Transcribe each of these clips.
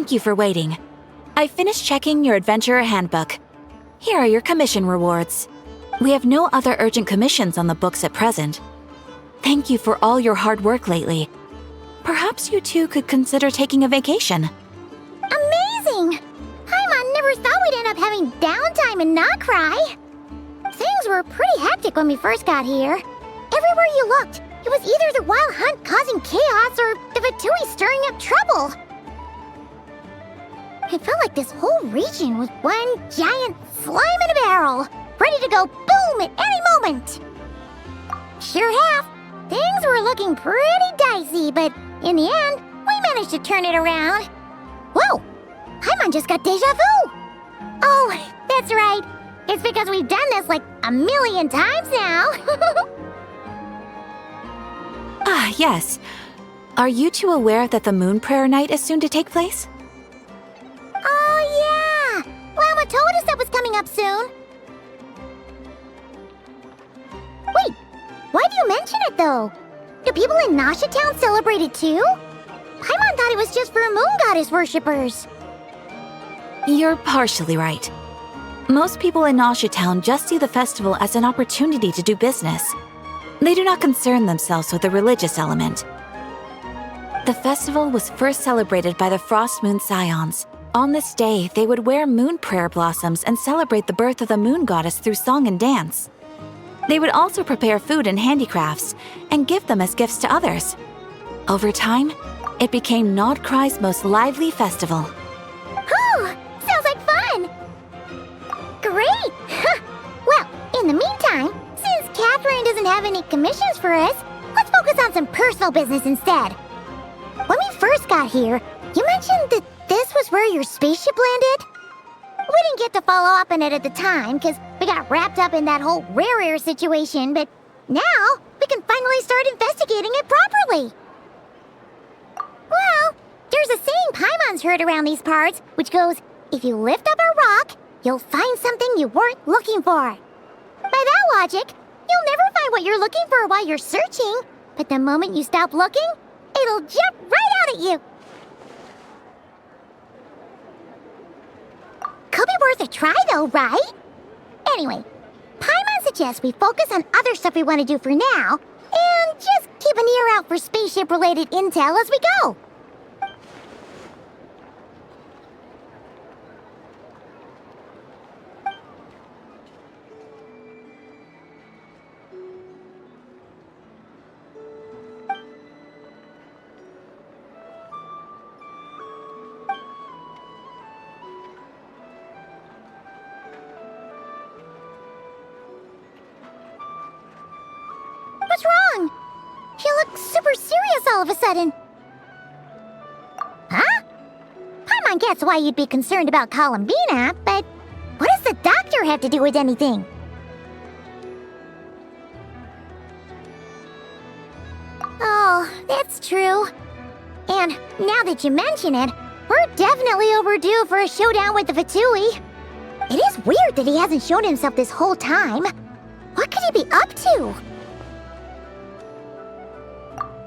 Thank you for waiting. I finished checking your adventurer handbook. Here are your commission rewards. We have no other urgent commissions on the books at present. Thank you for all your hard work lately. Perhaps you two could consider taking a vacation. Amazing! Paimon never thought we'd end up having downtime in Krai. Things were pretty hectic when we first got here. Everywhere you looked, it was either the Wild Hunt causing chaos or the Fatui stirring up trouble. It felt like this whole region was one giant slime in a barrel, ready to go boom at any moment. Sure have. Things were looking pretty dicey, but in the end, we managed to turn it around. Whoa! Paimon just got deja vu! Oh, that's right. It's because we've done this like a million times now. Ah, yes. Are you two aware that the Moon Prayer Night is soon to take place? Oh, yeah! Llama told us that was coming up soon. Wait, why do you mention it, though? Do people in Nasha Town celebrate it, too? Paimon thought it was just for Moon Goddess worshippers. You're partially right. Most people in Nasha Town just see the festival as an opportunity to do business. They do not concern themselves with the religious element. The festival was first celebrated by the Frost Moon Scions. On this day, they would wear moon prayer blossoms and celebrate the birth of the moon goddess through song and dance. They would also prepare food and handicrafts and give them as gifts to others. Over time, it became Krai's most lively festival. Oh, sounds like fun! Great! Well, in the meantime, since Catherine doesn't have any commissions for us, let's focus on some personal business instead. When we first got here, you mentioned that this was where your spaceship landed? We didn't get to follow up on it at the time because we got wrapped up in that whole rare situation, but now we can finally start investigating it properly. Well, there's a saying Paimon's heard around these parts, which goes, if you lift up a rock, you'll find something you weren't looking for. By that logic, you'll never find what you're looking for while you're searching, but the moment you stop looking, it'll jump right out at you. Could be worth a try though, right? Anyway, Paimon suggests we focus on other stuff we want to do for now, and just keep an ear out for spaceship-related intel as we go. What's wrong? You look super serious all of a sudden. Huh? Paimon gets why you'd be concerned about Columbina, but what does the doctor have to do with anything? Oh, that's true. And now that you mention it, we're definitely overdue for a showdown with the Fatui. It is weird that he hasn't shown himself this whole time. What could he be up to?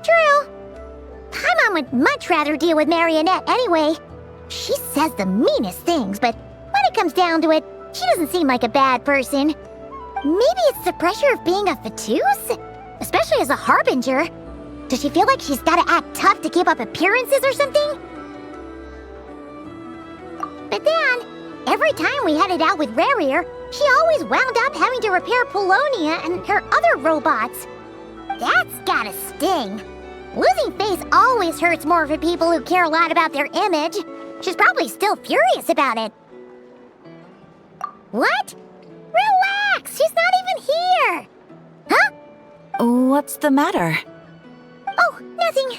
True. Paimon would much rather deal with Marionette anyway. She says the meanest things, but when it comes down to it, she doesn't seem like a bad person. Maybe it's the pressure of being a Fatuse? Especially as a Harbinger. Does she feel like she's gotta act tough to keep up appearances or something? But then, every time we headed out with Rarier, she always wound up having to repair Polonia and her other robots. That's gotta sting. Losing face always hurts more for people who care a lot about their image. She's probably still furious about it. What? Relax, she's not even here. Huh? What's the matter? Oh, nothing.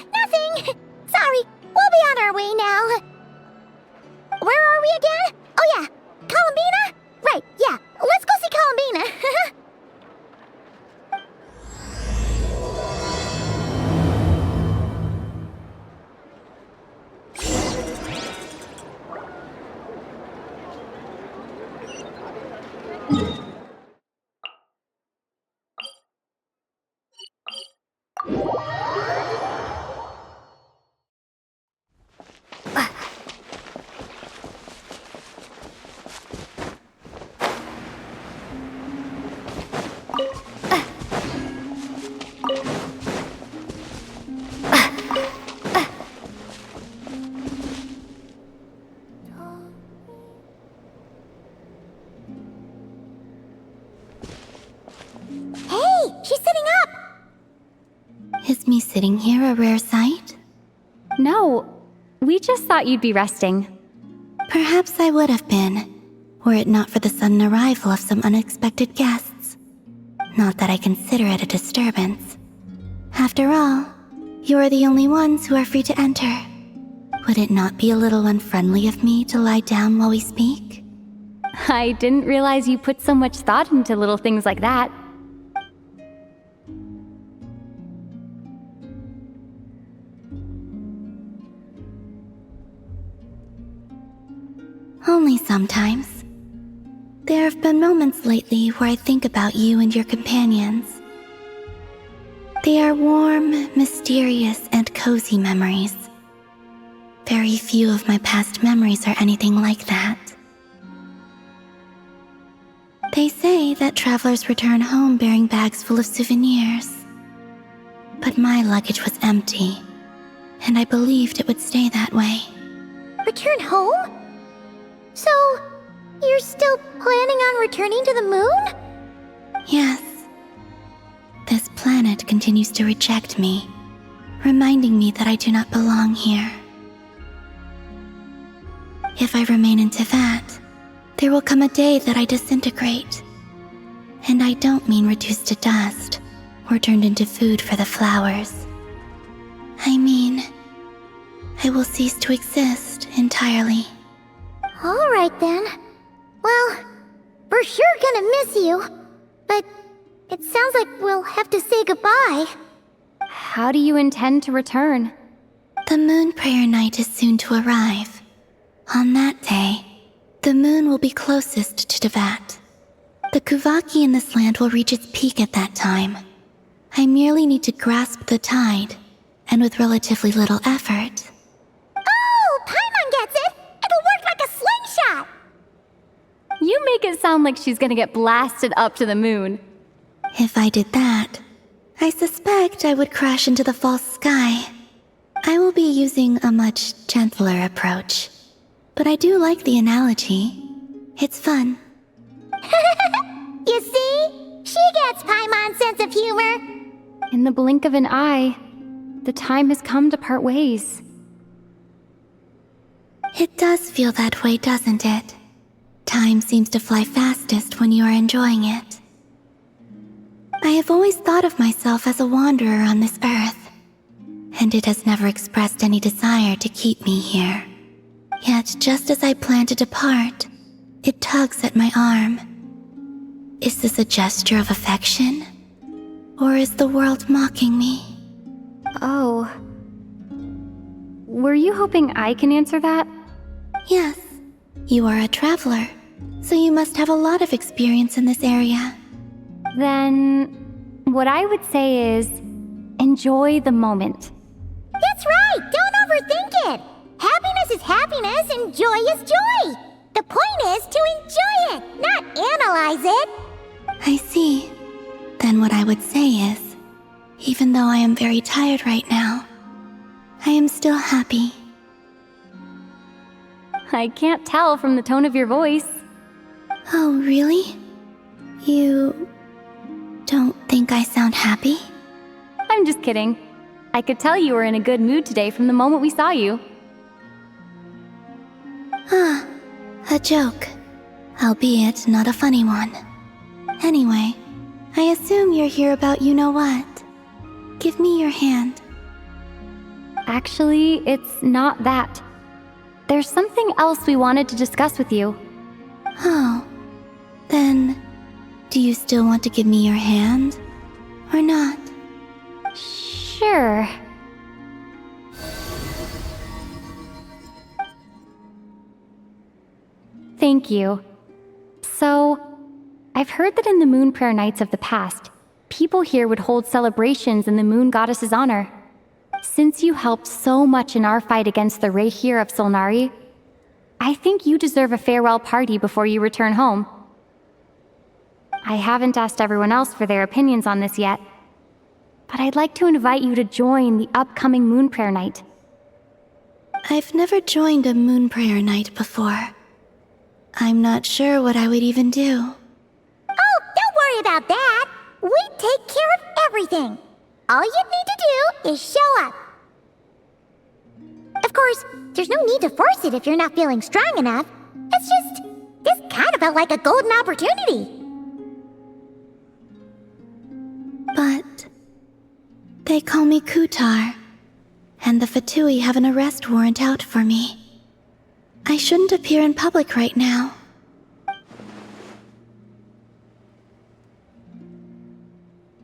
Sorry, we'll be on our way now. Where are we again? Oh yeah, Columbina? Right, yeah, let's go see Columbina. Is me sitting here a rare sight? No, we just thought you'd be resting. Perhaps I would have been, were it not for the sudden arrival of some unexpected guests. Not that I consider it a disturbance. After all, you are the only ones who are free to enter. Would it not be a little unfriendly of me to lie down while we speak? I didn't realize you put so much thought into little things like that. Only sometimes. There have been moments lately where I think about you and your companions. They are warm, mysterious, and cozy memories. Very few of my past memories are anything like that. They say that travelers return home bearing bags full of souvenirs. But my luggage was empty, and I believed it would stay that way. Return home? So, you're still planning on returning to the moon? Yes. This planet continues to reject me, reminding me that I do not belong here. If I remain in Teyvat, there will come a day that I disintegrate. And I don't mean reduced to dust or turned into food for the flowers. I mean, I will cease to exist entirely. Alright then. Well, we're sure gonna miss you. But it sounds like we'll have to say goodbye. How do you intend to return? The moon prayer night is soon to arrive. On that day, the moon will be closest to Teyvat. The Kuvaki in this land will reach its peak at that time. I merely need to grasp the tide, and with relatively little effort. Oh, Paimon gets it! It'll work like a slingshot! You make it sound like she's gonna get blasted up to the moon. If I did that, I suspect I would crash into the false sky. I will be using a much gentler approach. But I do like the analogy. It's fun. You see? She gets Paimon's sense of humor. In the blink of an eye, the time has come to part ways. It does feel that way, doesn't it? Time seems to fly fastest when you are enjoying it. I have always thought of myself as a wanderer on this earth, and it has never expressed any desire to keep me here. Yet, just as I plan to depart, it tugs at my arm. Is this a gesture of affection? Or is the world mocking me? Oh. Were you hoping I can answer that? Yes, you are a traveler, so you must have a lot of experience in this area. Then, what I would say is, enjoy the moment. That's right! Don't overthink it! Happiness is happiness and joy is joy! The point is to enjoy it, not analyze it! I see. Then what I would say is, even though I am very tired right now, I am still happy. I can't tell from the tone of your voice. Oh, really? You don't think I sound happy? I'm just kidding. I could tell you were in a good mood today from the moment we saw you. Ah, a joke. Albeit not a funny one. Anyway, I assume you're here about you-know-what. Give me your hand. Actually, it's not that. There's something else we wanted to discuss with you. Oh, then, do you still want to give me your hand? Or not? Sure. Thank you. So, I've heard that in the moon prayer nights of the past, people here would hold celebrations in the moon goddess's honor. Since you helped so much in our fight against the Rehir of Solnari, I think you deserve a farewell party before you return home. I haven't asked everyone else for their opinions on this yet, but I'd like to invite you to join the upcoming moon prayer night. I've never joined a moon prayer night before. I'm not sure what I would even do. Oh, don't worry about that! We take care of everything! All you need to do is show up. Of course, there's no need to force it if you're not feeling strong enough. This kind of felt like a golden opportunity. But they call me Kutar, and the Fatui have an arrest warrant out for me. I shouldn't appear in public right now.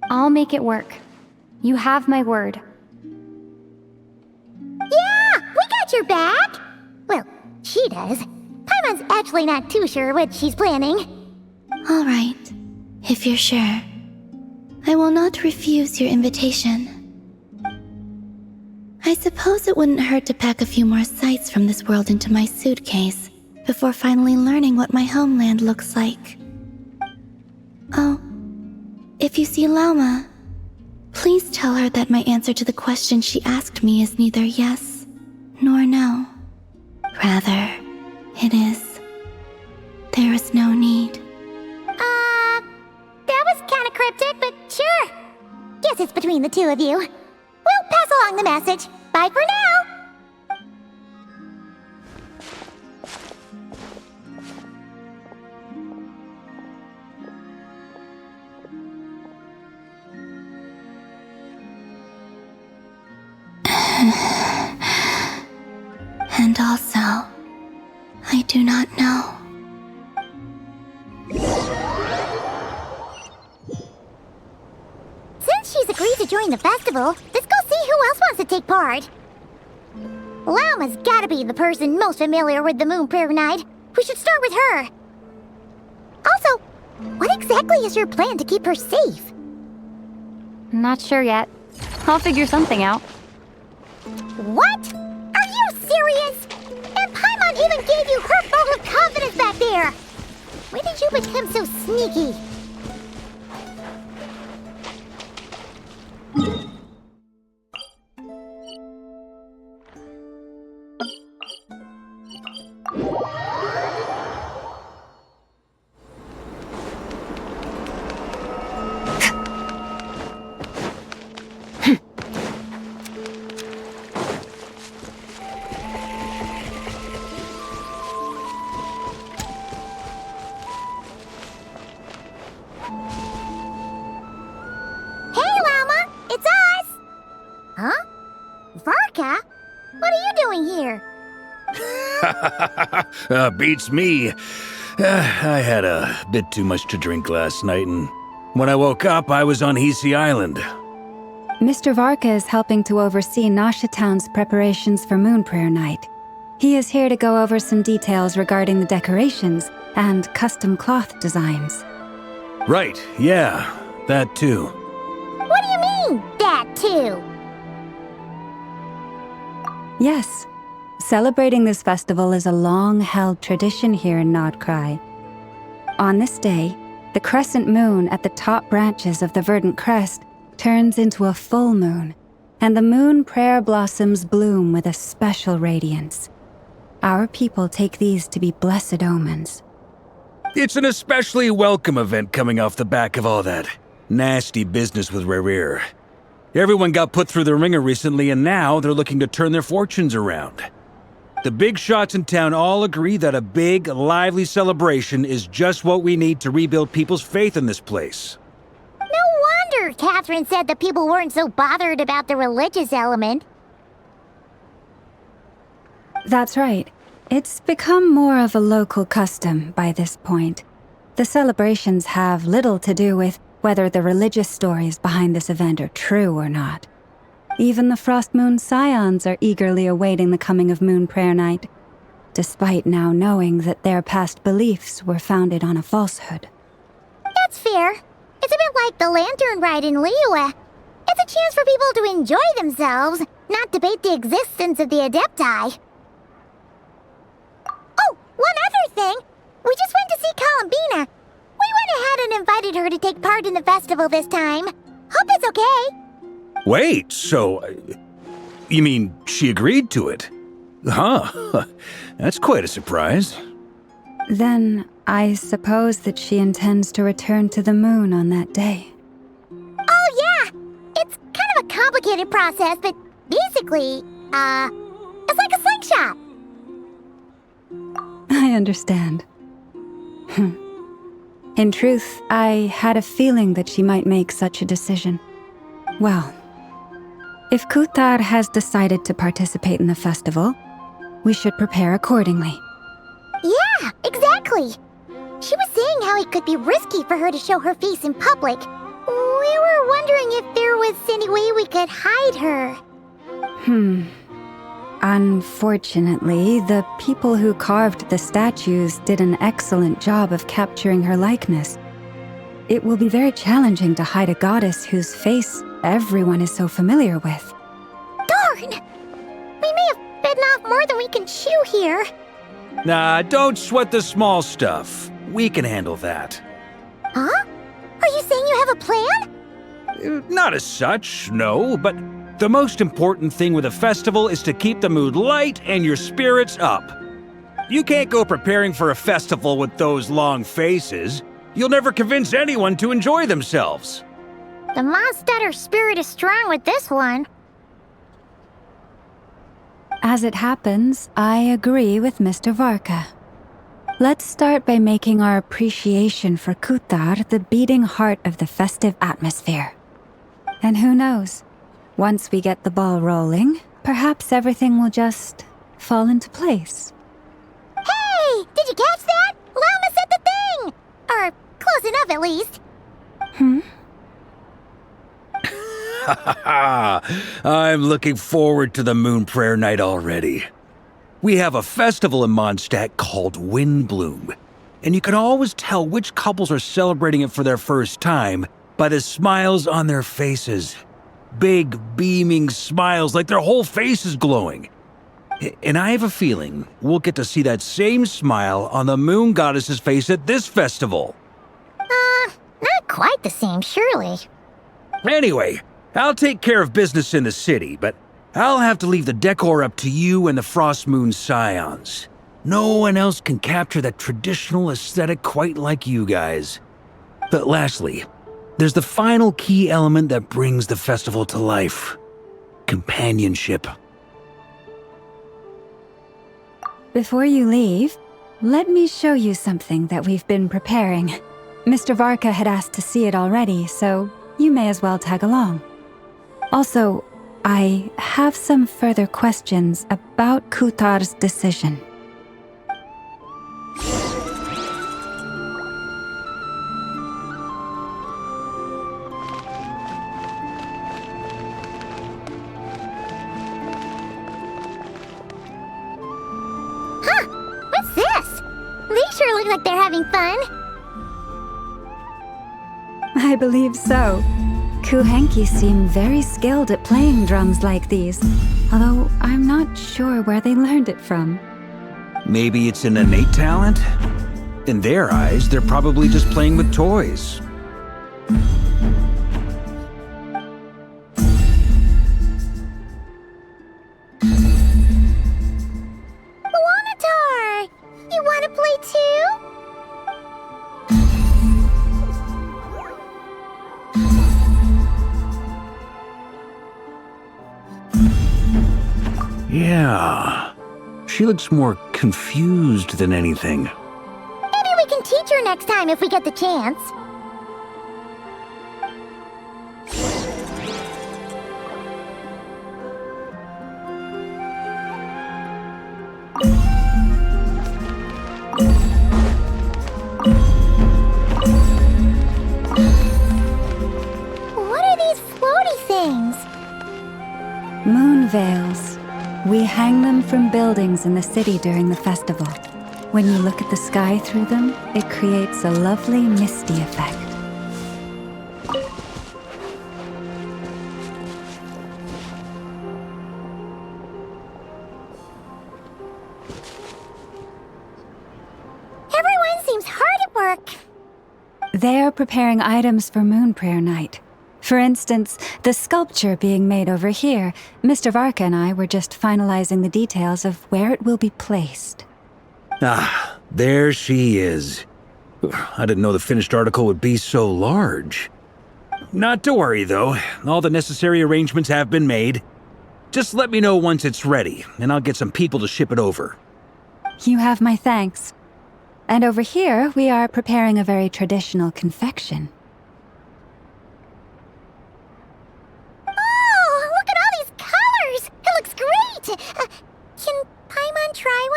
I'll make it work. You have my word. Yeah, we got your back. Well, she does. Paimon's actually not too sure what she's planning. All right, if you're sure. I will not refuse your invitation. I suppose it wouldn't hurt to pack a few more sights from this world into my suitcase before finally learning what my homeland looks like. Oh, if you see Lauma, please tell her that my answer to the question she asked me is neither yes nor no. Rather, it is, there is no need. That was kind of cryptic, but sure. Guess it's between the two of you. We'll pass along the message. Bye for now. And also, I do not know. Since she's agreed to join the festival, let's go see who else wants to take part. Lauma's gotta be the person most familiar with the Moon Prayer Night. We should start with her. Also, what exactly is your plan to keep her safe? Not sure yet. I'll figure something out. What? Are you serious? And Paimon even gave you her vote of confidence back there. When did you become so sneaky? Huh? Varka? What are you doing here? Beats me. I had a bit too much to drink last night, and when I woke up, I was on Hisi Island. Mr. Varka is helping to oversee Nasha Town's preparations for Moon Prayer Night. He is here to go over some details regarding the decorations and custom cloth designs. Right, yeah, that too. What do you mean, that too? Yes, celebrating this festival is a long-held tradition here in Krai. On this day, the crescent moon at the top branches of the verdant crest turns into a full moon, and the moon prayer blossoms bloom with a special radiance. Our people take these to be blessed omens. It's an especially welcome event coming off the back of all that nasty business with Rare. Everyone got put through the ringer recently, and now they're looking to turn their fortunes around. The big shots in town all agree that a big, lively celebration is just what we need to rebuild people's faith in this place. No wonder Catherine said that people weren't so bothered about the religious element. That's right. It's become more of a local custom by this point. The celebrations have little to do with whether the religious stories behind this event are true or not. Even the Frost Moon Scions are eagerly awaiting the coming of Moon Prayer Night, despite now knowing that their past beliefs were founded on a falsehood. That's fair. It's a bit like the Lantern Ride in Liyue. It's a chance for people to enjoy themselves, not debate the existence of the Adepti. Oh, one other thing! We just went to see Columbina. We went ahead and invited her to take part in the festival this time. Hope it's okay. Wait, so... you mean she agreed to it? Huh. That's quite a surprise. Then, I suppose that she intends to return to the moon on that day. Oh yeah! It's kind of complicated process, but basically, it's like a slingshot. I understand. In truth, I had a feeling that she might make such a decision. Well, if Kutar has decided to participate in the festival, we should prepare accordingly. Yeah, exactly. She was saying how it could be risky for her to show her face in public. We were wondering if there was any way we could hide her. Unfortunately, the people who carved the statues did an excellent job of capturing her likeness. It will be very challenging to hide a goddess whose face everyone is so familiar with. Darn! We may have bitten off more than we can chew here. Nah, don't sweat the small stuff. We can handle that. Huh? Are you saying you have a plan? Not as such, no, but the most important thing with a festival is to keep the mood light and your spirits up. You can't go preparing for a festival with those long faces. You'll never convince anyone to enjoy themselves. The Mondstatter spirit is strong with this one. As it happens, I agree with Mr. Varka. Let's start by making our appreciation for Kutar the beating heart of the festive atmosphere. And who knows? Once we get the ball rolling, perhaps everything will just fall into place. Hey! Did you catch that? Llama said the thing! Or close enough, at least. I'm looking forward to the Moon Prayer Night already. We have a festival in Mondstadt called Windbloom, and you can always tell which couples are celebrating it for their first time by the smiles on their faces. Big, beaming smiles like their whole face is glowing. And I have a feeling we'll get to see that same smile on the Moon Goddess's face at this festival. Not quite the same, surely. Anyway, I'll take care of business in the city, but I'll have to leave the decor up to you and the Frost Moon Scions. No one else can capture that traditional aesthetic quite like you guys. But lastly, there's the final key element that brings the festival to life. Companionship. Before you leave, let me show you something that we've been preparing. Mr. Varka had asked to see it already, so you may as well tag along. Also, I have some further questions about Kutar's decision. What's this? They sure look like they're having fun. I believe so. Kuhenki seem very skilled at playing drums like these, although I'm not sure where they learned it from. Maybe it's an innate talent? In their eyes, they're probably just playing with toys. Wanatar! You want to play too? Yeah. She looks more confused than anything. Maybe we can teach her next time if we get the chance. What are these floaty things? Moon veils. We hang them from buildings in the city during the festival. When you look at the sky through them, it creates a lovely misty effect. Everyone seems hard at work. They're preparing items for Moon Prayer Night. For instance, the sculpture being made over here, Mr. Varka and I were just finalizing the details of where it will be placed. Ah, there she is. I didn't know the finished article would be so large. Not to worry, though. All the necessary arrangements have been made. Just let me know once it's ready, and I'll get some people to ship it over. You have my thanks. And over here, we are preparing a very traditional confection. Oh, look at all these colors! It looks great! Can Paimon try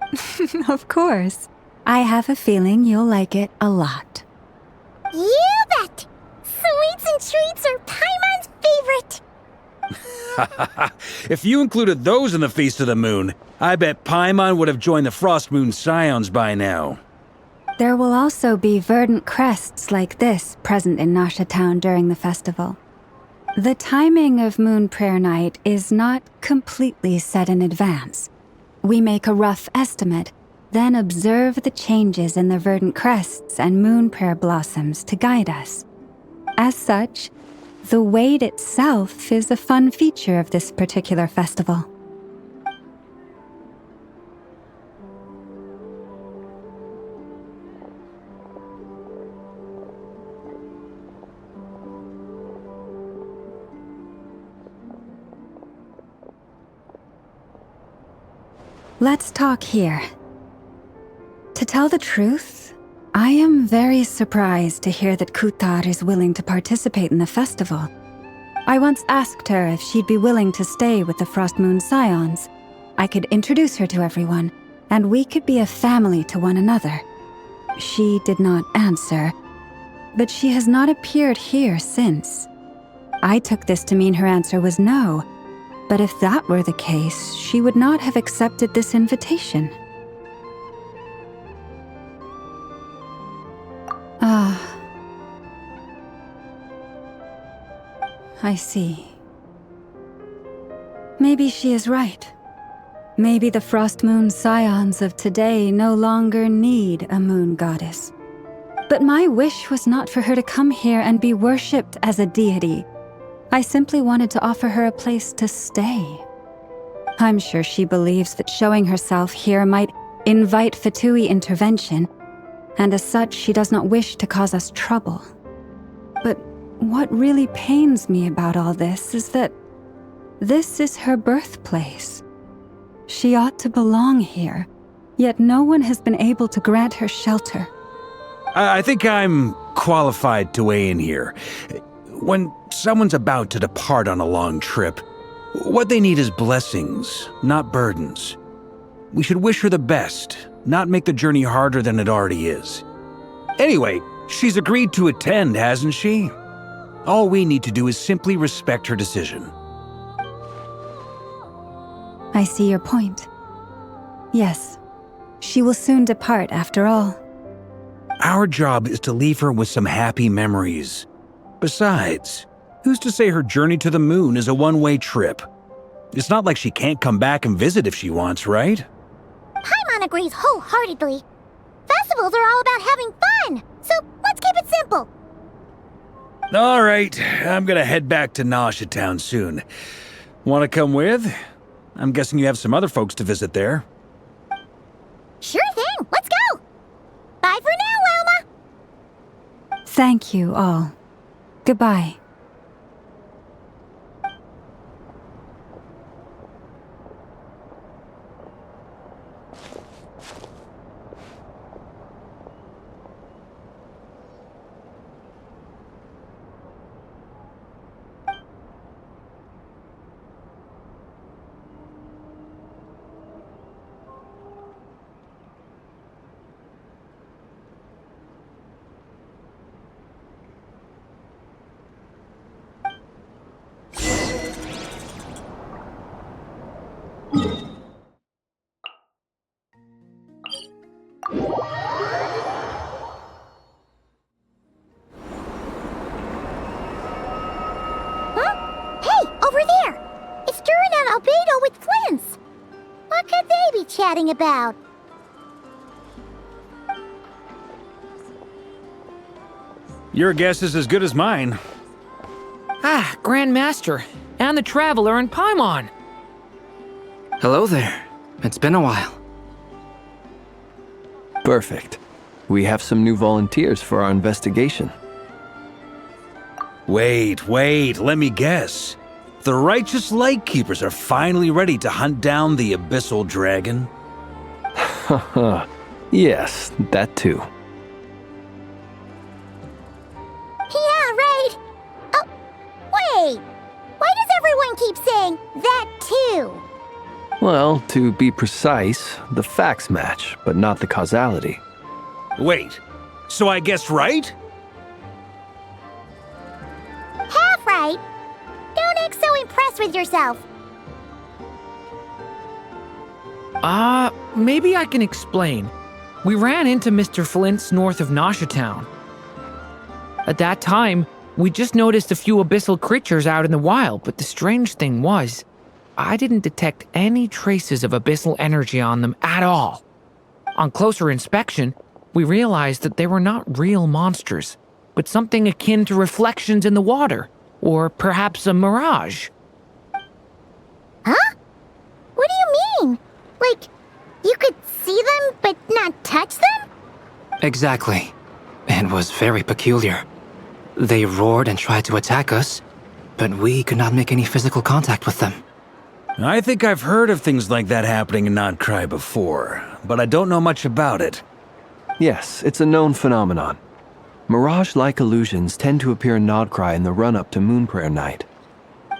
one? Of course. I have a feeling you'll like it a lot. You bet! Sweets and treats are Paimon's favorite! If you included those in the Feast of the Moon, I bet Paimon would have joined the Frost Moon Scions by now. There will also be verdant crests like this present in Nasha Town during the festival. The timing of Moon Prayer Night is not completely set in advance. We make a rough estimate, then observe the changes in the verdant crests and moon prayer blossoms to guide us. As such, the wait itself is a fun feature of this particular festival. Let's talk here. To tell the truth, I am very surprised to hear that Kutar is willing to participate in the festival. I once asked her if she'd be willing to stay with the Frost Moon Scions. I could introduce her to everyone, and we could be a family to one another. She did not answer, but she has not appeared here since. I took this to mean her answer was no, but if that were the case, she would not have accepted this invitation. I see. Maybe she is right. Maybe the Frost Moon Scions of today no longer need a moon goddess. But my wish was not for her to come here and be worshipped as a deity. I simply wanted to offer her a place to stay. I'm sure she believes that showing herself here might invite Fatui intervention, and as such she does not wish to cause us trouble. But what really pains me about all this is that this is her birthplace. She ought to belong here, yet no one has been able to grant her shelter. I think I'm qualified to weigh in here. When someone's about to depart on a long trip, what they need is blessings, not burdens. We should wish her the best, not make the journey harder than it already is. Anyway, she's agreed to attend, hasn't she? All we need to do is simply respect her decision. I see your point. Yes, she will soon depart after all. Our job is to leave her with some happy memories. Besides, who's to say her journey to the moon is a one-way trip? It's not like she can't come back and visit if she wants, right? Paimon agrees wholeheartedly. Festivals are all about having fun, so let's keep it simple. All right, I'm gonna head back to Nasha Town soon. Want to come with? I'm guessing you have some other folks to visit there. Sure thing, let's go! Bye for now, Wilma! Thank you all. Goodbye. What could they be chatting about? Your guess is as good as mine. Ah, Grand Master, and the Traveler and Paimon. Hello there. It's been a while. Perfect. We have some new volunteers for our investigation. Wait, let me guess. The righteous Lightkeepers are finally ready to hunt down the Abyssal Dragon? Haha, yes, that too. Yeah, right. Oh, wait. Why does everyone keep saying that too? Well, to be precise, the facts match, but not the causality. Wait, so I guessed right? Half right. Don't act so impressed with yourself. Maybe I can explain. We ran into Mr. Flint's north of Nasha Town. At that time, we just noticed a few abyssal creatures out in the wild, but the strange thing was, I didn't detect any traces of abyssal energy on them at all. On closer inspection, we realized that they were not real monsters, but something akin to reflections in the water, or perhaps a mirage. Huh? What do you mean? Like, you could see them but not touch them? Exactly. It was very peculiar. They roared and tried to attack us, but we could not make any physical contact with them. I think I've heard of things like that happening in Krai before, but I don't know much about it. Yes, it's a known phenomenon. Mirage-like illusions tend to appear in Krai in the run-up to Moonprayer Night.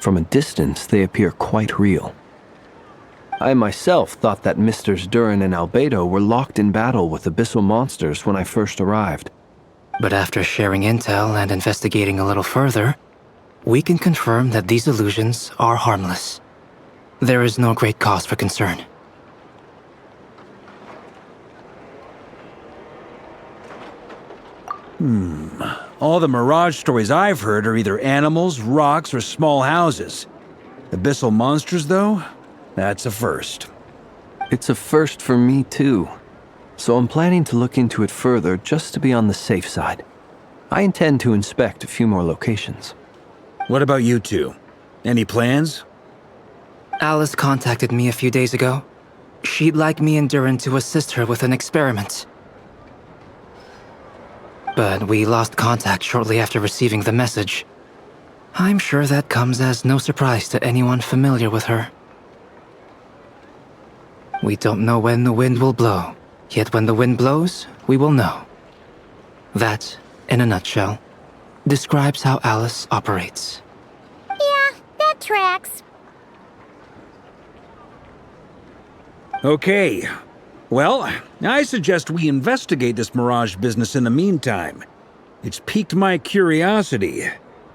From a distance, they appear quite real. I myself thought that Misters Durin and Albedo were locked in battle with abyssal monsters when I first arrived. But after sharing intel and investigating a little further, we can confirm that these illusions are harmless. There is no great cause for concern. All the Mirage stories I've heard are either animals, rocks, or small houses. Abyssal monsters, though? That's a first. It's a first for me, too. So I'm planning to look into it further just to be on the safe side. I intend to inspect a few more locations. What about you two? Any plans? Alice contacted me a few days ago. She'd like me and Durin to assist her with an experiment. But we lost contact shortly after receiving the message. I'm sure that comes as no surprise to anyone familiar with her. We don't know when the wind will blow, yet when the wind blows, we will know. That, in a nutshell, describes how Alice operates. Yeah, that tracks. Okay. Well, I suggest we investigate this Mirage business in the meantime. It's piqued my curiosity,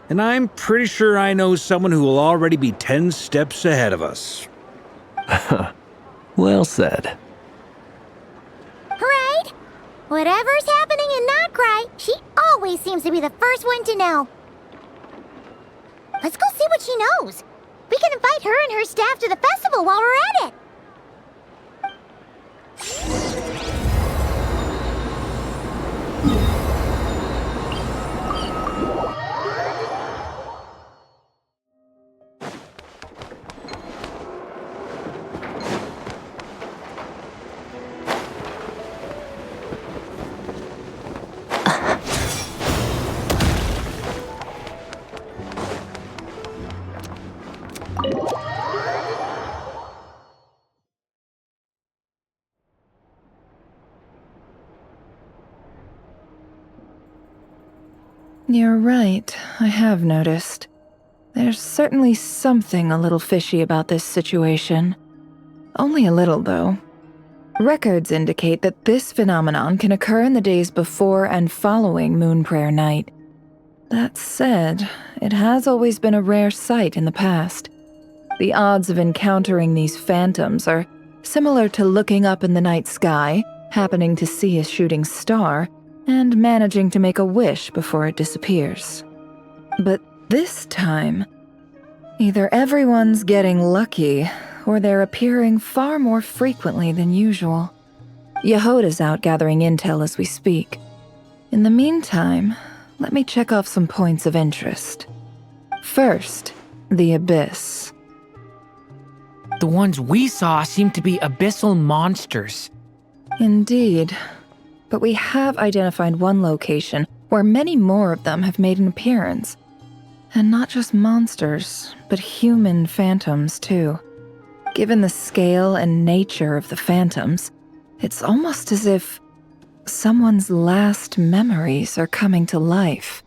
and I'm pretty sure I know someone who will already be 10 steps ahead of us. Well said. Right? Whatever's happening in Krai, she always seems to be the first one to know. Let's go see what she knows. We can invite her and her staff to the festival while we're at it. You're right, I have noticed. There's certainly something a little fishy about this situation. Only a little, though. Records indicate that this phenomenon can occur in the days before and following Moonprayer Night. That said, it has always been a rare sight in the past. The odds of encountering these phantoms are similar to looking up in the night sky, happening to see a shooting star, and managing to make a wish before it disappears. But this time, either everyone's getting lucky, or they're appearing far more frequently than usual. Yehoda's out gathering intel as we speak. In the meantime, let me check off some points of interest. First, the Abyss. The ones we saw seem to be abyssal monsters. Indeed. But we have identified one location where many more of them have made an appearance. And not just monsters, but human phantoms, too. Given the scale and nature of the phantoms, it's almost as if someone's last memories are coming to life.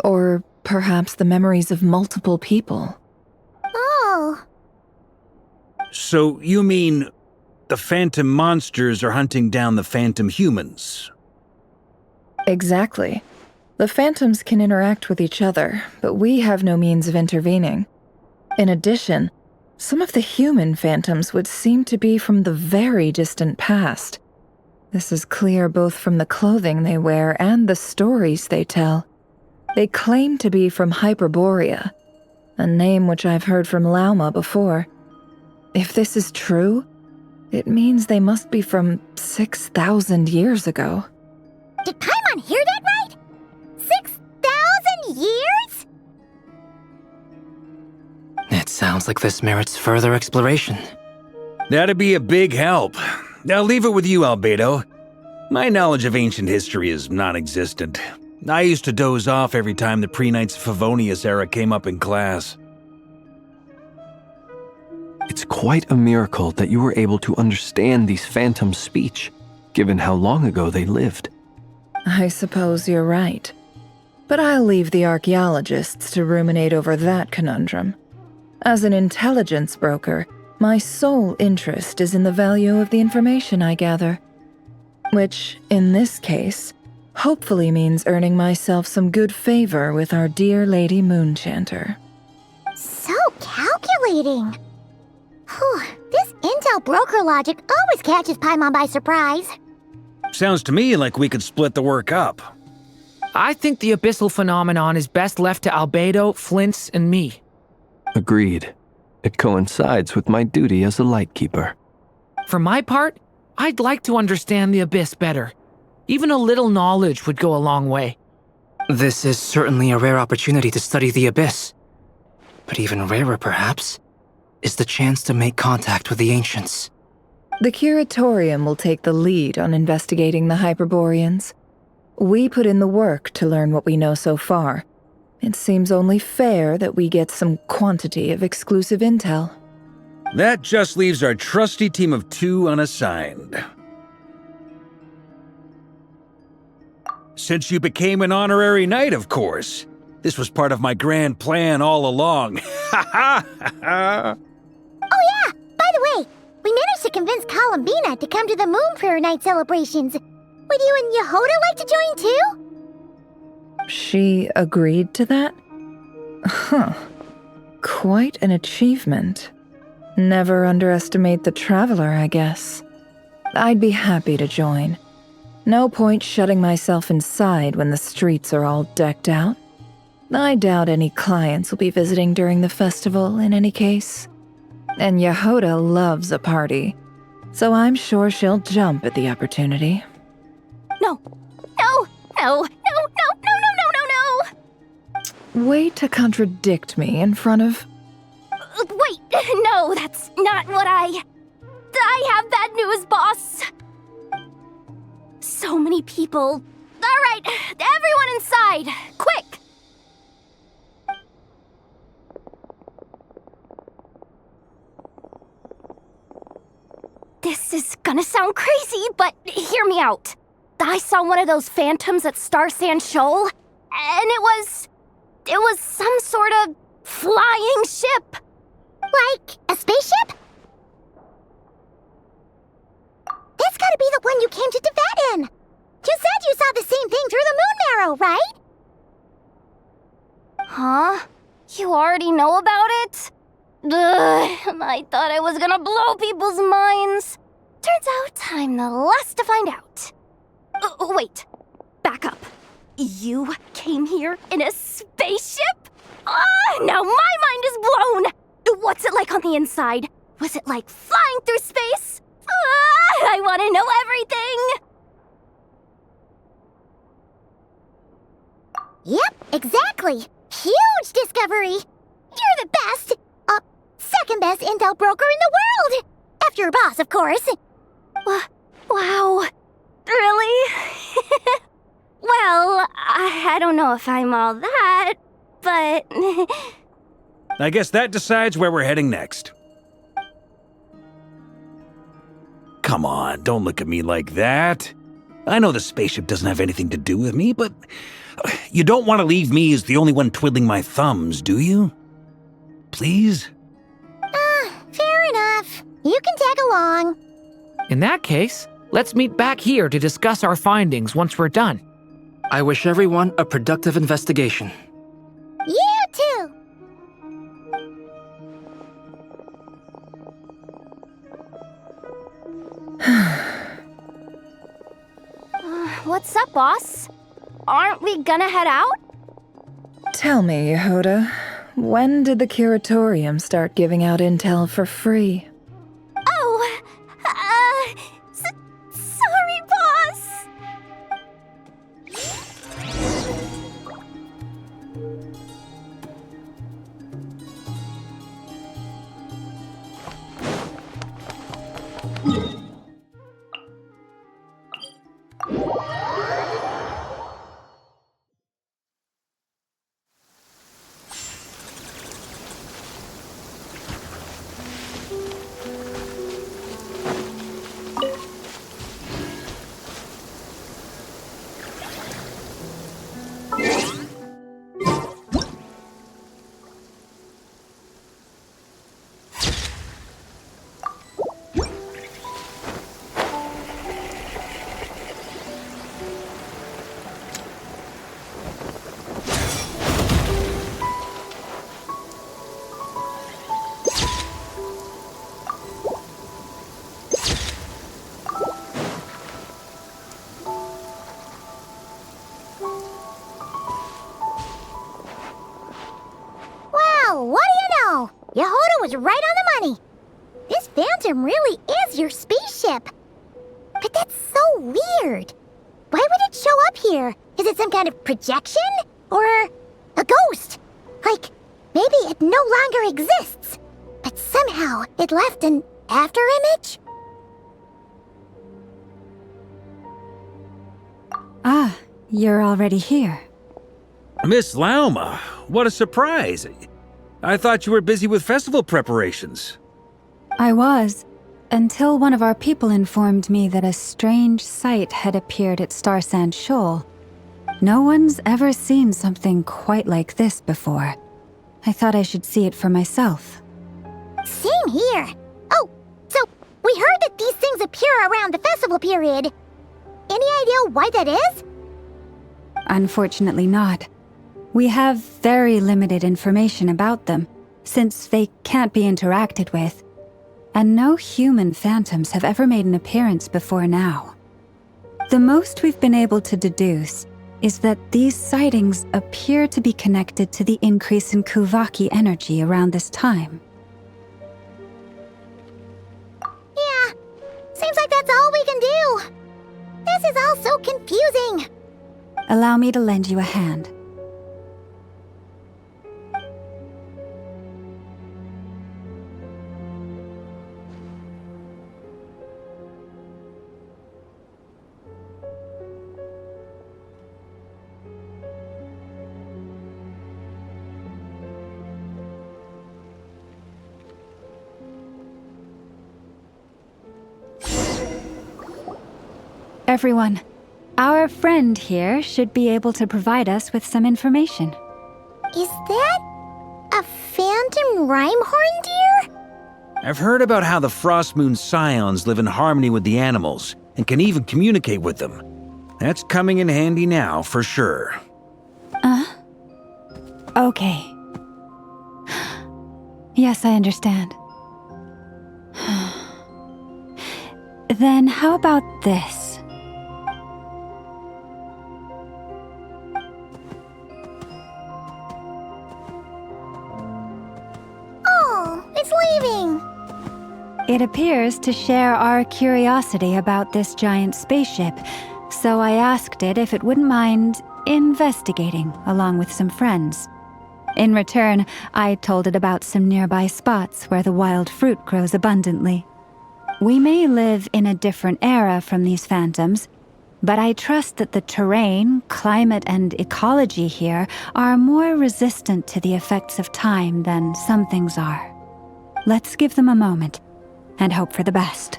Or perhaps the memories of multiple people. Oh. So you mean the phantom monsters are hunting down the phantom humans? Exactly. The phantoms can interact with each other, but we have no means of intervening. In addition, some of the human phantoms would seem to be from the very distant past. This is clear both from the clothing they wear and the stories they tell. They claim to be from Hyperborea, a name which I've heard from Lauma before. If this is true, it means they must be from 6,000 years ago. Did Paimon hear that right? 6,000 years? It sounds like this merits further exploration. That'd be a big help. I'll leave it with you, Albedo. My knowledge of ancient history is non-existent. I used to doze off every time the pre-Knights of Favonius era came up in class. It's quite a miracle that you were able to understand these phantoms' speech, given how long ago they lived. I suppose you're right. But I'll leave the archaeologists to ruminate over that conundrum. As an intelligence broker, my sole interest is in the value of the information I gather. Which, in this case, hopefully means earning myself some good favor with our dear Lady Moonchanter. So calculating. Whew, this intel broker logic always catches Paimon by surprise. Sounds to me like we could split the work up. I think the abyssal phenomenon is best left to Albedo, Flints, and me. Agreed. It coincides with my duty as a lightkeeper. For my part, I'd like to understand the abyss better. Even a little knowledge would go a long way. This is certainly a rare opportunity to study the abyss. But even rarer, perhaps, is the chance to make contact with the ancients. The Curatorium will take the lead on investigating the Hyperboreans. We put in the work to learn what we know so far. It seems only fair that we get some quantity of exclusive intel. That just leaves our trusty team of 2 unassigned. Since you became an honorary knight, of course. This was part of my grand plan all along. Ha ha ha! Oh yeah, by the way, we managed to convince Columbina to come to the Moonprayer Night celebrations. Would you and Yehoda like to join too? She agreed to that? Huh. Quite an achievement. Never underestimate the traveler, I guess. I'd be happy to join. No point shutting myself inside when the streets are all decked out. I doubt any clients will be visiting during the festival in any case. And Yehoda loves a party, so I'm sure she'll jump at the opportunity. No. No. No. No. No. No. No. No. No. No. Way to contradict me in front of... Wait. No, that's not what I have bad news, boss. So many people. All right, everyone inside. Quick. This is gonna sound crazy, but hear me out. I saw one of those phantoms at Star Sand Shoal, and it was some sort of flying ship. Like a spaceship? That's gotta be the one you came to Tibet in. You said you saw the same thing through the moon marrow, right? Huh? You already know about it? Ugh, I thought I was gonna blow people's minds. Turns out I'm the last to find out. Wait, back up. You came here in a spaceship? Now my mind is blown! What's it like on the inside? Was it like flying through space? I want to know everything! Yep, exactly. Huge discovery. You're the best. Second best intel broker in the world. After your boss, of course. Wow. Really? Well, I don't know if I'm all that. but... I guess that decides where we're heading next. Come on, don't look at me like that. I know the spaceship doesn't have anything to do with me, but you don't want to leave me as the only one twiddling my thumbs, do you? Please? Fair enough. You can tag along. In that case, let's meet back here to discuss our findings once we're done. I wish everyone a productive investigation. You too! What's up, boss? Aren't we gonna head out? Tell me, Yehoda, when did the curatorium start giving out intel for free? Oh, sorry, boss. Yehoda was right on the money. This Phantom really is your spaceship. But that's so weird. Why would it show up here? Is it some kind of projection? Or a ghost? Like, maybe it no longer exists, but somehow it left an afterimage? Ah, you're already here. Miss Lauma, what a surprise. I thought you were busy with festival preparations. I was, until one of our people informed me that a strange sight had appeared at Star Sand Shoal. No one's ever seen something quite like this before. I thought I should see it for myself. Same here. Oh, so we heard that these things appear around the festival period. Any idea why that is? Unfortunately not. We have very limited information about them, since they can't be interacted with. And no human phantoms have ever made an appearance before now. The most we've been able to deduce is that these sightings appear to be connected to the increase in Kuvaki energy around this time. Yeah, seems like that's all we can do. This is all so confusing. Allow me to lend you a hand. Everyone, our friend here should be able to provide us with some information. Is that a phantom Rhymehorn deer? I've heard about how the Frost Moon Scions live in harmony with the animals and can even communicate with them. That's coming in handy now, for sure. Okay. Yes, I understand. Then how about this? Oh, it's leaving. It appears to share our curiosity about this giant spaceship, so I asked it if it wouldn't mind investigating along with some friends. In return, I told it about some nearby spots where the wild fruit grows abundantly. We may live in a different era from these phantoms, But I trust that the terrain, climate, and ecology here are more resistant to the effects of time than some things are. Let's give them a moment and hope for the best.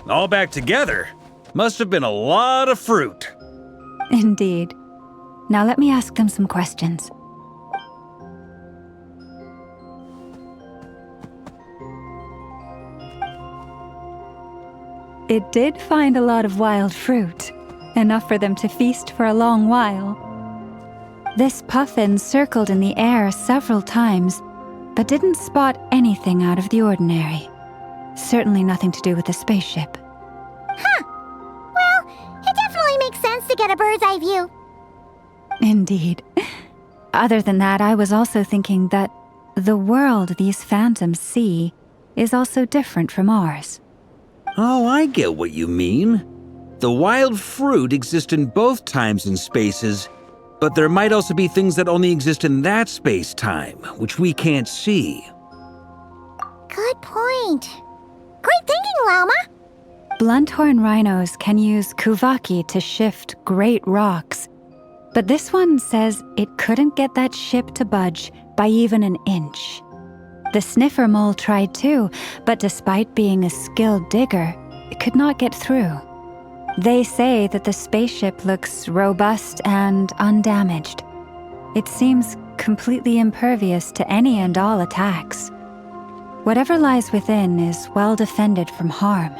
All back together? Must have been a lot of fruit. Indeed. Now let me ask them some questions. It did find a lot of wild fruit, enough for them to feast for a long while. This puffin circled in the air several times, but didn't spot anything out of the ordinary. Certainly nothing to do with the spaceship. Huh. Well, it definitely makes sense to get a bird's eye view. Indeed. Other than that, I was also thinking that the world these phantoms see is also different from ours. Oh, I get what you mean. The wild fruit exists in both times and spaces, but there might also be things that only exist in that space-time, which we can't see. Good point. Great thinking, Llama. Blunthorn rhinos can use kuvaki to shift great rocks, but this one says it couldn't get that ship to budge by even an inch. The sniffer mole tried too, but despite being a skilled digger, it could not get through. They say that the spaceship looks robust and undamaged. It seems completely impervious to any and all attacks. Whatever lies within is well defended from harm.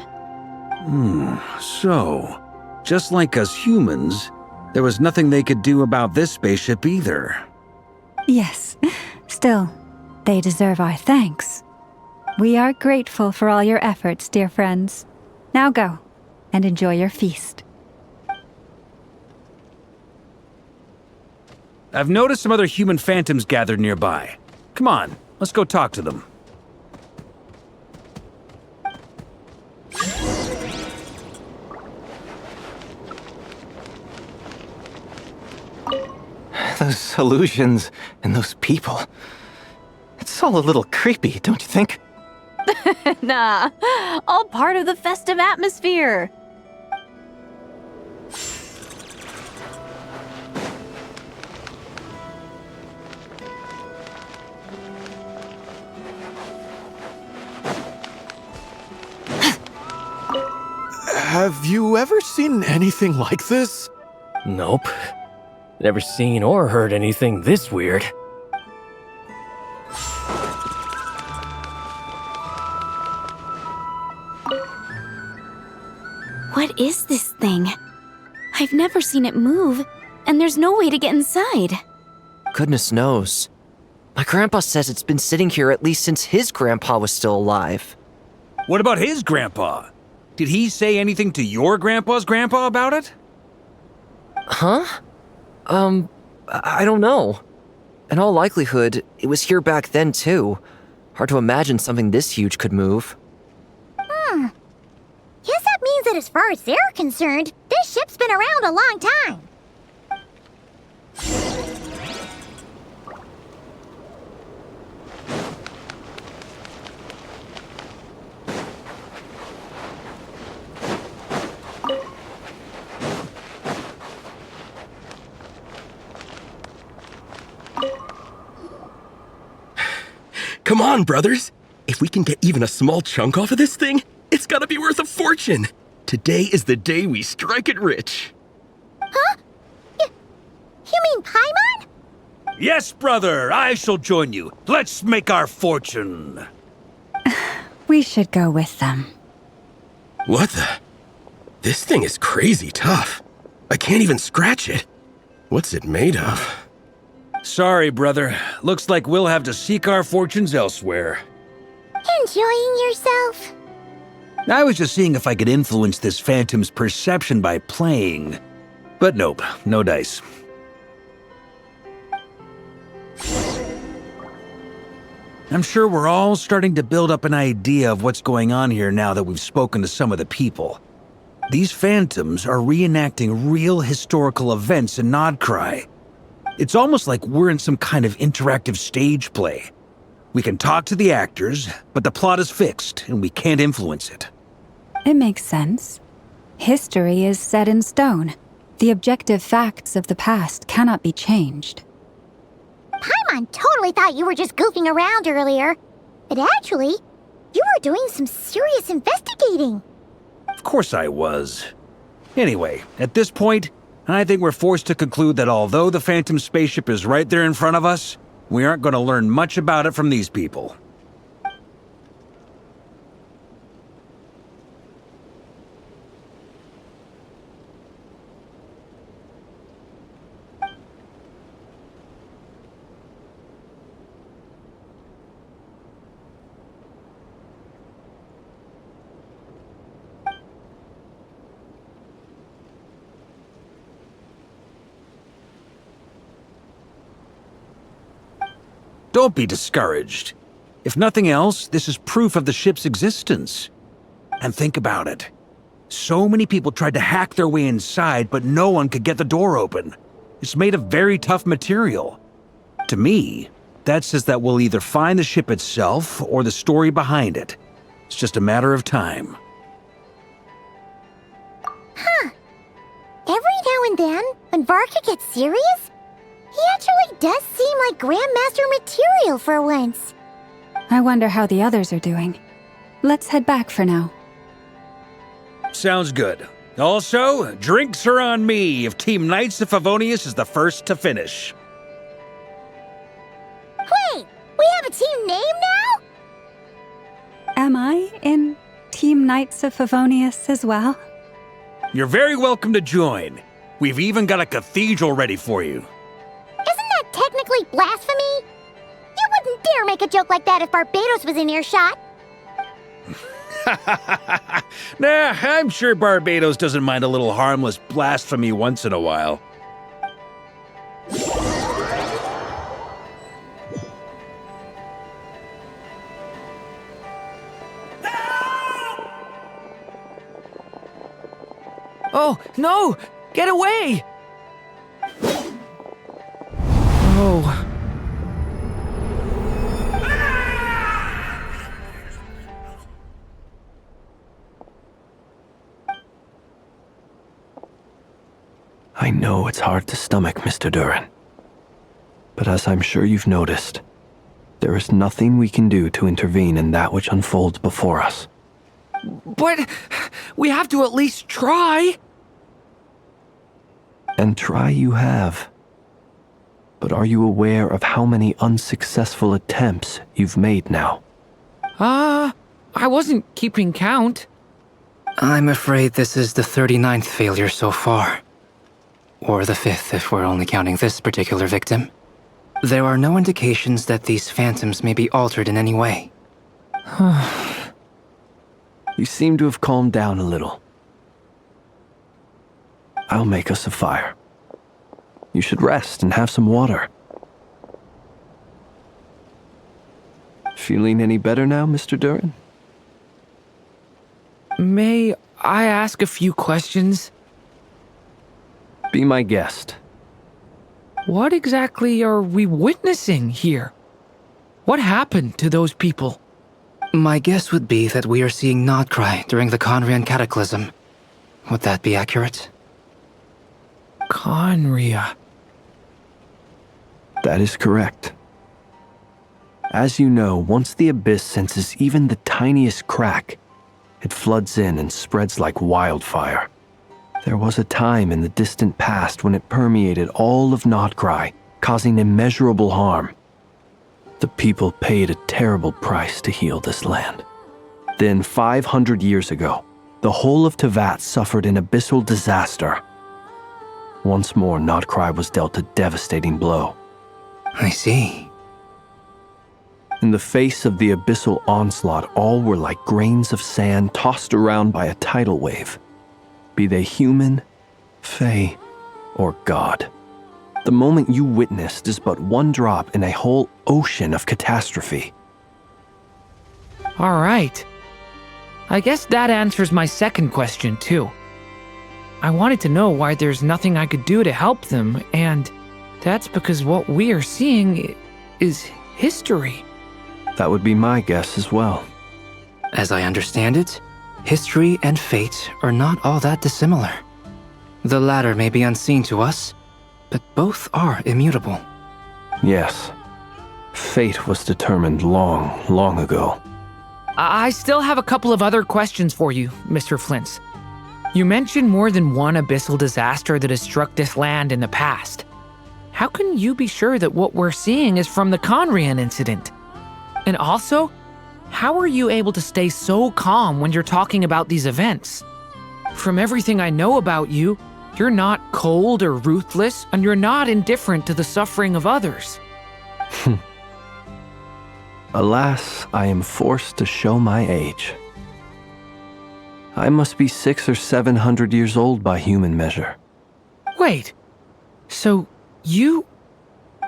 So, just like us humans, there was nothing they could do about this spaceship either. Yes, still, they deserve our thanks. We are grateful for all your efforts, dear friends. Now go, and enjoy your feast. I've noticed some other human phantoms gathered nearby. Come on, let's go talk to them. Those illusions and those people. It's all a little creepy, don't you think? Nah, all part of the festive atmosphere. Have you ever seen anything like this? Nope. Never seen or heard anything this weird. What is this thing? I've never seen it move, and there's no way to get inside. Goodness knows. My grandpa says it's been sitting here at least since his grandpa was still alive. What about his grandpa? Did he say anything to your grandpa's grandpa about it? Huh? I don't know. In all likelihood, it was here back then too. Hard to imagine something this huge could move. Guess that means that as far as they're concerned, this ship's been around a long time. Come on, brothers. If we can get even a small chunk off of this thing, it's gotta be worth a fortune. Today is the day we strike it rich. Huh? You mean Paimon? Yes, brother, I shall join you. Let's make our fortune. We should go with them. What the? This thing is crazy tough. I can't even scratch it. What's it made of? Sorry, brother. Looks like we'll have to seek our fortunes elsewhere. Enjoying yourself? I was just seeing if I could influence this phantom's perception by playing. But nope, no dice. I'm sure we're all starting to build up an idea of what's going on here now that we've spoken to some of the people. These phantoms are reenacting real historical events in Krai. It's almost like we're in some kind of interactive stage play. We can talk to the actors, but the plot is fixed, and we can't influence it. It makes sense. History is set in stone. The objective facts of the past cannot be changed. Paimon totally thought you were just goofing around earlier. But actually, you were doing some serious investigating. Of course I was. Anyway, at this point, I think we're forced to conclude that although the Phantom spaceship is right there in front of us, we aren't going to learn much about it from these people. Don't be discouraged. If nothing else, this is proof of the ship's existence. And think about it. So many people tried to hack their way inside, but no one could get the door open. It's made of very tough material. To me, that says that we'll either find the ship itself or the story behind it. It's just a matter of time. Huh. Every now and then, when Varka gets serious, he actually does seem like Grandmaster material for once. I wonder how the others are doing. Let's head back for now. Sounds good. Also, drinks are on me if Team Knights of Favonius is the first to finish. Wait, we have a team name now? Am I in Team Knights of Favonius as well? You're very welcome to join. We've even got a cathedral ready for you. Isn't that technically blasphemy? You wouldn't dare make a joke like that if Barbados was in earshot. Nah, I'm sure Barbados doesn't mind a little harmless blasphemy once in a while. Oh, no! Get away! Oh. I know it's hard to stomach, Mr. Duran. But as I'm sure you've noticed, there is nothing we can do to intervene in that which unfolds before us. But we have to at least try. And try you have. But are you aware of how many unsuccessful attempts you've made now? I wasn't keeping count. I'm afraid this is the 39th failure so far. Or the 5th if we're only counting this particular victim. There are no indications that these phantoms may be altered in any way. You seem to have calmed down a little. I'll make us a fire. You should rest and have some water. Feeling any better now, Mr. Duran? May I ask a few questions? Be my guest. What exactly are we witnessing here? What happened to those people? My guess would be that we are seeing Krai during the Conrian Cataclysm. Would that be accurate? Conria. That is correct. As you know, once the Abyss senses even the tiniest crack, it floods in and spreads like wildfire. There was a time in the distant past when it permeated all of Krai, causing immeasurable harm. The people paid a terrible price to heal this land. Then 500 years ago, the whole of Teyvat suffered an abyssal disaster. Once more, Krai was dealt a devastating blow. I see. In the face of the abyssal onslaught, all were like grains of sand tossed around by a tidal wave. Be they human, fae, or god. The moment you witnessed is but one drop in a whole ocean of catastrophe. All right. I guess that answers my second question, too. I wanted to know why there's nothing I could do to help them, and that's because what we are seeing is history. That would be my guess as well. As I understand it, history and fate are not all that dissimilar. The latter may be unseen to us, but both are immutable. Yes. Fate was determined long, long ago. I still have a couple of other questions for you, Mr. Flint's. You mentioned more than one abyssal disaster that has struck this land in the past. How can you be sure that what we're seeing is from the Conrian incident? And also, how are you able to stay so calm when you're talking about these events? From everything I know about you, you're not cold or ruthless, and you're not indifferent to the suffering of others. Alas, I am forced to show my age. I must be 600 or 700 years old by human measure. Wait, so you...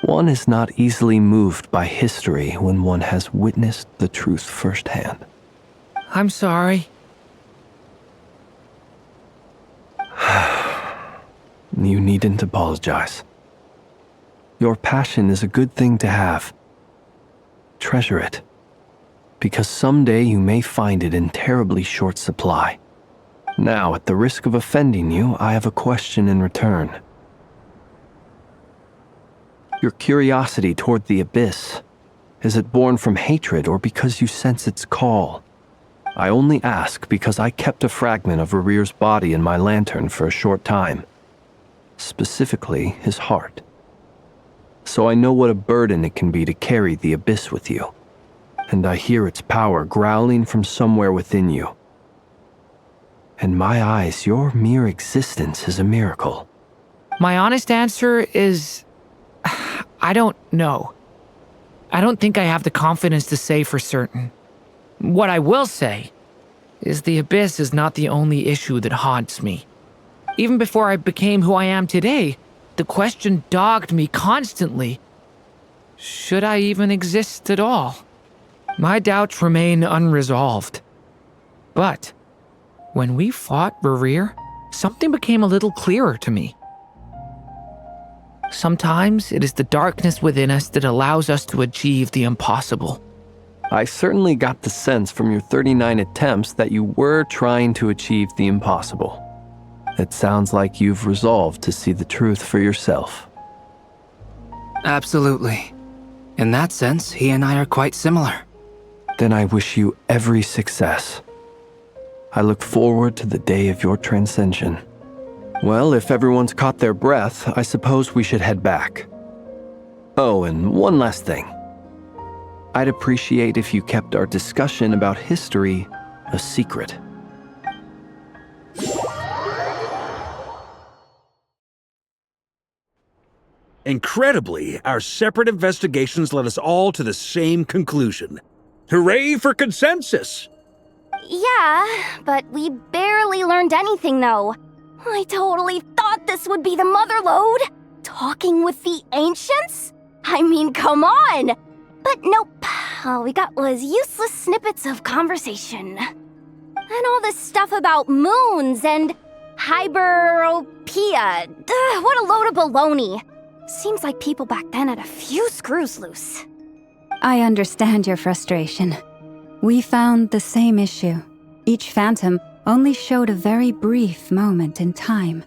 One is not easily moved by history when one has witnessed the truth firsthand. I'm sorry. You needn't apologize. Your passion is a good thing to have. Treasure it, because someday you may find it in terribly short supply. Now, at the risk of offending you, I have a question in return. Your curiosity toward the abyss, is it born from hatred or because you sense its call? I only ask because I kept a fragment of Rerear's body in my lantern for a short time. Specifically, his heart. So I know what a burden it can be to carry the abyss with you. And I hear its power growling from somewhere within you. In my eyes, your mere existence is a miracle. My honest answer is... I don't know. I don't think I have the confidence to say for certain. What I will say is the abyss is not the only issue that haunts me. Even before I became who I am today, the question dogged me constantly. Should I even exist at all? My doubts remain unresolved. But when we fought Rerear, something became a little clearer to me. Sometimes it is the darkness within us that allows us to achieve the impossible. I certainly got the sense from your 39 attempts that you were trying to achieve the impossible. It sounds like you've resolved to see the truth for yourself. Absolutely. In that sense, he and I are quite similar. Then I wish you every success. I look forward to the day of your transcension. Well, if everyone's caught their breath, I suppose we should head back. Oh, and one last thing. I'd appreciate if you kept our discussion about history a secret. Incredibly, our separate investigations led us all to the same conclusion. Hooray for consensus! Yeah, but we barely learned anything, though. I totally thought this would be the mother lode. Talking with the ancients? I mean, come on! But nope, all we got was useless snippets of conversation. And all this stuff about moons and hyperopia. What a load of baloney. Seems like people back then had a few screws loose. I understand your frustration. We found the same issue. Each phantom only showed a very brief moment in time.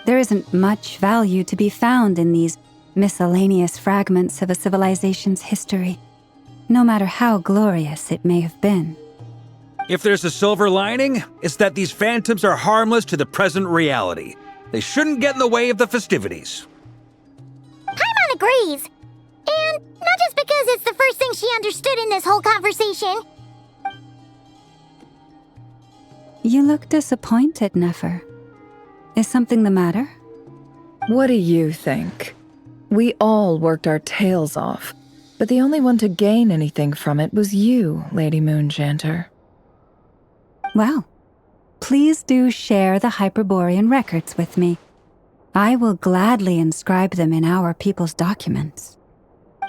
There isn't much value to be found in these miscellaneous fragments of a civilization's history, no matter how glorious it may have been. If there's a silver lining, it's that these phantoms are harmless to the present reality. They shouldn't get in the way of the festivities. Paimon agrees. And not just because it's the first thing she understood in this whole conversation. You look disappointed, Nefer. Is something the matter? What do you think? We all worked our tails off, but the only one to gain anything from it was you, Lady Moonjanter. Well, please do share the Hyperborean records with me. I will gladly inscribe them in our people's documents.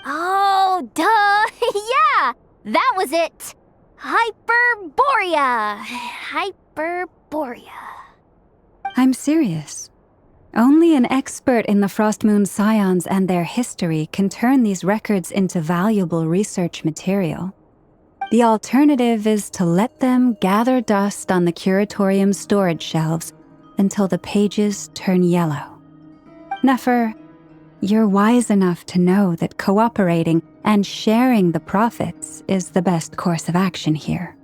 Oh, duh! Yeah! That was it! Hyperborea! Hyperborea. I'm serious. Only an expert in the Frostmoon Scions and their history can turn these records into valuable research material. The alternative is to let them gather dust on the Curatorium's storage shelves until the pages turn yellow. Nefer, you're wise enough to know that cooperating and sharing the profits is the best course of action here.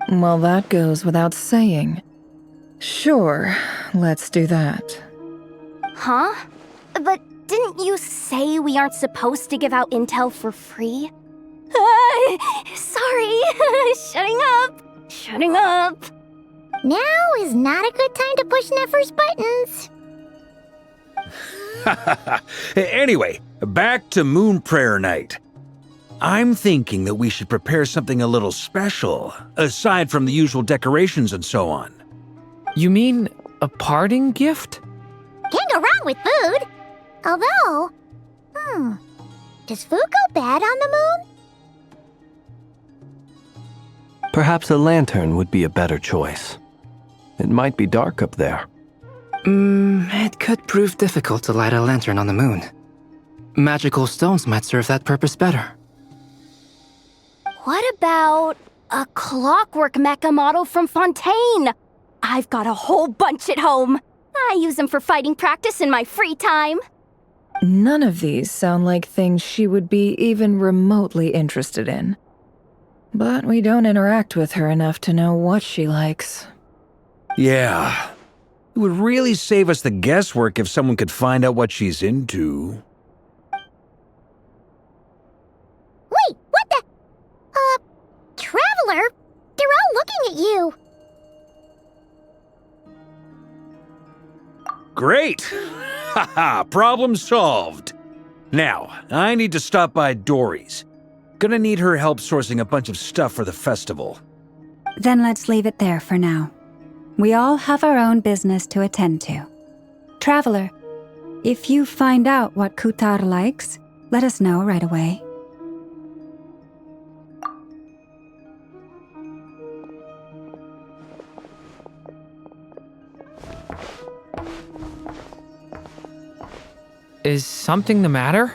Well, that goes without saying. Sure, let's do that. Huh? But didn't you say we aren't supposed to give out intel for free? Sorry. Shutting up. Now is not a good time to push Nefer's buttons. Anyway, back to Moon Prayer Night. I'm thinking that we should prepare something a little special, aside from the usual decorations and so on. You mean a parting gift? Can't go wrong with food. Although, does food go bad on the moon? Perhaps a lantern would be a better choice. It might be dark up there. It could prove difficult to light a lantern on the moon. Magical stones might serve that purpose better. What about a clockwork mecha model from Fontaine? I've got a whole bunch at home. I use them for fighting practice in my free time. None of these sound like things she would be even remotely interested in. But we don't interact with her enough to know what she likes. Yeah. It would really save us the guesswork if someone could find out what she's into. Wait, what the? Traveler? They're all looking at you. Great! Haha, problem solved. Now, I need to stop by Dory's. Gonna need her help sourcing a bunch of stuff for the festival. Then let's leave it there for now. We all have our own business to attend to. Traveler, if you find out what Kutar likes, let us know right away. Is something the matter?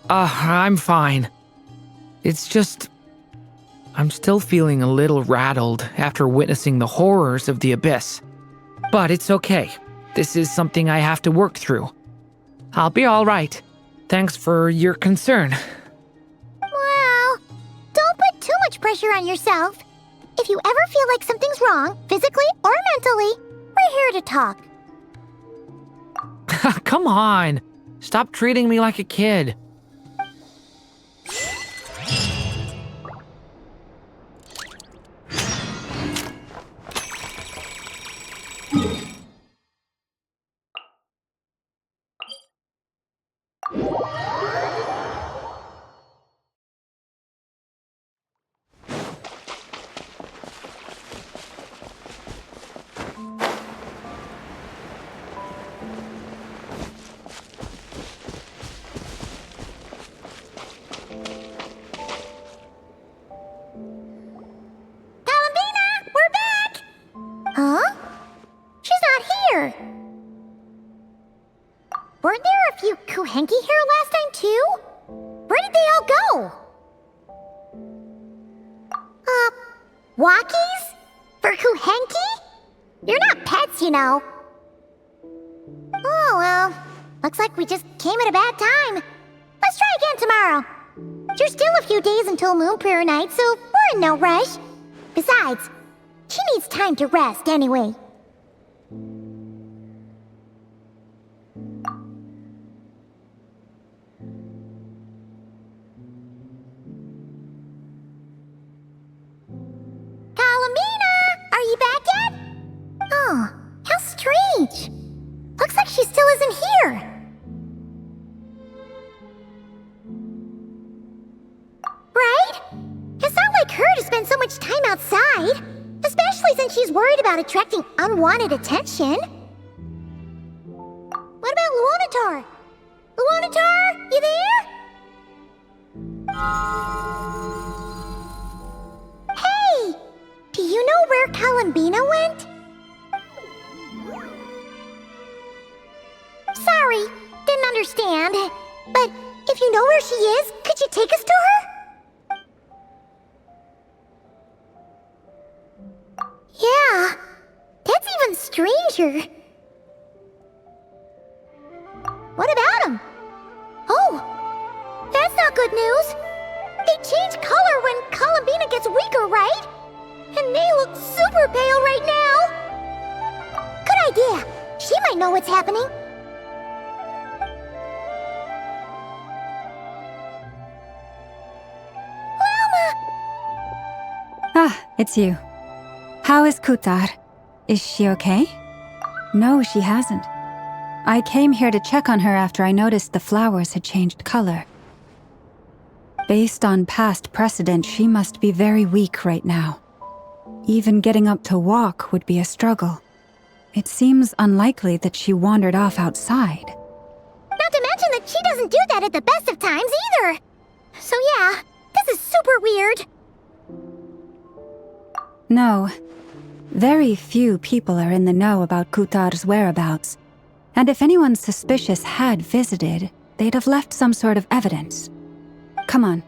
I'm fine. It's just... I'm still feeling a little rattled after witnessing the horrors of the Abyss. But it's okay. This is something I have to work through. I'll be all right. Thanks for your concern. Well, don't put too much pressure on yourself. If you ever feel like something's wrong, physically or mentally, we're here to talk. Come on. Stop treating me like a kid. Huh? She's not here. Weren't there a few Kuhenki here last time, too? Where did they all go? Walkies? For Kuhenki? You're not pets, you know. Oh, well. Looks like we just came at a bad time. Let's try again tomorrow. There's still a few days until Moon Prayer Night, so we're in no rush. Besides, she needs time to rest anyway. Kalamina! Are you back yet? Oh, how strange. Looks like she still isn't here. Right? It's not like her to spend so much time outside. Especially since she's worried about attracting unwanted attention. What about Luonatar? Luonatar, you there? Hey! Do you know where Kalambina went? understand. But if you know where she is, could you take us to her? Yeah, that's even stranger. What about him? Oh, that's not good news. They change color when Columbina gets weaker, right? And they look super pale right now. Good idea. She might know what's happening. Ah, it's you. How is Kutar? Is she okay? No, she hasn't. I came here to check on her after I noticed the flowers had changed color. Based on past precedent, she must be very weak right now. Even getting up to walk would be a struggle. It seems unlikely that she wandered off outside. Not to mention that she doesn't do that at the best of times either. So yeah, this is super weird. No. Very few people are in the know about Kutar's whereabouts. And if anyone suspicious had visited, they'd have left some sort of evidence. Come on,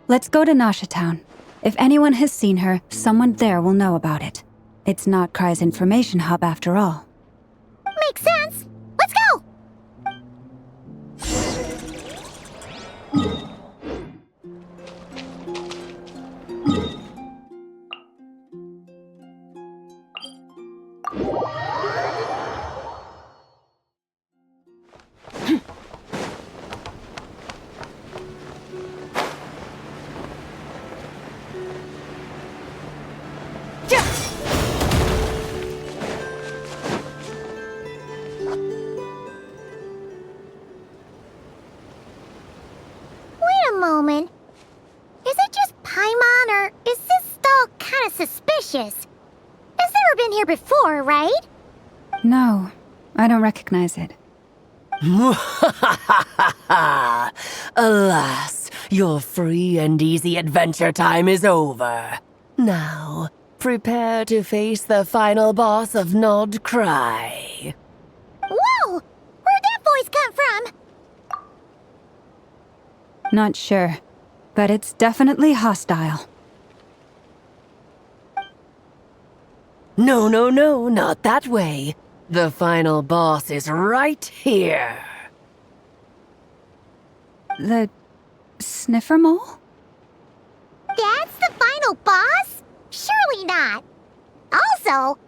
let's go to Nasha Town. If anyone has seen her, someone there will know about it. It's not Krai's information hub after all. Makes sense. Let's go! Moment. Is it just Paimon, or is this all kind of suspicious? It's never been here before, right? No, I don't recognize it. Alas, your free and easy adventure time is over. Now, prepare to face the final boss of Nod Krai. Whoa! Where'd that voice come from? Not sure, but it's definitely hostile. No, not that way. The final boss is right here. The sniffer mole? That's the final boss? Surely not. Also...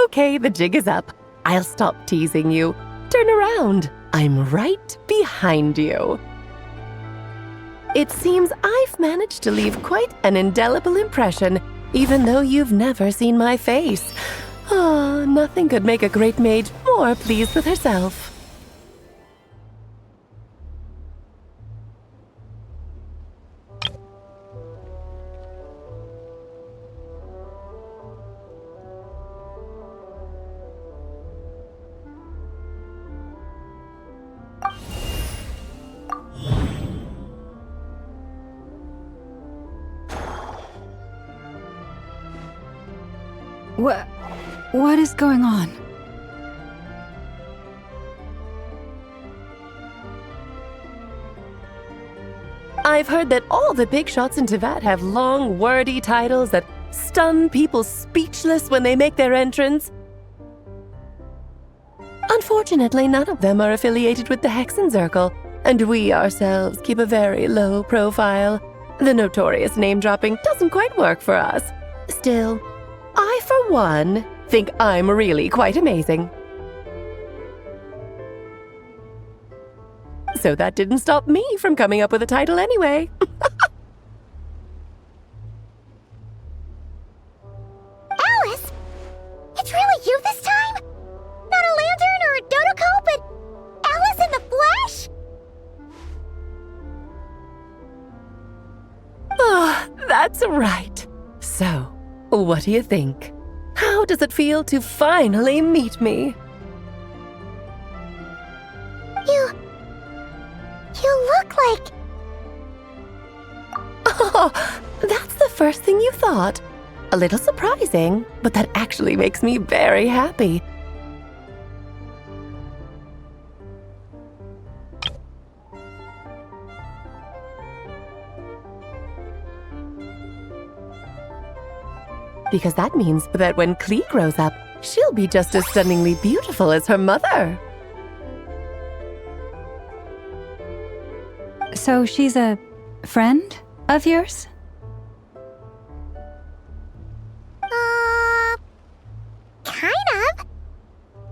Okay, the jig is up. I'll stop teasing you. Turn around. I'm right behind you. It seems I've managed to leave quite an indelible impression, even though you've never seen my face. Ah, nothing could make a great mage more pleased with herself. What is going on? I've heard that all the big shots in Tevat have long, wordy titles that stun people speechless when they make their entrance. Unfortunately, none of them are affiliated with the Hexen Circle, and we ourselves keep a very low profile. The notorious name-dropping doesn't quite work for us. Still, I, for one, think I'm really quite amazing. So that didn't stop me from coming up with a title anyway. Alice? It's really you this time? Not a lantern or a Dodoko, but Alice in the flesh? Oh, that's right. So, what do you think? How does it feel to finally meet me? You look like... Oh, that's the first thing you thought. A little surprising, but that actually makes me very happy. because that means that when Klee grows up, she'll be just as stunningly beautiful as her mother. So she's a friend of yours? Kind of.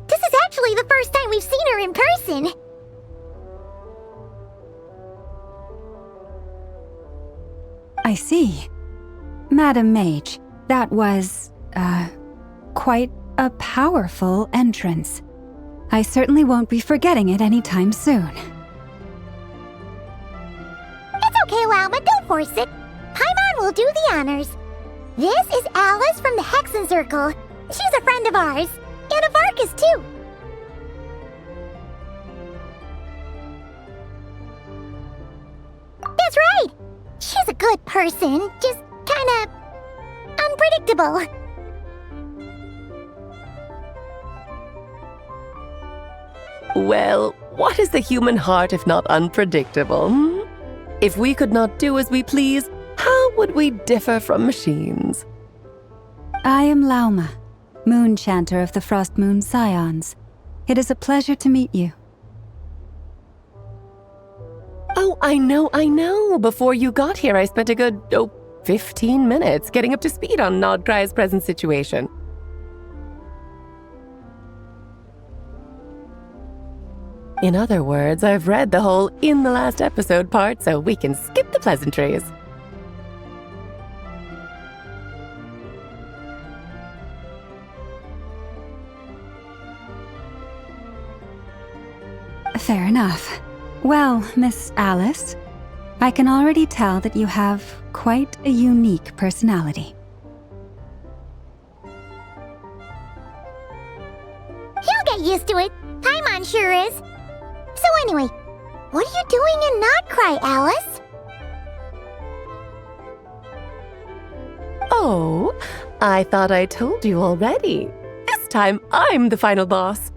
This is actually the first time we've seen her in person. I see. Madam Mage, that was, quite a powerful entrance. I certainly won't be forgetting it anytime soon. It's okay, Lalma, don't force it. Paimon will do the honors. This is Alice from the Hexen Circle. She's a friend of ours. And of Arcus, too. That's right. She's a good person, just kinda unpredictable. Well, what is the human heart if not unpredictable? If we could not do as we please, how would we differ from machines? I am Lauma, Moon Chanter of the Frost Moon Scions. It is a pleasure to meet you. Oh, I know. Before you got here, I spent a good, 15 minutes getting up to speed on Nodkrai's present situation. In other words, I've read the whole in the last episode part, so we can skip the pleasantries. Fair enough. Well, Miss Alice, I can already tell that you have quite a unique personality. He'll get used to it. Paimon sure is. So anyway, what are you doing in Nodkrai, Alice? Oh, I thought I told you already. This time, I'm the final boss.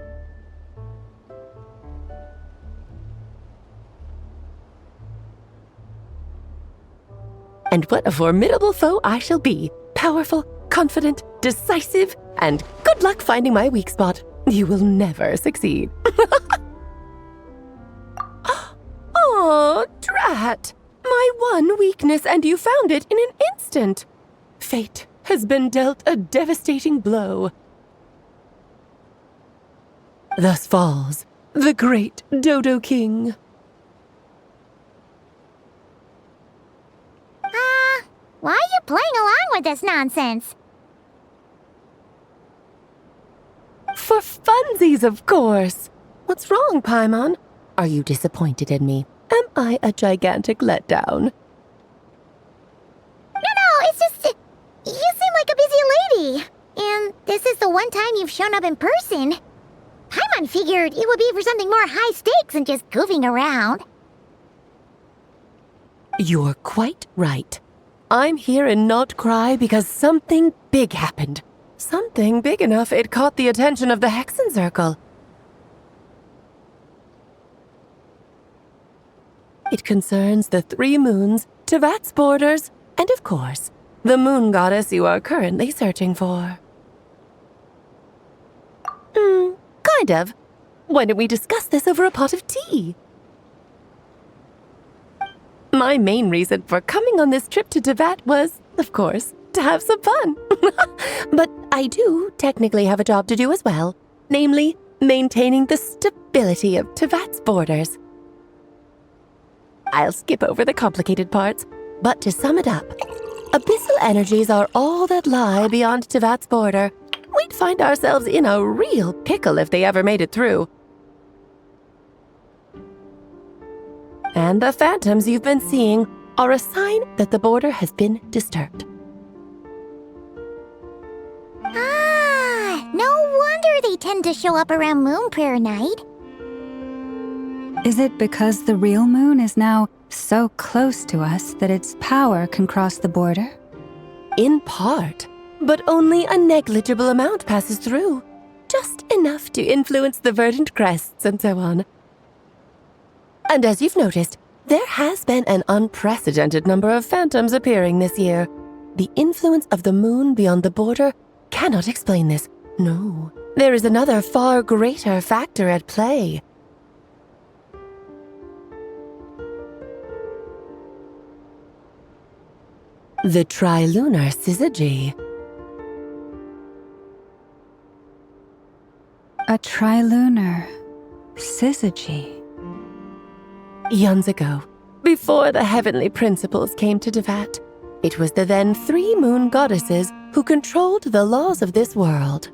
And what a formidable foe I shall be. Powerful, confident, decisive, and good luck finding my weak spot. You will never succeed. Oh, drat! My one weakness, and you found it in an instant. Fate has been dealt a devastating blow. Thus falls the great Dodo King. Why are you playing along with this nonsense? For funsies, of course. What's wrong, Paimon? Are you disappointed in me? Am I a gigantic letdown? No, it's just... You seem like a busy lady. And this is the one time you've shown up in person. Paimon figured it would be for something more high stakes than just goofing around. You're quite right. I'm here in Krai because something big happened. Something big enough it caught the attention of the Hexen Circle. It concerns the 3 moons, Tevat's borders, and of course, the moon goddess you are currently searching for. Kind of. Why don't we discuss this over a pot of tea? My main reason for coming on this trip to Tevat was, of course, to have some fun. But I do technically have a job to do as well, namely, maintaining the stability of Tevat's borders. I'll skip over the complicated parts, but to sum it up, abyssal energies are all that lie beyond Tevat's border. We'd find ourselves in a real pickle if they ever made it through. And the phantoms you've been seeing are a sign that the border has been disturbed. No wonder they tend to show up around Moon Prayer Night. Is it because the real moon is now so close to us that its power can cross the border? In part, but only a negligible amount passes through. Just enough to influence the verdant crests and so on. And as you've noticed, there has been an unprecedented number of phantoms appearing this year. the influence of the moon beyond the border cannot explain this. No, there is another far greater factor at play. The trilunar syzygy. A trilunar syzygy. Eons ago, before the heavenly principles came to Devat, it was the then 3 moon goddesses who controlled the laws of this world.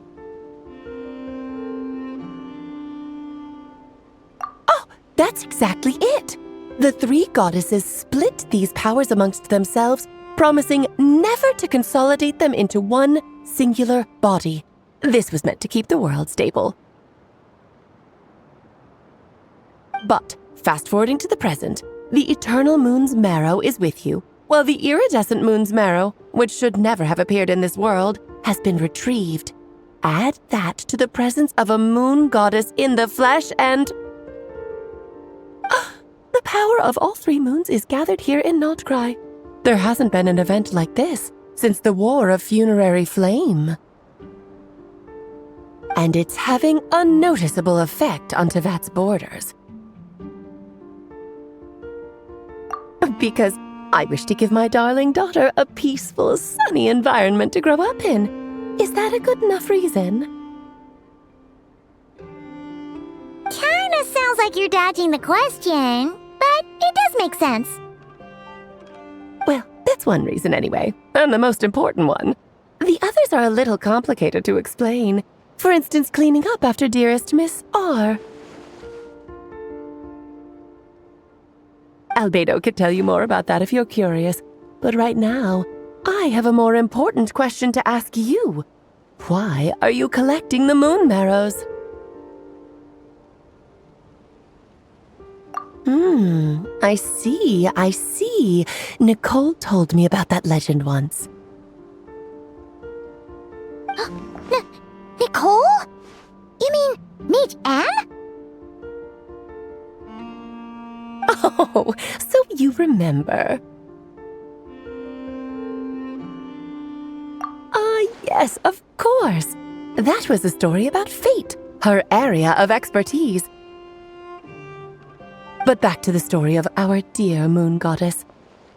Oh, that's exactly it! The 3 goddesses split these powers amongst themselves, promising never to consolidate them into one singular body. This was meant to keep the world stable. But, fast-forwarding to the present, the eternal moon's marrow is with you, while the iridescent moon's marrow, which should never have appeared in this world, has been retrieved. Add that to the presence of a moon goddess in the flesh and... the power of all 3 moons is gathered here in Krai. There hasn't been an event like this since the War of Funerary Flame. And it's having a noticeable effect on Tevat's borders. Because I wish to give my darling daughter a peaceful, sunny environment to grow up in. Is that a good enough reason? Kinda sounds like you're dodging the question, but it does make sense. Well, that's one reason anyway, and the most important one. The others are a little complicated to explain. For instance, cleaning up after dearest Miss R. Albedo could tell you more about that if you're curious, but right now, I have a more important question to ask you. Why are you collecting the moon marrows? I see. Nicole told me about that legend once. Nicole? You mean Mage Anne? Oh, so you remember. Yes, of course. That was a story about fate, her area of expertise. But back to the story of our dear moon goddess.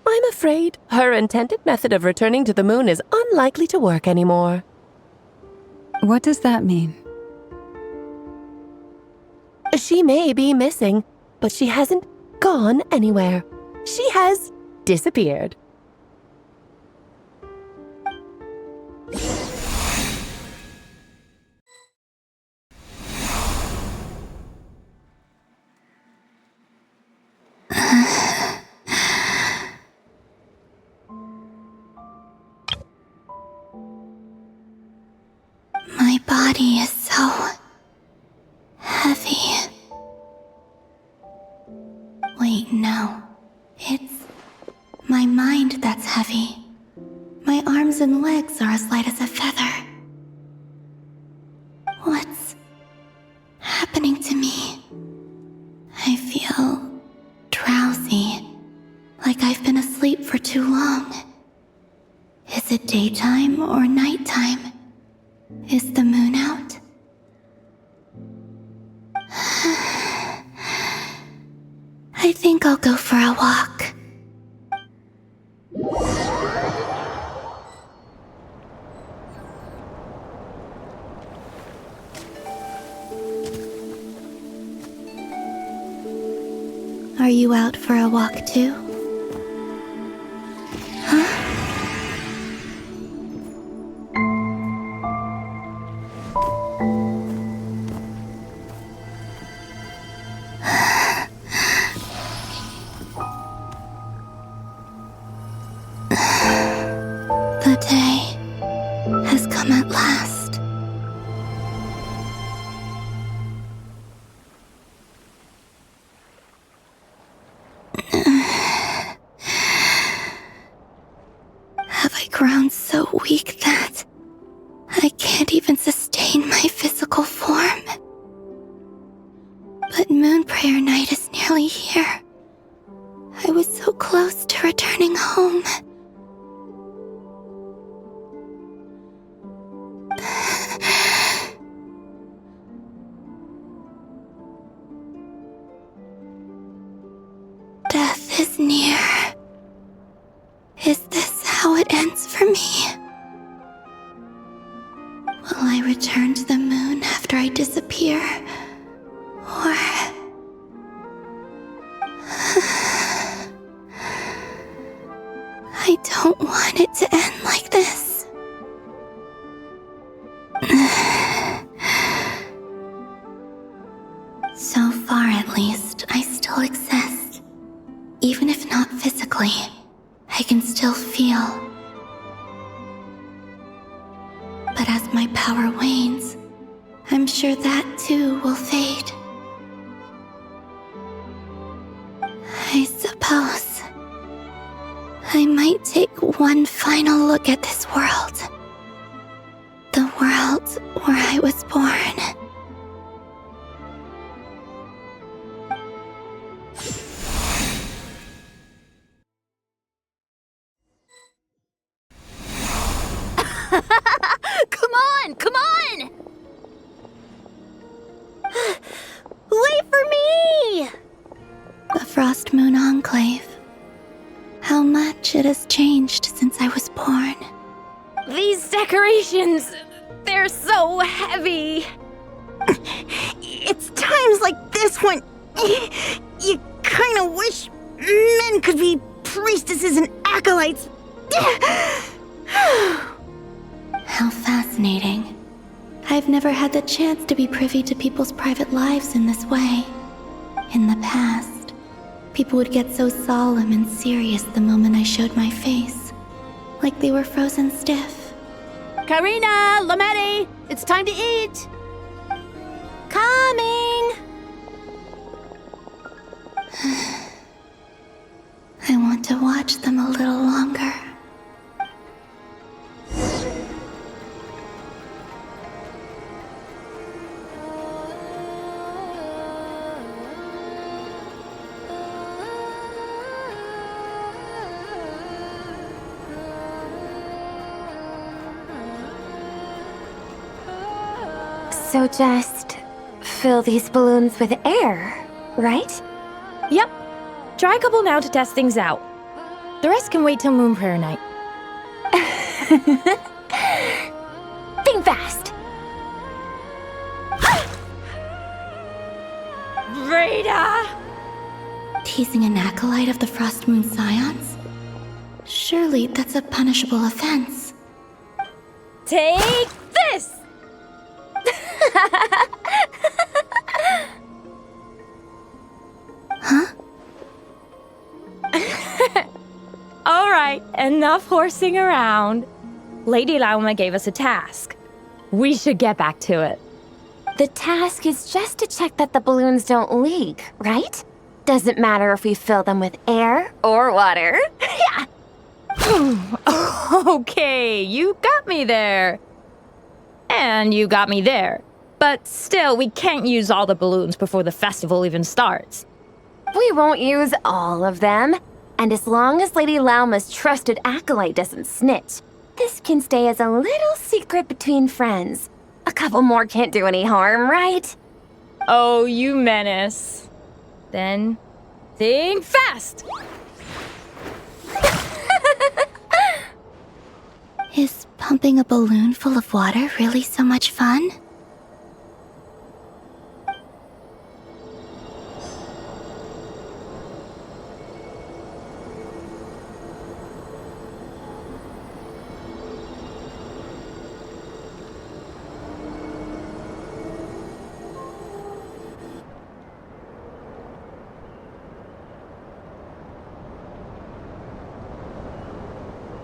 I'm afraid her intended method of returning to the moon is unlikely to work anymore. What does that mean? She may be missing, but she hasn't gone anywhere. She has disappeared. My body is so heavy. Wait, no. It's my mind that's heavy. My arms and legs are as light as a feather. What's happening to me? I feel drowsy, like I've been asleep for too long. Is it daytime or nighttime? Is the moon out? I think I'll go for a walk. Are you out for a walk too? The day has come at last. Have I grown so weak that I can't even sustain my physical form? But Moon Prayer Night is nearly here. I was so close to returning home. is near. Is this how it ends for me? Will I return to the moon after I disappear? Or... I don't want it to end like this. So far, at least, I still exist. Even if not physically, I can still feel. But as my power wanes, I'm sure that too will fade. I suppose I might take one final look at this world. The world where I was born. Come on! Wait for me! The Frost Moon Enclave. How much it has changed since I was born. These decorations, they're so heavy. It's times like this when you kind of wish men could be priestesses and acolytes. How fascinating. I've never had the chance to be privy to people's private lives in this way. In the past, people would get so solemn and serious the moment I showed my face, like they were frozen stiff. Karina, Lametti, it's time to eat. Coming! I want to watch them a little longer. So just fill these balloons with air, right? Yep. Try a couple now to test things out. The rest can wait till Moon Prayer Night. Think fast. Rita! Teasing an acolyte of the Frost Moon Scions? Surely that's a punishable offense. Take this! Huh? Alright, enough horsing around. Lady Lauma gave us a task. We should get back to it. The task is just to check that the balloons don't leak, right? Doesn't matter if we fill them with air or water. Yeah. Okay, you got me there. And you got me there. But still, we can't use all the balloons before the festival even starts. We won't use all of them. And as long as Lady Lauma's trusted acolyte doesn't snitch, this can stay as a little secret between friends. A couple more can't do any harm, right? Oh, you menace. Then, think fast! Is pumping a balloon full of water really so much fun?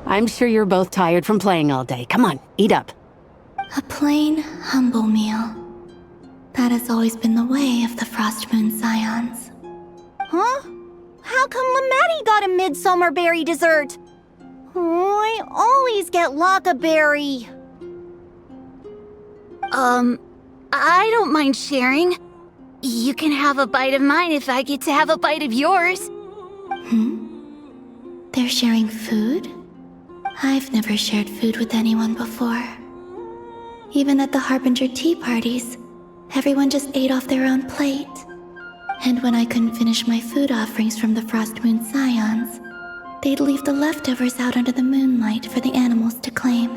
I'm sure you're both tired from playing all day. Come on, eat up. A plain, humble meal. That has always been the way of the Frost Moon Scions. Huh? How come Lametti got a midsummer berry dessert? Oh, I always get Lockaberry. I don't mind sharing. You can have a bite of mine if I get to have a bite of yours. They're sharing food? I've never shared food with anyone before. Even at the Harbinger tea parties, everyone just ate off their own plate. And when I couldn't finish my food offerings from the Frost Moon Scions, they'd leave the leftovers out under the moonlight for the animals to claim.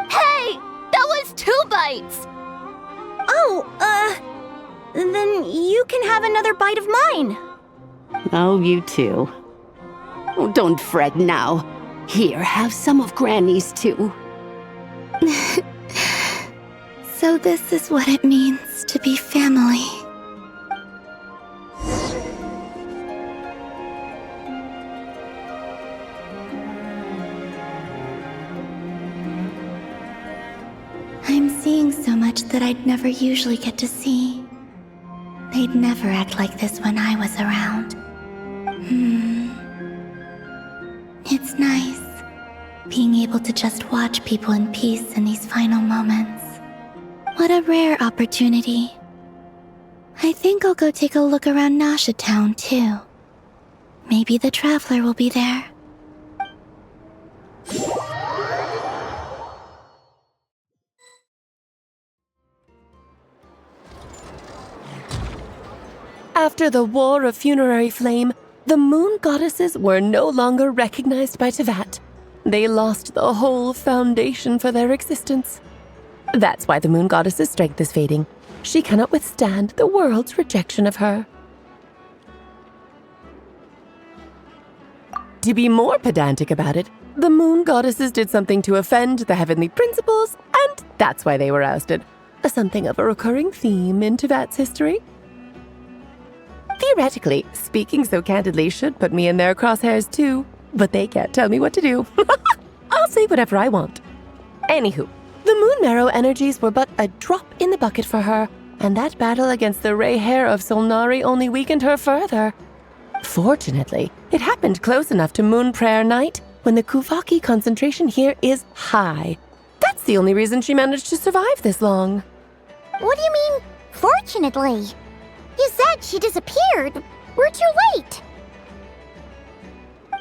Hey! That was 2 bites! Then you can have another bite of mine. Oh, you too. Oh, don't fret now. Here, have some of Granny's too. So this is what it means to be family. I'm seeing so much that I'd never usually get to see. They'd never act like this when I was around. It's nice, being able to just watch people in peace in these final moments. What a rare opportunity. I think I'll go take a look around Nasha Town, too. Maybe the Traveler will be there. After the War of Funerary Flame, the Moon Goddesses were no longer recognized by Teyvat. They lost the whole foundation for their existence. That's why the Moon Goddess's strength is fading. She cannot withstand the world's rejection of her. To be more pedantic about it, the Moon Goddesses did something to offend the heavenly principles, and that's why they were ousted. Something of a recurring theme in Teyvat's history. Theoretically, speaking so candidly should put me in their crosshairs too, but they can't tell me what to do. I'll say whatever I want. Anywho, the Moon Marrow energies were but a drop in the bucket for her, and that battle against the Ray Hair of Solnari only weakened her further. Fortunately, it happened close enough to Moon Prayer Night when the Kuvaki concentration here is high. That's the only reason she managed to survive this long. What do you mean, fortunately? You said she disappeared. We're too late.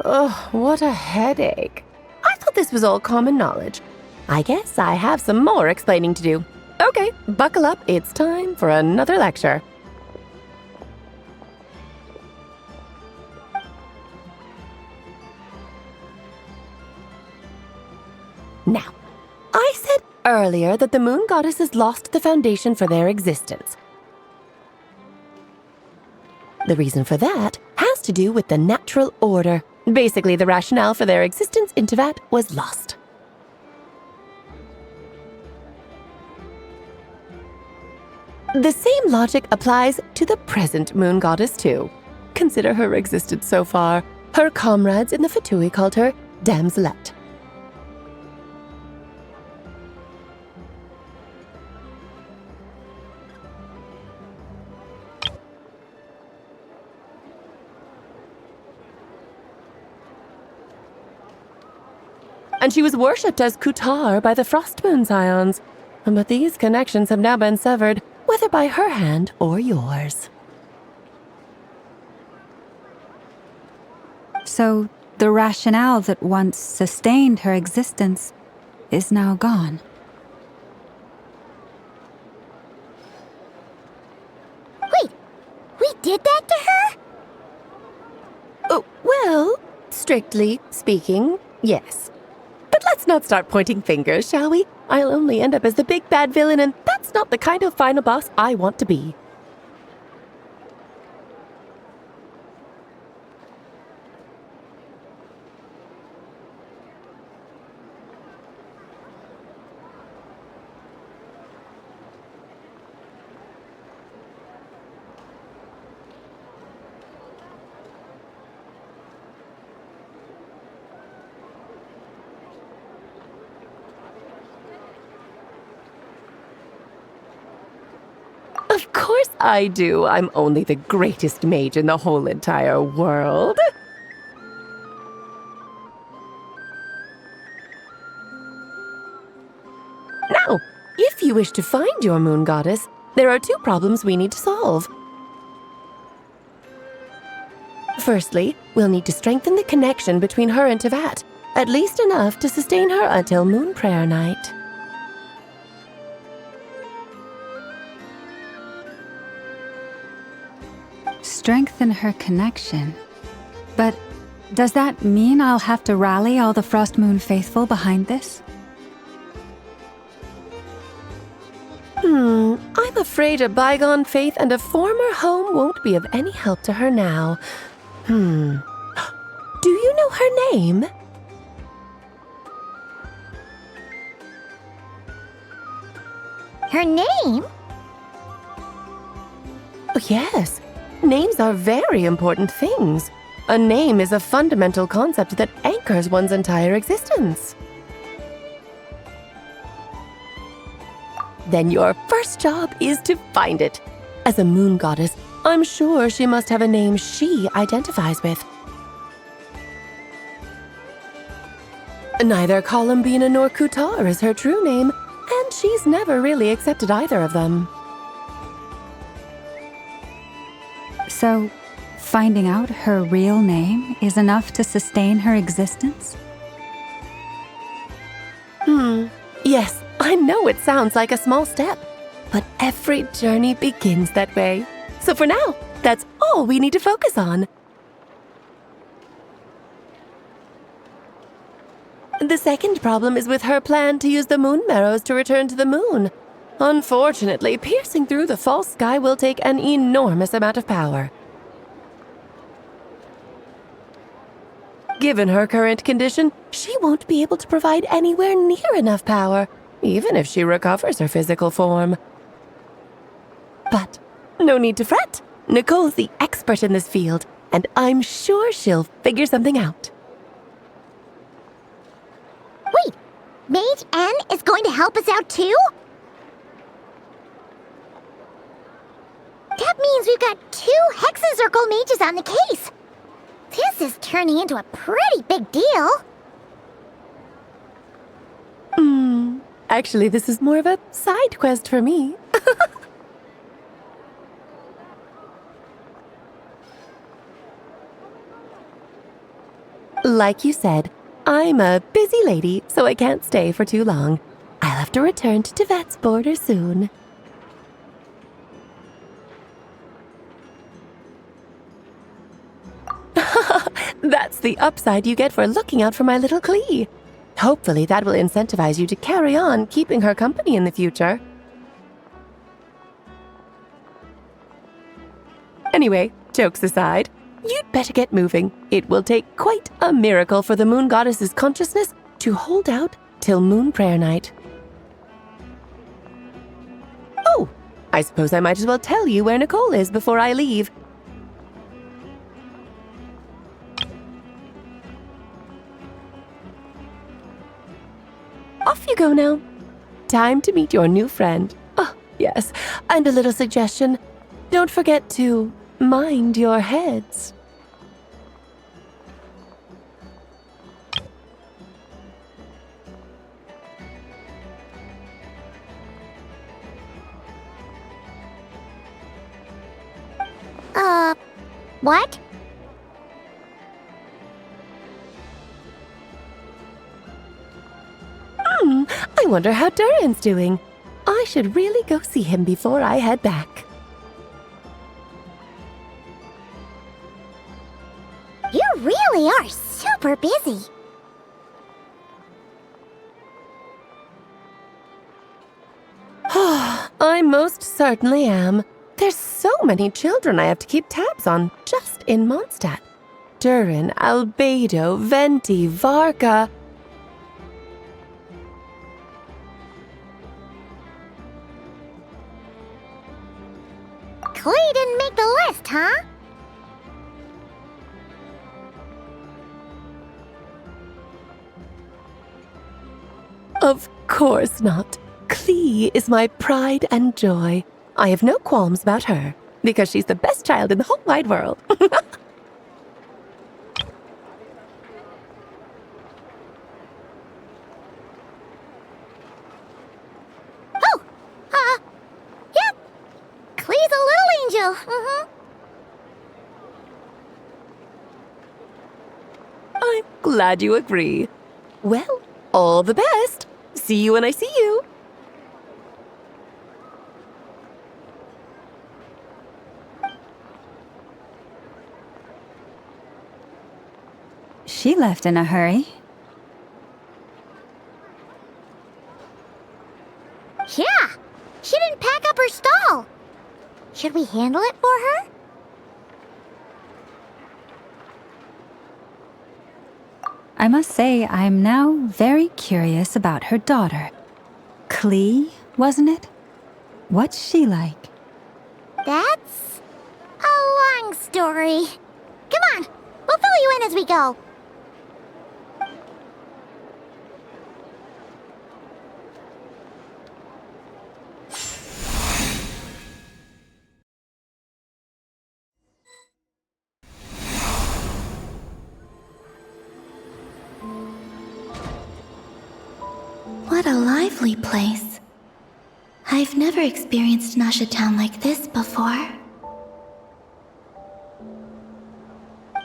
Oh, what a headache. I thought this was all common knowledge. I guess I have some more explaining to do. Okay, buckle up. It's time for another lecture. Now, I said earlier that the Moon Goddesses lost the foundation for their existence. The reason for that has to do with the natural order. Basically, the rationale for their existence in Teyvat was lost. The same logic applies to the present Moon Goddess too. Consider her existence so far. Her comrades in the Fatui called her Damselette. And she was worshipped as Kutar by the Frostmoon Scions. But these connections have now been severed, whether by her hand or yours. So, the rationale that once sustained her existence is now gone. Wait, we did that to her? Oh, well, strictly speaking, yes. But let's not start pointing fingers, shall we? I'll only end up as the big bad villain, and that's not the kind of final boss I want to be. Of course I do. I'm only the greatest mage in the whole entire world. Now, if you wish to find your Moon Goddess, there are 2 problems we need to solve. Firstly, we'll need to strengthen the connection between her and Teyvat, at least enough to sustain her until Moon Prayer Night. strengthen her connection. But does that mean I'll have to rally all the Frost Moon faithful behind this? I'm afraid a bygone faith and a former home won't be of any help to her now. Do you know her name? Her name? Oh, yes. Names are very important things. A name is a fundamental concept that anchors one's entire existence. Then your first job is to find it. As a moon goddess, I'm sure she must have a name she identifies with. Neither Columbina nor Kutar is her true name, and she's never really accepted either of them. So, finding out her real name is enough to sustain her existence? Yes, I know it sounds like a small step, but every journey begins that way. So for now, that's all we need to focus on. The second problem is with her plan to use the moon marrows to return to the moon. Unfortunately, piercing through the false sky will take an enormous amount of power. Given her current condition, she won't be able to provide anywhere near enough power, even if she recovers her physical form. But no need to fret. Nicole's the expert in this field, and I'm sure she'll figure something out. Wait, Mage N is going to help us out too? That means we've got 2 Hexencircle mages on the case. This is turning into a pretty big deal. Actually, this is more of a side quest for me. Like you said, I'm a busy lady, so I can't stay for too long. I'll have to return to Tibet's border soon. That's the upside you get for looking out for my little Klee. Hopefully that will incentivize you to carry on keeping her company in the future. Anyway, jokes aside, you'd better get moving. It will take quite a miracle for the moon goddess's consciousness to hold out till moon prayer night. Oh, I suppose I might as well tell you where Nicole is before I leave. Off you go now. Time to meet your new friend. Oh, yes, and a little suggestion. Don't forget to mind your heads. What? I wonder how Durin's doing. I should really go see him before I head back. You really are super busy. I most certainly am. There's so many children I have to keep tabs on just in Mondstadt. Durin, Albedo, Venti, Varka. Klee didn't make the list, huh? Of course not. Klee is my pride and joy. I have no qualms about her, because she's the best child in the whole wide world. Yep. Klee's a little angel. I'm glad you agree. Well, all the best. See you when I see you. she left in a hurry. Yeah, she didn't pack up her stall. Should we handle it for her? I must say, I'm now very curious about her daughter. Klee, wasn't it? What's she like? That's a long story. Come on, we'll fill you in as we go. What a lively place. I've never experienced Nasha Town like this before.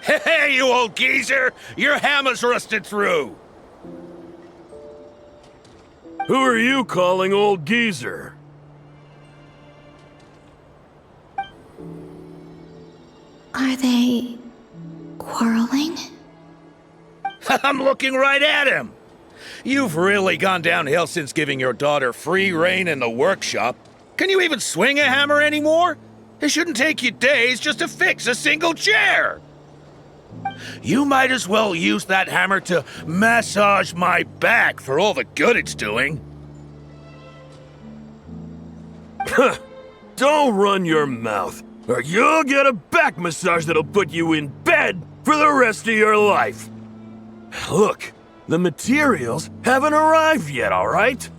Hey, you old geezer! Your hammer's rusted through! Who are you calling old geezer? Are they quarreling? I'm looking right at him! You've really gone downhill since giving your daughter free rein in the workshop. Can you even swing a hammer anymore? It shouldn't take you days just to fix a single chair! You might as well use that hammer to massage my back for all the good it's doing. Don't run your mouth, or you'll get a back massage that'll put you in bed for the rest of your life. Look, the materials haven't arrived yet, all right?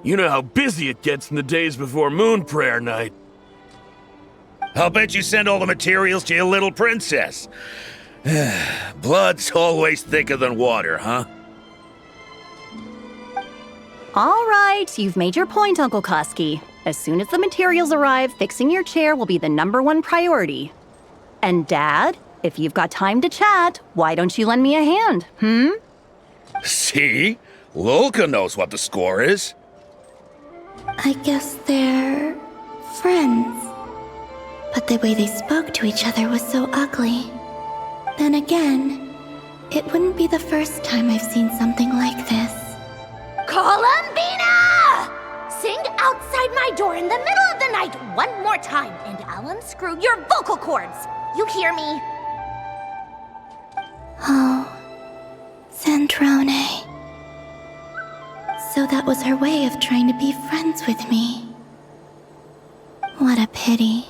You know how busy it gets in the days before Moon Prayer Night. I'll bet you send all the materials to your little princess. Blood's always thicker than water, huh? All right, you've made your point, Uncle Koski. As soon as the materials arrive, fixing your chair will be the #1 priority. And Dad, if you've got time to chat, why don't you lend me a hand, See? Lolka knows what the score is. I guess they're friends. But the way they spoke to each other was so ugly. Then again, it wouldn't be the first time I've seen something like this. Columbina! Sing outside my door in the middle of the night one more time, and I'll unscrew your vocal cords. You hear me? Oh, Zandrone. So that was her way of trying to be friends with me. What a pity.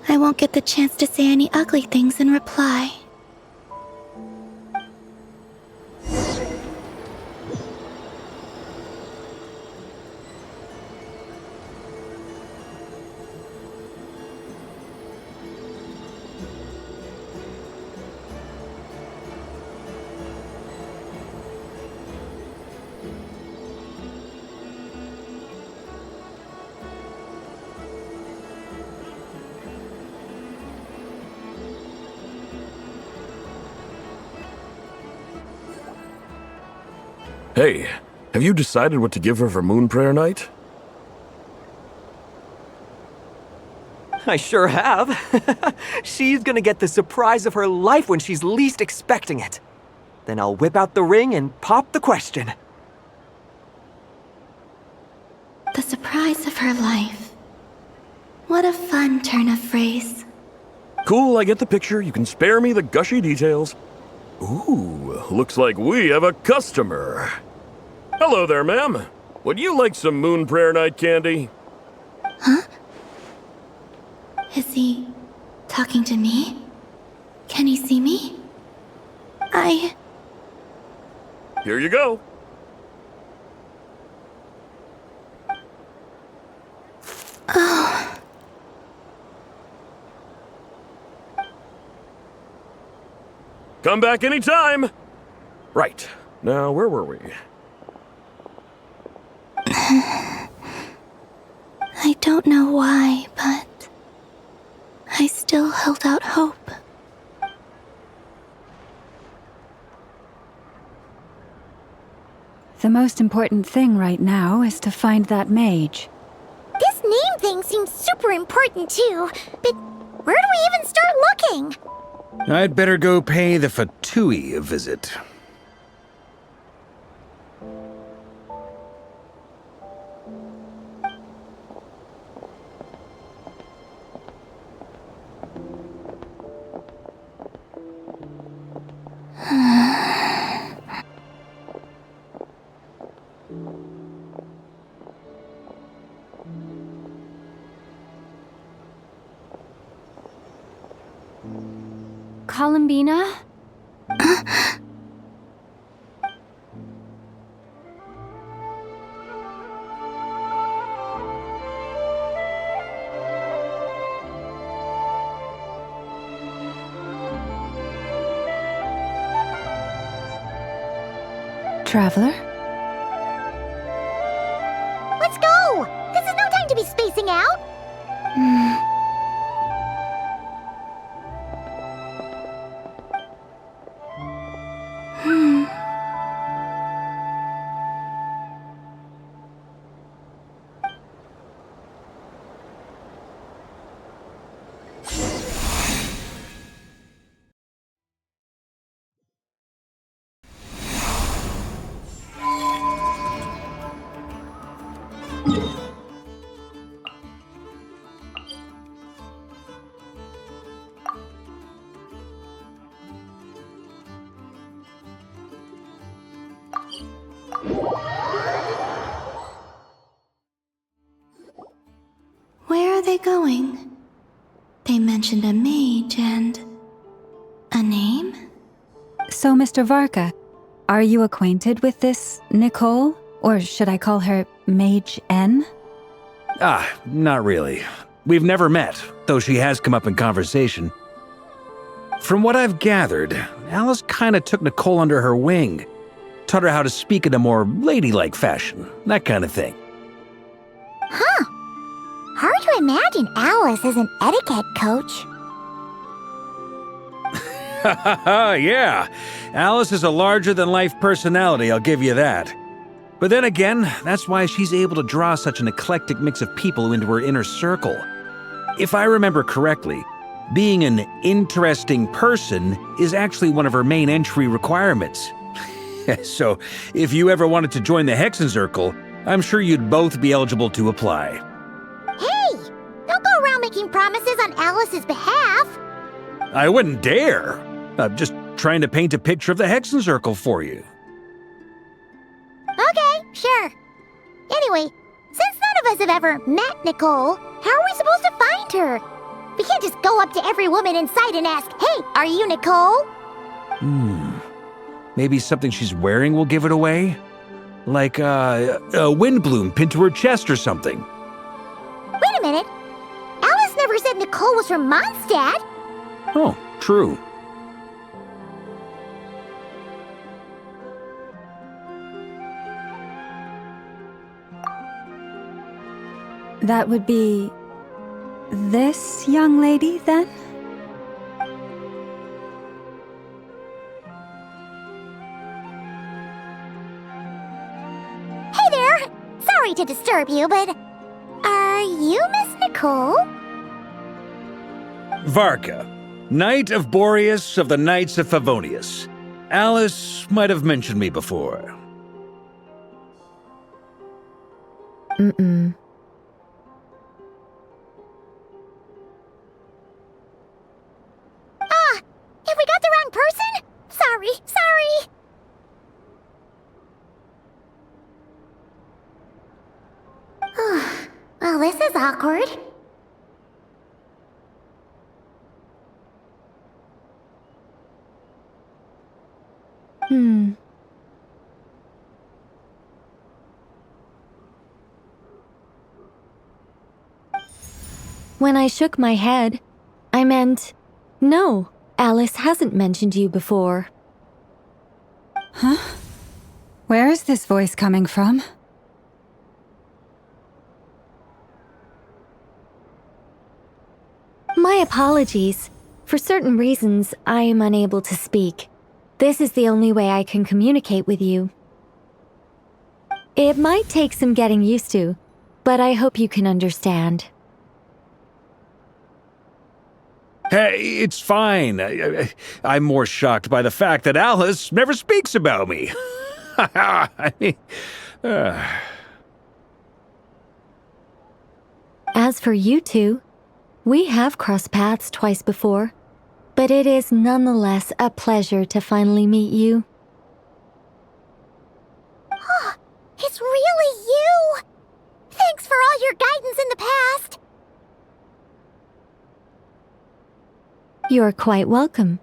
I won't get the chance to say any ugly things in reply. Hey, have you decided what to give her for Moon Prayer Night? I sure have. She's gonna get the surprise of her life when she's least expecting it. Then I'll whip out the ring and pop the question. The surprise of her life. What a fun turn of phrase. Cool, I get the picture. You can spare me the gushy details. Ooh, looks like we have a customer. Hello there, ma'am. Would you like some Moon Prayer Night candy? Huh? Is he talking to me? Can he see me? Here you go. Oh. Come back anytime. Right. Now, where were we? I don't know why, but I still held out hope. The most important thing right now is to find that mage. This name thing seems super important too, but where do we even start looking? I'd better go pay the Fatui a visit. Columbina? Traveler? Let's go! This is no time to be spacing out! Where are they going? They mentioned a mage and... a name? So, Mr. Varka, are you acquainted with this Nicole? Or should I call her Mage N? Not really. We've never met, though she has come up in conversation. From what I've gathered, Alice kinda took Nicole under her wing. Taught her how to speak in a more ladylike fashion, that kind of thing. Huh. Hard to imagine Alice as an etiquette coach. Yeah, Alice is a larger-than-life personality, I'll give you that. But then again, that's why she's able to draw such an eclectic mix of people into her inner circle. If I remember correctly, being an interesting person is actually one of her main entry requirements. So, if you ever wanted to join the Hexenzirkel, I'm sure you'd both be eligible to apply. Hey! Don't go around making promises on Alice's behalf! I wouldn't dare. I'm just trying to paint a picture of the Hexenzirkel for you. Okay, sure. Anyway, since none of us have ever met Nicole, how are we supposed to find her? We can't just go up to every woman in sight and ask, "Hey, are you Nicole?" Maybe something she's wearing will give it away? Like, a windbloom pinned to her chest or something. Wait a minute. Alice never said Nicole was from Mondstadt. Oh, true. That would be... this young lady, then? Hey there! Sorry to disturb you, but... are you Miss Nicole? Varka, Knight of Boreas of the Knights of Favonius. Alice might have mentioned me before. Mm-mm. Have we got the wrong person? Sorry. Well, this is awkward. When I shook my head, I meant, no, Alice hasn't mentioned you before. Huh? Where is this voice coming from? My apologies. For certain reasons, I am unable to speak. This is the only way I can communicate with you. It might take some getting used to, but I hope you can understand. Hey, it's fine. I'm more shocked by the fact that Alice never speaks about me. I mean, As for you two, we have crossed paths twice before, but it is nonetheless a pleasure to finally meet you. Oh, it's really you! Thanks for all your guidance in the past! You're quite welcome.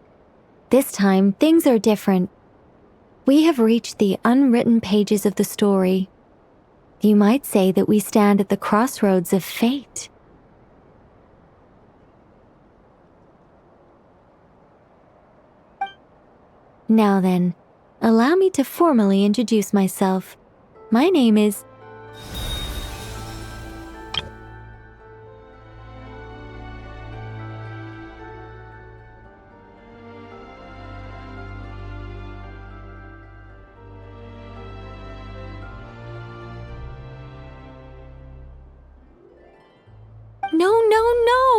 This time, things are different. We have reached the unwritten pages of the story. You might say that we stand at the crossroads of fate. Now then, allow me to formally introduce myself. My name is...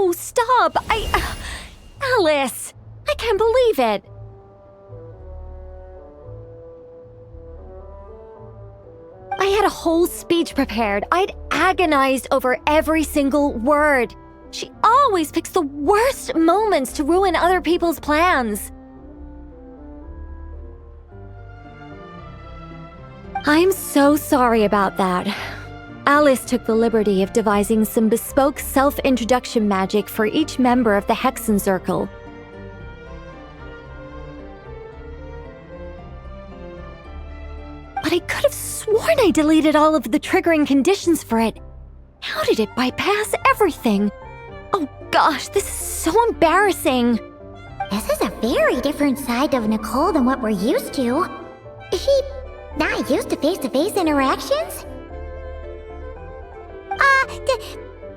No, stop! Alice! I can't believe it! I had a whole speech prepared. I'd agonized over every single word. She always picks the worst moments to ruin other people's plans. I'm so sorry about that. Alice took the liberty of devising some bespoke self-introduction magic for each member of the Hexen Circle. But I could have sworn I deleted all of the triggering conditions for it. How did it bypass everything? Oh gosh, this is so embarrassing. This is a very different side of Nicole than what we're used to. Is she not used to face-to-face interactions?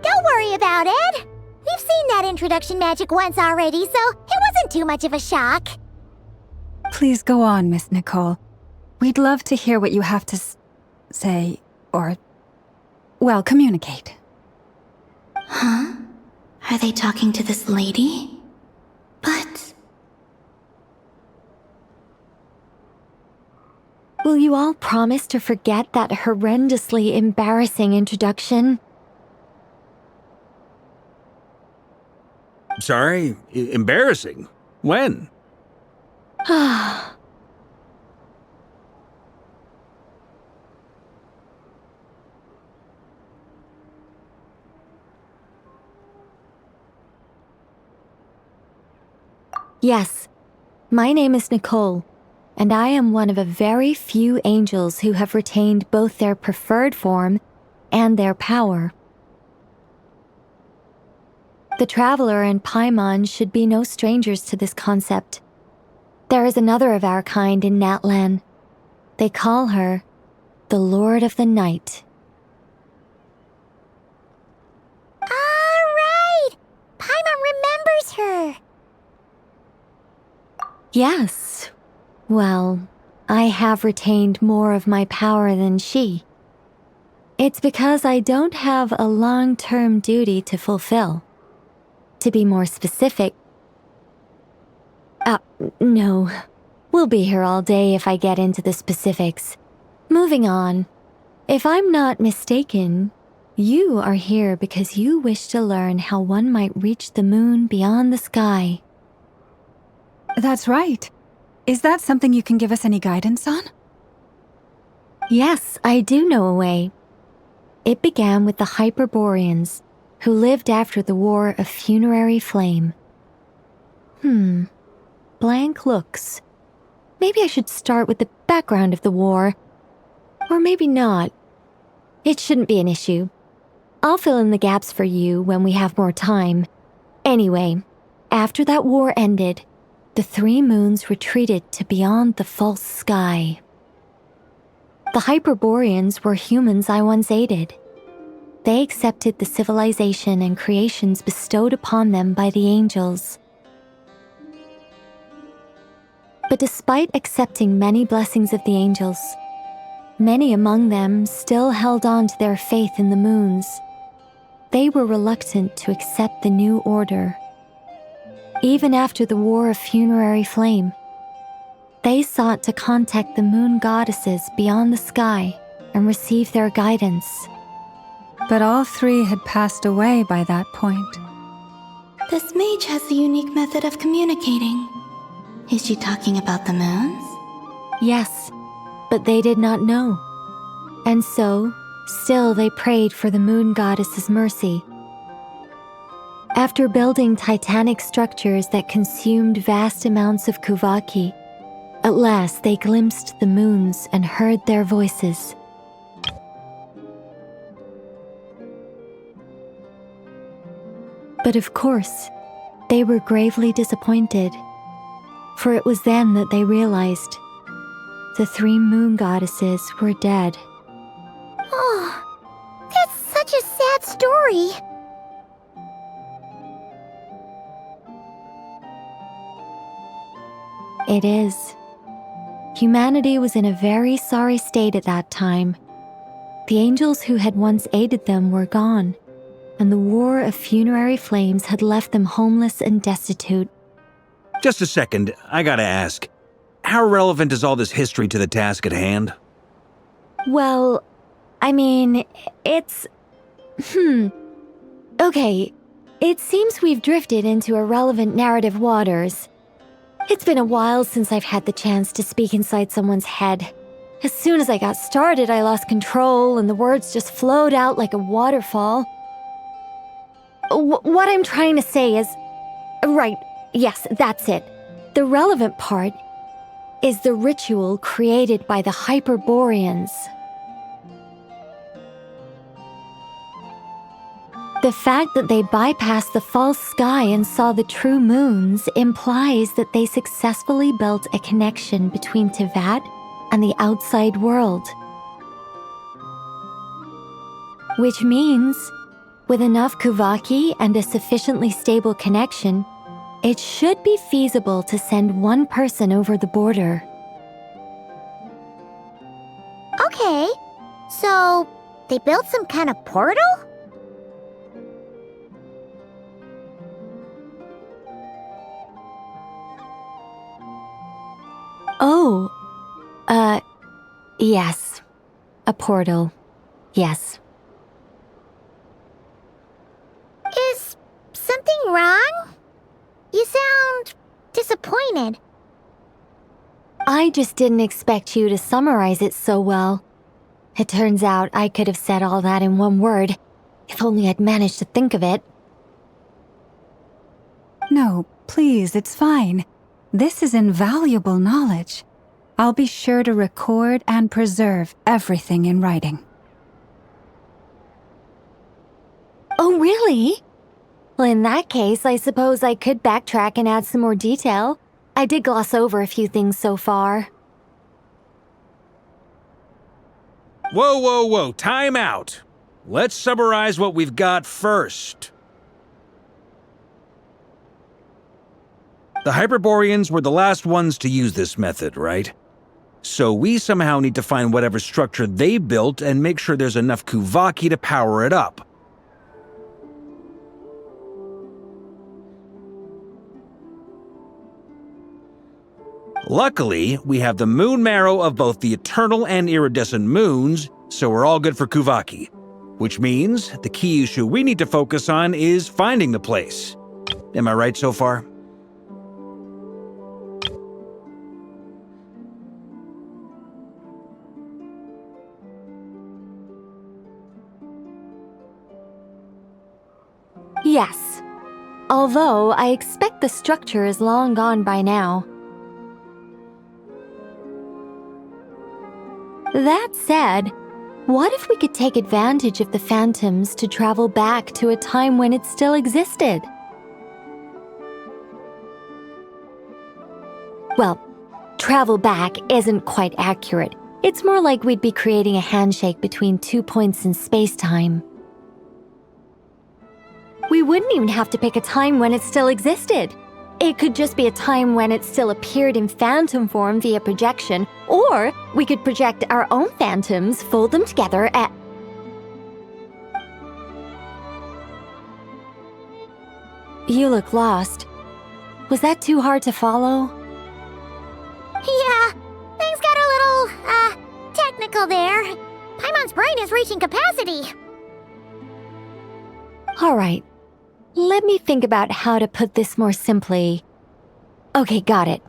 Don't worry about it. We've seen that introduction magic once already, so it wasn't too much of a shock. Please go on, Miss Nicole. We'd love to hear what you have to say, or, well, communicate. Huh? Are they talking to this lady? But... Will you all promise to forget that horrendously embarrassing introduction? sorry, embarrassing. When? Yes, my name is Nicole, and I am one of a very few angels who have retained both their preferred form and their power. The Traveler and Paimon should be no strangers to this concept. There is another of our kind in Natlan. They call her the Lord of the Night. All right! Paimon remembers her! Yes. Well, I have retained more of my power than she. It's because I don't have a long-term duty to fulfill. To be more specific... no. We'll be here all day if I get into the specifics. Moving on. If I'm not mistaken, you are here because you wish to learn how one might reach the moon beyond the sky. That's right. Is that something you can give us any guidance on? Yes, I do know a way. It began with the Hyperboreans, who lived after the War of Funerary Flame. Blank looks. Maybe I should start with the background of the war. Or maybe not. It shouldn't be an issue. I'll fill in the gaps for you when we have more time. Anyway, after that war ended, the three moons retreated to beyond the false sky. The Hyperboreans were humans I once aided. They accepted the civilization and creations bestowed upon them by the angels. But despite accepting many blessings of the angels, many among them still held on to their faith in the moons. They were reluctant to accept the new order. Even after the War of Funerary Flame, they sought to contact the moon goddesses beyond the sky and receive their guidance. But all three had passed away by that point. This mage has a unique method of communicating. Is she talking about the moons? Yes, but they did not know. And so, still they prayed for the moon goddess's mercy. After building titanic structures that consumed vast amounts of Kuvaki, at last they glimpsed the moons and heard their voices. But of course, they were gravely disappointed, for it was then that they realized the three moon goddesses were dead. Oh, that's such a sad story. It is. Humanity was in a very sorry state at that time. The angels who had once aided them were gone, and the War of Funerary Flames had left them homeless and destitute. Just a second, I gotta ask. How relevant is all this history to the task at hand? Well, I mean, it's... Okay, it seems we've drifted into irrelevant narrative waters. It's been a while since I've had the chance to speak inside someone's head. As soon as I got started, I lost control and the words just flowed out like a waterfall. What I'm trying to say is... Right, yes, that's it. The relevant part is the ritual created by the Hyperboreans. The fact that they bypassed the false sky and saw the true moons implies that they successfully built a connection between Tevat and the outside world. Which means, with enough Kuvaki and a sufficiently stable connection, it should be feasible to send one person over the border. Okay, so they built some kind of portal? Oh, yes. A portal. Yes. Is something wrong? You sound disappointed. I just didn't expect you to summarize it so well. It turns out I could have said all that in one word, if only I'd managed to think of it. No, please, it's fine. This is invaluable knowledge. I'll be sure to record and preserve everything in writing. Oh, really? Well, in that case, I suppose I could backtrack and add some more detail. I did gloss over a few things so far. Whoa, time out. Let's summarize what we've got first. The Hyperboreans were the last ones to use this method, right? So we somehow need to find whatever structure they built and make sure there's enough Kuvaki to power it up. Luckily, we have the moon marrow of both the eternal and iridescent moons, so we're all good for Kuvaki. Which means the key issue we need to focus on is finding the place. Am I right so far? Yes. Although I expect the structure is long gone by now. That said, what if we could take advantage of the phantoms to travel back to a time when it still existed? Well, travel back isn't quite accurate. It's more like we'd be creating a handshake between 2 points in space-time. We wouldn't even have to pick a time when it still existed. It could just be a time when it still appeared in phantom form via projection, or we could project our own phantoms, fold them together at... You look lost. Was that too hard to follow? Yeah, things got a little, technical there. Paimon's brain is reaching capacity. Alright, let me think about how to put this more simply. Okay, got it.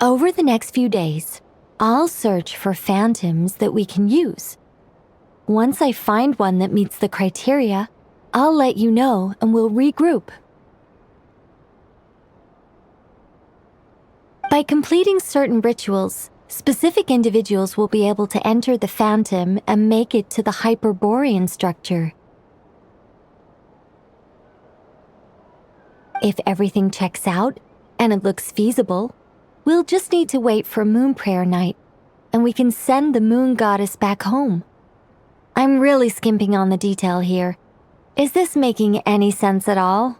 Over the next few days, I'll search for phantoms that we can use. Once I find one that meets the criteria, I'll let you know and we'll regroup. By completing certain rituals, specific individuals will be able to enter the phantom and make it to the Hyperborean structure. If everything checks out and it looks feasible, we'll just need to wait for Moon Prayer Night, and we can send the Moon Goddess back home. I'm really skimping on the detail here. Is this making any sense at all?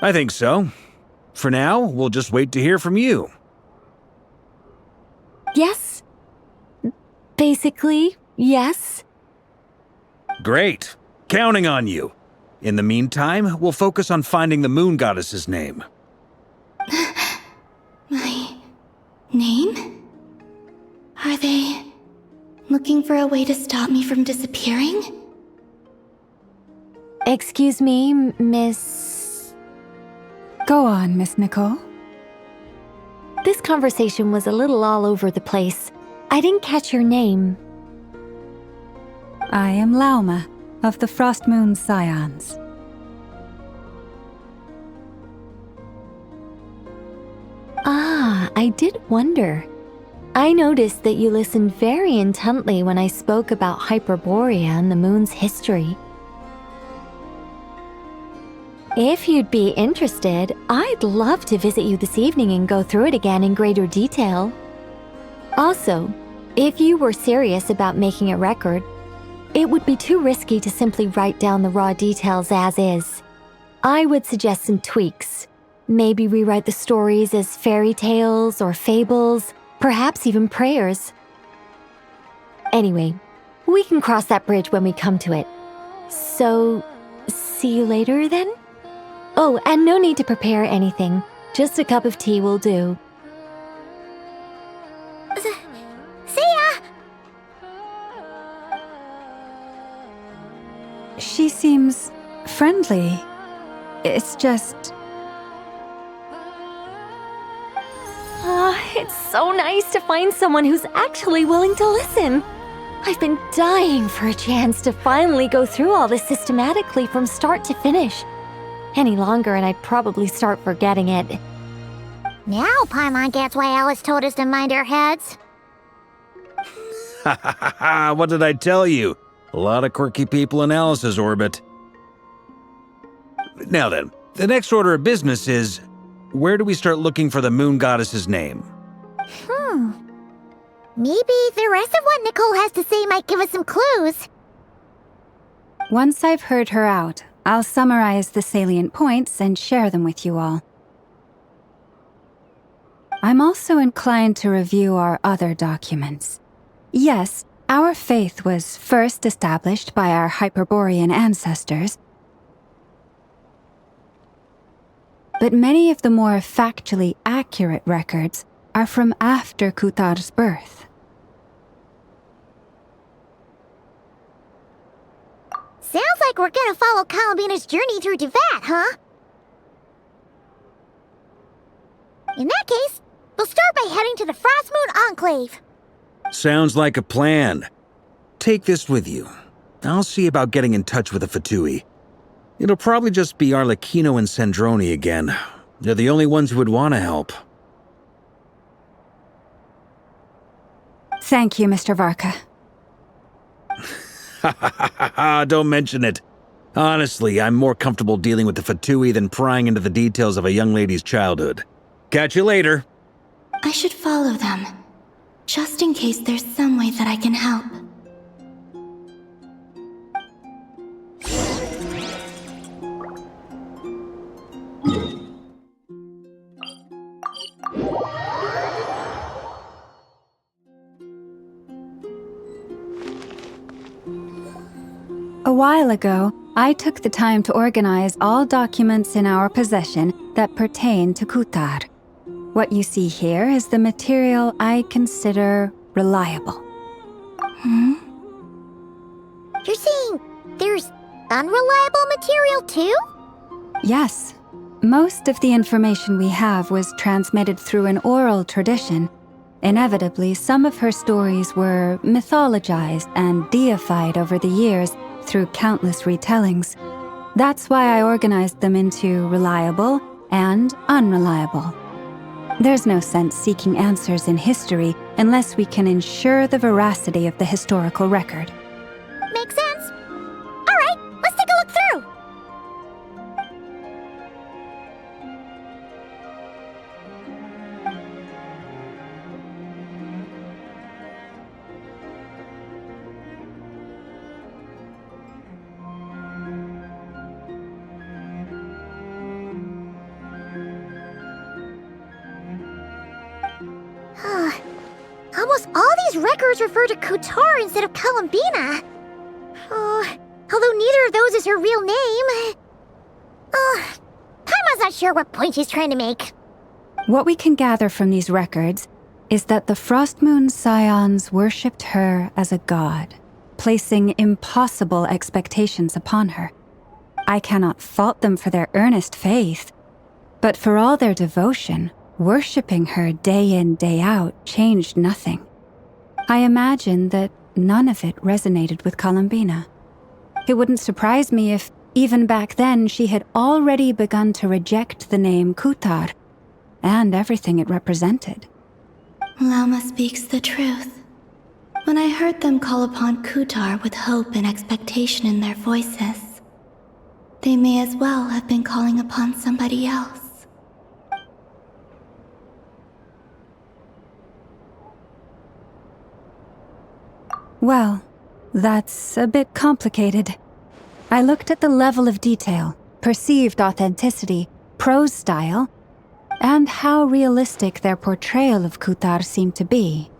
I think so. For now, we'll just wait to hear from you. Yes. Basically, yes. Great. Counting on you. In the meantime, we'll focus on finding the Moon Goddess's name. My name? Are they looking for a way to stop me from disappearing? Excuse me, Miss... Go on, Miss Nicole. This conversation was a little all over the place. I didn't catch your name. I am Lauma, of the Frost Moon Scions. Ah, I did wonder. I noticed that you listened very intently when I spoke about Hyperborea and the moon's history. If you'd be interested, I'd love to visit you this evening and go through it again in greater detail. Also, if you were serious about making a record, it would be too risky to simply write down the raw details as is. I would suggest some tweaks. Maybe rewrite the stories as fairy tales or fables, perhaps even prayers. Anyway, we can cross that bridge when we come to it. So, see you later then? Oh, and no need to prepare anything. Just a cup of tea will do. See ya! She seems friendly. It's just... It's so nice to find someone who's actually willing to listen. I've been dying for a chance to finally go through all this systematically from start to finish. Any longer and I'd probably start forgetting it. Now Paimon gets why Alice told us to mind our heads. Ha ha ha ha! What did I tell you? A lot of quirky people in Alice's orbit. Now then, the next order of business is, where do we start looking for the Moon Goddess's name? Maybe the rest of what Nicole has to say might give us some clues. Once I've heard her out, I'll summarize the salient points and share them with you all. I'm also inclined to review our other documents. Yes, our faith was first established by our Hyperborean ancestors, but many of the more factually accurate records are from after Kutar's birth. Sounds like we're gonna follow Columbina's journey through Duvat, huh? In that case, we'll start by heading to the Frost Moon Enclave. Sounds like a plan. Take this with you. I'll see about getting in touch with the Fatui. It'll probably just be Arlecchino and Sandroni again. They're the only ones who would want to help. Thank you, Mr. Varka. Ha ha ha ha ha! Don't mention it. Honestly, I'm more comfortable dealing with the Fatui than prying into the details of a young lady's childhood. Catch you later. I should follow them, just in case there's some way that I can help. A while ago, I took the time to organize all documents in our possession that pertain to Kutar. What you see here is the material I consider reliable. You're saying there's unreliable material too? Yes. Most of the information we have was transmitted through an oral tradition. Inevitably, some of her stories were mythologized and deified over the years through countless retellings. That's why I organized them into reliable and unreliable. There's no sense seeking answers in history unless we can ensure the veracity of the historical record. Makes sense. All right, let's take a look through. Almost all these records refer to Kutar instead of Columbina. Although neither of those is her real name. Paimon's not sure what point she's trying to make. What we can gather from these records is that the Frostmoon Scions worshipped her as a god, placing impossible expectations upon her. I cannot fault them for their earnest faith, but for all their devotion, worshipping her day in, day out changed nothing. I imagine that none of it resonated with Columbina. It wouldn't surprise me if, even back then, she had already begun to reject the name Kutar and everything it represented. Lama speaks the truth. When I heard them call upon Kutar with hope and expectation in their voices, they may as well have been calling upon somebody else. Well, that's a bit complicated. I looked at the level of detail, perceived authenticity, prose style, and how realistic their portrayal of Kutar seemed to be.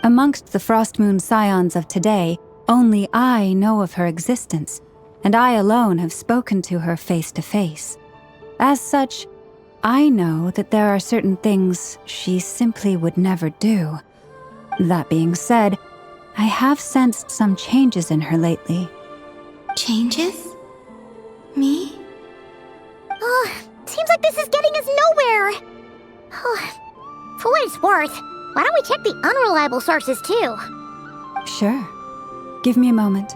Amongst the Frostmoon Scions of today, only I know of her existence, and I alone have spoken to her face to face. As such, I know that there are certain things she simply would never do. That being said, I have sensed some changes in her lately. Changes? Me? Seems like this is getting us nowhere. For what it's worth, why don't we check the unreliable sources too? Sure. Give me a moment.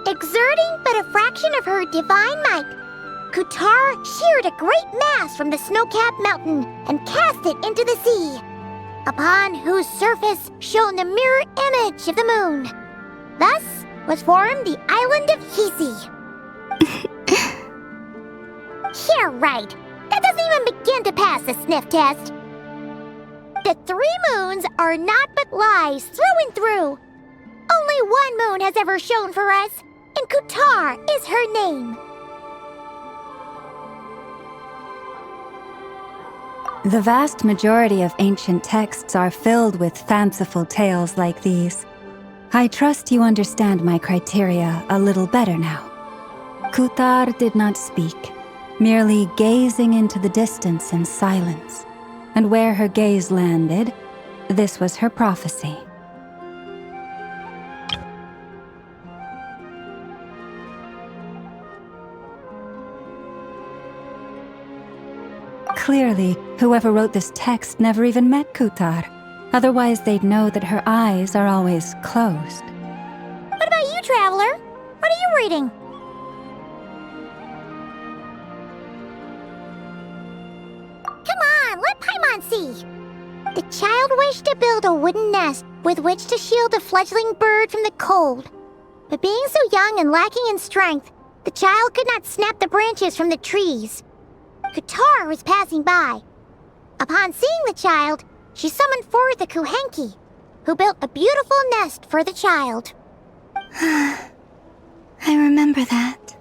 Exerting but a fraction of her divine might, Kutar sheared a great mass from the snow-capped mountain and cast it into the sea, upon whose surface shone the mirror image of the moon. Thus was formed the island of Hisi. Yeah, right. That doesn't even begin to pass the sniff test. The 3 moons are naught but lies through and through. Only one moon has ever shone for us, and Kutar is her name. The vast majority of ancient texts are filled with fanciful tales like these. I trust you understand my criteria a little better now. Kutar did not speak, merely gazing into the distance in silence. And where her gaze landed, this was her prophecy. Clearly, whoever wrote this text never even met Kutar. Otherwise, they'd know that her eyes are always closed. What about you, Traveler? What are you reading? Come on, let Paimon see. The child wished to build a wooden nest with which to shield a fledgling bird from the cold. But being so young and lacking in strength, the child could not snap the branches from the trees. Kutar was passing by. Upon seeing the child, she summoned forth the Kuhenki, who built a beautiful nest for the child. I remember that.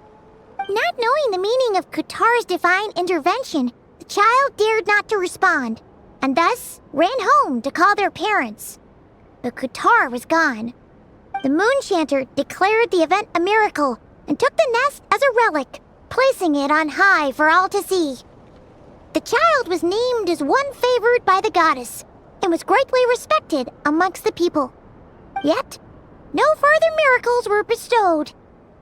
Not knowing the meaning of Kutar's divine intervention, the child dared not to respond. and thus ran home to call their parents. But Kutar was gone. The Moonshanter declared the event a miracle and took the nest as a relic, placing it on high for all to see. The child was named as one favored by the goddess and was greatly respected amongst the people. Yet, no further miracles were bestowed,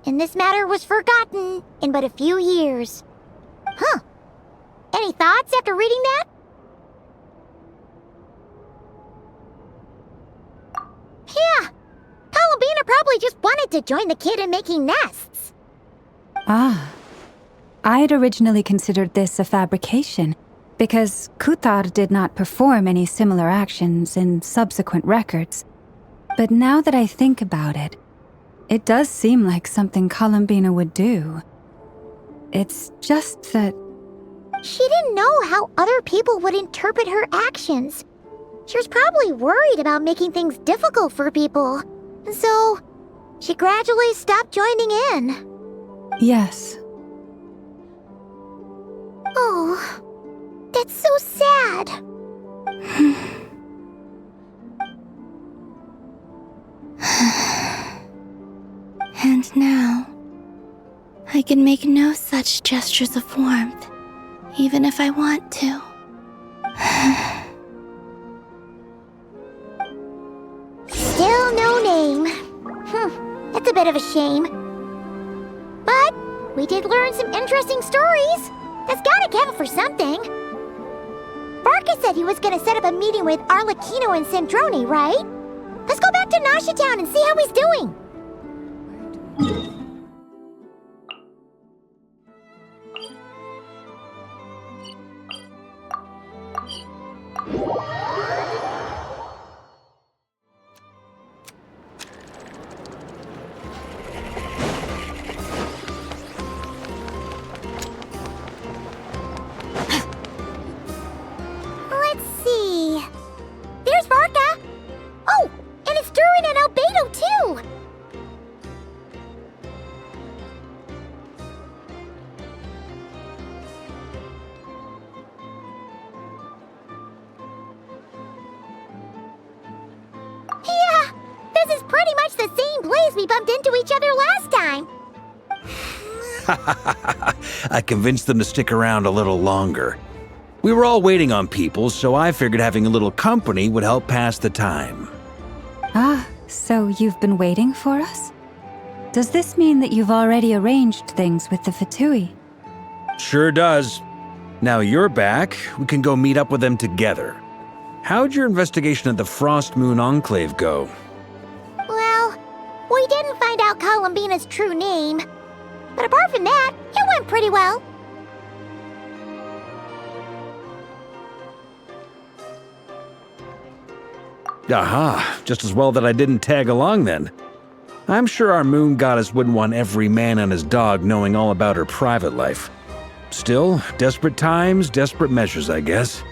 and this matter was forgotten in but a few years. Huh. Any thoughts after reading that? Yeah. Columbina probably just wanted to join the kid in making nests. Ah. I'd originally considered this a fabrication, because Kutar did not perform any similar actions in subsequent records. But now that I think about it, it does seem like something Columbina would do. It's just that... She didn't know how other people would interpret her actions. She was probably worried about making things difficult for people. So, she gradually stopped joining in. Yes. Oh, that's so sad. And now, I can make no such gestures of warmth, even if I want to. Still no name. That's a bit of a shame. But we did learn some interesting stories. That's gotta count for something. Varka said he was gonna set up a meeting with Arlecchino and Sandrone, right? Let's go back to Nasha Town and see how he's doing. Let's see. There's Varka. Oh, and it's Durin and Albedo too. Yeah, this is pretty much the same place we bumped into each other last time. I convinced them to stick around a little longer. We were all waiting on people, so I figured having a little company would help pass the time. Ah, so you've been waiting for us? Does this mean that you've already arranged things with the Fatui? Sure does. Now you're back, we can go meet up with them together. How'd your investigation at the Frost Moon Enclave go? Well, we didn't find out Columbina's true name. But apart from that, it went pretty well. Aha, just as well that I didn't tag along then. I'm sure our moon goddess wouldn't want every man and his dog knowing all about her private life. Still, desperate times, desperate measures, I guess.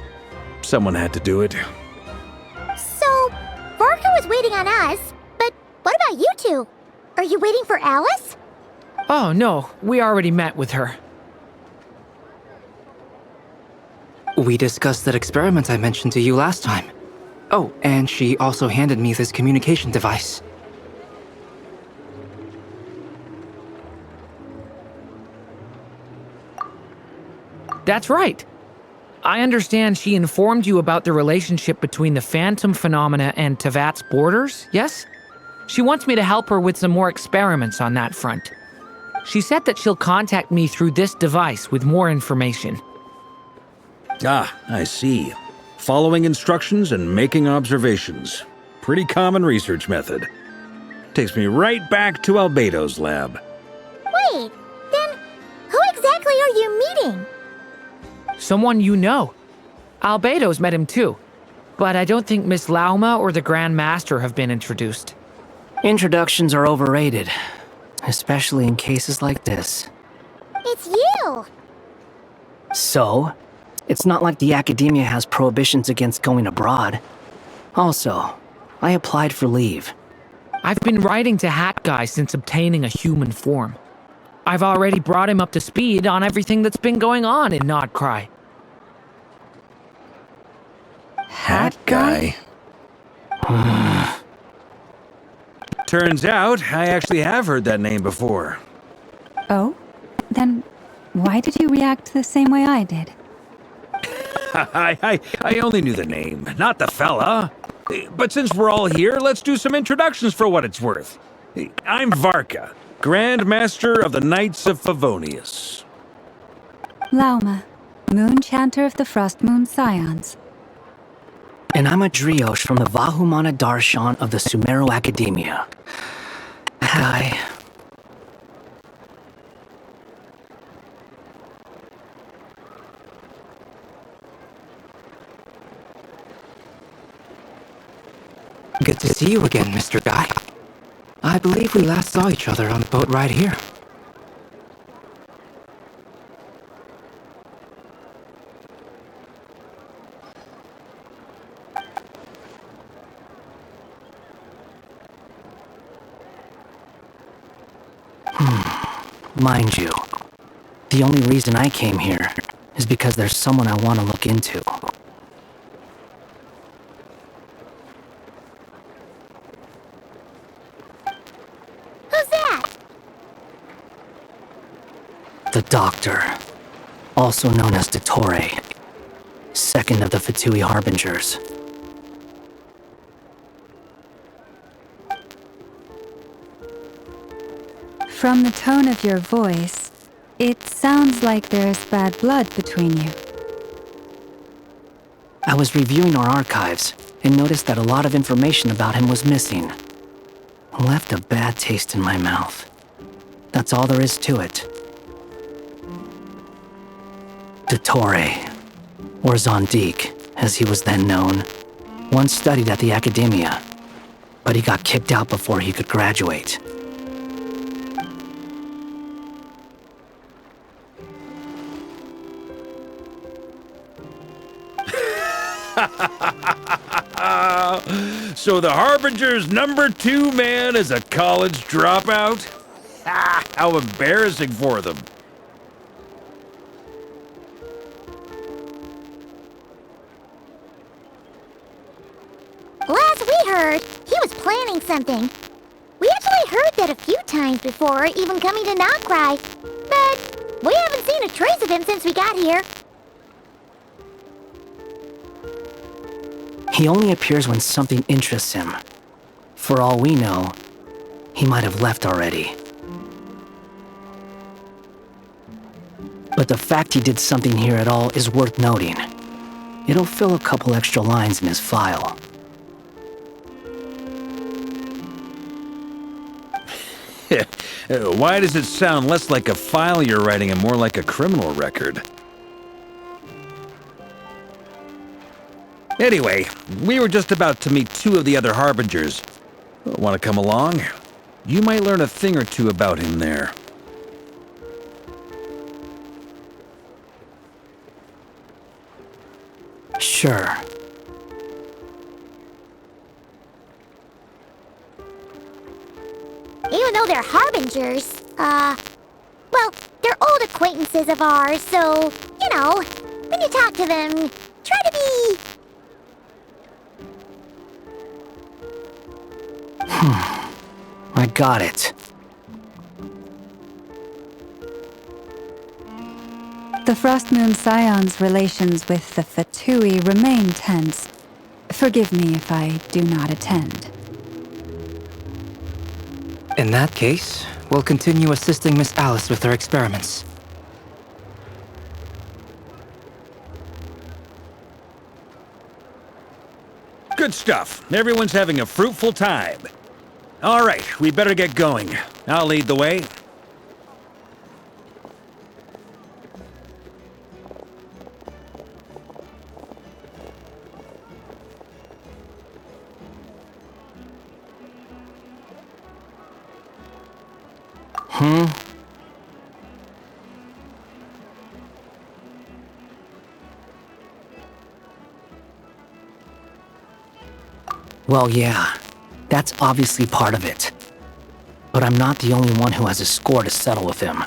Someone had to do it. So, Varka was waiting on us, but what about you two? Are you waiting for Alice? Oh, no, we already met with her. We discussed that experiment I mentioned to you last time. Oh, and she also handed me this communication device. That's right. I understand she informed you about the relationship between the phantom phenomena and Tevat's borders, yes? She wants me to help her with some more experiments on that front. She said that she'll contact me through this device with more information. Ah, I see. Following instructions and making observations. Pretty common research method. Takes me right back to Albedo's lab. Wait, then who exactly are you meeting? Someone you know. Albedo's met him too. But I don't think Miss Lauma or the Grand Master have been introduced. Introductions are overrated, especially in cases like this. It's you! So, it's not like the academia has prohibitions against going abroad. Also, I applied for leave. I've been writing to Hat Guy since obtaining a human form. I've already brought him up to speed on everything that's been going on in Krai. Hat guy? Turns out, I actually have heard that name before. Oh? Then why did you react the same way I did? I only knew the name, not the fella. But since we're all here, let's do some introductions for what it's worth. I'm Varka, Grand Master of the Knights of Favonius. Lauma, Moon Chanter of the Frost Moon Scions. And I'm a Driosh from the Vahumana Darshan of the Sumeru Academia. Hi. Good to see you again, Mr. Guy. I believe we last saw each other on the boat right here. Mind you, the only reason I came here is because there's someone I want to look into. Who's that? The Doctor, also known as Dottore, second of the Fatui Harbingers. From the tone of your voice, it sounds like there's bad blood between you. I was reviewing our archives and noticed that a lot of information about him was missing. Left a bad taste in my mouth. That's all there is to it. Dottore, or Zondique, as he was then known, once studied at the Academia, but he got kicked out before he could graduate. So the Harbinger's #2 man is a college dropout? How embarrassing for them. Last we heard, he was planning something. We actually heard that a few times before, even coming to Krai, but we haven't seen a trace of him since we got here. He only appears when something interests him. For all we know, he might have left already. But the fact he did something here at all is worth noting. It'll fill a couple extra lines in his file. Why does it sound less like a file you're writing and more like a criminal record? Anyway, we were just about to meet 2 of the other Harbingers. Want to come along? You might learn a thing or two about him there. Sure. Even though they're Harbingers, well, they're old acquaintances of ours, so, you know, when you talk to them, try to be... I got it. The Frost Moon Scion's relations with the Fatui remain tense. Forgive me if I do not attend. In that case, we'll continue assisting Miss Alice with her experiments. Good stuff. Everyone's having a fruitful time. All right, we better get going. I'll lead the way. Well, yeah, that's obviously part of it. But I'm not the only one who has a score to settle with him.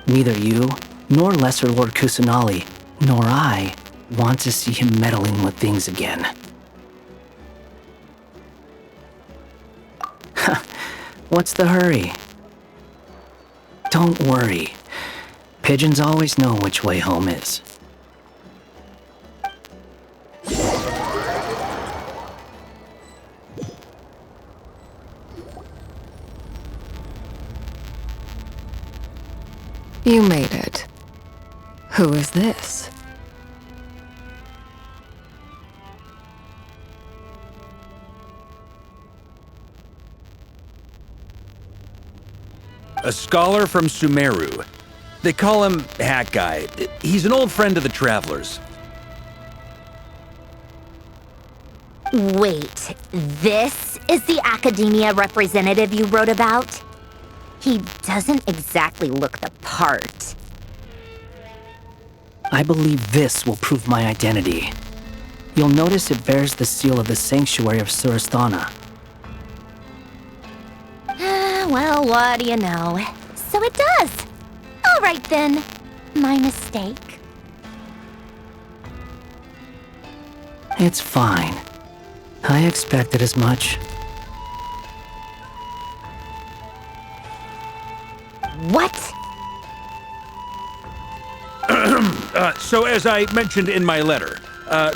Neither you, nor Lesser Lord Kusanali, nor I, want to see him meddling with things again. What's the hurry? Don't worry. Pigeons always know which way home is. You made it. Who is this? A scholar from Sumeru. They call him Hat Guy. He's an old friend of the Travelers. Wait, this is the academia representative you wrote about? He doesn't exactly look the part. I believe this will prove my identity. You'll notice it bears the seal of the Sanctuary of Surasthana. Well, what do you know? So it does. All right then. My mistake. It's fine. I expected as much. What? So as I mentioned in my letter,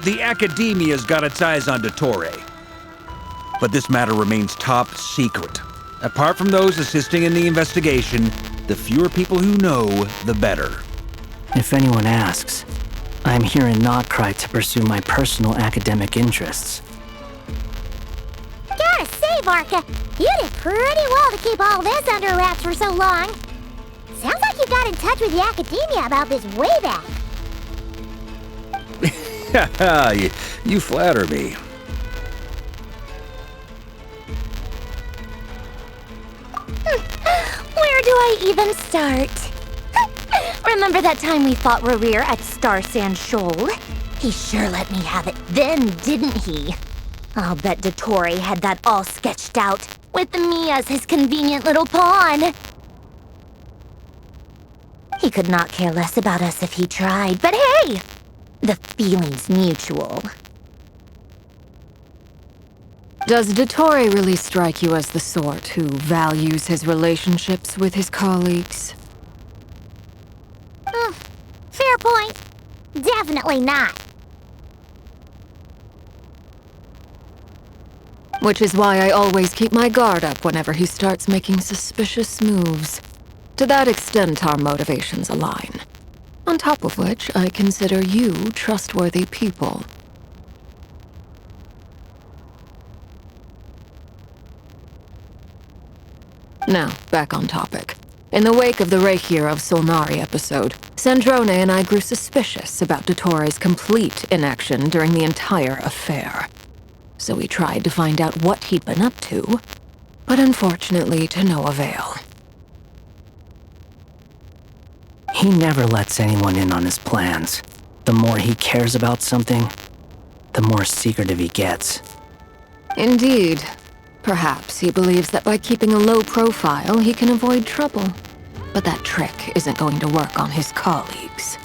the Academia's got its eyes on Dottore. But this matter remains top secret. Apart from those assisting in the investigation, the fewer people who know, the better. If anyone asks, I'm here in Krai to pursue my personal academic interests. Gotta say, Varka, you did pretty well to keep all this under wraps for so long. Sounds like you got in touch with the Academia about this way back. you flatter me. Where do I even start? Remember that time we fought Rerir at Star Sand Shoal? He sure let me have it then, didn't he? I'll bet Dottore had that all sketched out, with me as his convenient little pawn. He could not care less about us if he tried, but hey! The feeling's mutual. Does Dottore really strike you as the sort who values his relationships with his colleagues? Fair point. Definitely not. Which is why I always keep my guard up whenever he starts making suspicious moves. To that extent, our motivations align. On top of which, I consider you trustworthy people. Now, back on topic. In the wake of the Reikir of Solnari episode, Sandrone and I grew suspicious about Dottore's complete inaction during the entire affair. So we tried to find out what he'd been up to, but unfortunately to no avail. He never lets anyone in on his plans. The more he cares about something, the more secretive he gets. Indeed. Perhaps he believes that by keeping a low profile, he can avoid trouble. But that trick isn't going to work on his colleagues.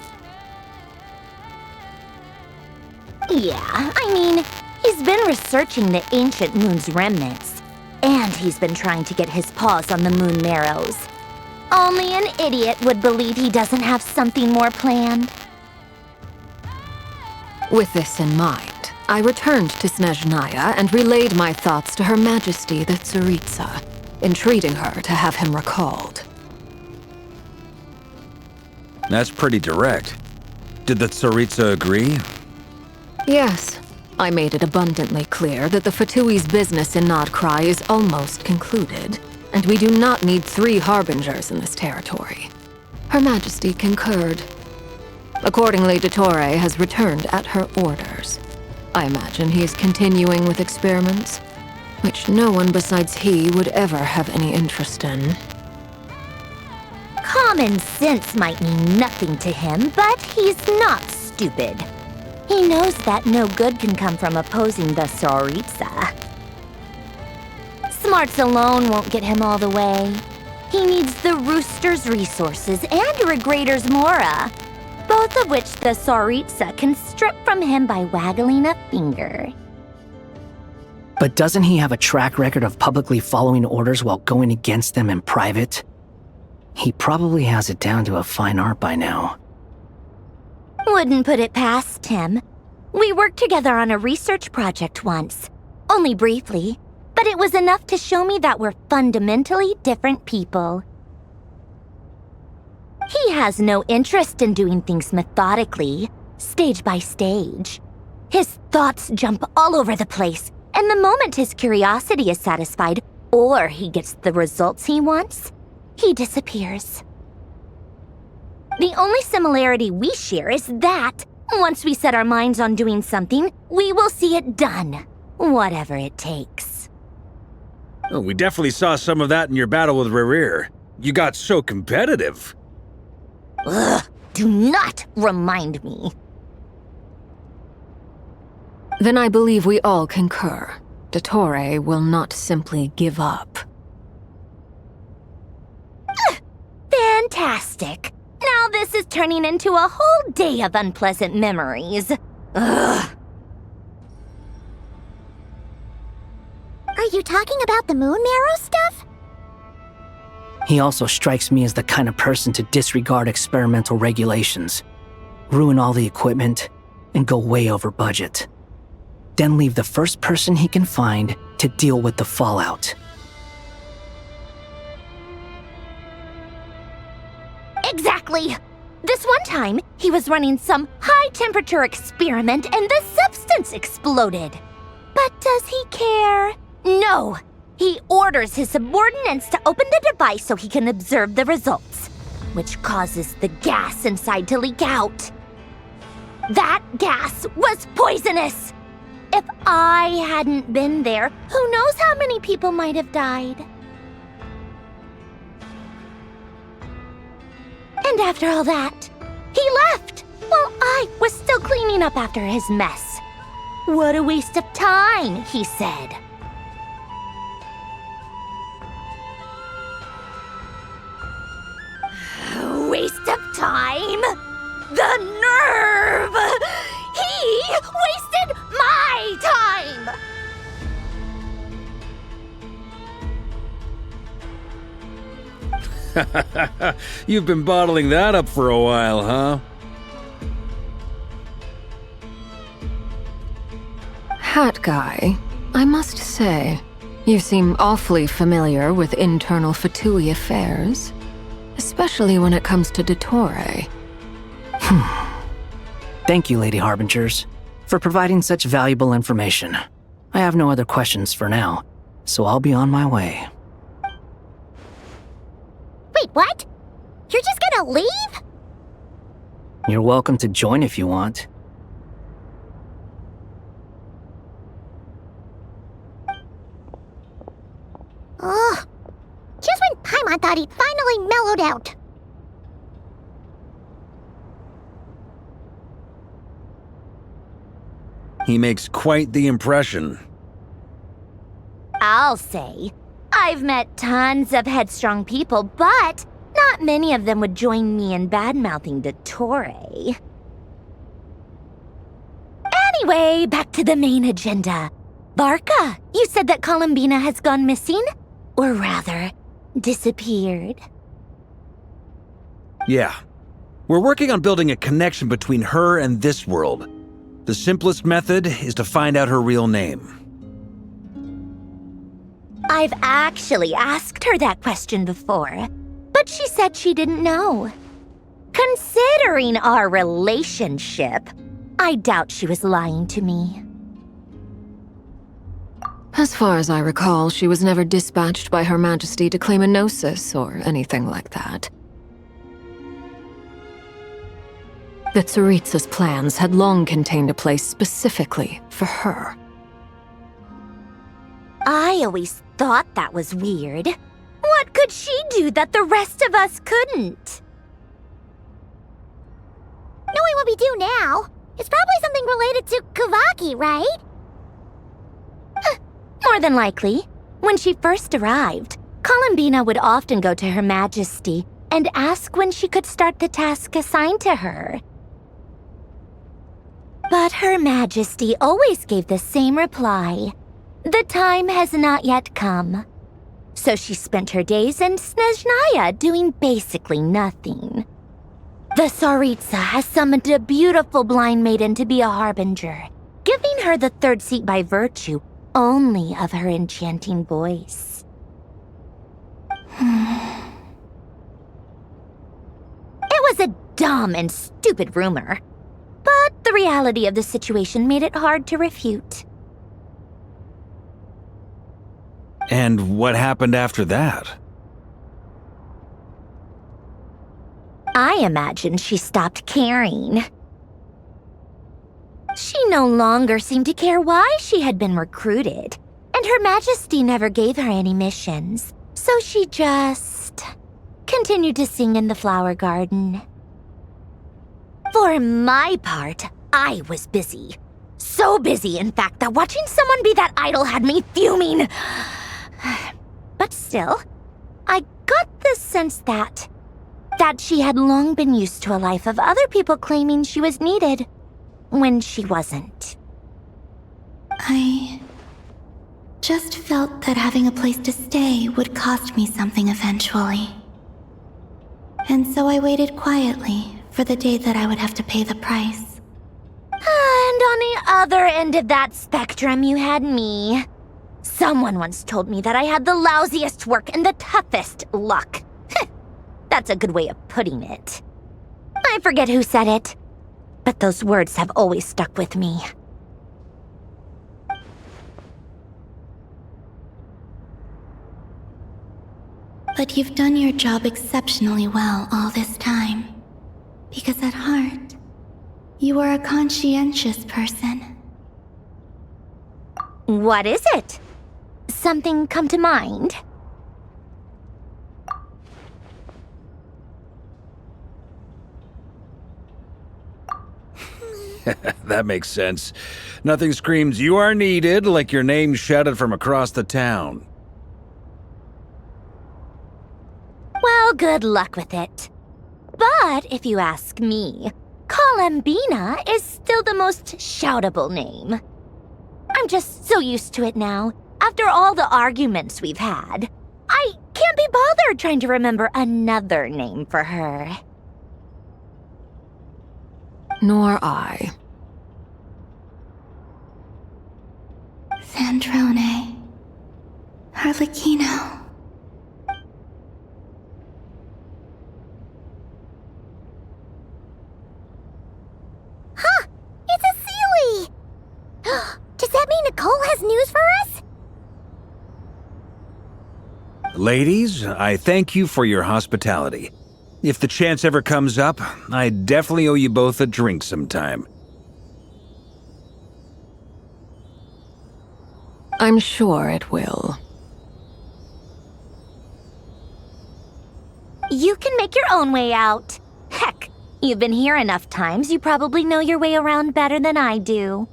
Yeah, I mean, he's been researching the ancient moon's remnants. And he's been trying to get his paws on the moon marrows. Only an idiot would believe he doesn't have something more planned. With this in mind, I returned to Snezhnaya and relayed my thoughts to Her Majesty the Tsaritsa, entreating her to have him recalled. That's pretty direct. Did the Tsaritsa agree? Yes. I made it abundantly clear that the Fatui's business in Krai is almost concluded, and we do not need 3 harbingers in this territory. Her Majesty concurred. Accordingly, Dottore has returned at her orders. I imagine he is continuing with experiments, which no one besides he would ever have any interest in. Common sense might mean nothing to him, but he's not stupid. He knows that no good can come from opposing the Tsaritsa. Smarts alone won't get him all the way. He needs the Rooster's resources and Regrator's Mora. both of which the Tsaritsa can strip from him by waggling a finger. But doesn't he have a track record of publicly following orders while going against them in private? He probably has it down to a fine art by now. Wouldn't put it past him. We worked together on a research project once. Only briefly, but it was enough to show me that we're fundamentally different people. He has no interest in doing things methodically, stage by stage. His thoughts jump all over the place, and the moment his curiosity is satisfied, or he gets the results he wants, he disappears. The only similarity we share is that, once we set our minds on doing something, we will see it done, whatever it takes. Oh, we definitely saw some of that in your battle with Rerir. You got so competitive. Ugh, do not remind me. Then I believe we all concur. Dottore will not simply give up. Fantastic. Now this is turning into a whole day of unpleasant memories. Ugh. Are you talking about the moon marrow stuff? He also strikes me as the kind of person to disregard experimental regulations, ruin all the equipment, and go way over budget. Then leave the first person he can find to deal with the fallout. Exactly. This one time, he was running some high-temperature experiment and the substance exploded. But does he care? No. He orders his subordinates to open the device so he can observe the results, which causes the gas inside to leak out. That gas was poisonous! If I hadn't been there, who knows how many people might have died? And after all that, he left while I was still cleaning up after his mess. What a waste of time, he said. Waste of time? The nerve! He wasted my time! You've been bottling that up for a while, huh? Hat guy, I must say, you seem awfully familiar with internal Fatui affairs, especially when it comes to Dottore. Thank you, Lady Harbingers, for providing such valuable information. I have no other questions for now, so I'll be on my way. Wait, what? You're just gonna leave? You're welcome to join if you want. Ugh. Just when Paimon thought he'd finally mellowed out. He makes quite the impression. I'll say. I've met tons of headstrong people, but not many of them would join me in bad-mouthing Dottore. Anyway, back to the main agenda. Barca, you said that Columbina has gone missing? Or rather, disappeared. Yeah. We're working on building a connection between her and this world. The simplest method is to find out her real name. I've actually asked her that question before, but she said she didn't know. Considering our relationship, I doubt she was lying to me. As far as I recall, she was never dispatched by Her Majesty to claim a gnosis or anything like that. The Tsaritsa's plans had long contained a place specifically for her. I always thought that was weird. What could she do that the rest of us couldn't? Knowing what we do now, it's probably something related to Kavaki, right? More than likely. When she first arrived, Columbina would often go to Her Majesty and ask when she could start the task assigned to her. But Her Majesty always gave the same reply. The time has not yet come. So she spent her days in Snezhnaya doing basically nothing. The Tsaritsa has summoned a beautiful blind maiden to be a harbinger, giving her the third seat by virtue only of her enchanting voice. It was a dumb and stupid rumor, but the reality of the situation made it hard to refute. And what happened after that? I imagine she stopped caring. She no longer seemed to care why she had been recruited, and Her Majesty never gave her any missions, so she just continued to sing in the flower garden. For my part, I was busy. So busy, in fact, that watching someone be that idol had me fuming. But still, I got the sense that she had long been used to a life of other people claiming she was needed when she wasn't. I just felt that having a place to stay would cost me something eventually. And so I waited quietly for the day that I would have to pay the price. And on the other end of that spectrum, you had me. Someone once told me that I had the lousiest work and the toughest luck. That's a good way of putting it. I forget who said it, but those words have always stuck with me. But you've done your job exceptionally well all this time. Because at heart, you are a conscientious person. What is it? Something come to mind? That makes sense. Nothing screams you are needed like your name shouted from across the town. Well, good luck with it. But if you ask me, Kalambina is still the most shoutable name. I'm just so used to it now, after all the arguments we've had. I can't be bothered trying to remember another name for her. Nor I. Sandrone. Harlequino. Huh! It's a Sealy! Does that mean Nicole has news for us? Ladies, I thank you for your hospitality. If the chance ever comes up, I definitely owe you both a drink sometime. I'm sure it will. You can make your own way out. Heck, you've been here enough times, you probably know your way around better than I do.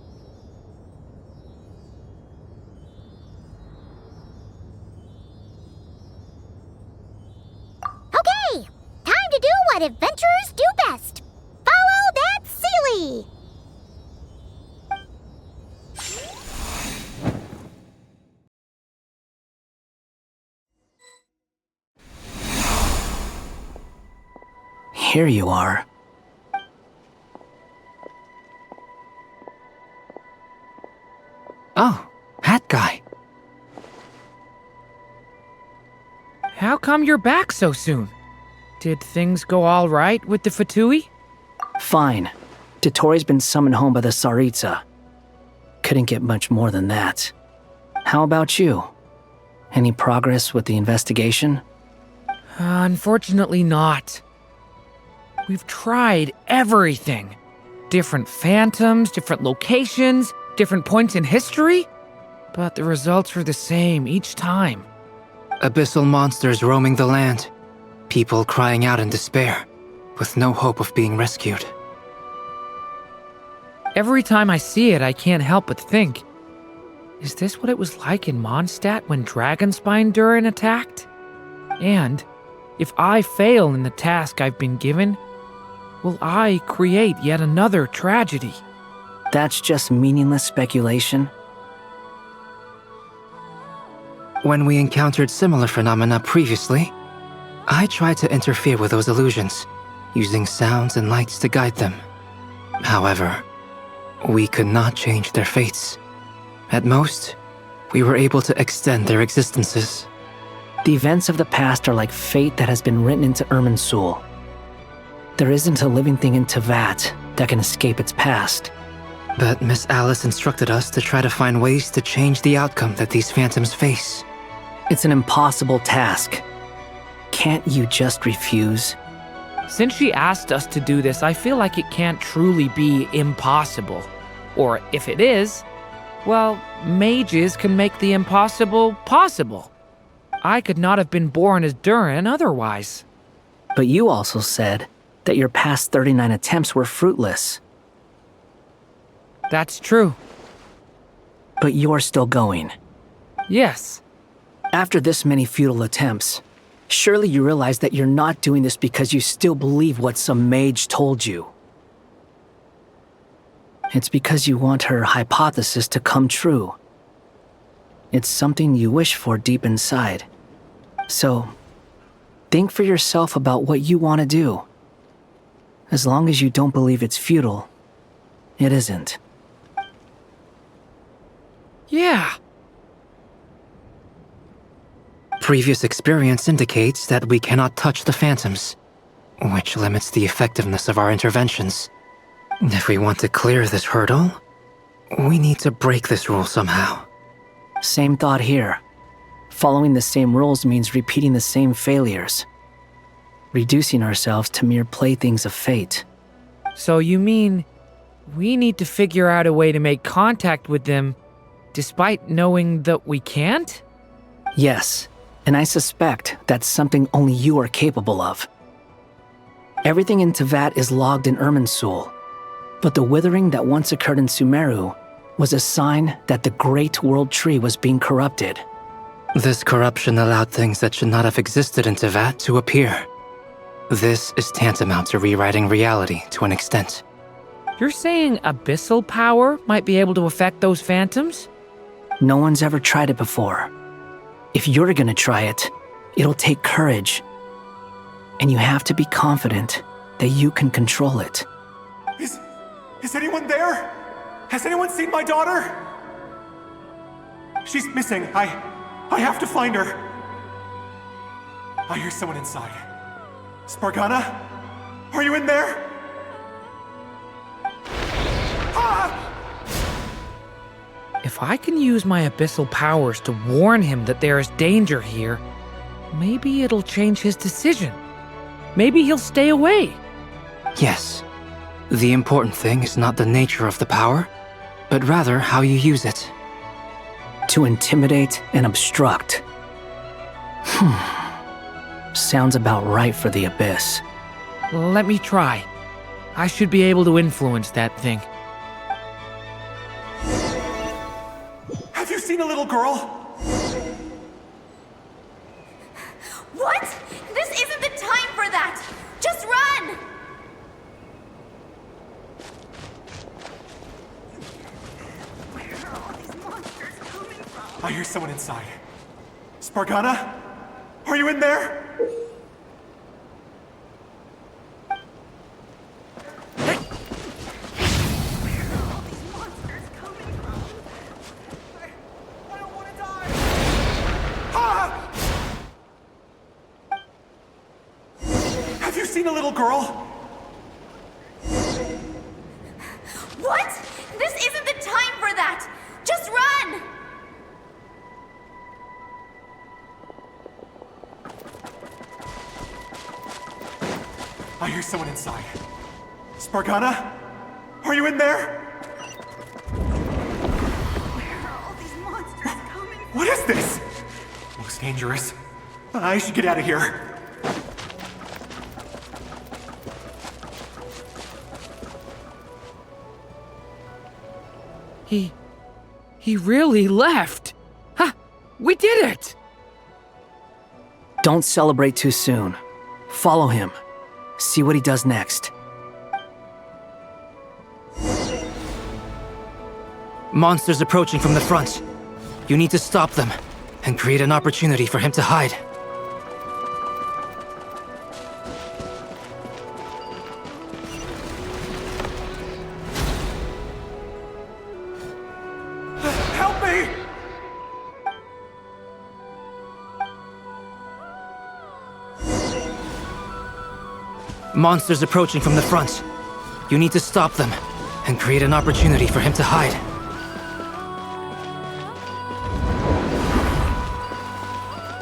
Okay, time to do what adventurers do best. Follow that Sealy! Here you are. Oh, hat guy. How come you're back so soon? Did things go all right with the Fatui? Fine. Totori's been summoned home by the Tsaritsa. Couldn't get much more than that. How about you? Any progress with the investigation? Unfortunately not. We've tried everything. Different phantoms, different locations, different points in history. But the results were the same each time. Abyssal monsters roaming the land. People crying out in despair, with no hope of being rescued. Every time I see it, I can't help but think, is this what it was like in Mondstadt when Dragonspine Durin attacked? And if I fail in the task I've been given, will I create yet another tragedy? That's just meaningless speculation. When we encountered similar phenomena previously, I tried to interfere with those illusions, using sounds and lights to guide them. However, we could not change their fates. At most, we were able to extend their existences. The events of the past are like fate that has been written into Irminsul. There isn't a living thing in Teyvat that can escape its past. But Miss Alice instructed us to try to find ways to change the outcome that these phantoms face. It's an impossible task. Can't you just refuse? Since she asked us to do this, I feel like it can't truly be impossible. Or if it is, well, mages can make the impossible possible. I could not have been born as Durin otherwise. But you also said that your past 39 attempts were fruitless. That's true. But you're still going. Yes. After this many futile attempts, surely you realize that you're not doing this because you still believe what some mage told you. It's because you want her hypothesis to come true. It's something you wish for deep inside. So, think for yourself about what you want to do. As long as you don't believe it's futile, it isn't. Yeah. Previous experience indicates that we cannot touch the phantoms, which limits the effectiveness of our interventions. If we want to clear this hurdle, we need to break this rule somehow. Same thought here. Following the same rules means repeating the same failures. Reducing ourselves to mere playthings of fate. So you mean we need to figure out a way to make contact with them despite knowing that we can't? Yes, and I suspect that's something only you are capable of. Everything in Teyvat is logged in Irminsul, but the withering that once occurred in Sumeru was a sign that the Great World Tree was being corrupted. This corruption allowed things that should not have existed in Teyvat to appear. This is tantamount to rewriting reality to an extent. You're saying abyssal power might be able to affect those phantoms? No one's ever tried it before. If you're gonna try it, it'll take courage. And you have to be confident that you can control it. Is anyone there? Has anyone seen my daughter? She's missing. I have to find her. I hear someone inside. Spargana? Are you in there? If I can use my abyssal powers to warn him that there is danger here, maybe it'll change his decision. Maybe he'll stay away. Yes. The important thing is not the nature of the power, but rather how you use it. To intimidate and obstruct. Sounds about right for the Abyss. Let me try. I should be able to influence that thing. Have you seen a little girl? What? This isn't the time for that! Just run! I hear someone inside. Spargana? Are you in there? Have you seen a little girl? What? This isn't the time for that! Just run! I hear someone inside. Spargana? Are you in there? Where are all these monsters coming from? What is this? Looks dangerous. I should get out of here. He really left. Ha! We did it! Don't celebrate too soon. Follow him. See what he does next. Monsters approaching from the front. You need to stop them and create an opportunity for him to hide. Help me! Monsters approaching from the front. You need to stop them and create an opportunity for him to hide.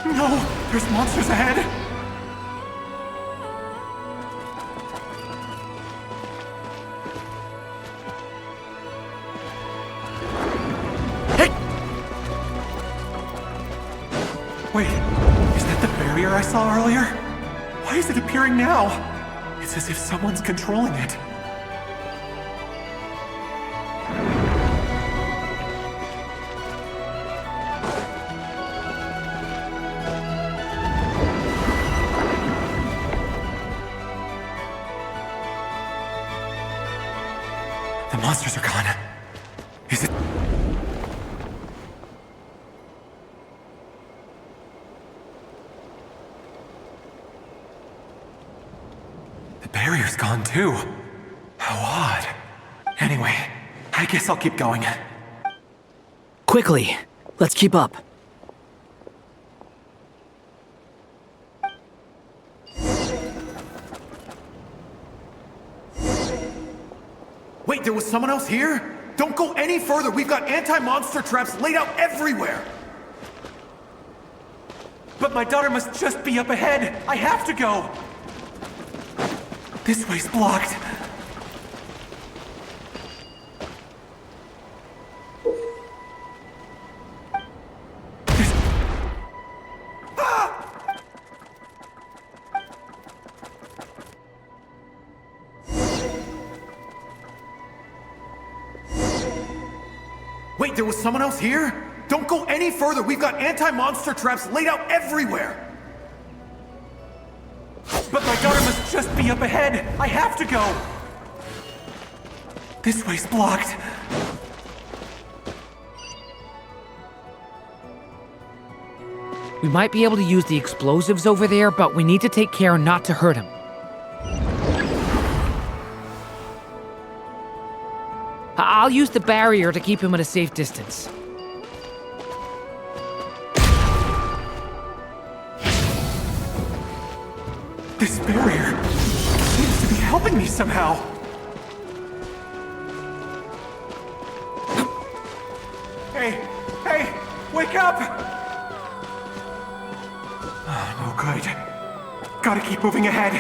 No! There's monsters ahead! Wait, is that the barrier I saw earlier? Why is it appearing now? It's as if someone's controlling it. The monsters are gone. Is it... The barrier's gone too. How odd. Anyway, I guess I'll keep going. Quickly, let's keep up. Wait, there was someone else here? Don't go any further. We've got anti-monster traps laid out everywhere. But my daughter must just be up ahead. I have to go. This way's blocked. Wait, there was someone else here? Don't go any further. We've got anti-monster traps laid out everywhere. But my daughter must just be up ahead. I have to go. This way's blocked. We might be able to use the explosives over there, but we need to take care not to hurt him. I'll use the barrier to keep him at a safe distance. This barrier seems to be helping me somehow. Hey, wake up! Oh, no good. Gotta keep moving ahead.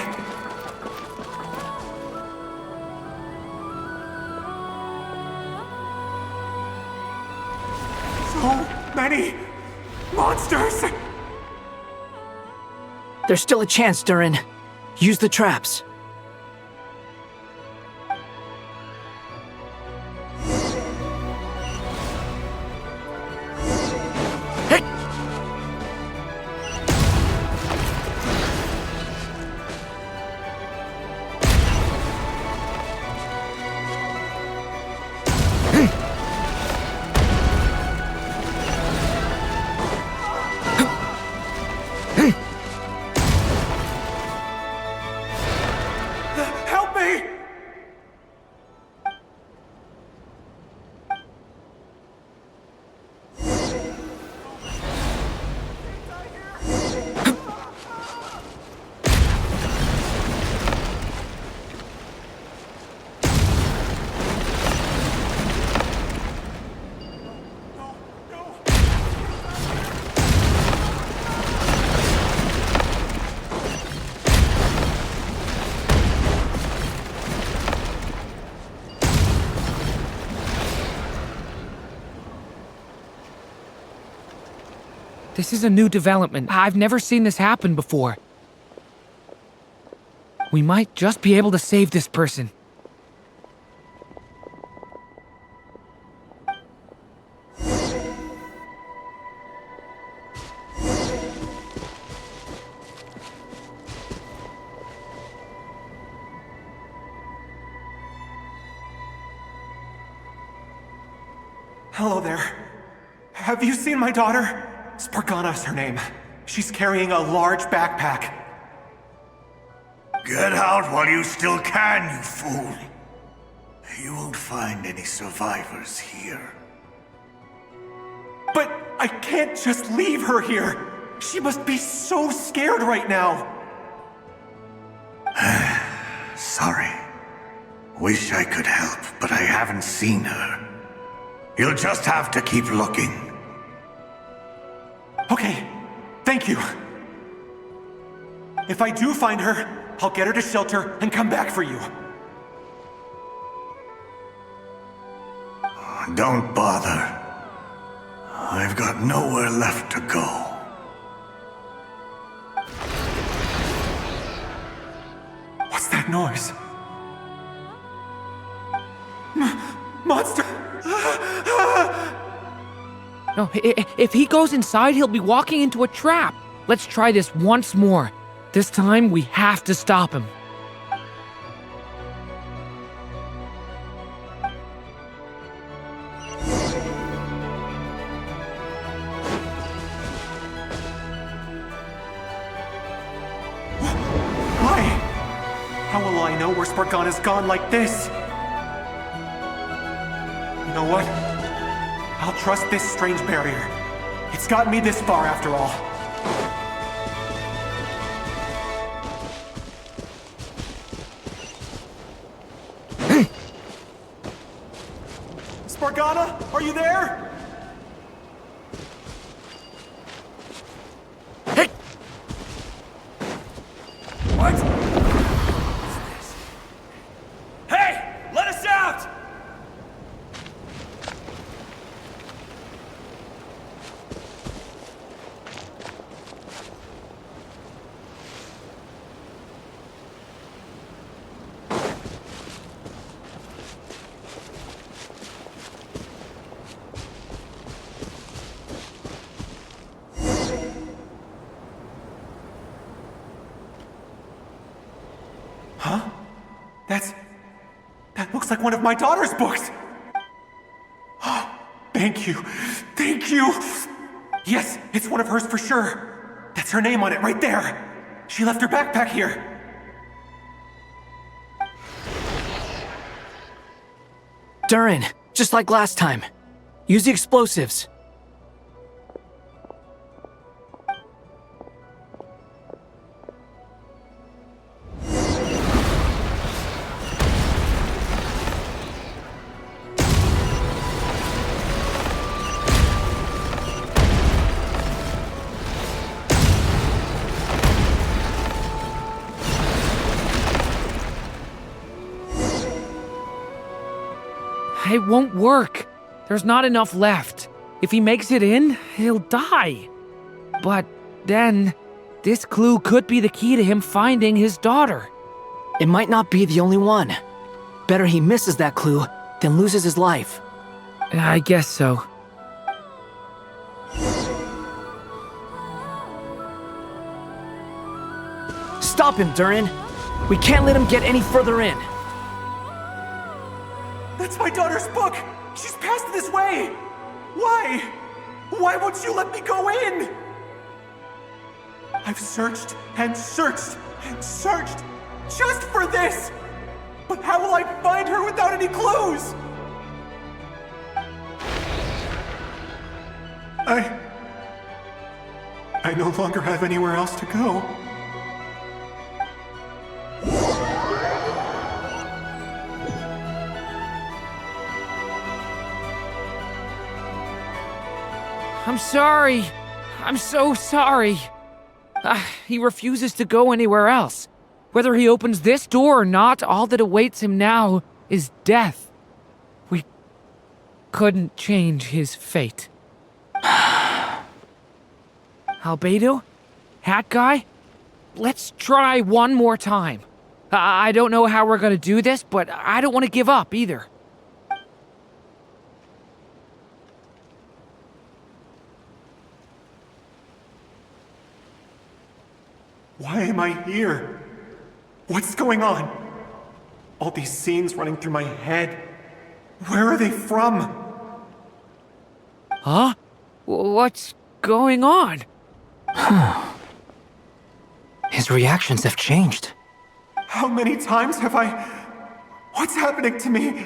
So many monsters! There's still a chance, Durin. Use the traps. Help me! This is a new development. I've never seen this happen before. We might just be able to save this person. Hello there. Have you seen my daughter? Spargana's her name. She's carrying a large backpack. Get out while you still can, you fool. You won't find any survivors here. But I can't just leave her here. She must be so scared right now. Sorry. Wish I could help, but I haven't seen her. You'll just have to keep looking. Okay, thank you. If I do find her, I'll get her to shelter and come back for you. Don't bother. I've got nowhere left to go. What's that noise? Monster! No, if he goes inside, he'll be walking into a trap. Let's try this once more. This time, we have to stop him. Why? How will I know where Spargana's gone like this? You know what? I'll trust this strange barrier. It's gotten me this far after all. Spargana, are you there? Hey! What? Hey! Let us out! Huh? That looks like one of my daughter's books! Thank you. Thank you! Yes, it's one of hers for sure. That's her name on it right there. She left her backpack here. Durin, just like last time. Use the explosives. It won't work. There's not enough left. If he makes it in, he'll die. But then, this clue could be the key to him finding his daughter. It might not be the only one. Better he misses that clue than loses his life. I guess so. Stop him, Durin. We can't let him get any further in. That's my daughter's book! She's passed this way! Why? Why won't you let me go in? I've searched and searched and searched just for this! But how will I find her without any clues? I no longer have anywhere else to go. I'm sorry. I'm so sorry. He refuses to go anywhere else. Whether he opens this door or not, all that awaits him now is death. We couldn't change his fate. Albedo? Hat Guy? Let's try one more time. I don't know how we're gonna do this, but I don't want to give up either. Why am I here? What's going on? All these scenes running through my head. Where are they from? Huh? What's going on? His reactions have changed. How many times have I... What's happening to me?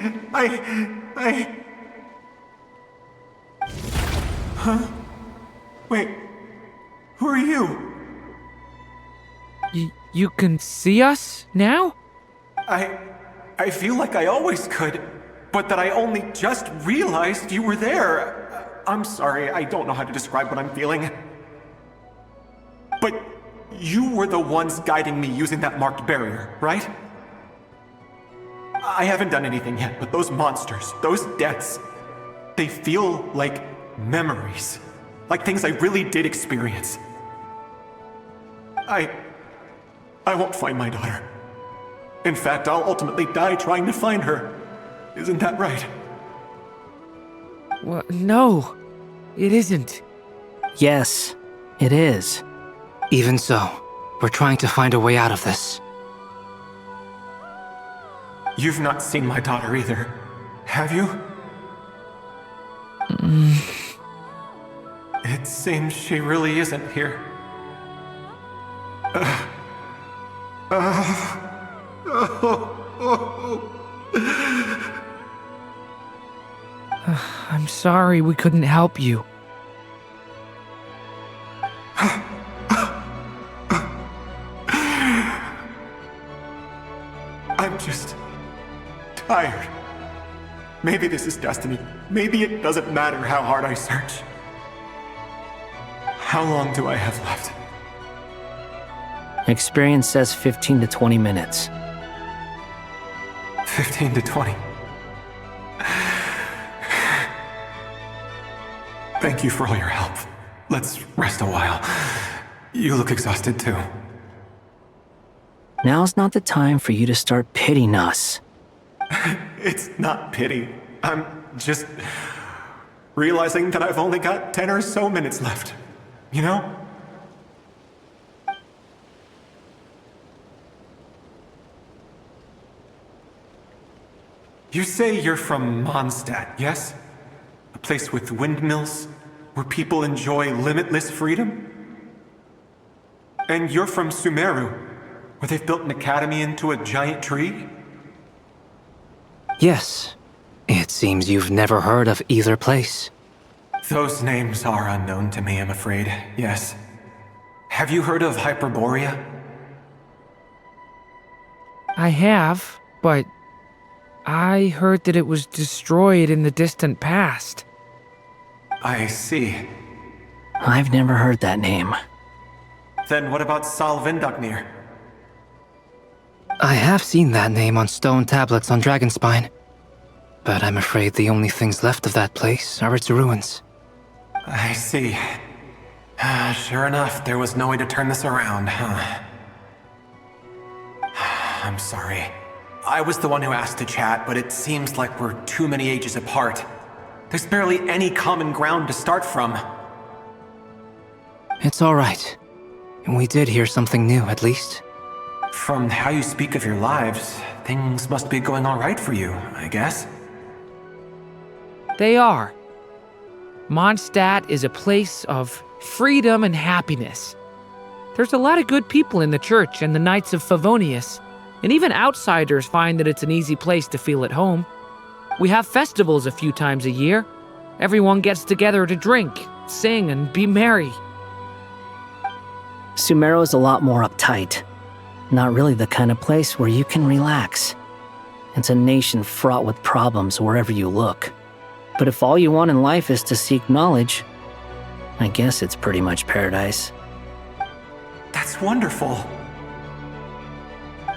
Huh? Wait, who are you? You can see us now? I feel like I always could, but that I only just realized you were there. I'm sorry, I don't know how to describe what I'm feeling. But you were the ones guiding me using that marked barrier, right? I haven't done anything yet, but those monsters, those deaths, they feel like memories. Like things I really did experience. I won't find my daughter. In fact, I'll ultimately die trying to find her. Isn't that right? Well, no, it isn't. Yes, it is. Even so, we're trying to find a way out of this. You've not seen my daughter either, have you? It seems she really isn't here. I'm sorry we couldn't help you. I'm just tired. Maybe this is destiny. Maybe it doesn't matter how hard I search. How long do I have left? Experience says 15 to 20 minutes. 15 to 20. Thank you for all your help. Let's rest a while. You look exhausted too. Now's not the time for you to start pitying us. It's not pity. I'm just realizing that I've only got 10 or so minutes left. You know? You say you're from Mondstadt, yes? A place with windmills, where people enjoy limitless freedom? And you're from Sumeru, where they've built an academy into a giant tree? Yes. It seems you've never heard of either place. Those names are unknown to me, I'm afraid, yes. Have you heard of Hyperborea? I have, but I heard that it was destroyed in the distant past. I see. I've never heard that name. Then what about Salvindagnir? I have seen that name on stone tablets on Dragonspine. But I'm afraid the only things left of that place are its ruins. I see. Sure enough, there was no way to turn this around, huh? I'm sorry. I was the one who asked to chat, but it seems like we're too many ages apart. There's barely any common ground to start from. It's alright. We did hear something new, at least. From how you speak of your lives, things must be going alright for you, I guess. They are. Mondstadt is a place of freedom and happiness. There's a lot of good people in the church and the Knights of Favonius, and even outsiders find that it's an easy place to feel at home. We have festivals a few times a year. Everyone gets together to drink, sing, and be merry. Sumeru is a lot more uptight. Not really the kind of place where you can relax. It's a nation fraught with problems wherever you look. But if all you want in life is to seek knowledge, I guess it's pretty much paradise. That's wonderful.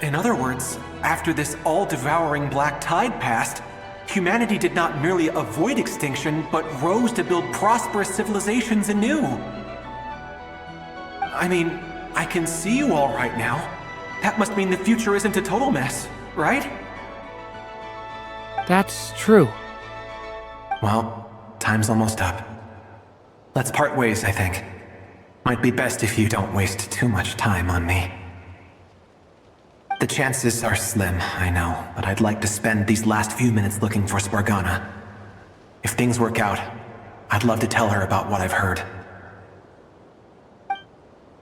In other words, after this all-devouring black tide passed, humanity did not merely avoid extinction, but rose to build prosperous civilizations anew. I mean, I can see you all right now. That must mean the future isn't a total mess, right? That's true. Well, time's almost up. Let's part ways, I think. Might be best if you don't waste too much time on me. The chances are slim, I know, but I'd like to spend these last few minutes looking for Spargana. If things work out, I'd love to tell her about what I've heard.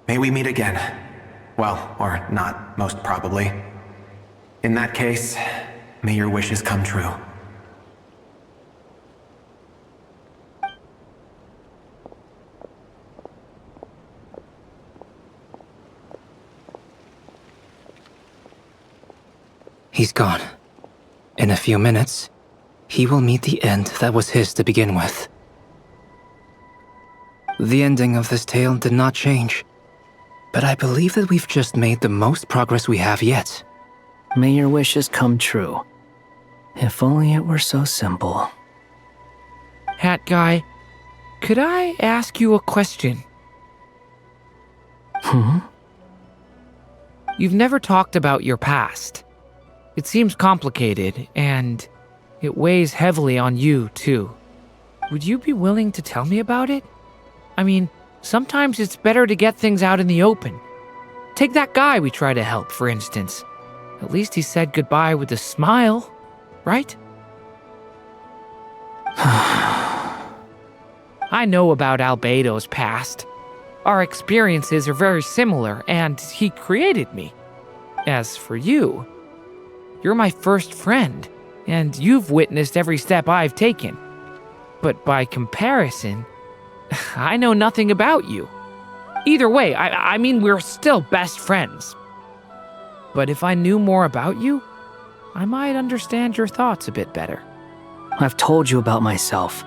May we meet again. Well, or not, most probably. In that case, may your wishes come true. He's gone. In a few minutes, he will meet the end that was his to begin with. The ending of this tale did not change, but I believe that we've just made the most progress we have yet. May your wishes come true. If only it were so simple. Hat guy, could I ask you a question? You've never talked about your past. It seems complicated, and it weighs heavily on you, too. Would you be willing to tell me about it? I mean, sometimes it's better to get things out in the open. Take that guy we try to help, for instance. At least he said goodbye with a smile, right? I know about Albedo's past. Our experiences are very similar, and he created me. As for you, you're my first friend, and you've witnessed every step I've taken. But by comparison, I know nothing about you. Either way, I mean, we're still best friends. But if I knew more about you, I might understand your thoughts a bit better. I've told you about myself.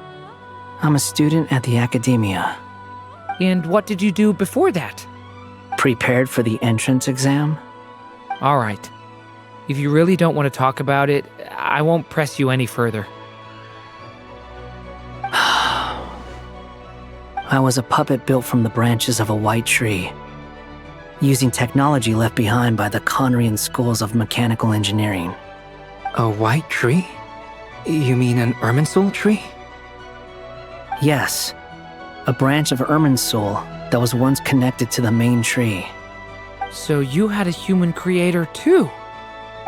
I'm a student at the academia. And what did you do before that? Prepared for the entrance exam? All right. If you really don't want to talk about it, I won't press you any further. I was a puppet built from the branches of a white tree, using technology left behind by the Conrian schools of mechanical engineering. A white tree? You mean an Irminsul tree? Yes, a branch of Irminsul that was once connected to the main tree. So you had a human creator too?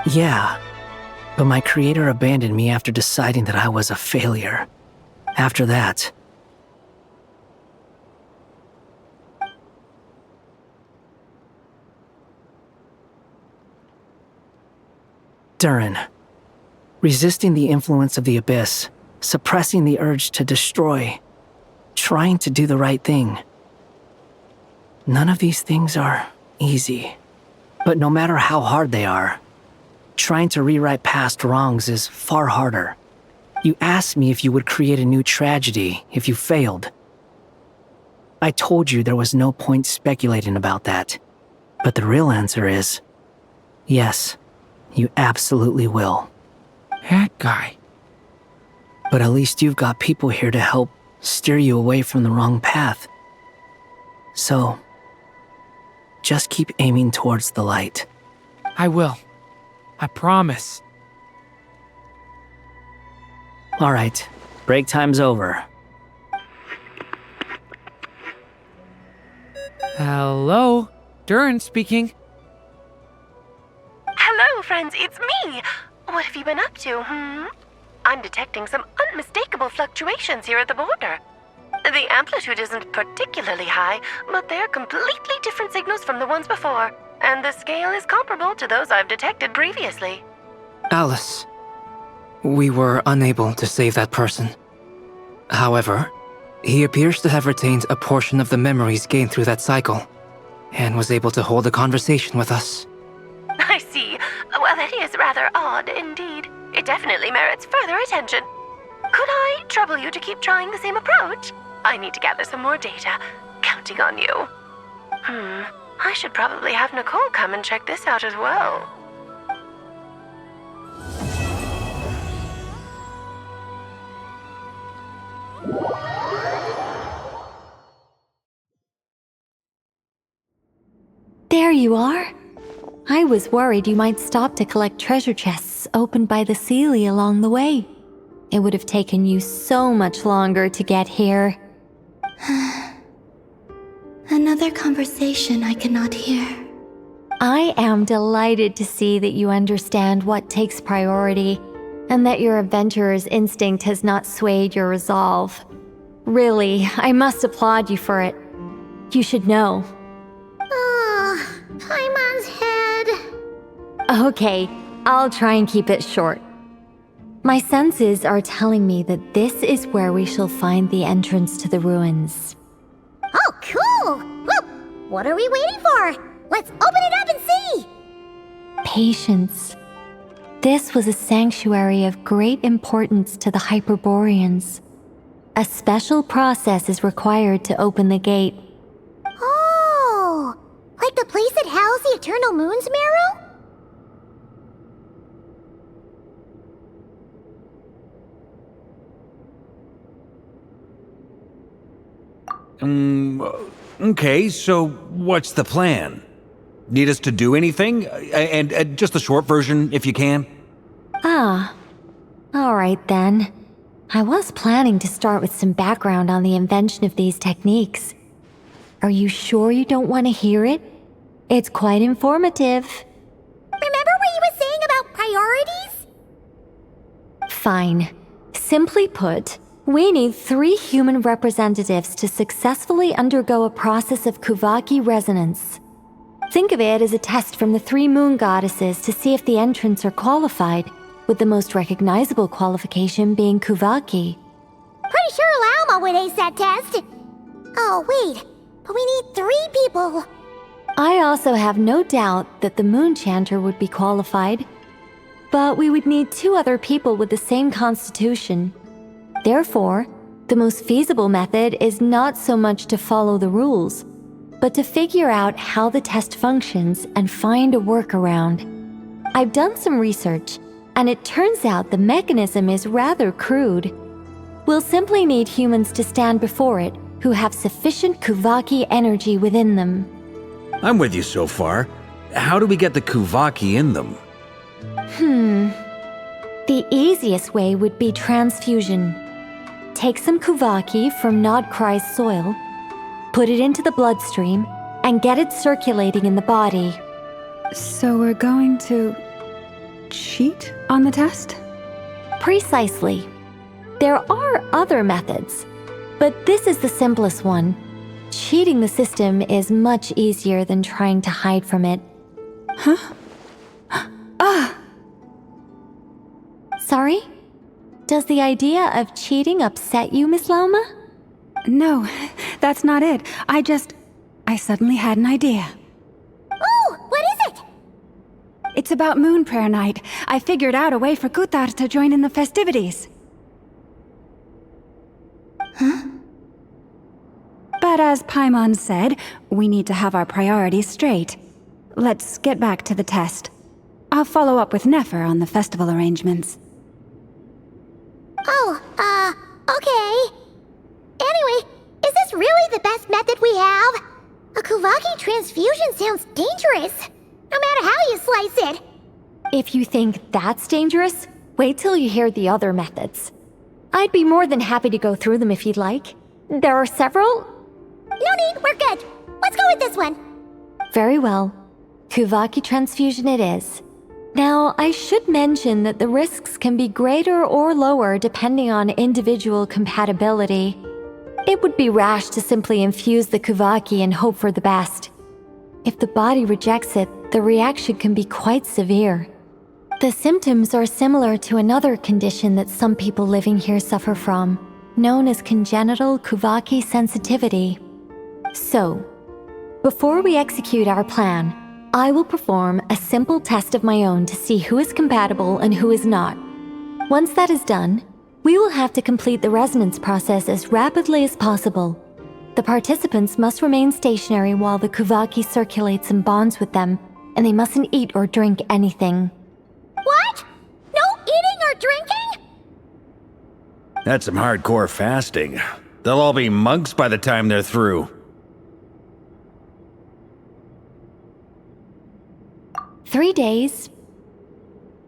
Yeah, but my creator abandoned me after deciding that I was a failure. After that, Durin, resisting the influence of the Abyss, suppressing the urge to destroy, trying to do the right thing. None of these things are easy, but no matter how hard they are, trying to rewrite past wrongs is far harder. You asked me if you would create a new tragedy if you failed. I told you there was no point speculating about that, but the real answer is, yes. You absolutely will. Hat guy. But at least you've got people here to help steer you away from the wrong path. So, just keep aiming towards the light. I will. I promise. All right, break time's over. Hello, Durin speaking. Hello, friends, it's me! What have you been up to, I'm detecting some unmistakable fluctuations here at the border. The amplitude isn't particularly high, but they're completely different signals from the ones before, and the scale is comparable to those I've detected previously. Alice, we were unable to save that person. However, he appears to have retained a portion of the memories gained through that cycle, and was able to hold a conversation with us. I see. Well, that is rather odd indeed. It definitely merits further attention. Could I trouble you to keep trying the same approach? I need to gather some more data. Counting on you. I should probably have Nicole come and check this out as well. There you are. I was worried you might stop to collect treasure chests opened by the Seelie along the way. It would have taken you so much longer to get here. Another conversation I cannot hear. I am delighted to see that you understand what takes priority, and that your adventurer's instinct has not swayed your resolve. Really, I must applaud you for it. You should know. Paimon's head. Okay, I'll try and keep it short. My senses are telling me that this is where we shall find the entrance to the ruins. Oh, cool! Well, what are we waiting for? Let's open it up and see! Patience. This was a sanctuary of great importance to the Hyperboreans. A special process is required to open the gate. Oh! Like the place that housed the Eternal Moon's marrow? Okay, so what's the plan? Need us to do anything? And just the short version, if you can. Ah. Alright then. I was planning to start with some background on the invention of these techniques. Are you sure you don't want to hear it? It's quite informative. Remember what you were saying about priorities? Fine. Simply put, we need 3 human representatives to successfully undergo a process of Kuvaki resonance. Think of it as a test from the 3 moon goddesses to see if the entrants are qualified, with the most recognizable qualification being Kuvaki. Pretty sure Lauma would ace that test. Oh, wait. But we need 3 people. I also have no doubt that the Moon Chanter would be qualified. But we would need 2 other people with the same constitution. Therefore, the most feasible method is not so much to follow the rules, but to figure out how the test functions and find a workaround. I've done some research, and it turns out the mechanism is rather crude. We'll simply need humans to stand before it who have sufficient Kuvaki energy within them. I'm with you so far. How do we get the Kuvaki in them? The easiest way would be transfusion. Take some Kuvaki from Nod Krai's soil, put it into the bloodstream, and get it circulating in the body. So we're going to cheat on the test? Precisely. There are other methods, but this is the simplest one. Cheating the system is much easier than trying to hide from it. Huh? Sorry? Does the idea of cheating upset you, Miss Lauma? No, that's not it. I suddenly had an idea. Oh, what is it? It's about Moon Prayer Night. I figured out a way for Kutar to join in the festivities. Huh? But as Paimon said, we need to have our priorities straight. Let's get back to the test. I'll follow up with Nefer on the festival arrangements. Okay. Anyway, is this really the best method we have? A Kuvaki transfusion sounds dangerous, no matter how you slice it. If you think that's dangerous, wait till you hear the other methods. I'd be more than happy to go through them if you'd like. There are several. No need, we're good. Let's go with this one. Very well. Kuvaki transfusion it is. Now, I should mention that the risks can be greater or lower depending on individual compatibility. It would be rash to simply infuse the Kuvaki and hope for the best. If the body rejects it, the reaction can be quite severe. The symptoms are similar to another condition that some people living here suffer from, known as congenital Kuvaki sensitivity. So, before we execute our plan, I will perform a simple test of my own to see who is compatible and who is not. Once that is done, we will have to complete the resonance process as rapidly as possible. The participants must remain stationary while the Kuvaki circulates and bonds with them, and they mustn't eat or drink anything. What? No eating or drinking? That's some hardcore fasting. They'll all be monks by the time they're through. 3 days.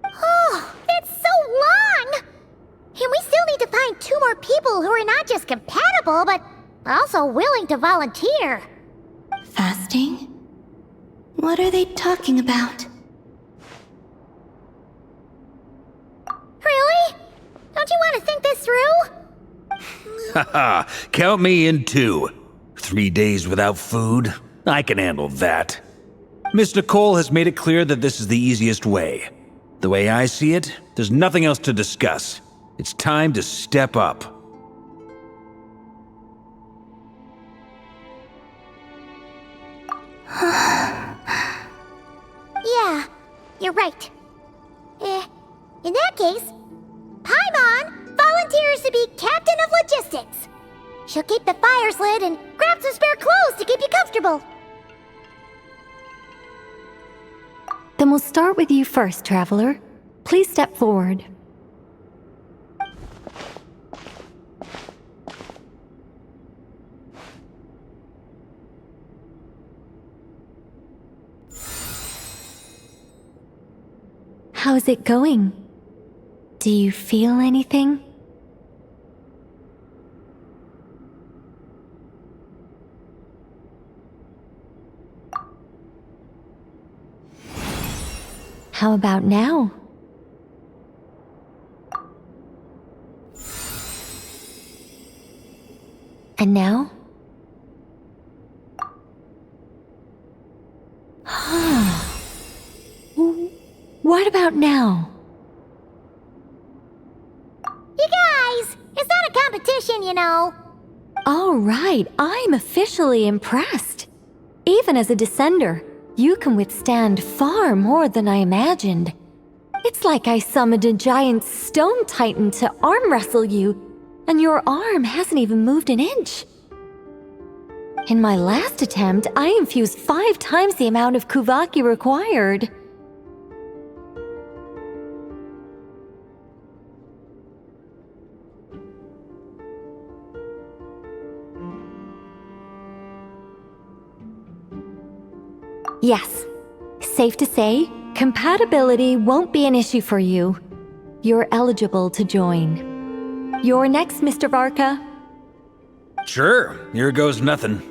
Oh, that's so long! And we still need to find 2 more people who are not just compatible, but also willing to volunteer. Fasting? What are they talking about? Really? Don't you want to think this through? Haha, count me in too. 3 days without food? I can handle that. Miss Nicole has made it clear that this is the easiest way. The way I see it, there's nothing else to discuss. It's time to step up. Yeah, you're right. In that case, Paimon volunteers to be Captain of Logistics. She'll keep the fires lit and grab some spare clothes to keep you comfortable. Then we'll start with you first, Traveler. Please step forward. How's it going? Do you feel anything? How about now? And now? What about now? You guys, it's not a competition, you know. All right, I'm officially impressed. Even as a descender, you can withstand far more than I imagined. It's like I summoned a giant stone titan to arm wrestle you, and your arm hasn't even moved an inch. In my last attempt, I infused 5 times the amount of Kuvaki required. Yes, safe to say, compatibility won't be an issue for you. You're eligible to join. You're next, Mr. Varka. Sure, here goes nothing.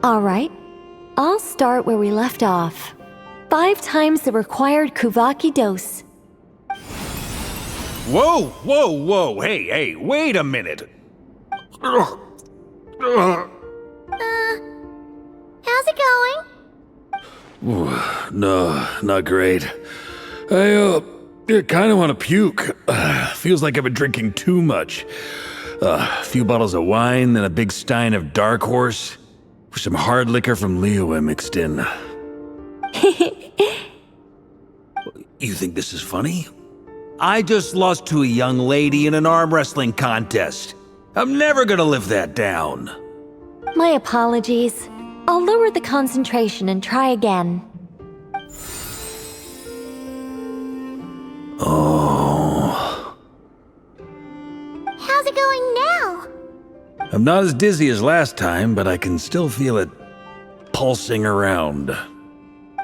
All right, I'll start where we left off. 5 times the required Kuvaki dose. Whoa, whoa, whoa, hey, wait a minute. How's it going? No, not great. I kind of want to puke. Feels like I've been drinking too much. A few bottles of wine, then a big stein of Dark Horse, with some hard liquor from Liyue mixed in. You think this is funny? I just lost to a young lady in an arm wrestling contest. I'm never gonna live that down. My apologies. I'll lower the concentration and try again. Oh. How's it going now? I'm not as dizzy as last time, but I can still feel it pulsing around.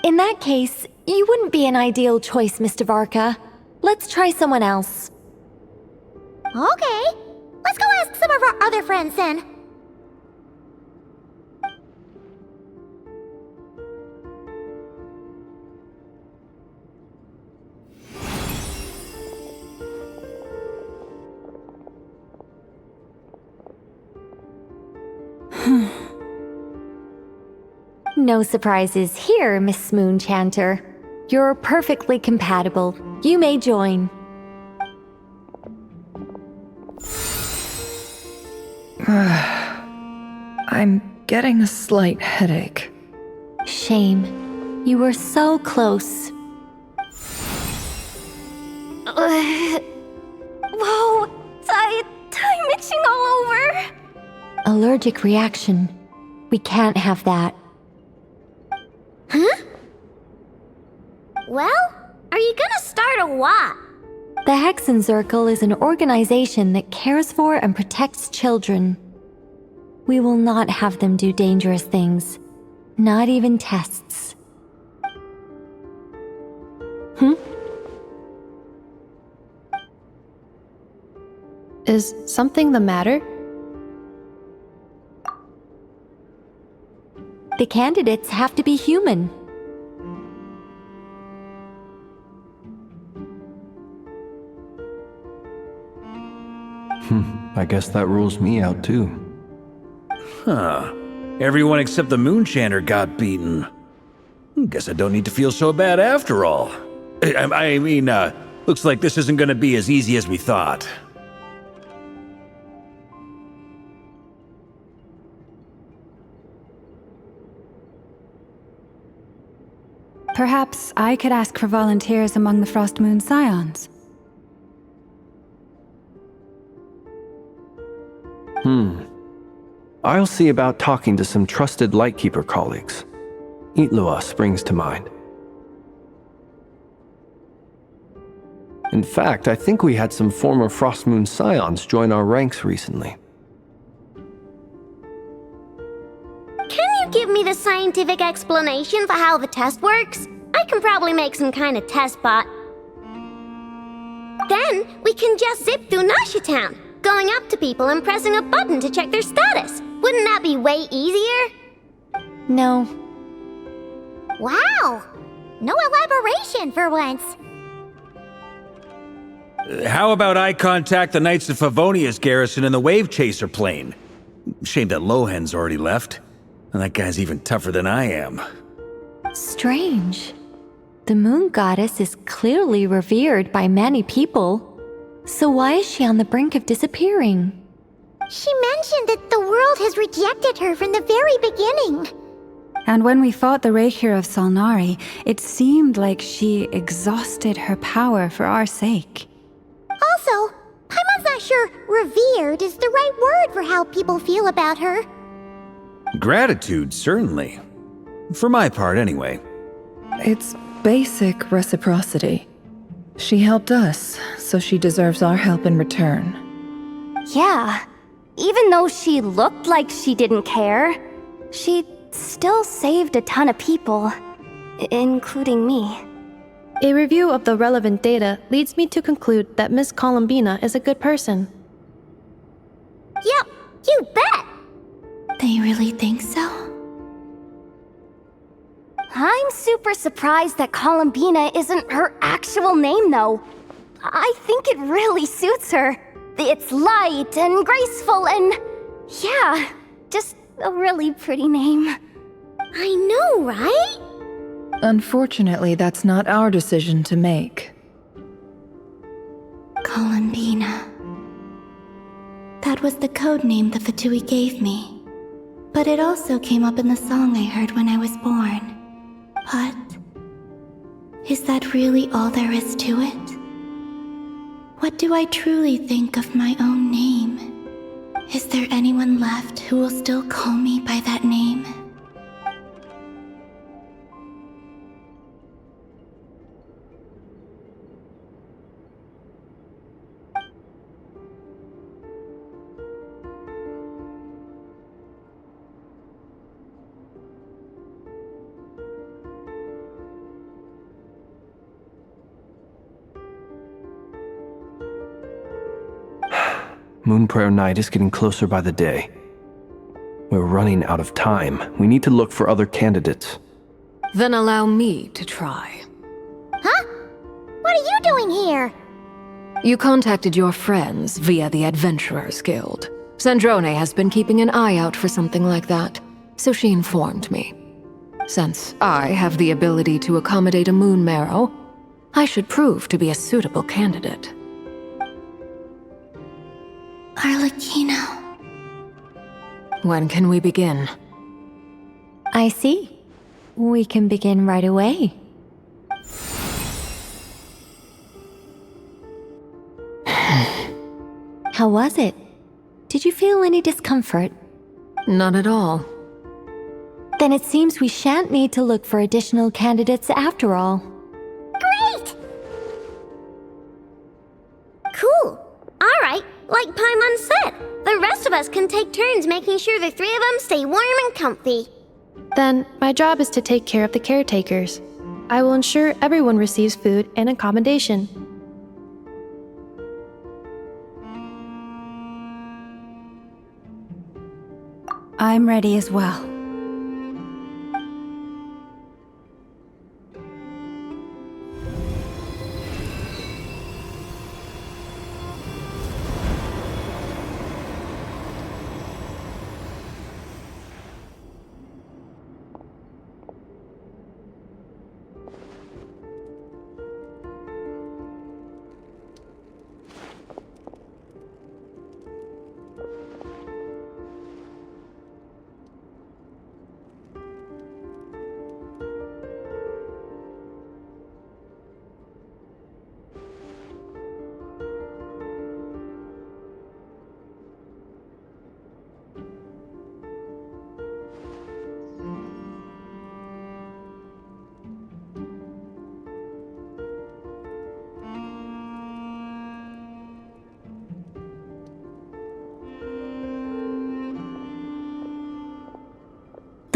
In that case, you wouldn't be an ideal choice, Mr. Varka. Let's try someone else. Okay, let's go ask some of our other friends then. No surprises here, Miss Moonchanter. You're perfectly compatible. You may join. I'm getting a slight headache. Shame. You were so close. Whoa! I'm itching all over! Allergic reaction. We can't have that. Huh? Well, are you gonna start a what? The Hexenzirkel is an organization that cares for and protects children. We will not have them do dangerous things. Not even tests. Is something the matter? The candidates have to be human. I guess that rules me out too. Huh. Everyone except the Moonchander got beaten. Guess I don't need to feel so bad after all. I mean, looks like this isn't gonna be as easy as we thought. Perhaps I could ask for volunteers among the Frost Moon Scions. I'll see about talking to some trusted Lightkeeper colleagues. Itlua springs to mind. In fact, I think we had some former Frostmoon Scions join our ranks recently. Can you give me the scientific explanation for how the test works? I can probably make some kind of test bot. Then we can just zip through Nasha Town, going up to people and pressing a button to check their status. Wouldn't that be way easier? No. Wow! No elaboration for once. How about I contact the Knights of Favonia's garrison in the Wave Chaser plane? Shame that Lohan's already left. And that guy's even tougher than I am. Strange. The moon goddess is clearly revered by many people. So why is she on the brink of disappearing? She mentioned that the world has rejected her from the very beginning. And when we fought the Reikir of Solnari, it seemed like she exhausted her power for our sake. Also, Paimon's not sure revered is the right word for how people feel about her. Gratitude, certainly. For my part, anyway. It's basic reciprocity. She helped us, so she deserves our help in return. Yeah. Even though she looked like she didn't care, she still saved a ton of people, including me. A review of the relevant data leads me to conclude that Miss Columbina is a good person. Yep, you bet! They really think so? I'm super surprised that Columbina isn't her actual name, though. I think it really suits her. It's light and graceful and... yeah, just a really pretty name. I know, right? Unfortunately, that's not our decision to make. Columbina. That was the code name the Fatui gave me. But it also came up in the song I heard when I was born. But... is that really all there is to it? What do I truly think of my own name? Is there anyone left who will still call me by that name? Moonprayer Night is getting closer by the day. We're running out of time. We need to look for other candidates. Then allow me to try. Huh? What are you doing here? You contacted your friends via the Adventurers Guild. Sandrone has been keeping an eye out for something like that, so she informed me. Since I have the ability to accommodate a moon marrow, I should prove to be a suitable candidate. Arlecchino. When can we begin? I see. We can begin right away. How was it? Did you feel any discomfort? Not at all. Then it seems we shan't need to look for additional candidates after all. Great! Cool. Alright, like Paimon said, the rest of us can take turns making sure the three of them stay warm and comfy. Then, my job is to take care of the caretakers. I will ensure everyone receives food and accommodation. I'm ready as well.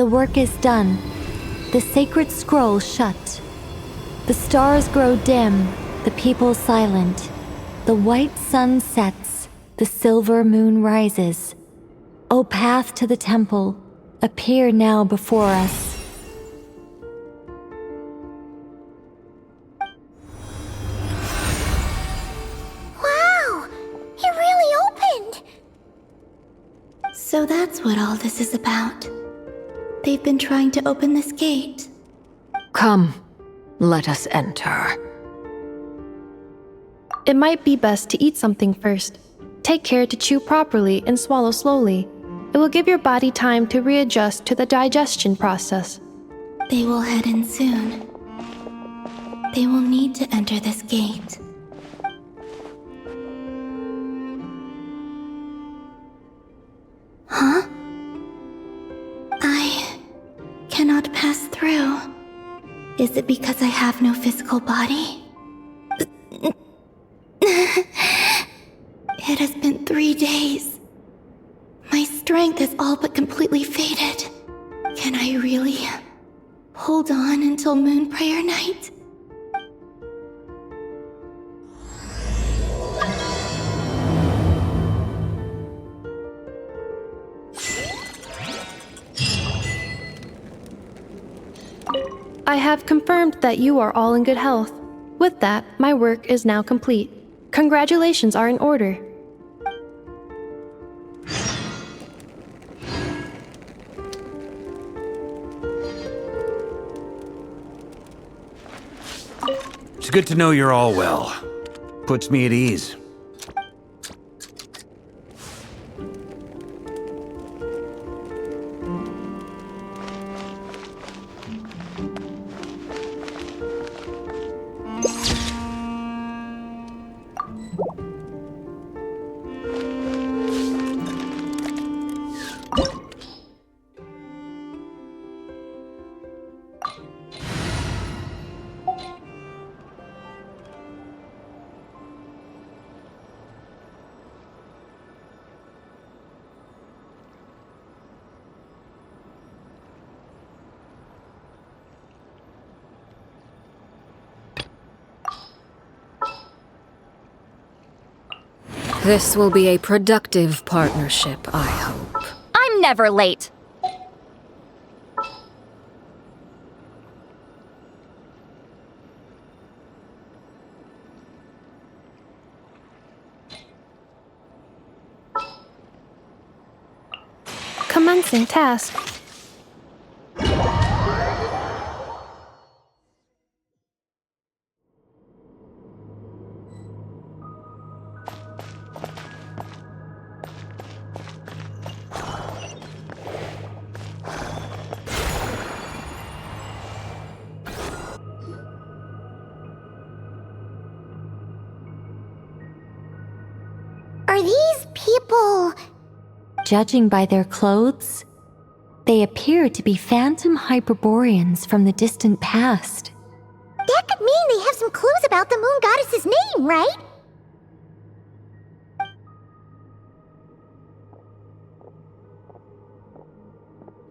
The work is done. The sacred scroll shut. The stars grow dim, the people silent. The white sun sets, the silver moon rises. O path to the temple, appear now before us. Wow! It really opened! So that's what all this is about. They've been trying to open this gate. Come, let us enter. It might be best to eat something first. Take care to chew properly and swallow slowly. It will give your body time to readjust to the digestion process. They will head in soon. They will need to enter this gate. Huh? I cannot pass through. Is it because I have no physical body? It has been 3 days. My strength is all but completely faded. Can I really hold on until Moon Prayer Night? I have confirmed that you are all in good health. With that, my work is now complete. Congratulations are in order. It's good to know you're all well. Puts me at ease. This will be a productive partnership, I hope. I'm never late. Commencing task. Are these people... Judging by their clothes, they appear to be phantom Hyperboreans from the distant past. That could mean they have some clues about the moon goddess's name, right?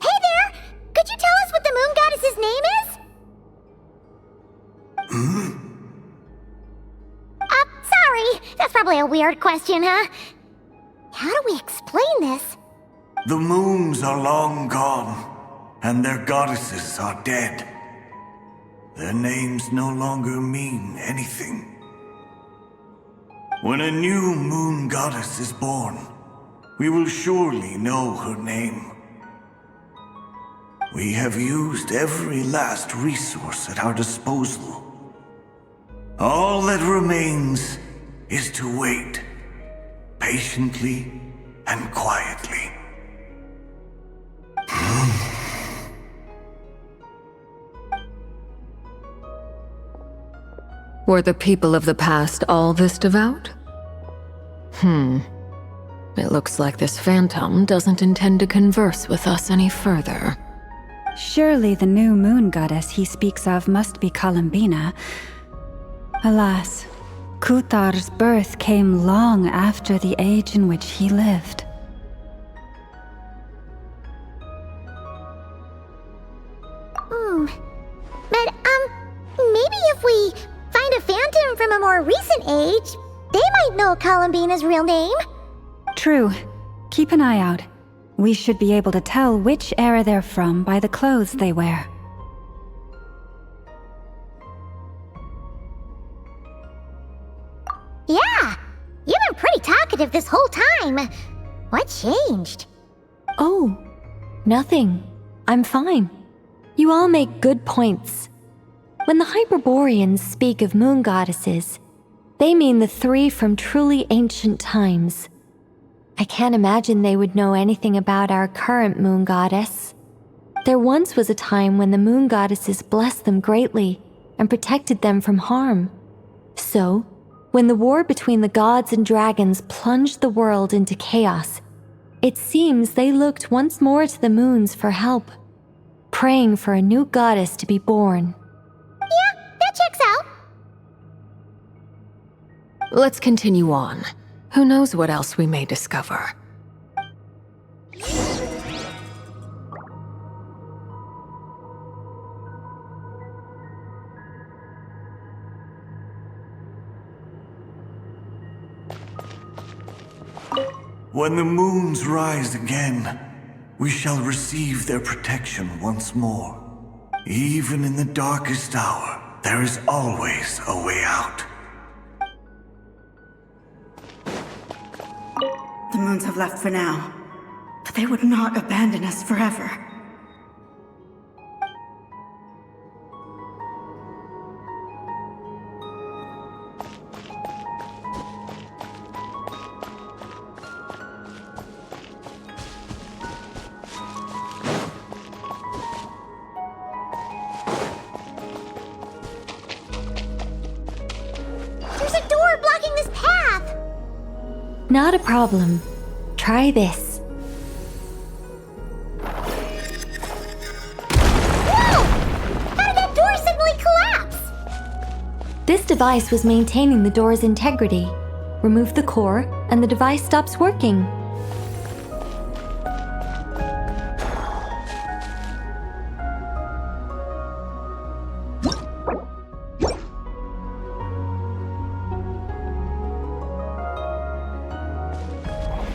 Hey there! Could you tell us what the moon goddess's name is? Sorry. That's probably a weird question, huh? How do we explain this? The moons are long gone, and their goddesses are dead. Their names no longer mean anything. When a new moon goddess is born, we will surely know her name. We have used every last resource at our disposal. All that remains is to wait, patiently and quietly. Were the people of the past all this devout? It looks like this phantom doesn't intend to converse with us any further. Surely the new moon goddess he speaks of must be Columbina. Alas, Kuthar's birth came long after the age in which he lived. Archon being his real name. True. Keep an eye out. We should be able to tell which era they're from by the clothes they wear. Yeah, you've been pretty talkative this whole time. What changed? Oh, nothing. I'm fine. You all make good points. When the Hyperboreans speak of moon goddesses, they mean the three from truly ancient times. I can't imagine they would know anything about our current moon goddess. There once was a time when the moon goddesses blessed them greatly and protected them from harm. So, when the war between the gods and dragons plunged the world into chaos, it seems they looked once more to the moons for help, praying for a new goddess to be born. Yeah, that checks out. Let's continue on. Who knows what else we may discover? When the moons rise again, we shall receive their protection once more. Even in the darkest hour, there is always a way out. The moons have left for now, but they would not abandon us forever. There's a door blocking this path! Not a problem. Try this. Whoa! How did that door suddenly collapse? This device was maintaining the door's integrity. Remove the core, and the device stops working.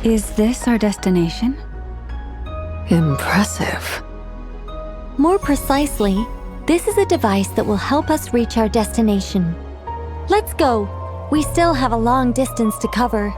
Is this our destination? Impressive. More precisely, this is a device that will help us reach our destination. Let's go. We still have a long distance to cover.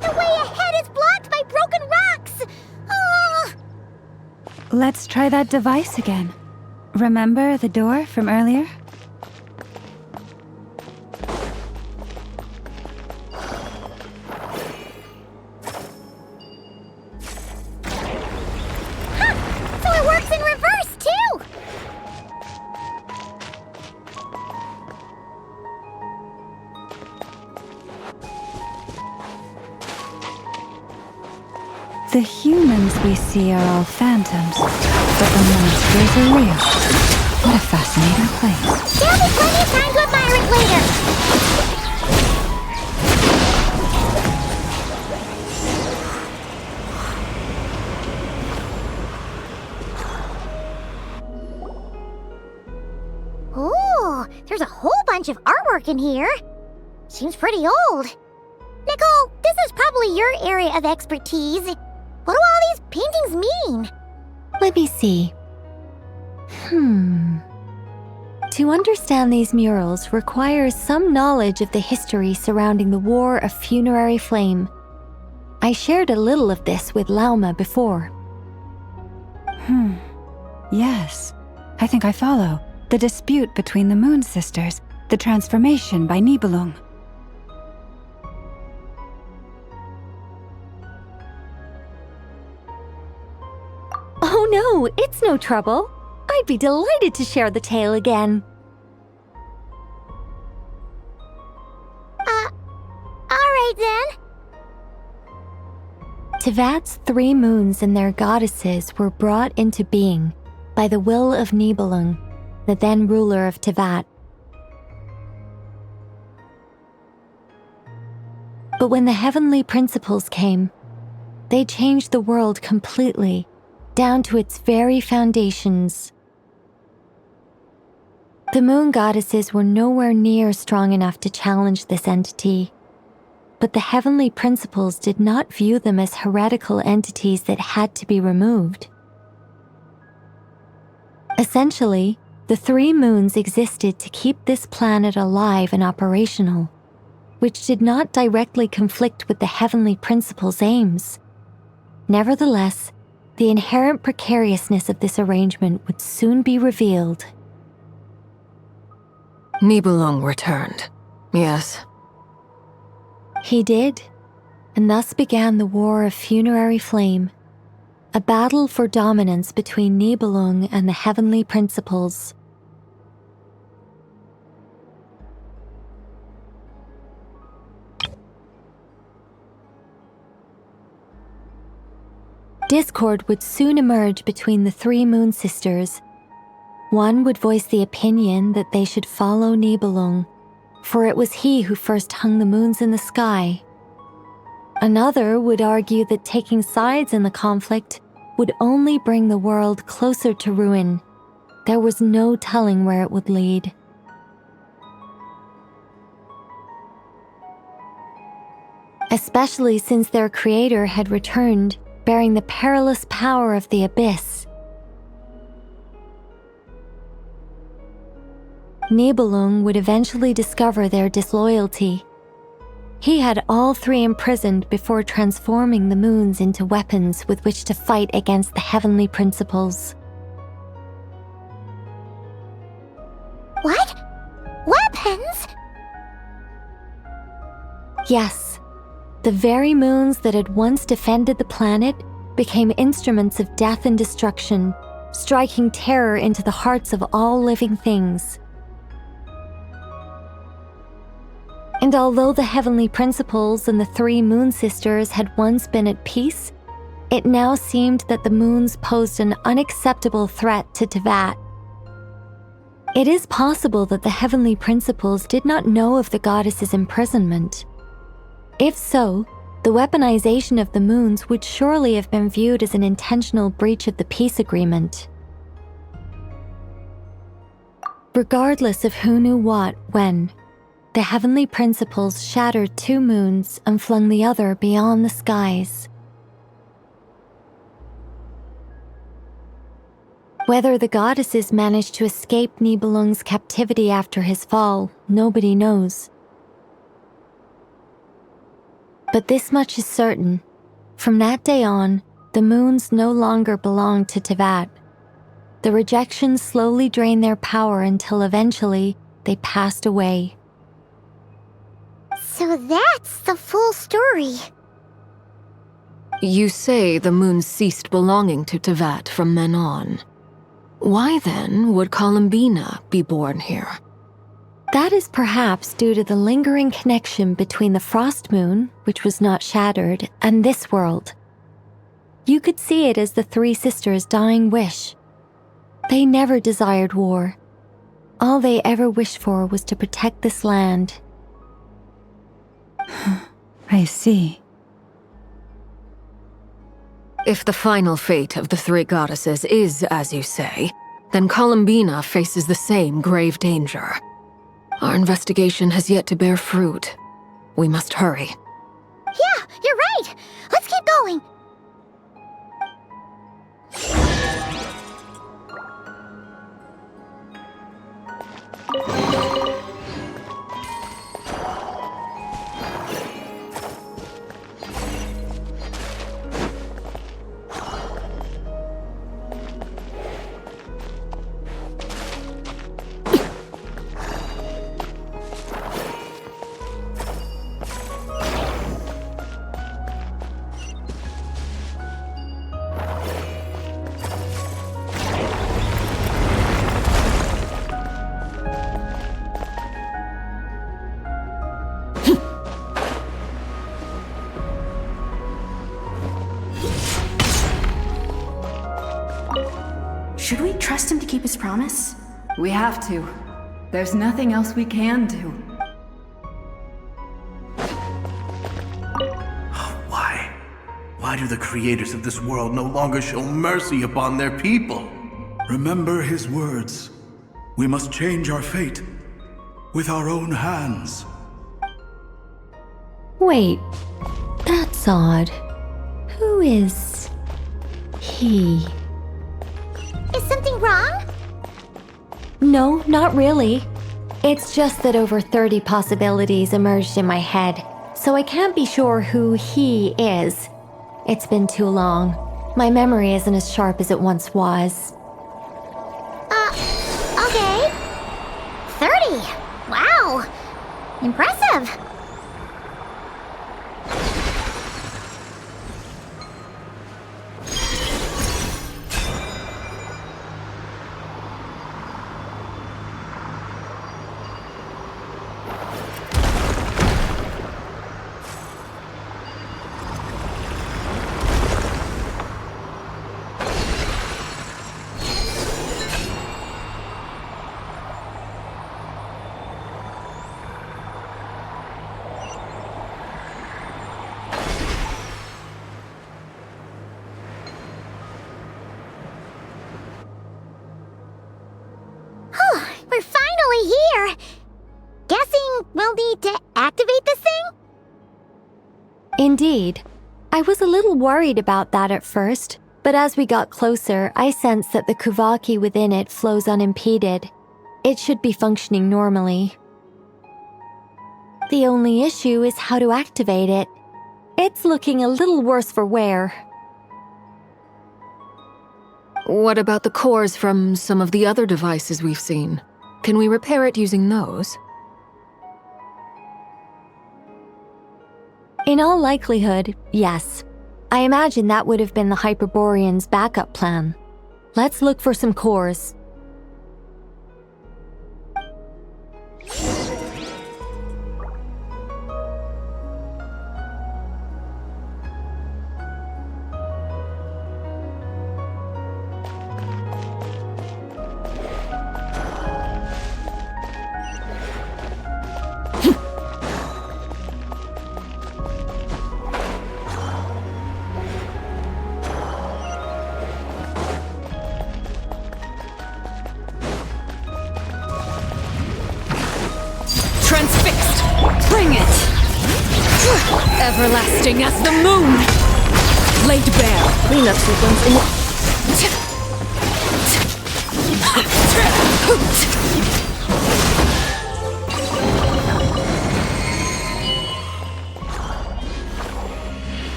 The way ahead is blocked by broken rocks! Oh. Let's try that device again. Remember the door from earlier? So it works in reverse, too! The humans we see are all phantoms, but the monsters are real. What a fascinating place. There'll be plenty of time to admire it later! Ooh, there's a whole bunch of artwork in here. Seems pretty old. Nicole, this is probably your area of expertise. What do all these paintings mean? Let me see. To understand these murals requires some knowledge of the history surrounding the War of Funerary Flame. I shared a little of this with Lauma before. Yes, I think I follow. The dispute between the Moon Sisters, the transformation by Nibelung. Oh no, it's no trouble. I'd be delighted to share the tale again. Alright then. Tevat's 3 moons and their goddesses were brought into being by the will of Nibelung, the then ruler of Tevat. But when the heavenly principles came, they changed the world completely, down to its very foundations. The moon goddesses were nowhere near strong enough to challenge this entity, but the heavenly principles did not view them as heretical entities that had to be removed. Essentially, the 3 moons existed to keep this planet alive and operational, which did not directly conflict with the heavenly principles' aims. Nevertheless, the inherent precariousness of this arrangement would soon be revealed. Nibelung returned, yes. He did, and thus began the War of Funerary Flame, a battle for dominance between Nibelung and the heavenly principles. Discord would soon emerge between the 3 Moon Sisters. One would voice the opinion that they should follow Nibelung, for it was he who first hung the moons in the sky. Another would argue that taking sides in the conflict would only bring the world closer to ruin. There was no telling where it would lead. Especially since their creator had returned, bearing the perilous power of the abyss. Nibelung would eventually discover their disloyalty. He had all 3 imprisoned before transforming the moons into weapons with which to fight against the heavenly principles. What? Weapons? Yes, the very moons that had once defended the planet became instruments of death and destruction, striking terror into the hearts of all living things. And although the heavenly principles and the 3 Moon Sisters had once been at peace, it now seemed that the moons posed an unacceptable threat to Tevat. It is possible that the heavenly principles did not know of the goddess's imprisonment. If so, the weaponization of the moons would surely have been viewed as an intentional breach of the peace agreement. Regardless of who knew what, when, the heavenly principles shattered 2 moons and flung the other beyond the skies. Whether the goddesses managed to escape Nibelung's captivity after his fall, nobody knows. But this much is certain. From that day on, the moons no longer belonged to Tevat. The rejection slowly drained their power until eventually they passed away. So that's the full story. You say the moons ceased belonging to Tevat from then on. Why then would Columbina be born here? That is perhaps due to the lingering connection between the Frost Moon, which was not shattered, and this world. You could see it as the 3 sisters' dying wish. They never desired war. All they ever wished for was to protect this land. I see. If the final fate of the 3 goddesses is as you say, then Columbina faces the same grave danger. Our investigation has yet to bear fruit. We must hurry. Yeah, you're right. Let's keep going. Should we trust him to keep his promise? We have to. There's nothing else we can do. Why? Why do the creators of this world no longer show mercy upon their people? Remember his words. We must change our fate with our own hands. Wait, that's odd. Who is he? Is something wrong? No, not really. It's just that over 30 possibilities emerged in my head, so I can't be sure who he is. It's been too long. My memory isn't as sharp as it once was. Okay. 30. Wow. Impressive. We're finally here! Guessing we'll need to activate this thing? Indeed. I was a little worried about that at first, but as we got closer, I sensed that the Kuvaki within it flows unimpeded. It should be functioning normally. The only issue is how to activate it. It's looking a little worse for wear. What about the cores from some of the other devices we've seen? Can we repair it using those? In all likelihood, yes. I imagine that would have been the Hyperborean's backup plan. Let's look for some cores. Transfixed! Bring it! Everlasting as the moon! Laid bare! Cleanup sequence in...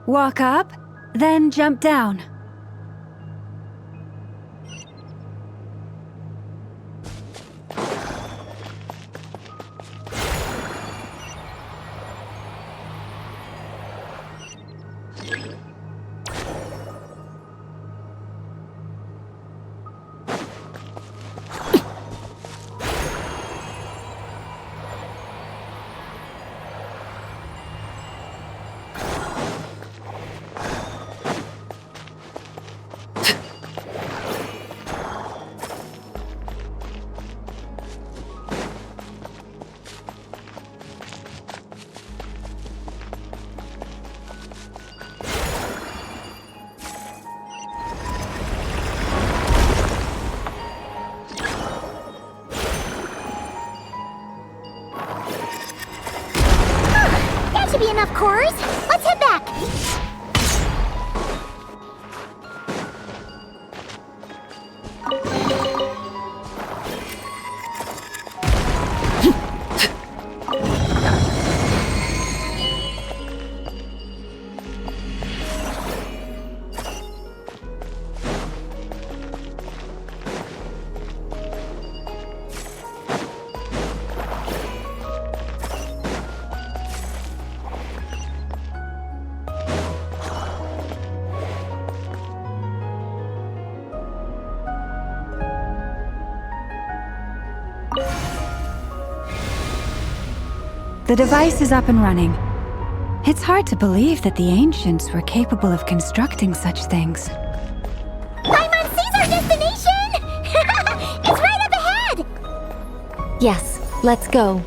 Walk up, then jump down. of course. Let's head back. The device is up and running. It's hard to believe that the ancients were capable of constructing such things. Paimon sees our destination! It's right up ahead! Yes, let's go.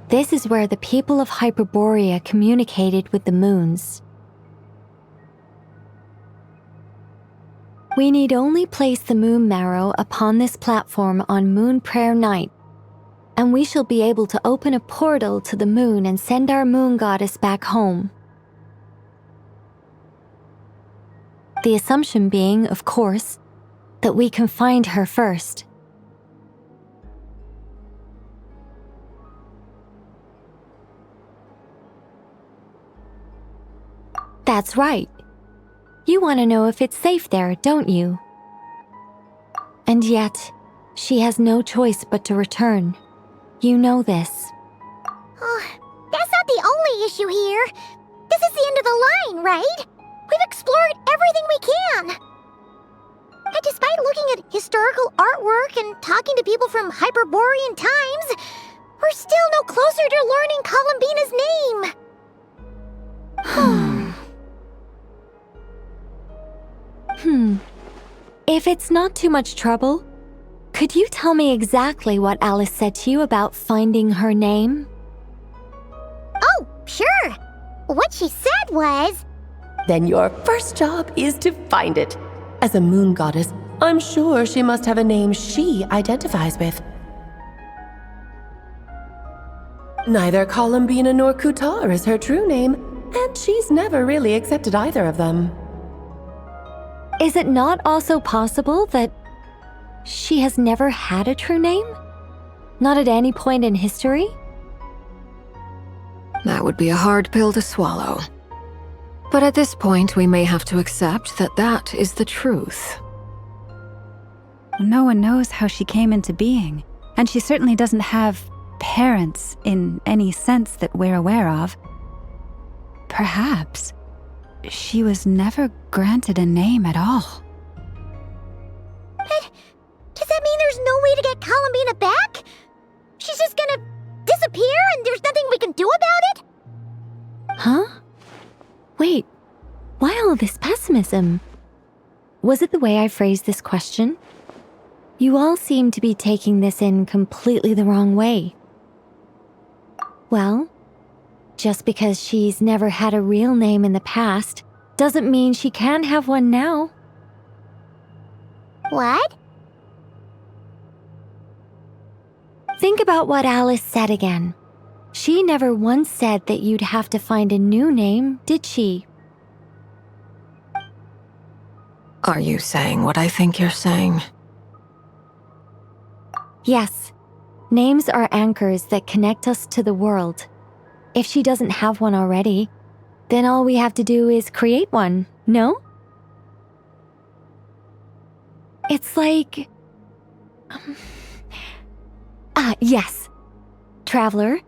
This is where the people of Hyperborea communicated with the moons. We need only place the moon marrow upon this platform on Moon Prayer Night, and we shall be able to open a portal to the moon and send our moon goddess back home. The assumption being, of course, that we can find her first. That's right. You want to know if it's safe there, don't you? And yet, she has no choice but to return. You know this. Oh, that's not the only issue here. This is the end of the line, right? We've explored everything we can. And despite looking at historical artwork and talking to people from Hyperborean times, we're still no closer to learning Columbina's name. If it's not too much trouble, could you tell me exactly what Alice said to you about finding her name? Oh, sure. What she said was... Then your first job is to find it. As a moon goddess, I'm sure she must have a name she identifies with. Neither Columbina nor Kutar is her true name, and she's never really accepted either of them. Is it not also possible that she has never had a true name? Not at any point in history? That would be a hard pill to swallow. But at this point, we may have to accept that that is the truth. No one knows how she came into being, and she certainly doesn't have parents in any sense that we're aware of. Perhaps she was never granted a name at all. But does that mean there's no way to get Columbina back? She's just gonna disappear and there's nothing we can do about it? Huh? Wait, why all this pessimism? Was it the way I phrased this question? You all seem to be taking this in completely the wrong way. Well, just because she's never had a real name in the past doesn't mean she can't have one now. What? Think about what Alice said again. She never once said that you'd have to find a new name, did she? Are you saying what I think you're saying? Yes. Names are anchors that connect us to the world. If she doesn't have one already, Then all we have to do is create one, no? It's like... yes. Traveler,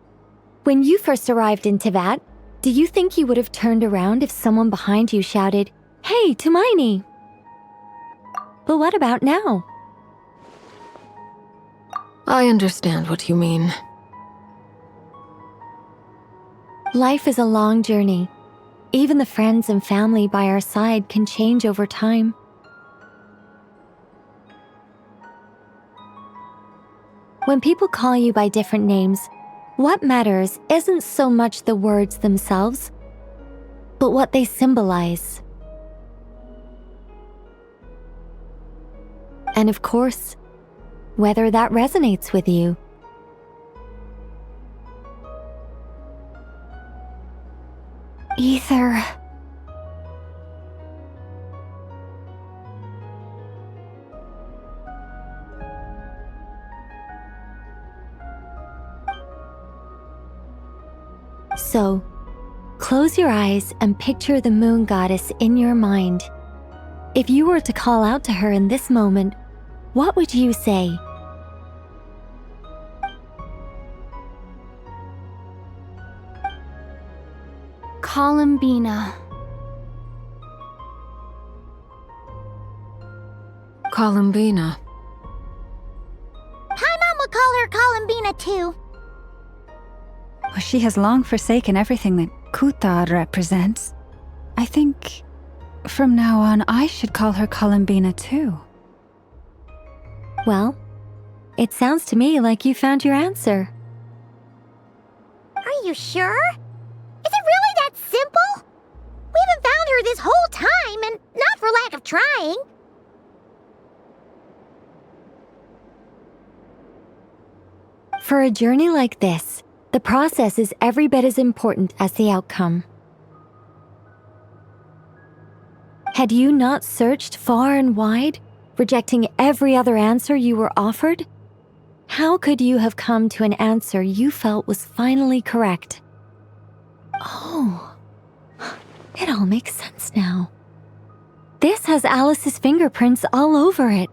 when you first arrived in Teyvat, do you think you would have turned around if someone behind you shouted, "Hey, Tumaini"? But what about now? I understand what you mean. Life is a long journey. Even the friends and family by our side can change over time. When people call you by different names, what matters isn't so much the words themselves, but what they symbolize. And of course, whether that resonates with you. Ether. So, close your eyes and picture the moon goddess in your mind. If you were to call out to her in this moment, what would you say? Columbina. Columbina. Paimon would call her Columbina too. Well, she has long forsaken everything that Kuthar represents. I think from now on I should call her Columbina too. Well, it sounds to me like you found your answer. Are you sure? Is it really that simple? We haven't found her this whole time, and not for lack of trying. For a journey like this, the process is every bit as important as the outcome. Had you not searched far and wide, rejecting every other answer you were offered? How could you have come to an answer you felt was finally correct? Oh, it all makes sense now. This has Alice's fingerprints all over it.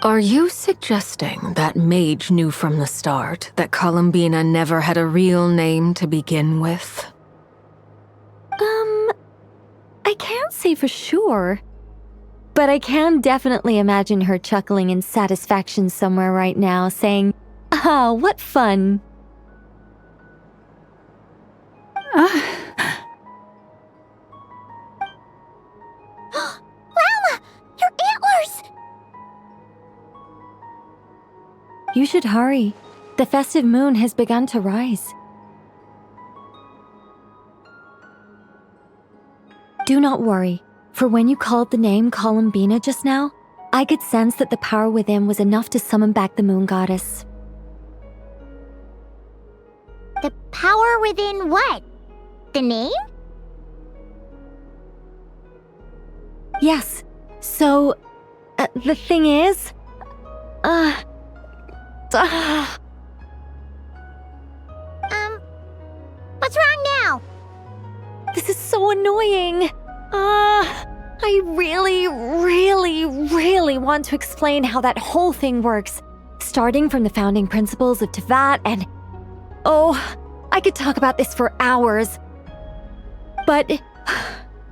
Are you suggesting that mage knew from the start that Columbina never had a real name to begin with? I can't say for sure, but I can definitely imagine her chuckling in satisfaction somewhere right now, saying, "Ah, what fun." Llama! Your antlers! You should hurry. The festive moon has begun to rise. Do not worry, for when you called the name Columbina just now, I could sense that the power within was enough to summon back the moon goddess. The power within what? The name? Yes, so, the thing is... What's wrong now? This is so annoying. I really want to explain how that whole thing works, starting from the founding principles of Teyvat and... Oh, I could talk about this for hours. But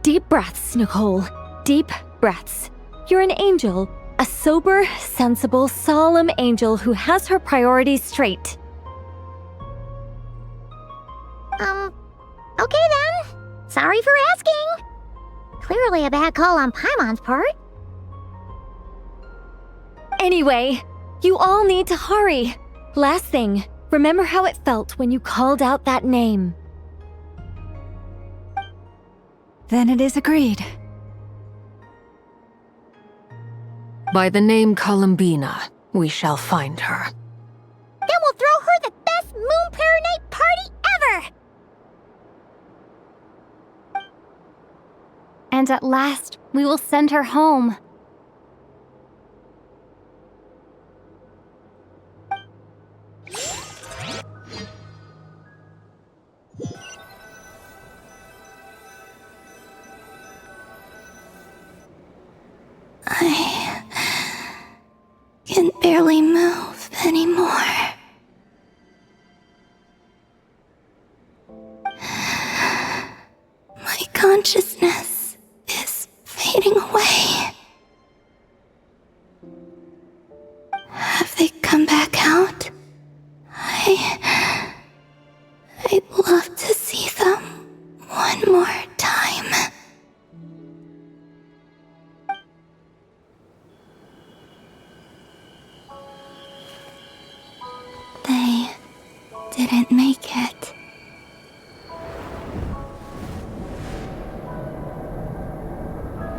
deep breaths, Nicole. Deep breaths. You're an angel. A sober, sensible, solemn angel who has her priorities straight. Okay then. Sorry for asking. Clearly a bad call on Paimon's part. Anyway, you all need to hurry. Last thing, remember how it felt when you called out that name. Then it is agreed. By the name Columbina, we shall find her. Then we'll throw her the best Moon Prayer Night party ever! And at last, we will send her home. Have they come back out? I'd love to see them one more time. They didn't make it.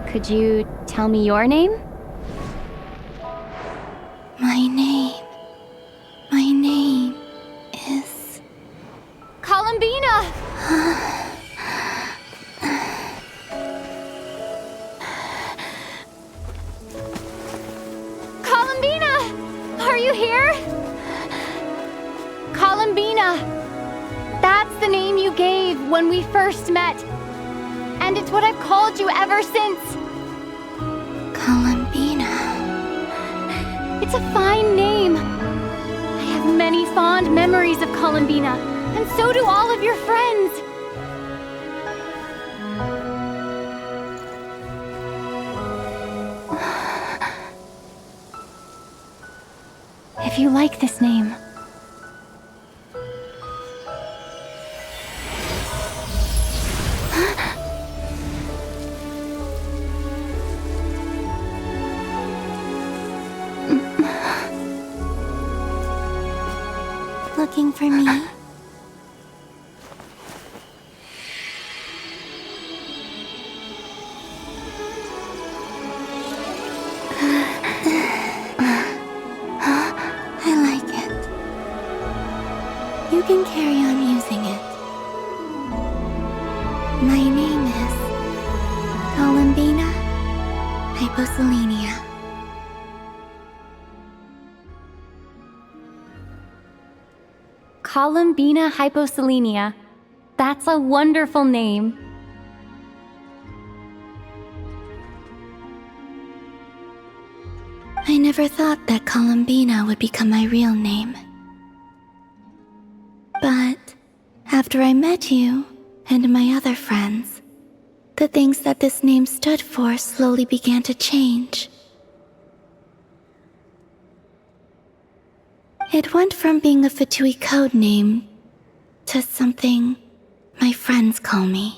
Could you tell me your name? My name is... Columbina! Columbina! Are you here? Columbina! That's the name you gave when we first met. And it's what I've called you ever since. Columbina. It's a fine name. I have many fond memories of Columbina, and so do all of your friends. If you like this name. Looking for me? I like it. You can carry on using it. My name is Columbina Hyposelenia. Columbina Hyposelenia. That's a wonderful name. I never thought that Columbina would become my real name. But after I met you and my other friends, the things that this name stood for slowly began to change. It went from being a Fatui code name to something my friends call me.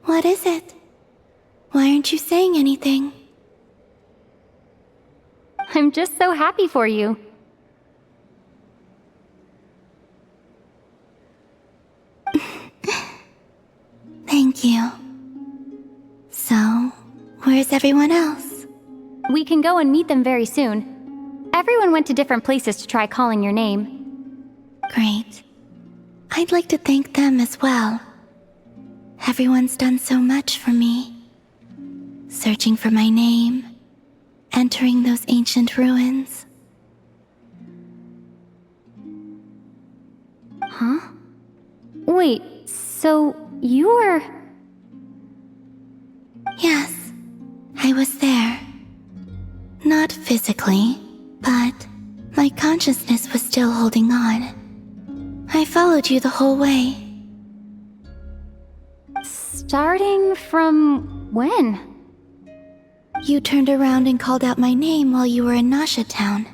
What is it? Why aren't you saying anything? I'm just so happy for you. Thank you. So, where's everyone else? We can go and meet them very soon. Everyone went to different places to try calling your name. Great. I'd like to thank them as well. Everyone's done so much for me. Searching for my name, entering those ancient ruins. Huh? Wait, so you were... Yes, I was there. Not physically, but my consciousness was still holding on. I followed you the whole way. Starting from when? You turned around and called out my name while you were in Nasha Town.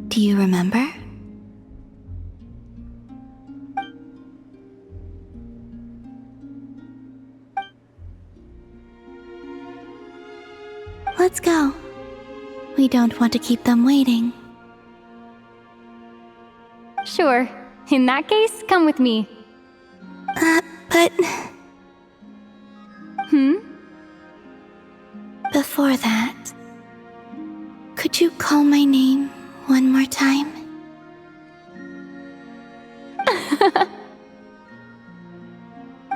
Do you remember? Let's go. We don't want to keep them waiting. Sure. In that case, come with me. But... Before that, could you call my name one more time?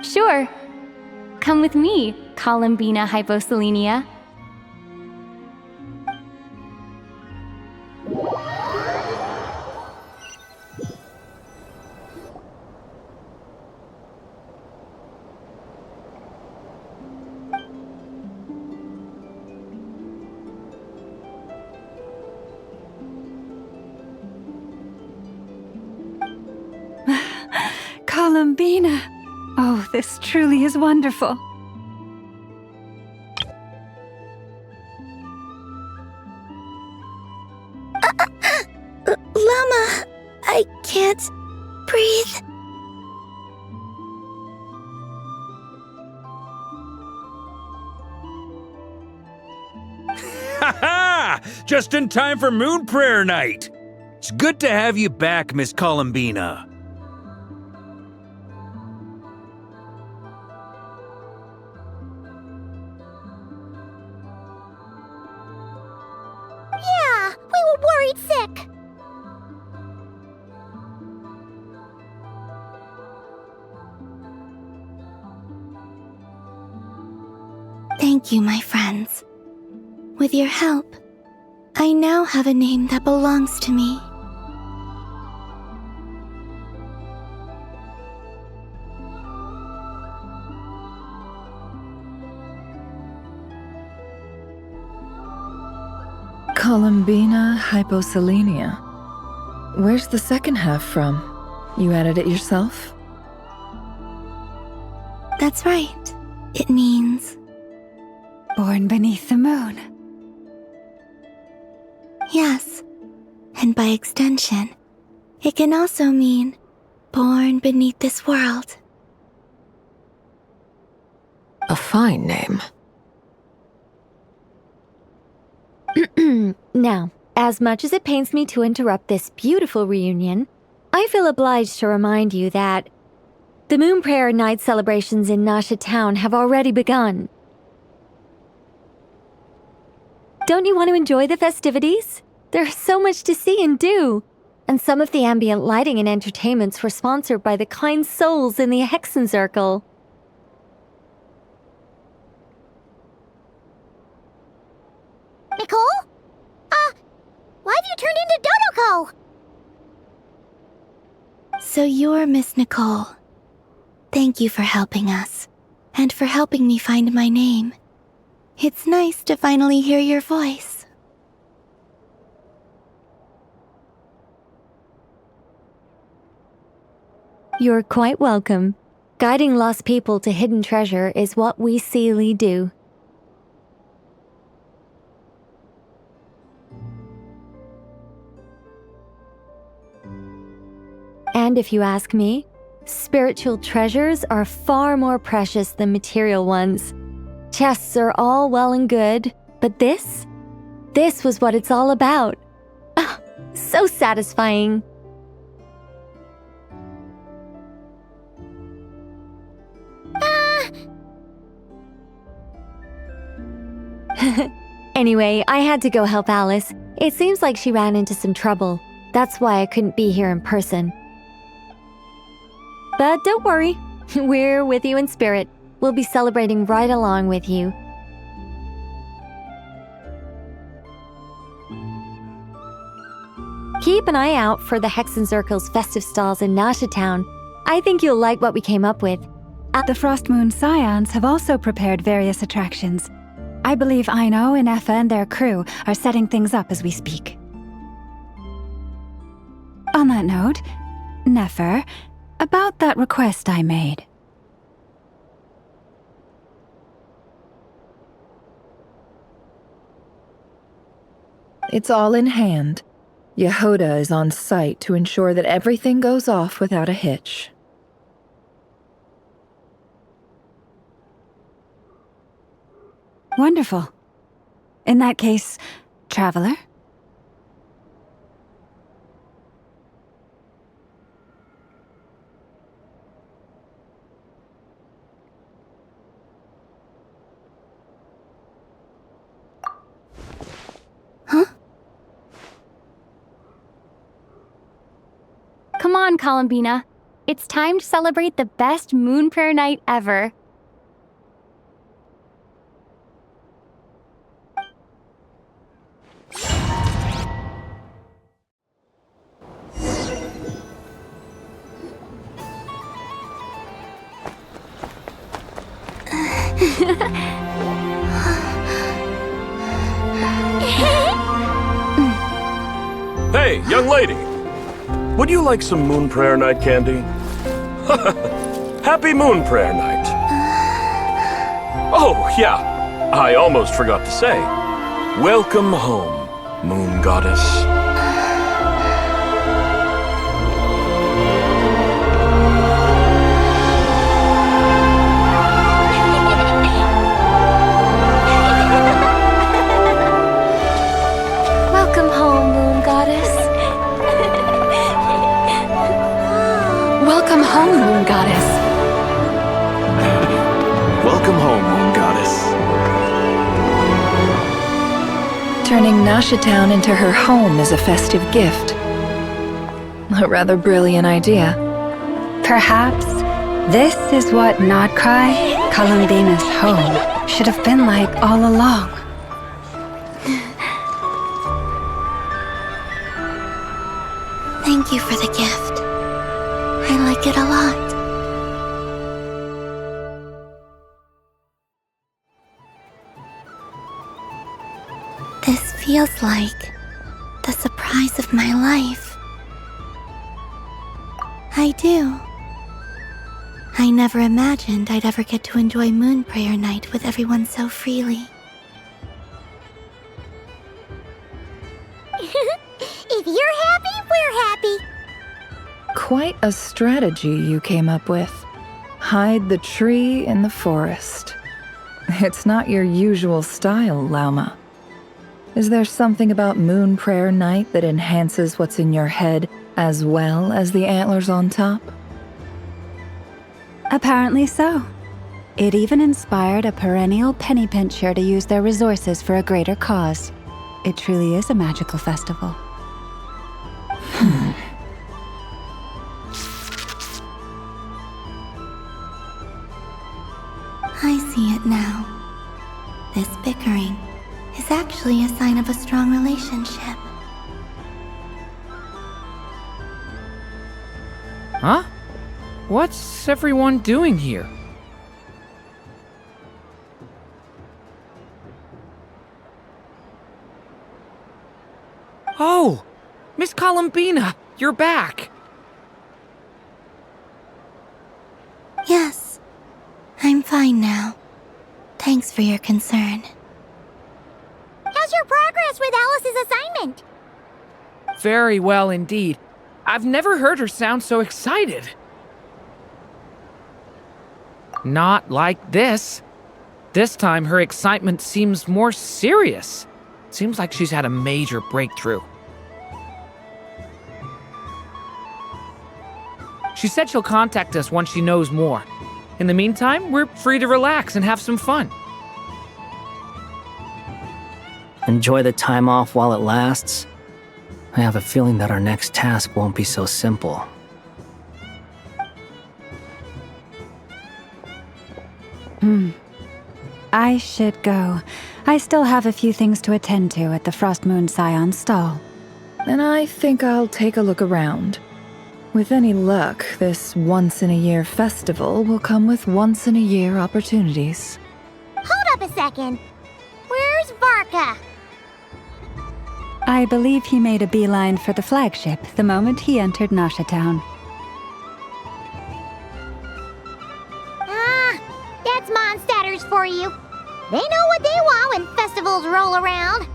Sure. Come with me, Columbina Hyposelenia. Columbina! Oh, this truly is wonderful. Llama, I can't breathe. Ha ha! Just in time for Moon Prayer Night! It's good to have you back, Miss Columbina. Yeah, we were worried sick. Thank you, my friends. With your help, I now have a name that belongs to me. Columbina hyposelenia. Where's the second half from? You added it yourself? That's right. It means... born beneath the moon. Yes. And by extension, it can also mean born beneath this world. A fine name. Now, as much as it pains me to interrupt this beautiful reunion, I feel obliged to remind you that the Moon Prayer Night celebrations in Nasha Town have already begun. Don't you want to enjoy the festivities? There's so much to see and do. And some of the ambient lighting and entertainments were sponsored by the kind souls in the Hexen Circle. Nicole? Why have you turned into Dodoko? So you're Miss Nicole. Thank you for helping us, and for helping me find my name. It's nice to finally hear your voice. You're quite welcome. Guiding lost people to hidden treasure is what we Seelie do. And if you ask me, spiritual treasures are far more precious than material ones. Chests are all well and good, but this was what it's all about. So satisfying. Anyway, I had to go help Alice. It seems like she ran into some trouble. That's why I couldn't be here in person. But don't worry, we're with you in spirit. We'll be celebrating right along with you. Keep an eye out for the Hexen Circle's festive stalls in Nasha Town. I think you'll like what we came up with. The Frost Moon Scions have also prepared various attractions. I believe Aino and Effa and their crew are setting things up as we speak. On that note, Nefer, about that request I made. It's all in hand. Yehoda is on site to ensure that everything goes off without a hitch. Wonderful. In that case, Traveler? Come on, Columbina. It's time to celebrate the best Moon Prayer Night ever. Hey, young lady! Would you like some Moon Prayer Night candy? Happy Moon Prayer Night. Oh, yeah. I almost forgot to say. Welcome home, Moon Goddess. Welcome home, Moon Goddess. Welcome home, Moon Goddess. Welcome home, Moon Goddess. Turning Nashatown into her home is a festive gift. A rather brilliant idea. Perhaps this is what Krai, Columbina's home, should have been like all along. Thank you for the gift. I like it a lot. This feels like the surprise of my life. I do. I never imagined I'd ever get to enjoy Moon Prayer Night with everyone so freely. If you're happy, we're happy. Quite a strategy you came up with. Hide the tree in the forest. It's not your usual style, Lauma. Is there something about Moon Prayer Night that enhances what's in your head as well as the antlers on top? Apparently so. It even inspired a perennial penny pincher to use their resources for a greater cause. It truly is a magical festival. I see it now. This bickering is actually a sign of a strong relationship. Huh? What's everyone doing here? Oh! Miss Columbina, you're back! Yes, I'm fine now. Thanks for your concern. How's your progress with Alice's assignment? Very well indeed. I've never heard her sound so excited. Not like this. This time her excitement seems more serious. Seems like she's had a major breakthrough. She said she'll contact us once she knows more. In the meantime, we're free to relax and have some fun. Enjoy the time off while it lasts. I have a feeling that our next task won't be so simple. I should go. I still have a few things to attend to at the Frost Moon Scion stall. And I think I'll take a look around. With any luck, this once-in-a-year festival will come with once-in-a-year opportunities. Hold up a second. Where's Varka? I believe he made a beeline for the flagship the moment he entered Nashatown. That's Mondstadters for you. They know what they want when festivals roll around.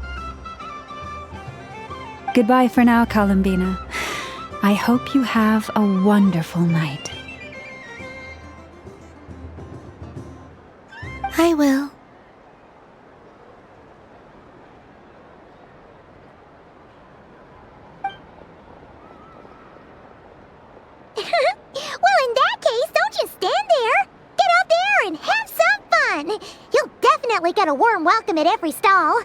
Goodbye for now, Columbina. I hope you have a wonderful night. I will. Well, in that case, don't just stand there. Get out there and have some fun. You'll definitely get a warm welcome at every stall.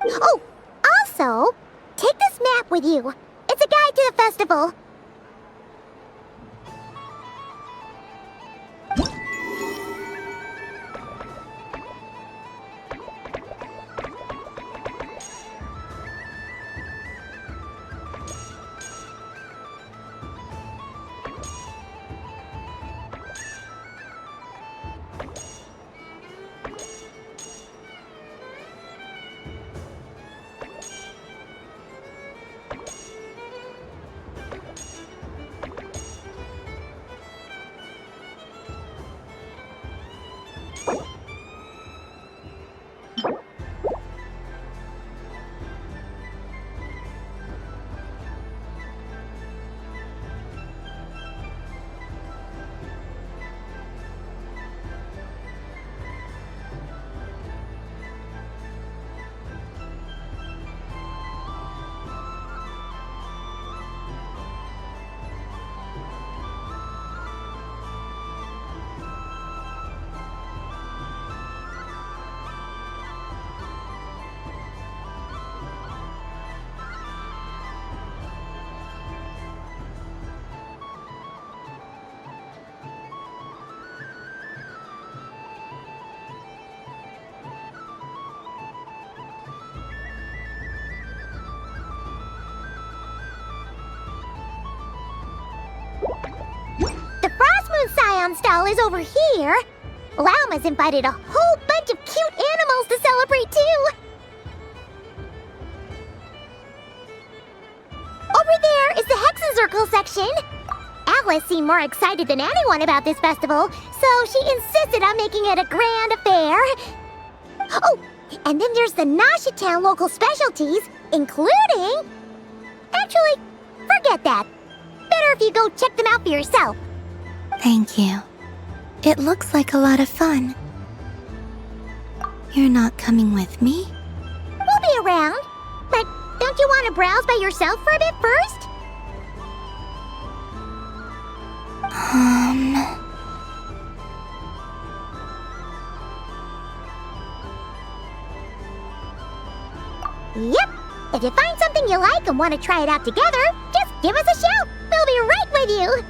Oh, also, take this map with you. It's a guide to the festival. Scion stall is over here. Lauma's invited a whole bunch of cute animals to celebrate too. Over there is the Hexencircle section. Alice seemed more excited than anyone about this festival, so she insisted on making it a grand affair. Oh, and then there's the Noshatown local specialties, including... Actually, forget that. Better if you go check them out for yourself. Thank you. It looks like a lot of fun. You're not coming with me? We'll be around. But don't you want to browse by yourself for a bit first? Yep. If you find something you like and want to try it out together, just give us a shout. We'll be right with you.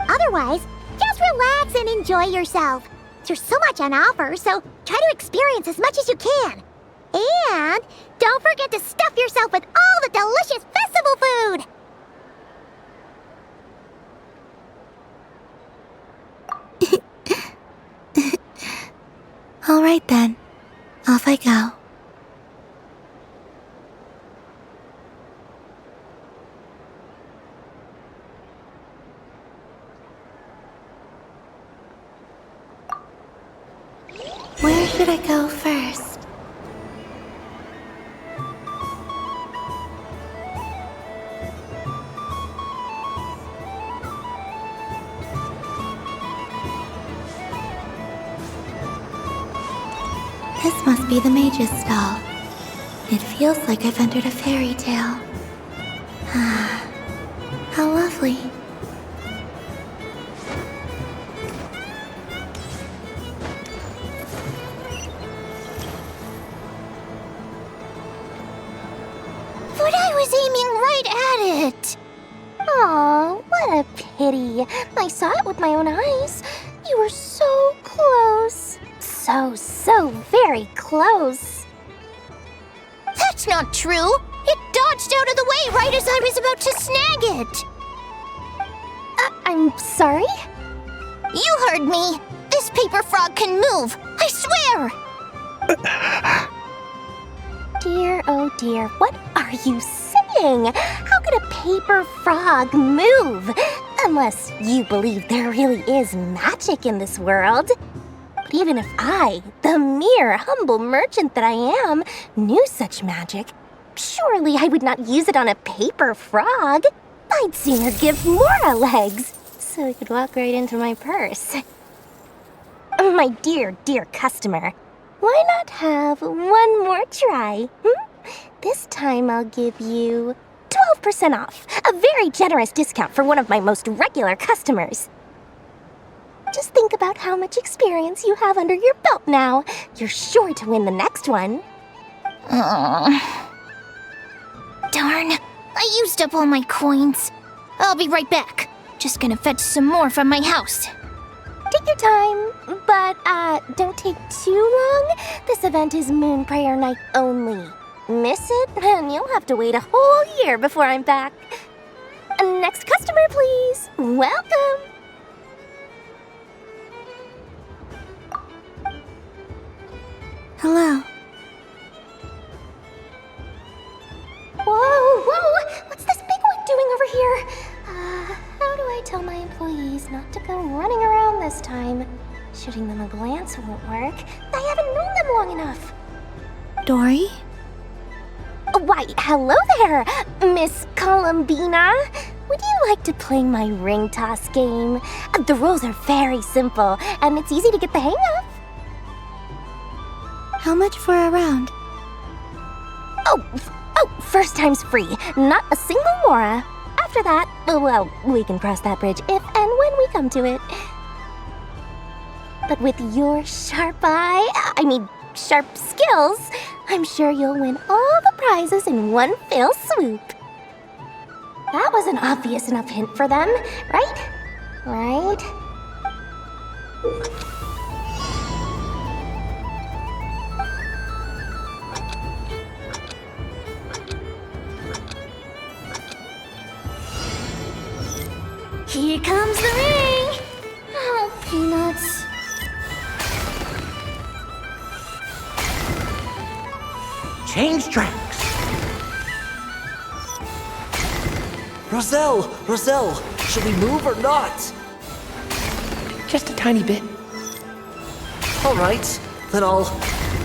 Otherwise, just relax and enjoy yourself. There's so much on offer, so try to experience as much as you can. And don't forget to stuff yourself with all the delicious festival food. All right then. Off I go. Where should I go first? This must be the mage's stall. It feels like I've entered a fairy tale. Ah, how lovely. But I was aiming right at it! Aw, what a pity. I saw it with my own eyes. You were so close. So very close. That's not true! It dodged out of the way right as I was about to snag it! I'm sorry? You heard me! This paper frog can move! I swear! Dear, oh dear, what are you saying? How could a paper frog move? Unless you believe there really is magic in this world. But even if I, the mere humble merchant that I am, knew such magic, surely I would not use it on a paper frog. I'd sooner give Mora legs, so it could walk right into my purse. My dear customer, why not have one more try? This time I'll give you 12% off, a very generous discount for one of my most regular customers. Just think about how much experience you have under your belt now. You're sure to win the next one. Darn, I used up all my coins. I'll be right back. Just gonna fetch some more from my house. Take your time, but don't take too long. This event is Moon Prayer Night only. Miss it, and you'll have to wait a whole year before I'm back. Next customer, please. Welcome. Hello. Whoa! What's this big one doing over here? How do I tell my employees not to go running around this time? Shooting them a glance won't work. I haven't known them long enough. Dory? Why, hello there, Miss Columbina. Would you like to play my ring toss game? The rules are very simple, and it's easy to get the hang of. How much for a round? Oh, first time's free. Not a single Mora. After that, well, we can cross that bridge if and when we come to it. But with your sharp skills, I'm sure you'll win all the prizes in one fell swoop. That was an obvious enough hint for them, right? Right? Here comes the ring! Oh, Peanuts. Change tracks. Roselle, should we move or not? Just a tiny bit. All right, then I'll...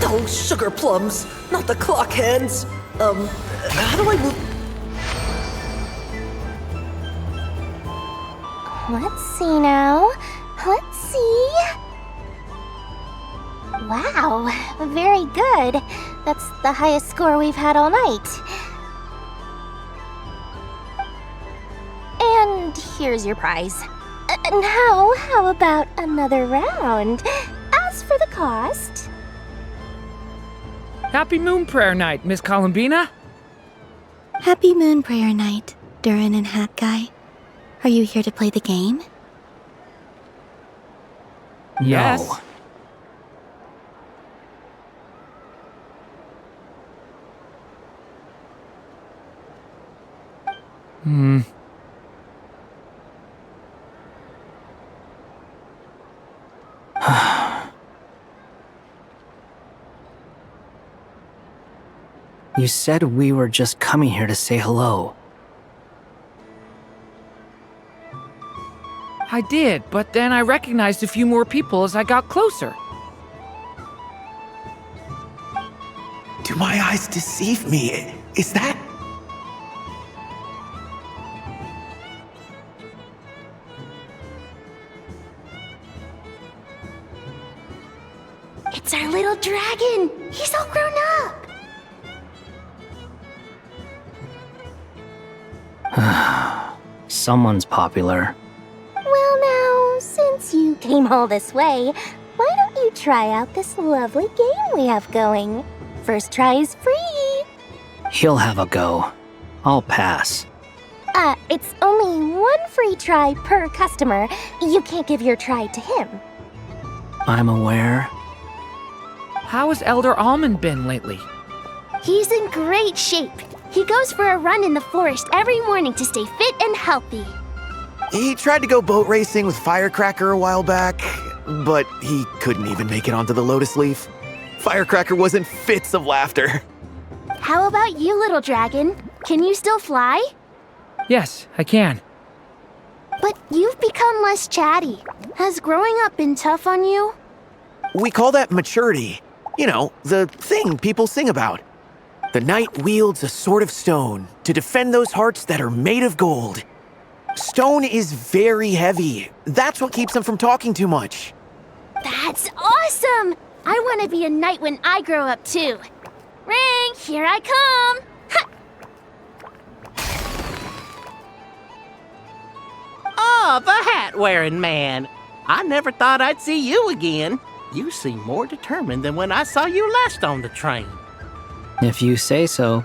Oh, sugar plums, not the clock hands. How do I move? Let's see now. Let's see. Wow, very good. That's the highest score we've had all night. And here's your prize. Now, how about another round? As for the cost... Happy Moon Prayer Night, Miss Columbina. Happy Moon Prayer Night, Durin and Hat Guy. Are you here to play the game? Yes. No. You said we were just coming here to say hello. I did, but then I recognized a few more people as I got closer. Do my eyes deceive me? Is that... It's our little dragon! He's all grown up! Someone's popular. Well now, since you came all this way, why don't you try out this lovely game we have going? First try is free! He'll have a go. I'll pass. It's only one free try per customer. You can't give your try to him. I'm aware. How has Elder Almond been lately? He's in great shape. He goes for a run in the forest every morning to stay fit and healthy. He tried to go boat racing with Firecracker a while back, but he couldn't even make it onto the Lotus Leaf. Firecracker was in fits of laughter. How about you, little dragon? Can you still fly? Yes, I can. But you've become less chatty. Has growing up been tough on you? We call that maturity. You know, the thing people sing about. The knight wields a sword of stone to defend those hearts that are made of gold. Stone is very heavy. That's what keeps him from talking too much. That's awesome! I want to be a knight when I grow up too. Ring, here I come! Ha! Oh, the hat-wearing man. I never thought I'd see you again. You seem more determined than when I saw you last on the train. If you say so.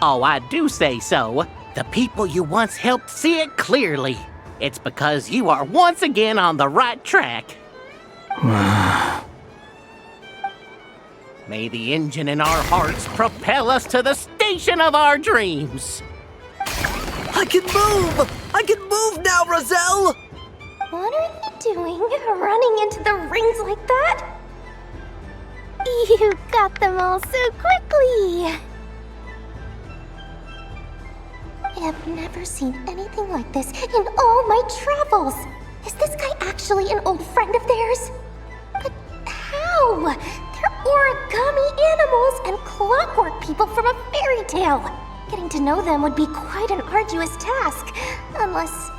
Oh, I do say so. The people you once helped see it clearly. It's because you are once again on the right track. May the engine in our hearts propel us to the station of our dreams. I can move! I can move now, Roselle! What are you doing, running into the rings like that? You got them all so quickly! I have never seen anything like this in all my travels! Is this guy actually an old friend of theirs? But how? They're origami animals and clockwork people from a fairy tale! Getting to know them would be quite an arduous task, unless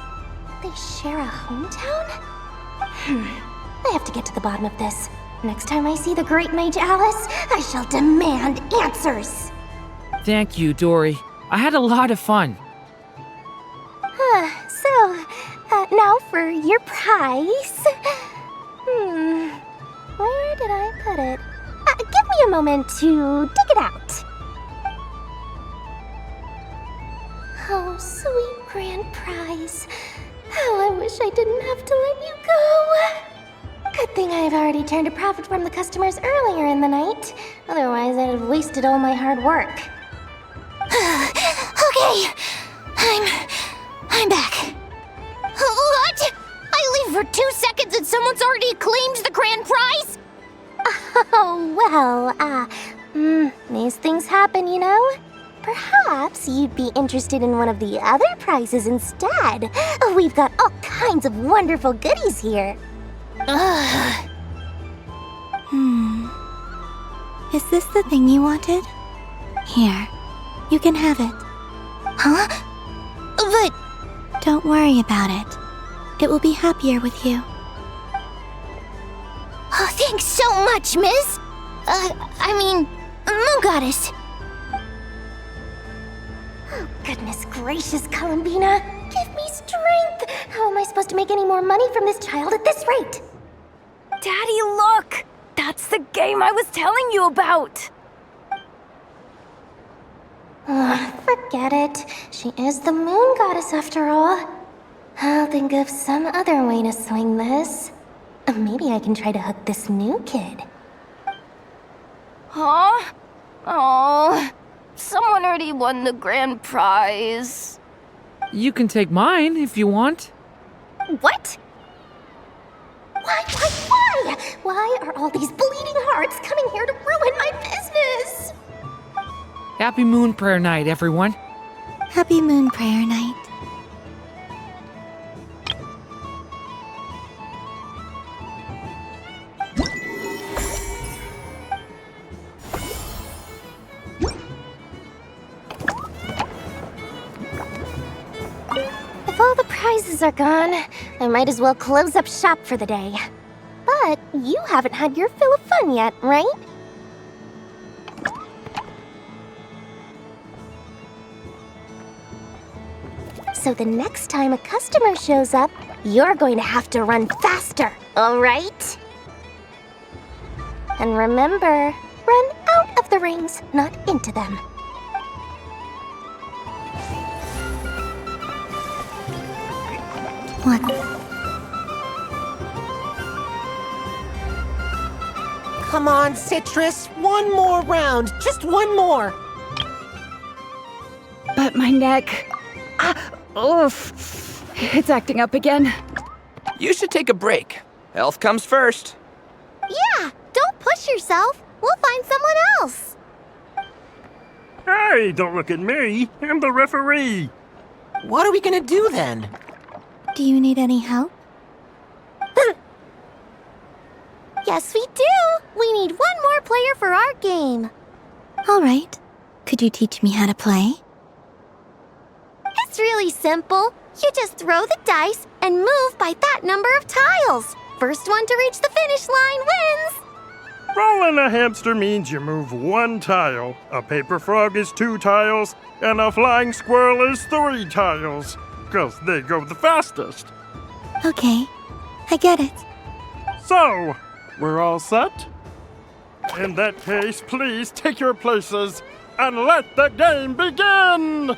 they share a hometown? I have to get to the bottom of this. Next time I see the Great Mage Alice, I shall demand answers! Thank you, Dory. I had a lot of fun. Now for your prize. Where did I put it? Give me a moment to dig it out. Oh, sweet grand prize. How I wish I didn't have to let you go. Good thing I've already turned a profit from the customers earlier in the night. Otherwise, I'd have wasted all my hard work. Okay, I'm back. What? I leave for 2 seconds and these things happen, you know? Perhaps you'd be interested in one of the other prizes instead. We've got all kinds of wonderful goodies here. Ugh. Is this the thing you wanted? Here, you can have it. Huh? But... Don't worry about it. It will be happier with you. Oh, thanks so much, miss. Moon Goddess. Oh, goodness gracious, Columbina. Give me strength. How am I supposed to make any more money from this child at this rate? Daddy, look! That's the game I was telling you about! Forget it. She is the Moon Goddess after all. I'll think of some other way to swing this. Maybe I can try to hook this new kid. Huh? Oh, someone already won the grand prize. You can take mine if you want. What? Why? Why are all these bleeding hearts coming here to ruin my business? Happy Moon Prayer Night, everyone. Happy Moon Prayer Night. If all the prizes are gone, I might as well close up shop for the day. But you haven't had your fill of fun yet, right? So the next time a customer shows up, you're going to have to run faster, all right? And remember, run out of the rings, not into them. What? Come on, Citrus. One more round. Just one more. But my neck... Oof. It's acting up again. You should take a break. Health comes first. Yeah, don't push yourself. We'll find someone else. Hey, don't look at me. I'm the referee. What are we gonna do then? Do you need any help? Yes, we do. We need one more player for our game. All right. Could you teach me how to play? It's really simple. You just throw the dice and move by that number of tiles. First one to reach the finish line wins. Rolling a hamster means you move one tile. A paper frog is 2 tiles, and a flying squirrel is 3 tiles. 'Cause they go the fastest. Okay, I get it. So, we're all set? In that case, please take your places and let the game begin!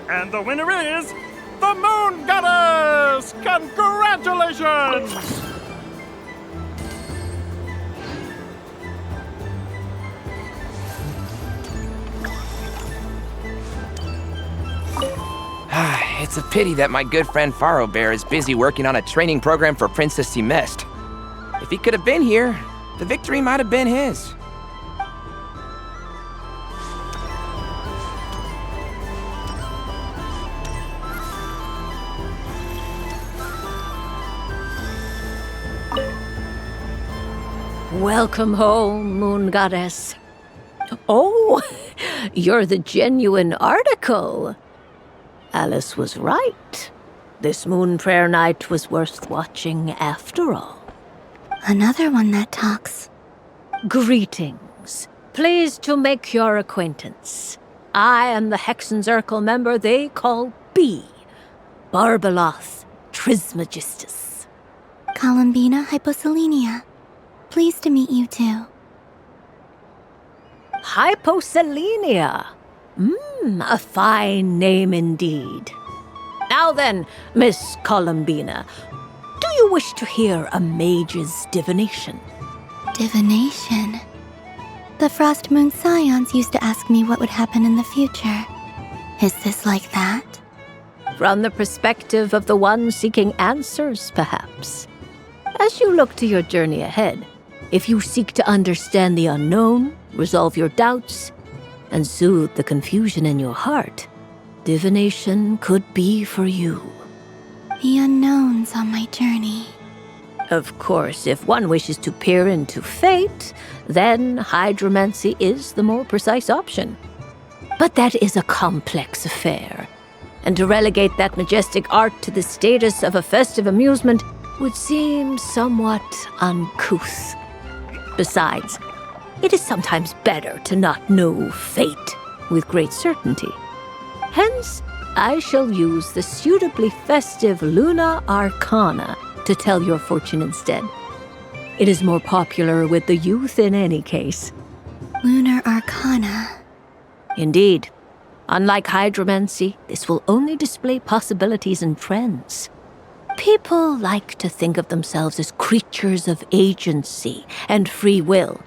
And the winner is the Moon Goddess! Congratulations! It's a pity that my good friend Faro Bear is busy working on a training program for Princess Semest. If he could have been here, the victory might have been his. Welcome home, Moon Goddess. Oh, you're the genuine article. Alice was right. This Moon Prayer Night was worth watching after all. Another one that talks. Greetings. Pleased to make your acquaintance. I am the Hexenzirkel member they call B. Barbeloth Trismegistus. Columbina Hyposelenia. Pleased to meet you too. Hyposelenia. A fine name indeed. Now then, Miss Columbina, do you wish to hear a mage's divination? Divination? The Frost Moon Scions used to ask me what would happen in the future. Is this like that? From the perspective of the one seeking answers, perhaps. As you look to your journey ahead, if you seek to understand the unknown, resolve your doubts, and soothe the confusion in your heart, divination could be for you. The unknowns on my journey. Of course, if one wishes to peer into fate, then hydromancy is the more precise option. But that is a complex affair, and to relegate that majestic art to the status of a festive amusement would seem somewhat uncouth. Besides, it is sometimes better to not know fate with great certainty. Hence, I shall use the suitably festive Luna Arcana to tell your fortune instead. It is more popular with the youth in any case. Lunar Arcana. Indeed. Unlike hydromancy, this will only display possibilities and trends. People like to think of themselves as creatures of agency and free will.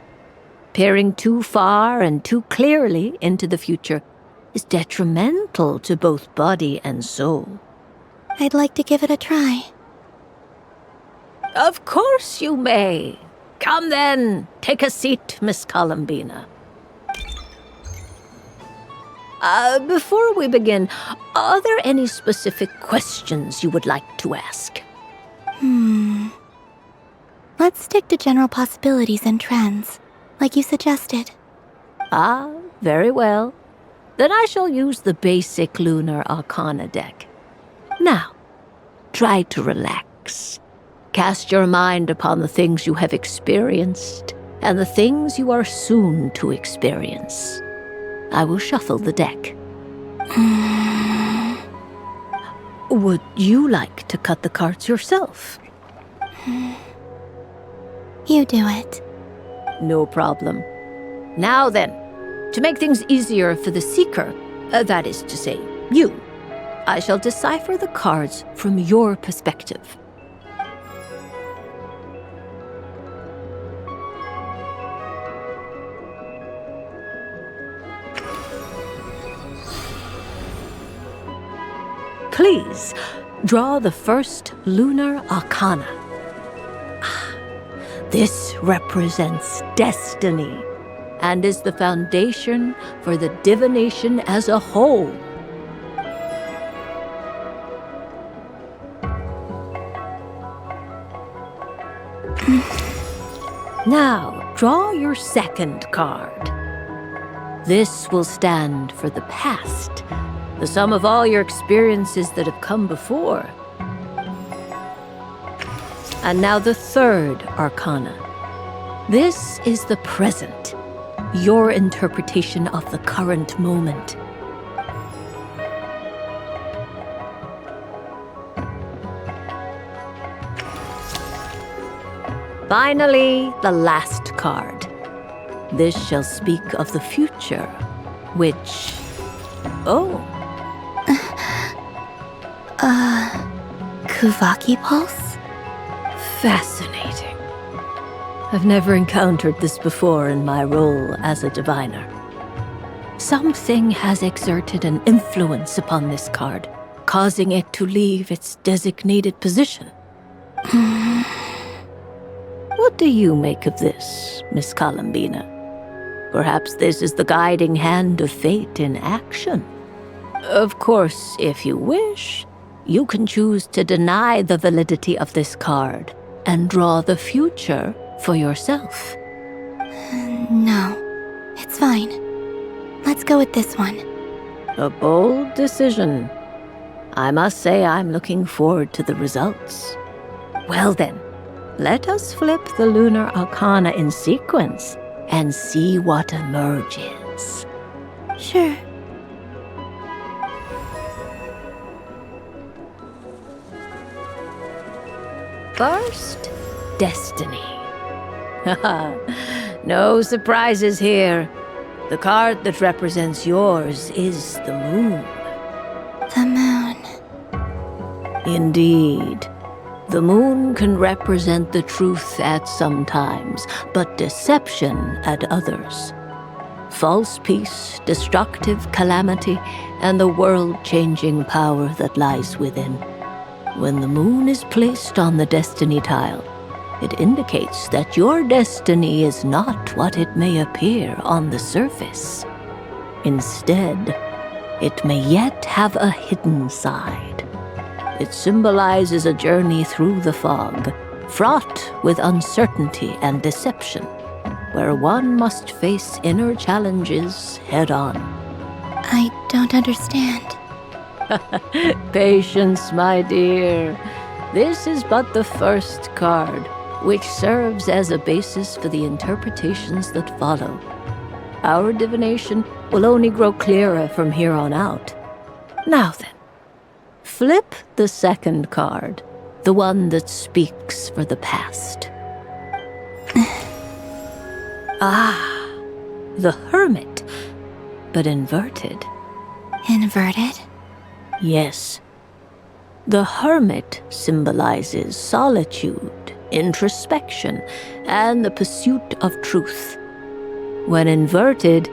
Peering too far and too clearly into the future is detrimental to both body and soul. I'd like to give it a try. Of course you may. Come then, take a seat, Miss Columbina. Before we begin, are there any specific questions you would like to ask? Let's stick to general possibilities and trends, like you suggested. Ah, very well. Then I shall use the basic Lunar Arcana deck. Now, try to relax. Cast your mind upon the things you have experienced and the things you are soon to experience. I will shuffle the deck. Would you like to cut the cards yourself? You do it. No problem. Now then, to make things easier for the seeker, that is to say, you, I shall decipher the cards from your perspective. Please, draw the first Lunar Arcana. This represents destiny and is the foundation for the divination as a whole. Now, draw your second card. This will stand for the past, the sum of all your experiences that have come before. And now the third Arcana. This is the present, your interpretation of the current moment. Finally, the last card. This shall speak of the future, which... Oh. Kuvaki Pulse? Fascinating. I've never encountered this before in my role as a diviner. Something has exerted an influence upon this card, causing it to leave its designated position. What do you make of this, Miss Columbina? Perhaps this is the guiding hand of fate in action. Of course, if you wish, you can choose to deny the validity of this card and draw the future for yourself. No, it's fine. Let's go with this one. A bold decision. I must say I'm looking forward to the results. Well then, let us flip the lunar arcana in sequence and see what emerges. Sure. First, destiny. No surprises here. The card that represents yours is the moon. The moon. Indeed. The moon can represent the truth at some times, but deception at others. False peace, destructive calamity, and the world-changing power that lies within. When the moon is placed on the destiny tile, it indicates that your destiny is not what it may appear on the surface. Instead, it may yet have a hidden side. It symbolizes a journey through the fog, fraught with uncertainty and deception, where one must face inner challenges head-on. I don't understand. Patience, my dear. This is but the first card, which serves as a basis for the interpretations that follow. Our divination will only grow clearer from here on out. Now then, flip the second card, the one that speaks for the past. The Hermit, but inverted. Inverted? Yes. The Hermit symbolizes solitude, introspection, and the pursuit of truth. When inverted,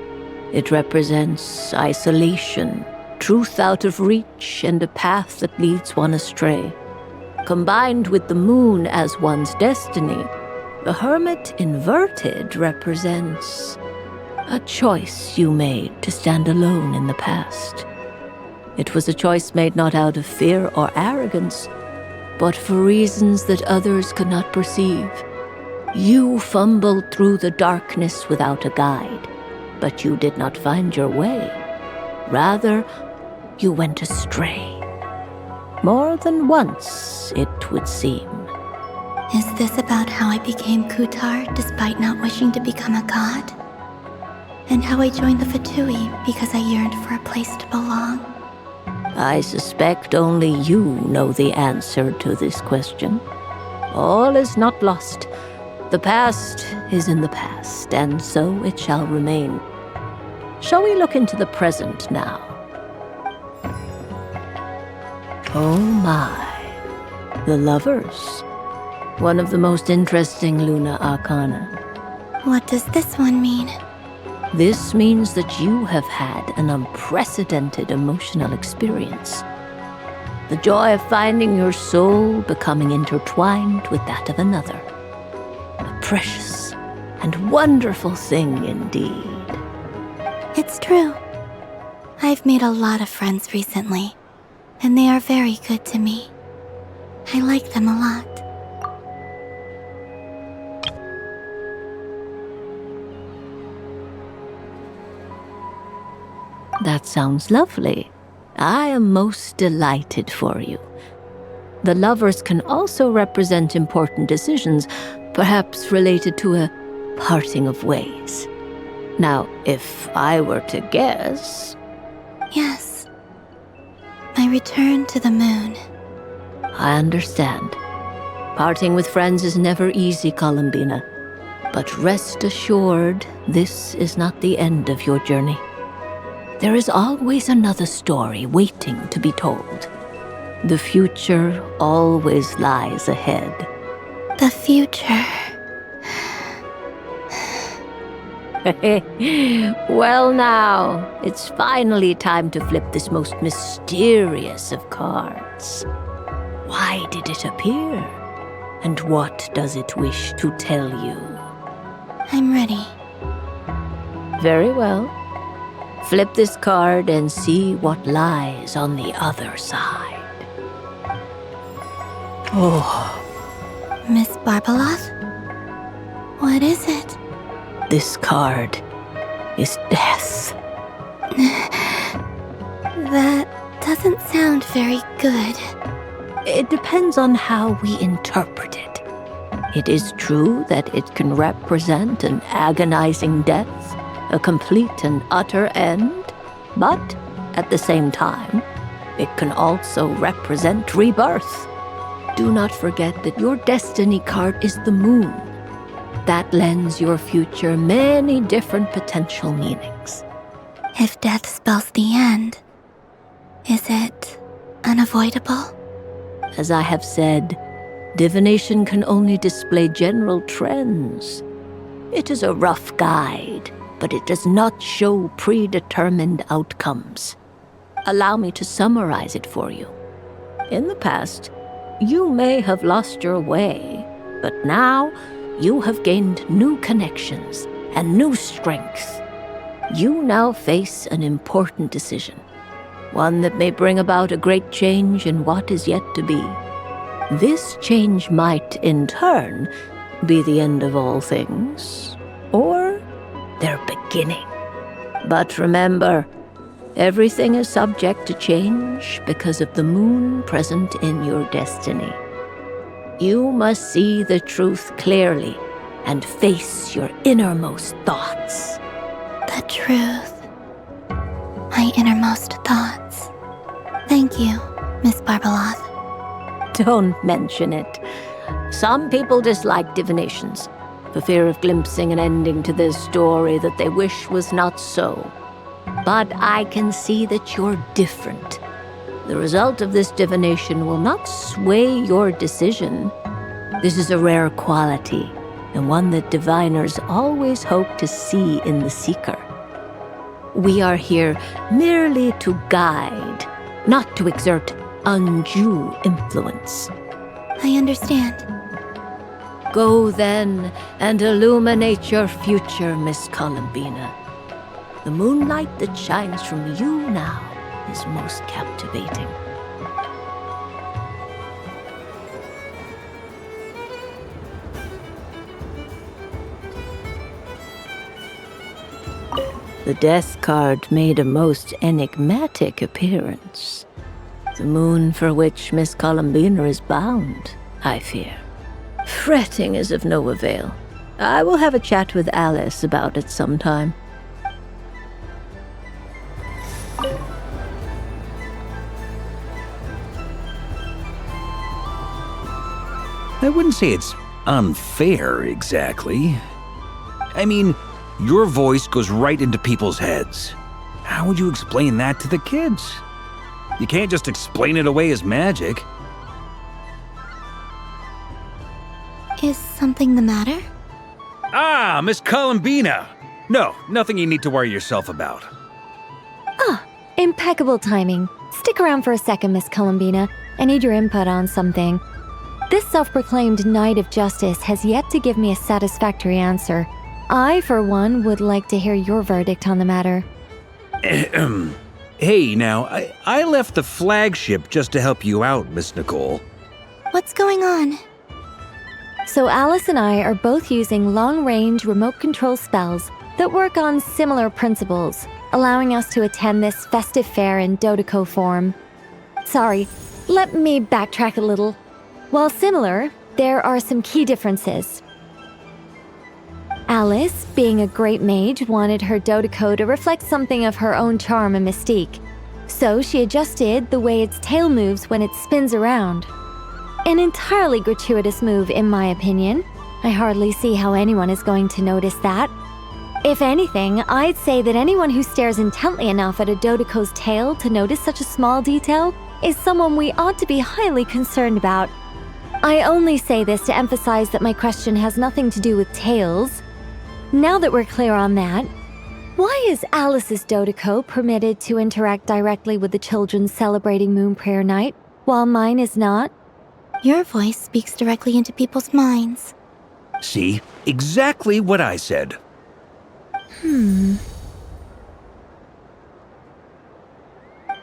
it represents isolation, truth out of reach, and a path that leads one astray. Combined with the moon as one's destiny, the Hermit inverted represents a choice you made to stand alone in the past. It was a choice made not out of fear or arrogance, but for reasons that others could not perceive. You fumbled through the darkness without a guide, but you did not find your way. Rather, you went astray. More than once, it would seem. Is this about how I became Kutar despite not wishing to become a god? And how I joined the Fatui because I yearned for a place to belong? I suspect only you know the answer to this question. All is not lost. The past is in the past, and so it shall remain. Shall we look into the present now? Oh my. The Lovers. One of the most interesting Luna Arcana. What does this one mean? This means that you have had an unprecedented emotional experience. The joy of finding your soul becoming intertwined with that of another. A precious and wonderful thing indeed. It's true. I've made a lot of friends recently, and they are very good to me. I like them a lot. That sounds lovely. I am most delighted for you. The Lovers can also represent important decisions, perhaps related to a parting of ways. Now, if I were to guess... Yes. My return to the moon. I understand. Parting with friends is never easy, Columbina. But rest assured, this is not the end of your journey. There is always another story waiting to be told. The future always lies ahead. The future. Well now, it's finally time to flip this most mysterious of cards. Why did it appear? And what does it wish to tell you? I'm ready. Very well. Flip this card and see what lies on the other side. Oh. Miss Barbeloth? What is it? This card is death. That doesn't sound very good. It depends on how we interpret it. It is true that it can represent an agonizing death, a complete and utter end, but at the same time, it can also represent rebirth. Do not forget that your destiny card is the moon. That lends your future many different potential meanings. If death spells the end, is it unavoidable? As I have said, divination can only display general trends. It is a rough guide, but it does not show predetermined outcomes. Allow me to summarize it for you. In the past, you may have lost your way, but now you have gained new connections and new strength. You now face an important decision, one that may bring about a great change in what is yet to be. This change might, in turn, be the end of all things, or their beginning. But remember, everything is subject to change because of the moon present in your destiny. You must see the truth clearly and face your innermost thoughts. The truth. My innermost thoughts. Thank you, Miss Barbeloth. Don't mention it. Some people dislike divinations, for fear of glimpsing an ending to their story that they wish was not so. But I can see that you're different. The result of this divination will not sway your decision. This is a rare quality, and one that diviners always hope to see in the seeker. We are here merely to guide, not to exert undue influence. I understand. Go then and illuminate your future, Miss Columbina. The moonlight that shines from you now is most captivating. The death card made a most enigmatic appearance. The moon for which Miss Columbina is bound, I fear. Fretting is of no avail. I will have a chat with Alice about it sometime. I wouldn't say it's unfair, exactly. I mean, your voice goes right into people's heads. How would you explain that to the kids? You can't just explain it away as magic. Is something the matter? Ah, Miss Columbina! No, nothing you need to worry yourself about. Impeccable timing. Stick around for a second, Miss Columbina. I need your input on something. This self-proclaimed Knight of Justice has yet to give me a satisfactory answer. I, for one, would like to hear your verdict on the matter. Hey, now, I left the flagship just to help you out, Miss Nicole. What's going on? So Alice and I are both using long-range remote control spells that work on similar principles, allowing us to attend this festive fair in Dodeco form. Sorry, let me backtrack a little. While similar, there are some key differences. Alice, being a great mage, wanted her Dodeco to reflect something of her own charm and mystique, so she adjusted the way its tail moves when it spins around. An entirely gratuitous move, in my opinion. I hardly see how anyone is going to notice that. If anything, I'd say that anyone who stares intently enough at a Dodeco's tail to notice such a small detail is someone we ought to be highly concerned about. I only say this to emphasize that my question has nothing to do with tails. Now that we're clear on that, why is Alice's Dodiko permitted to interact directly with the children celebrating Moon Prayer Night, while mine is not? Your voice speaks directly into people's minds. See? Exactly what I said.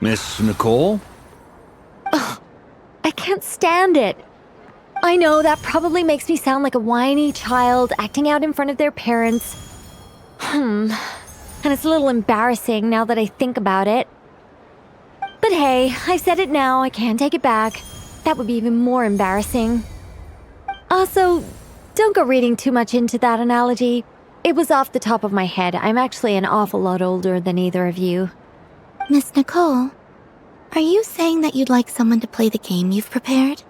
Miss Nicole? Ugh, I can't stand it. I know that probably makes me sound like a whiny child acting out in front of their parents. And it's a little embarrassing now that I think about it. But hey, I said it now, I can't take it back. That would be even more embarrassing. Also, don't go reading too much into that analogy. It was off the top of my head. I'm actually an awful lot older than either of you. Miss Nicole, are you saying that you'd like someone to play the game you've prepared?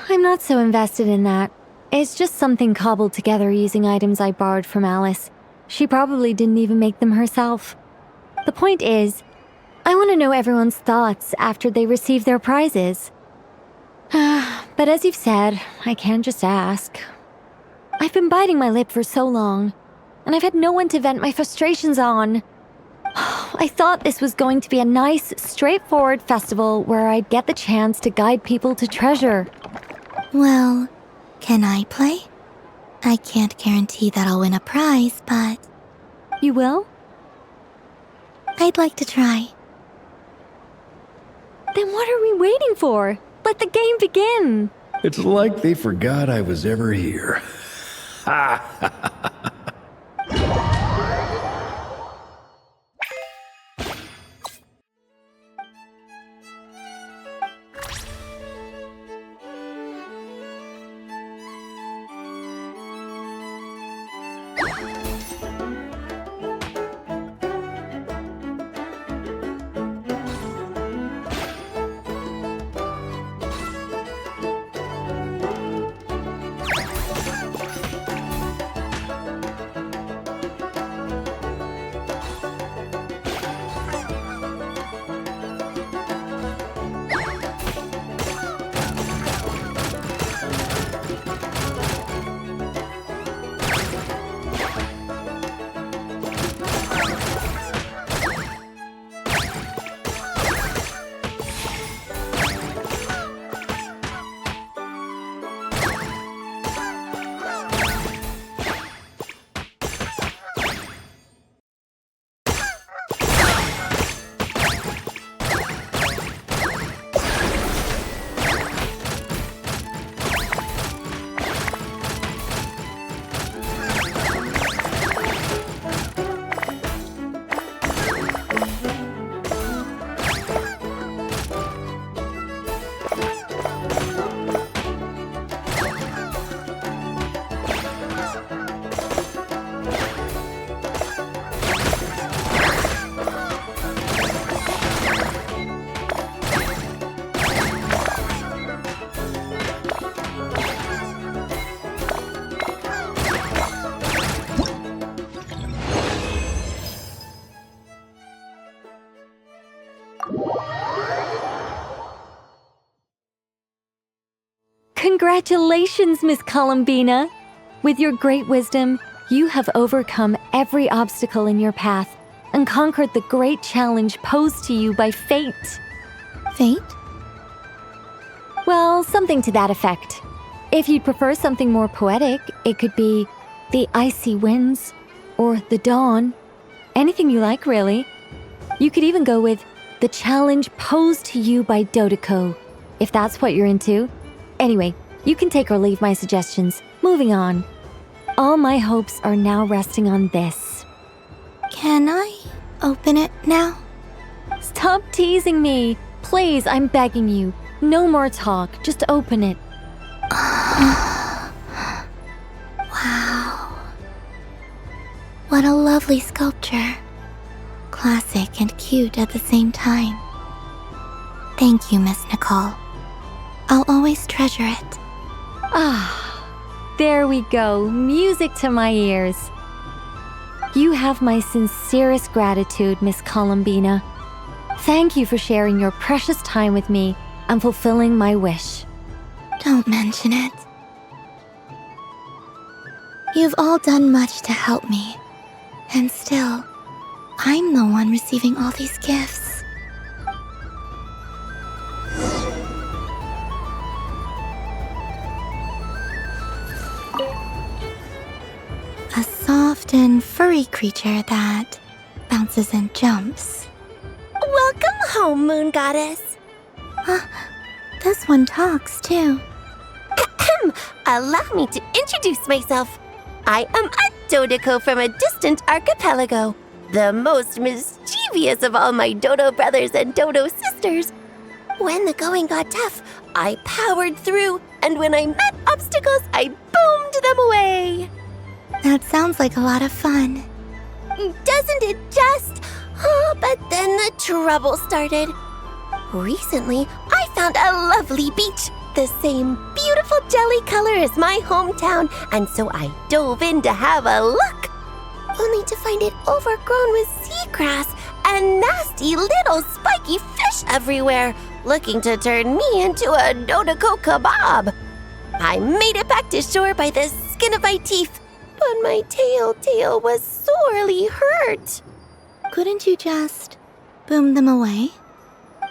I'm not so invested in that. It's just something cobbled together using items I borrowed from Alice. She probably didn't even make them herself. The point is, I want to know everyone's thoughts after they receive their prizes. But as you've said, I can't just ask. I've been biting my lip for so long, and I've had no one to vent my frustrations on. I thought this was going to be a nice, straightforward festival where I'd get the chance to guide people to treasure. Well, can I play? I can't guarantee that I'll win a prize, but... You will? I'd like to try. Then what are we waiting for? Let the game begin! It's like they forgot I was ever here. Congratulations, Miss Columbina! With your great wisdom, you have overcome every obstacle in your path and conquered the great challenge posed to you by fate. Fate? Well, something to that effect. If you'd prefer something more poetic, it could be the icy winds or the dawn. Anything you like, really. You could even go with the challenge posed to you by Dodiko, if that's what you're into. Anyway, you can take or leave my suggestions. Moving on. All my hopes are now resting on this. Can I open it now? Stop teasing me. Please, I'm begging you. No more talk. Just open it. Wow. What a lovely sculpture. Classic and cute at the same time. Thank you, Miss Nicole. I'll always treasure it. There we go. Music to my ears. You have my sincerest gratitude, Miss Columbina. Thank you for sharing your precious time with me and fulfilling my wish. Don't mention it. You've all done much to help me. And still, I'm the one receiving all these gifts. A soft and furry creature that bounces and jumps. Welcome home, Moon Goddess. This one talks too. Allow me to introduce myself. I am a Dodoco from a distant archipelago, the most mischievous of all my Dodo brothers and Dodo sisters. When the going got tough, I powered through, and when I met obstacles, I boomed them away. That sounds like a lot of fun. Doesn't it just? Oh, but then the trouble started. Recently, I found a lovely beach, the same beautiful jelly color as my hometown, and so I dove in to have a look, only to find it overgrown with seagrass and nasty little spiky fish everywhere, looking to turn me into a Dodoco kebab. I made it back to shore by the skin of my teeth, but my tail was sorely hurt. Couldn't you just boom them away?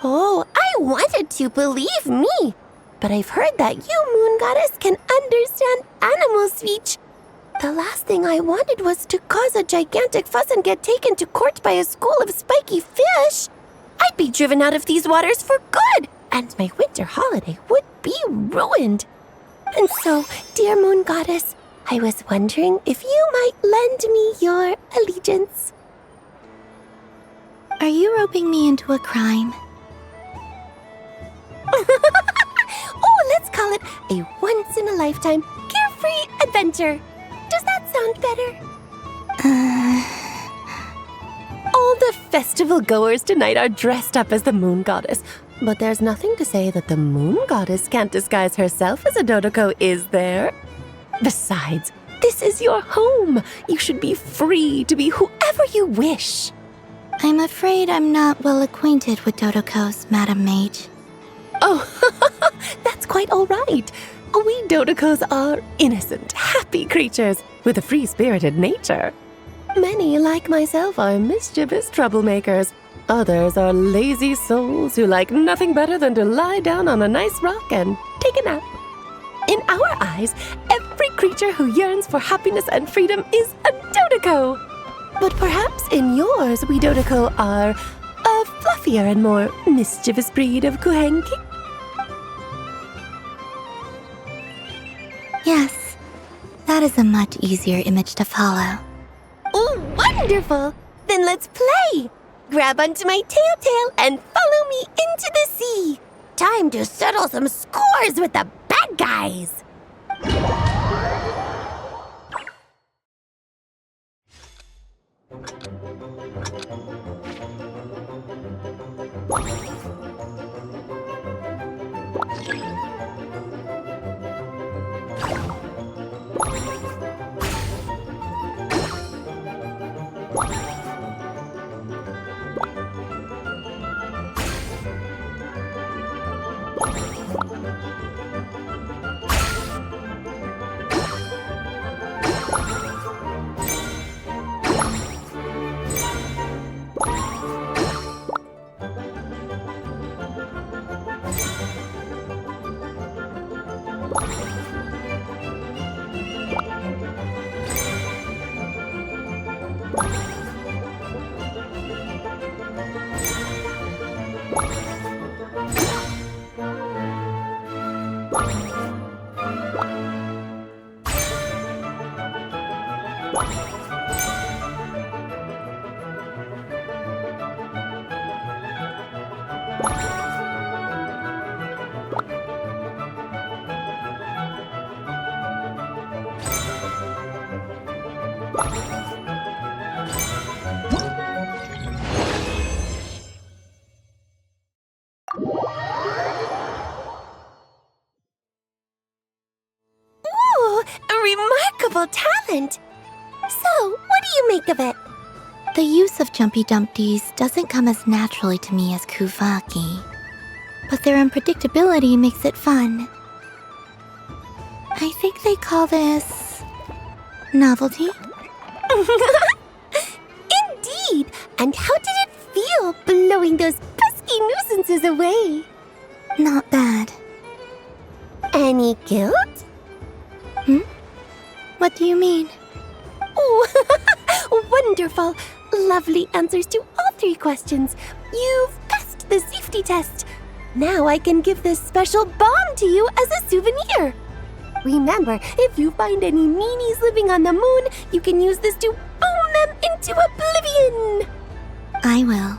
Oh, I wanted to, believe me. But I've heard that you, Moon Goddess, can understand animal speech. The last thing I wanted was to cause a gigantic fuss and get taken to court by a school of spiky fish. I'd be driven out of these waters for good, and my winter holiday would be ruined. And so, dear Moon Goddess, I was wondering if you might lend me your allegiance. Are you roping me into a crime? Oh, let's call it a once-in-a-lifetime carefree adventure. Does that sound better? All the festival goers tonight are dressed up as the Moon Goddess, but there's nothing to say that the Moon Goddess can't disguise herself as a Dodoco, is there? Besides, this is your home. You should be free to be whoever you wish. I'm afraid I'm not well acquainted with Dodocos, Madam Mage. Oh, that's quite all right. We Dodocos are innocent, happy creatures with a free-spirited nature. Many, like myself, are mischievous troublemakers. Others are lazy souls who like nothing better than to lie down on a nice rock and take a nap. In our eyes, every creature who yearns for happiness and freedom is a Dodoco. But perhaps in yours, we Dodoco are a fluffier and more mischievous breed of Kuhenki. Yes, that is a much easier image to follow. Oh, wonderful! Then let's play! Grab onto my tail and follow me into the sea! Time to settle some scores with the bad guys! Remarkable talent! So, what do you make of it? The use of Jumpy Dumpties doesn't come as naturally to me as Kuvaki, but their unpredictability makes it fun. I think they call this Novelty? Indeed! And how did it feel blowing those pesky nuisances away? Not bad. Any guilt? What do you mean? Oh, wonderful! Lovely answers to all 3 questions. You've passed the safety test. Now I can give this special bomb to you as a souvenir. Remember, if you find any meanies living on the moon, you can use this to boom them into oblivion. I will.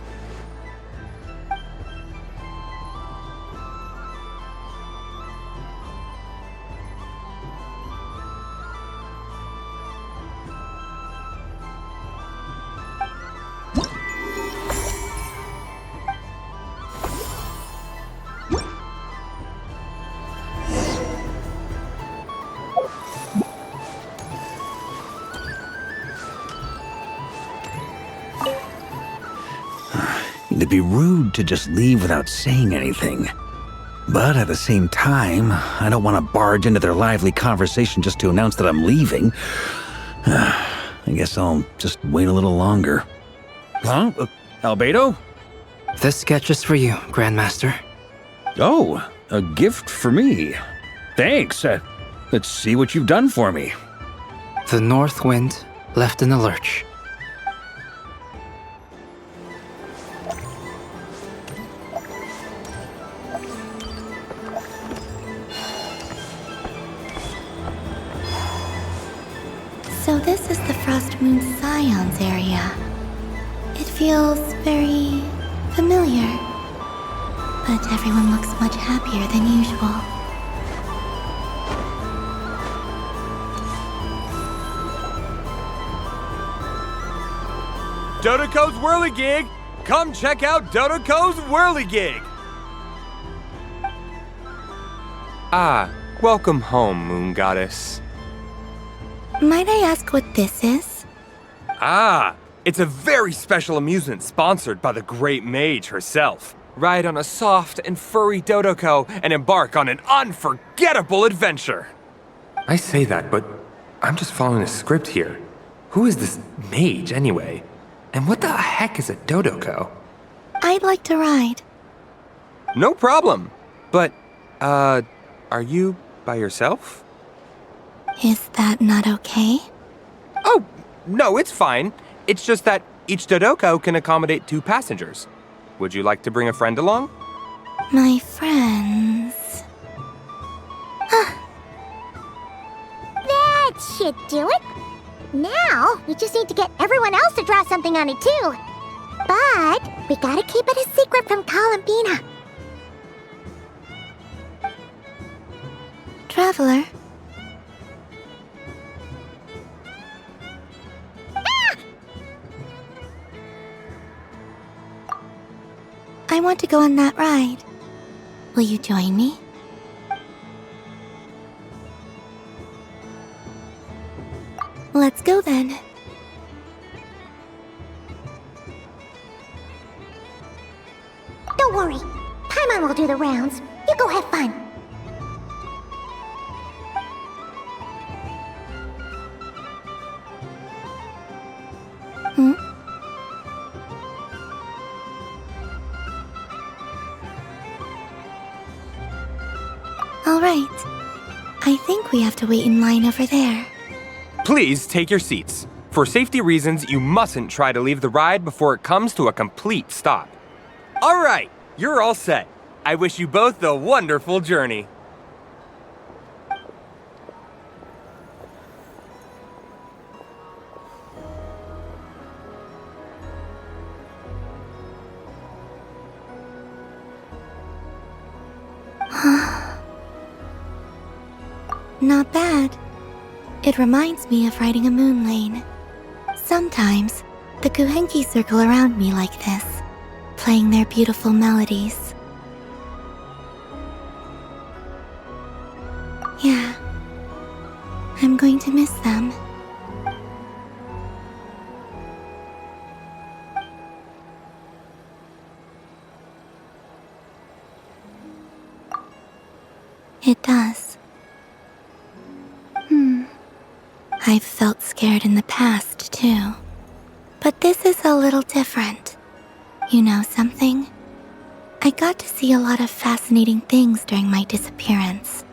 It'd be rude to just leave without saying anything. But at the same time, I don't want to barge into their lively conversation just to announce that I'm leaving. I guess I'll just wait a little longer. Huh? Albedo? This sketch is for you, Grandmaster. Oh, a gift for me. Thanks. Let's see what you've done for me. The North Wind left in the lurch. So this is the Frost Moon Scions area. It feels very familiar. But everyone looks much happier than usual. Dodoco's Whirligig! Come check out Dodoco's Whirligig! Ah, welcome home, Moon Goddess. Might I ask what this is? Ah, it's a very special amusement sponsored by the Great Mage herself. Ride on a soft and furry Dodoco and embark on an unforgettable adventure. I say that, but I'm just following a script here. Who is this mage, anyway? And what the heck is a Dodoco? I'd like to ride. No problem. But, are you by yourself? Is that not okay? Oh, no, it's fine. It's just that each Dodoco can accommodate 2 passengers. Would you like to bring a friend along? My friends... That should do it. Now, we just need to get everyone else to draw something on it too. But we gotta keep it a secret from Columbina. Traveler? I want to go on that ride. Will you join me? Let's go then. Don't worry. Paimon will do the rounds. You go have fun. All right. I think we have to wait in line over there. Please take your seats. For safety reasons, you mustn't try to leave the ride before it comes to a complete stop. All right, you're all set. I wish you both a wonderful journey. Not bad. It reminds me of riding a moon lane. Sometimes, the Kuhenki circle around me like this, playing their beautiful melodies. Yeah, I'm going to miss them. It does. I've felt scared in the past, too. But this is a little different. You know something? I got to see a lot of fascinating things during my disappearance.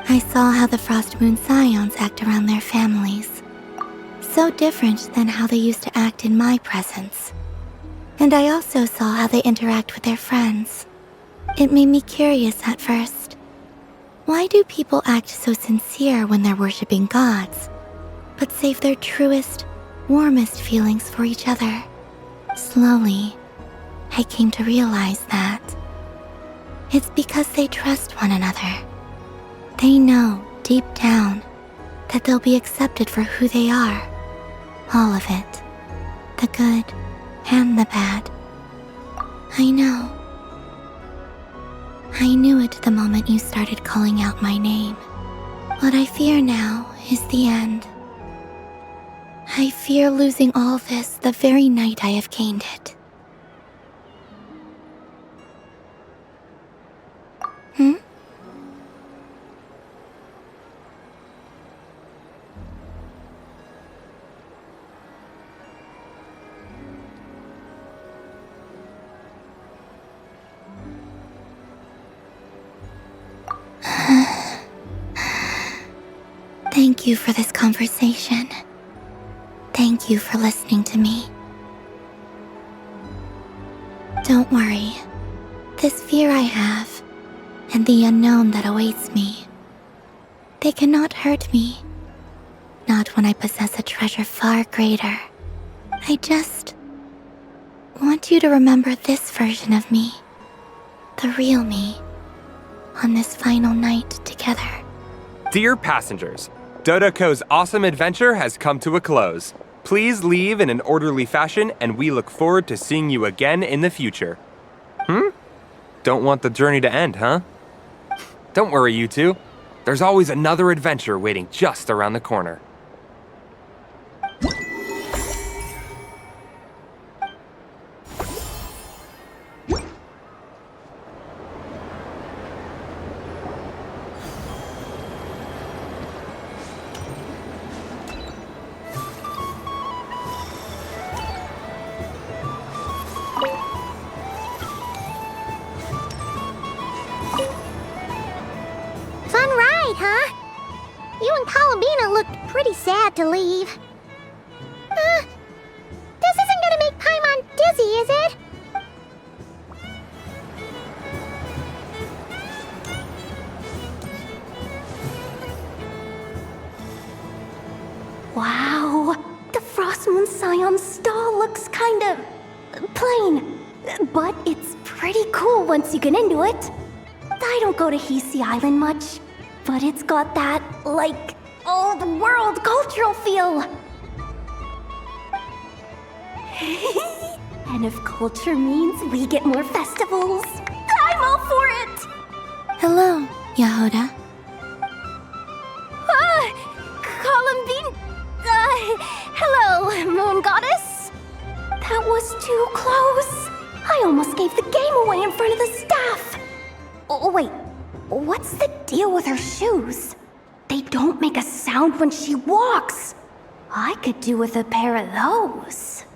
I saw how the Frost Moon Scions act around their families. So different than how they used to act in my presence. And I also saw how they interact with their friends. It made me curious at first. Why do people act so sincere when they're worshipping gods, but save their truest, warmest feelings for each other? Slowly, I came to realize that it's because they trust one another. They know, deep down, that they'll be accepted for who they are. All of it. The good and the bad. I know. I knew it the moment you started calling out my name. What I fear now is the end. I fear losing all this the very night I have gained it. Hmm? Thank you for this conversation. Thank you for listening to me. Don't worry. This fear I have, and the unknown that awaits me, they cannot hurt me. Not when I possess a treasure far greater. I just want you to remember this version of me, the real me, on this final night together. Dear passengers, Dodoko's awesome adventure has come to a close. Please leave in an orderly fashion, and we look forward to seeing you again in the future. Don't want the journey to end, huh? Don't worry, you two. There's always another adventure waiting just around the corner. Fun ride, huh? You and Columbina looked pretty sad to leave. This isn't gonna make Paimon dizzy, is it? Wow, the Frost Moon Scion stall looks kind of plain, but it's pretty cool once you get into it. I don't go to Hisi Island much, but it's got that, like, old world cultural feel. And if culture means we get more festivals, I'm all for it! Hello, Yahoda. Columbine... hello, Moon Goddess. That was too close. I almost gave the game away in front of the staff. Oh, wait, what's the deal with her shoes? They don't make a sound when she walks. I could do with a pair of those.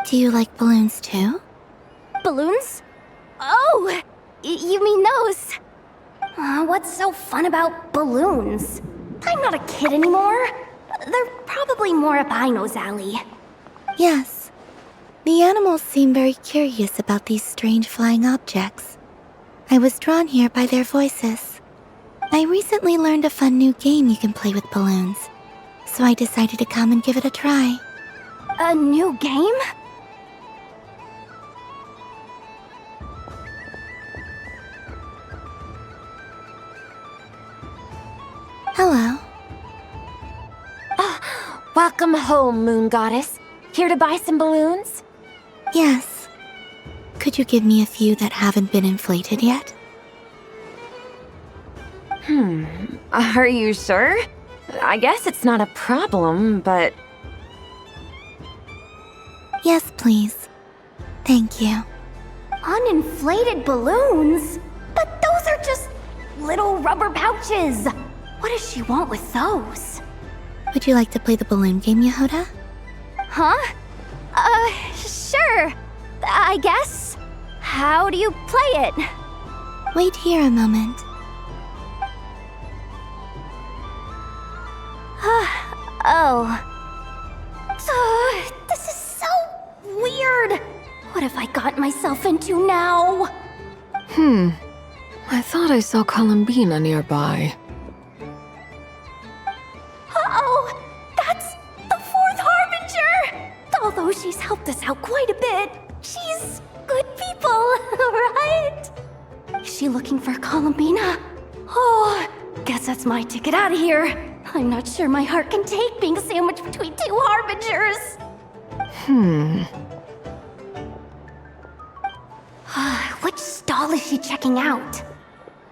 Do you like balloons too? Balloons? Oh, you mean those? What's so fun about balloons? I'm not a kid anymore. They're probably more up Aino's alley. Yes. The animals seem very curious about these strange flying objects. I was drawn here by their voices. I recently learned a fun new game you can play with balloons, so I decided to come and give it a try. A new game? Hello. Welcome home, Moon Goddess. Here to buy some balloons? Yes. Could you give me a few that haven't been inflated yet? Are you sure? I guess it's not a problem, but... Yes, please. Thank you. Uninflated balloons? But those are just little rubber pouches. What does she want with those? Would you like to play the balloon game, Yehoda? Huh? Sure. I guess. How do you play it? Wait here a moment. Oh. This is so weird. What have I got myself into now? I thought I saw Columbina nearby. Uh-oh! That's the fourth Harbinger! Although she's helped us out quite a bit, she's good people, right? Is she looking for Columbina? Oh, guess that's my ticket out of here. I'm not sure my heart can take being sandwiched between two Harbingers. Which stall is she checking out?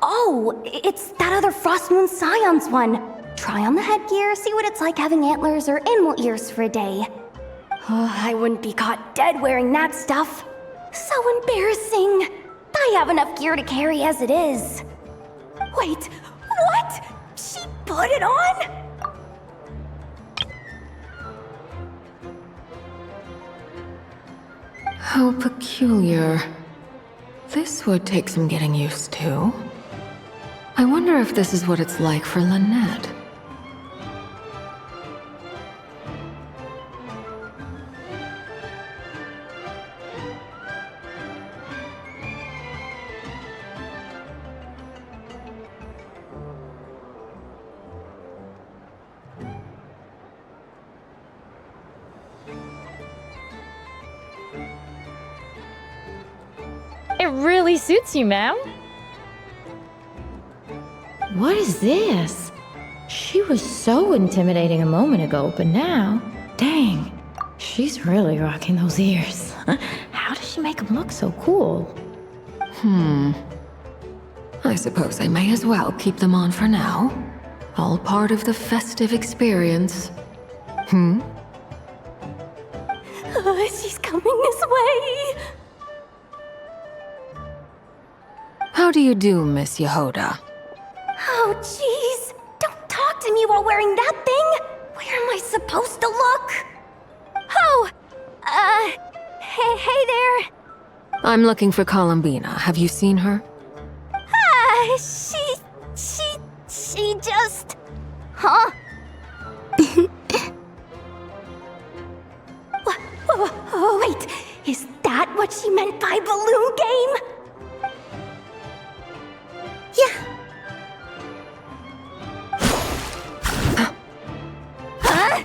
Oh, it's that other Frost Moon Scions one. Try on the headgear, see what it's like having antlers or animal ears for a day. Oh, I wouldn't be caught dead wearing that stuff. So embarrassing. I have enough gear to carry as it is. Wait, what? She put it on? How peculiar. This would take some getting used to. I wonder if this is what it's like for Lynette. It really suits you, ma'am. What is this? She was so intimidating a moment ago, but now, dang, she's really rocking those ears. How does she make them look so cool? I suppose I may as well keep them on for now. All part of the festive experience. She's coming this way. How do you do, Miss Yehoda? Oh, jeez. Don't talk to me while wearing that thing. Where am I supposed to look? Oh, hey there. I'm looking for Columbina. Have you seen her? She just... Huh? Wait, is that what she meant by balloon game? Yeah. Huh?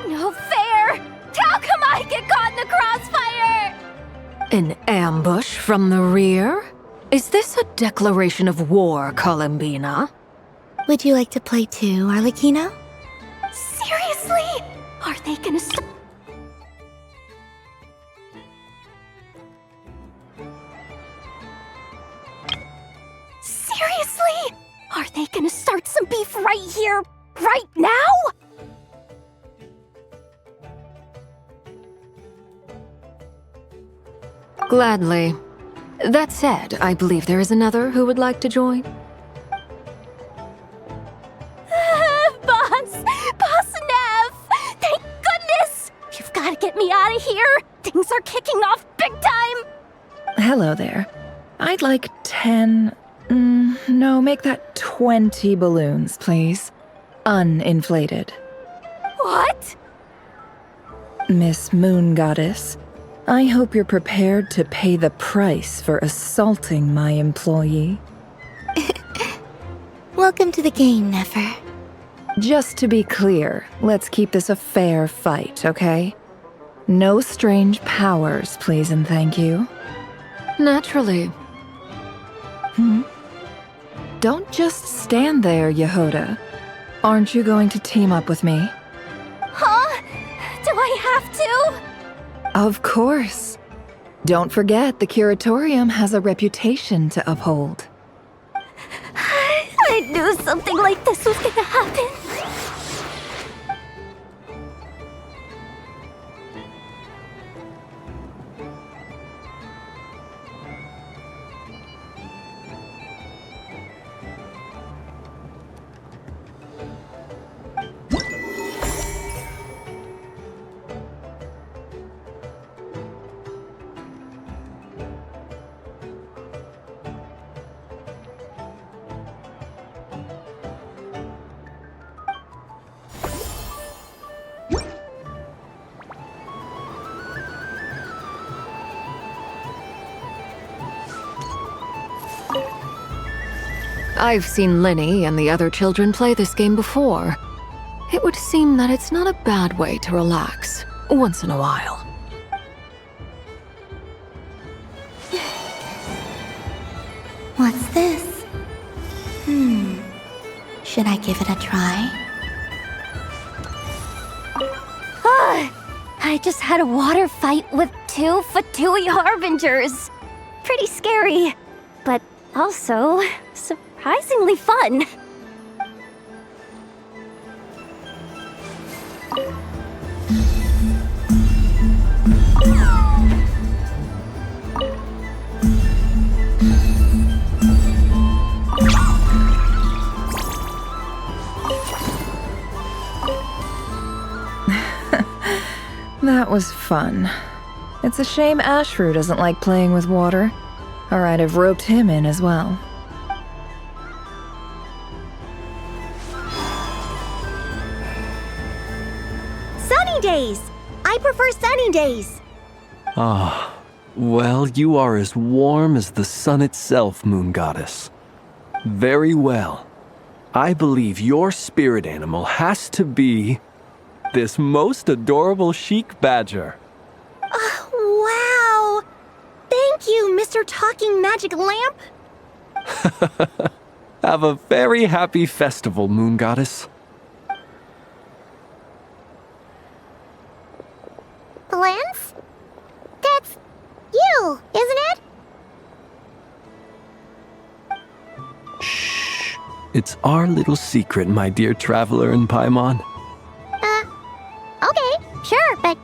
No fair! How come I get caught in the crossfire? An ambush from the rear? Is this a declaration of war, Columbina? Would you like to play too, Arlecchino? Seriously? Are they gonna stop? Seriously? Are they gonna start some beef right here, right now? Gladly. That said, I believe there is another who would like to join. Boss Neff! Thank goodness! You've got to get me out of here! Things are kicking off big time! Hello there. I'd like 10... no, make that 20 balloons, please. Uninflated. What? Miss Moon Goddess, I hope you're prepared to pay the price for assaulting my employee. Welcome to the game, Nefer. Just to be clear, let's keep this a fair fight, okay? No strange powers, please and thank you. Naturally. Don't just stand there, Yehoda. Aren't you going to team up with me? Huh? Do I have to? Of course. Don't forget, the Curatorium has a reputation to uphold. I knew something like this was gonna happen. I've seen Linny and the other children play this game before. It would seem that it's not a bad way to relax, once in a while. What's this? Should I give it a try? I just had a water fight with 2 Fatui Harbingers. Pretty scary, but also surprisingly fun. That was fun. It's a shame Ashru doesn't like playing with water, or I'd have roped him in as well. Sunny days! I prefer sunny days. Ah, well, you are as warm as the sun itself, Moon Goddess. Very well. I believe your spirit animal has to be this most adorable chic badger. Wow! Thank you, Mr. Talking Magic Lamp. Have a very happy festival, Moon Goddess. Flint? That's you, isn't it? Shh. It's our little secret, my dear traveler in Paimon. Okay, sure, but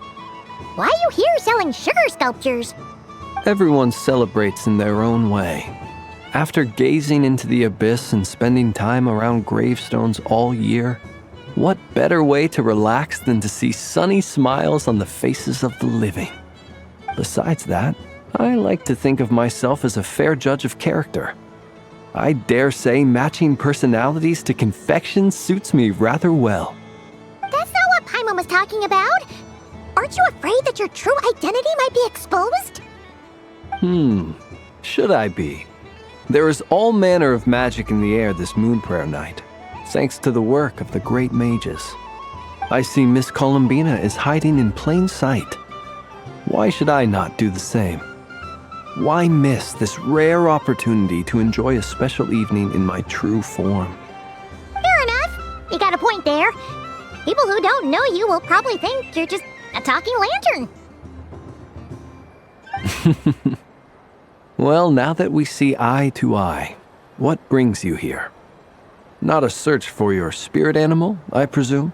why are you here selling sugar sculptures? Everyone celebrates in their own way. After gazing into the abyss and spending time around gravestones all year, what better way to relax than to see sunny smiles on the faces of the living? Besides that, I like to think of myself as a fair judge of character. I dare say matching personalities to confection suits me rather well. That's not what Paimon was talking about. Aren't you afraid that your true identity might be exposed? Should I be? There is all manner of magic in the air this moon prayer night, thanks to the work of the great mages. I see Miss Columbina is hiding in plain sight. Why should I not do the same? Why miss this rare opportunity to enjoy a special evening in my true form? Fair enough. You got a point there. People who don't know you will probably think you're just a talking lantern. Well, now that we see eye to eye, what brings you here? Not a search for your spirit animal, I presume?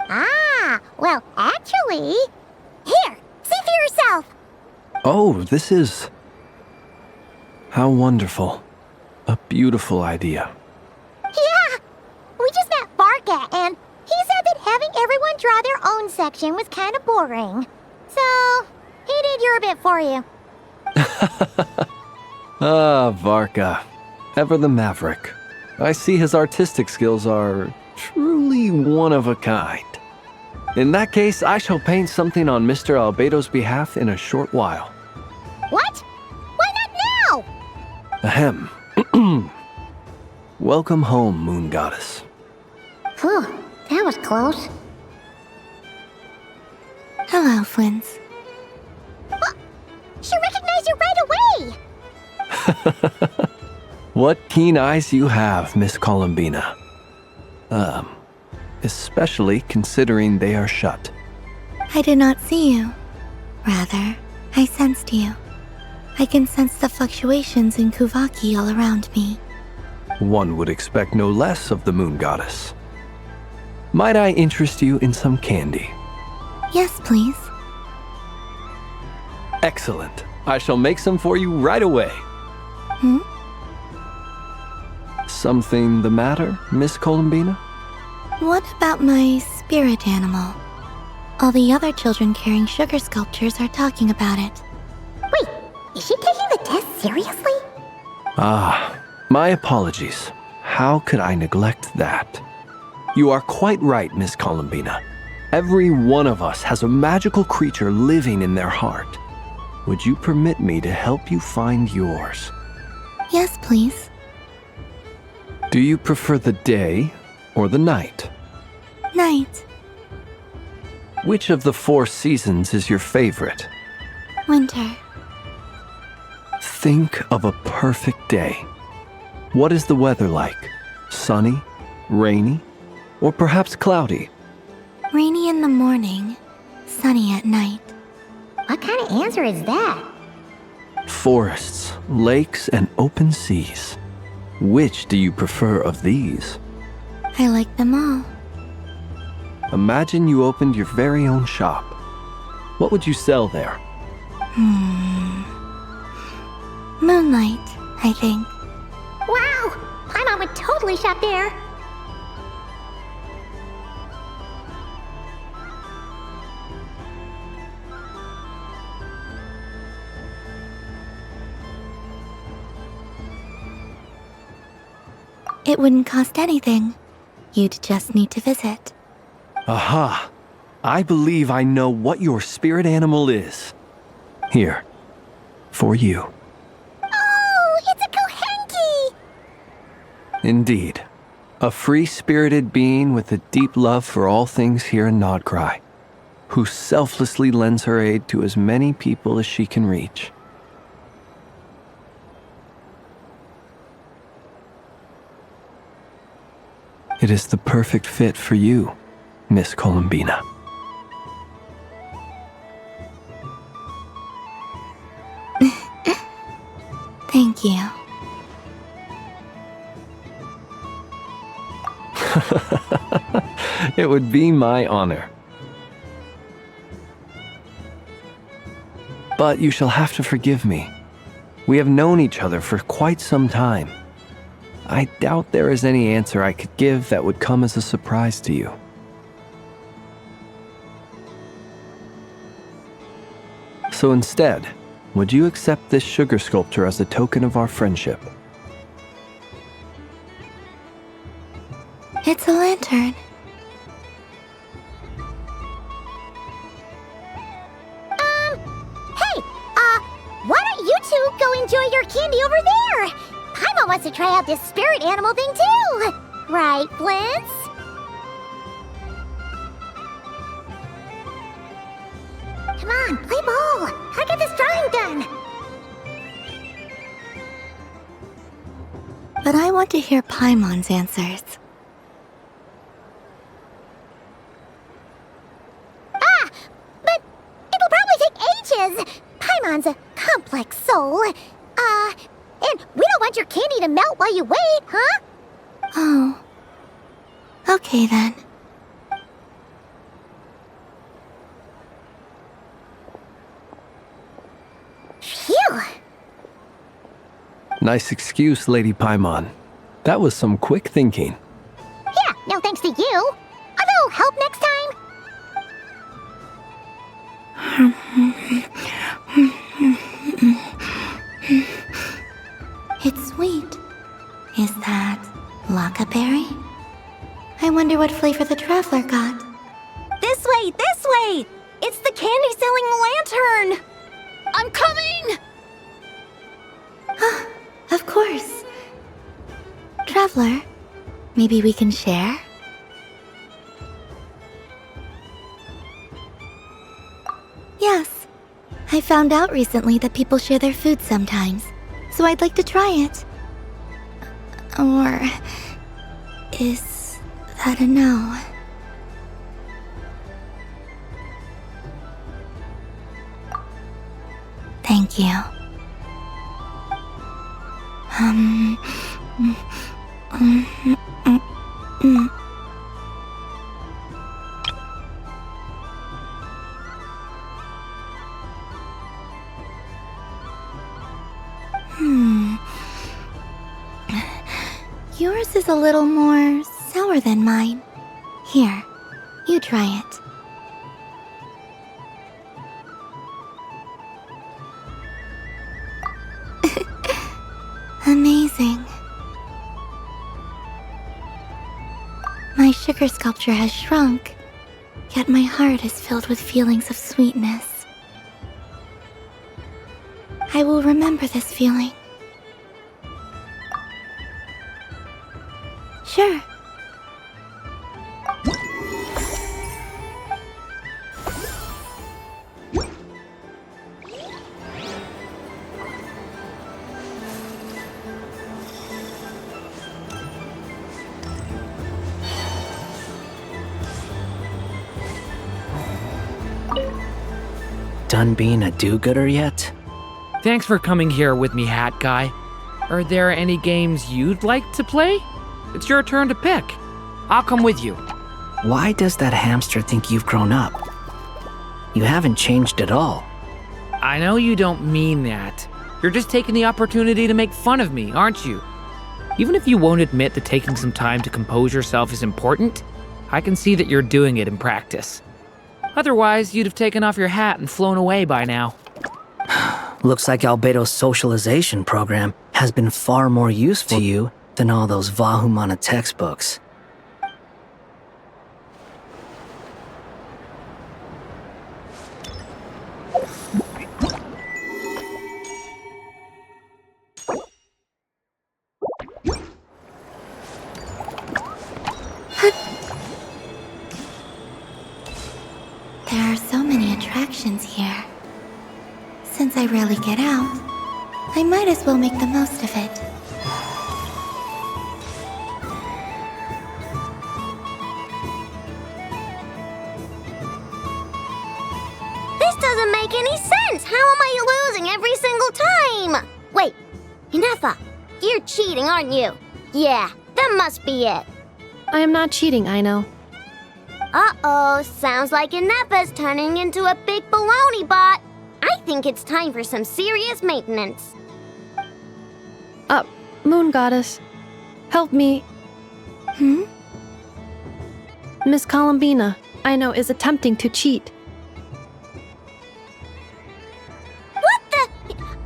Ah, well, actually... Here, see for yourself. Oh, this is... How wonderful. A beautiful idea. Yeah, we just met Barca, and he said that having everyone draw their own section was kind of boring. So, he did your bit for you. Ah, Varka. Ever the maverick. I see his artistic skills are truly one of a kind. In that case, I shall paint something on Mr. Albedo's behalf in a short while. What? Why not now? Ahem. Welcome home, Moon Goddess. Phew, that was close. Hello, Flint. She recognized you right away! What keen eyes you have, Miss Columbina. Especially considering they are shut. I did not see you. Rather, I sensed you. I can sense the fluctuations in Kuvaki all around me. One would expect no less of the Moon Goddess. Might I interest you in some candy? Yes, please. Excellent. I shall make some for you right away. Something the matter, Miss Columbina? What about my spirit animal? All the other children carrying sugar sculptures are talking about it. Wait, is she taking the test seriously? Ah, my apologies. How could I neglect that? You are quite right, Miss Columbina. Every one of us has a magical creature living in their heart. Would you permit me to help you find yours? Yes, please. Do you prefer the day or the night? Night. Which of the 4 seasons is your favorite? Winter. Think of a perfect day. What is the weather like? Sunny, rainy, or perhaps cloudy? Rainy in the morning, sunny at night. What kind of answer is that? Forests, lakes, and open seas. Which do you prefer of these? I like them all. Imagine you opened your very own shop. What would you sell there? Moonlight, I think. Wow! Paimon would totally shop there. It wouldn't cost anything. You'd just need to visit. Aha! I believe I know what your spirit animal is. Here, for you. Oh, it's a Kohenki! Indeed. A free-spirited being with a deep love for all things here in Krai, who selflessly lends her aid to as many people as she can reach. It is the perfect fit for you, Miss Columbina. Thank you. It would be my honor. But you shall have to forgive me. We have known each other for quite some time. I doubt there is any answer I could give that would come as a surprise to you. So instead, would you accept this sugar sculpture as a token of our friendship? It's a lantern. Hey, why don't you two go enjoy your candy over there? Paimon wants to try out this spirit animal thing too. Right, Flint's? Come on, play ball. I get this drawing done. But I want to hear Paimon's answers. But it'll probably take ages. Paimon's a complex soul. And we don't want your candy to melt while you wait, huh? Oh. Okay then. Phew. Nice excuse, Lady Paimon. That was some quick thinking. Yeah, no thanks to you. A little help next time. It's sweet. Is that Lockaberry? I wonder what flavor the traveler got. This way, this way! It's the candy-selling lantern! I'm coming! Of course. Traveler, maybe we can share? Yes. I found out recently that people share their food sometimes, so I'd like to try it. Or is that a no? Thank you. Yours is a little more sour than mine. Here, you try it. Amazing. My sugar sculpture has shrunk, yet my heart is filled with feelings of sweetness. I will remember this feeling. Sure. Done being a do-gooder yet? Thanks for coming here with me, Hat Guy. Are there any games you'd like to play? It's your turn to pick. I'll come with you. Why does that hamster think you've grown up? You haven't changed at all. I know you don't mean that. You're just taking the opportunity to make fun of me, aren't you? Even if you won't admit that taking some time to compose yourself is important, I can see that you're doing it in practice. Otherwise, you'd have taken off your hat and flown away by now. Looks like Albedo's socialization program has been far more useful to you than all those Vahumana textbooks. There are so many attractions here. Since I rarely get out, I might as well make the most of it. This doesn't make any sense! How am I losing every single time? Wait, Inefa, you're cheating, aren't you? Yeah, that must be it. I am not cheating, I know. Uh-oh, sounds like Inefa's turning into a big baloney bot. I think it's time for some serious maintenance. Moon Goddess, help me. Miss Columbina, I know, is attempting to cheat. What the?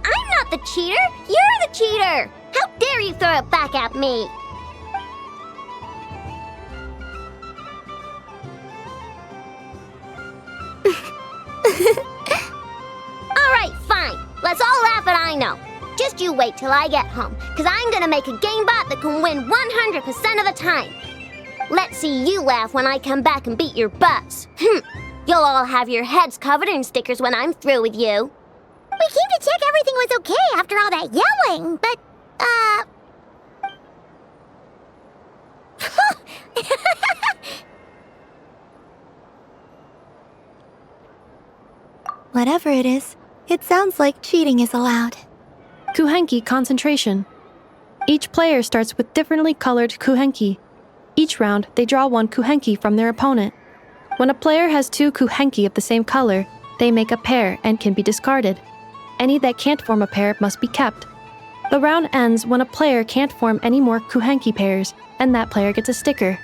I'm not the cheater! You're the cheater! How dare you throw it back at me? Alright, fine. Let's all laugh at I know. Just you wait till I get home, because I'm gonna make a game bot that can win 100% of the time. Let's see you laugh when I come back and beat your butts. You'll all have your heads covered in stickers when I'm through with you. We came to check everything was okay after all that yelling, but, Whatever it is, it sounds like cheating is allowed. Kuhenki concentration. Each player starts with differently colored kuhenki. Each round, they draw one kuhenki from their opponent. When a player has two kuhenki of the same color, they make a pair and can be discarded. Any that can't form a pair must be kept. The round ends when a player can't form any more kuhenki pairs, and that player gets a sticker.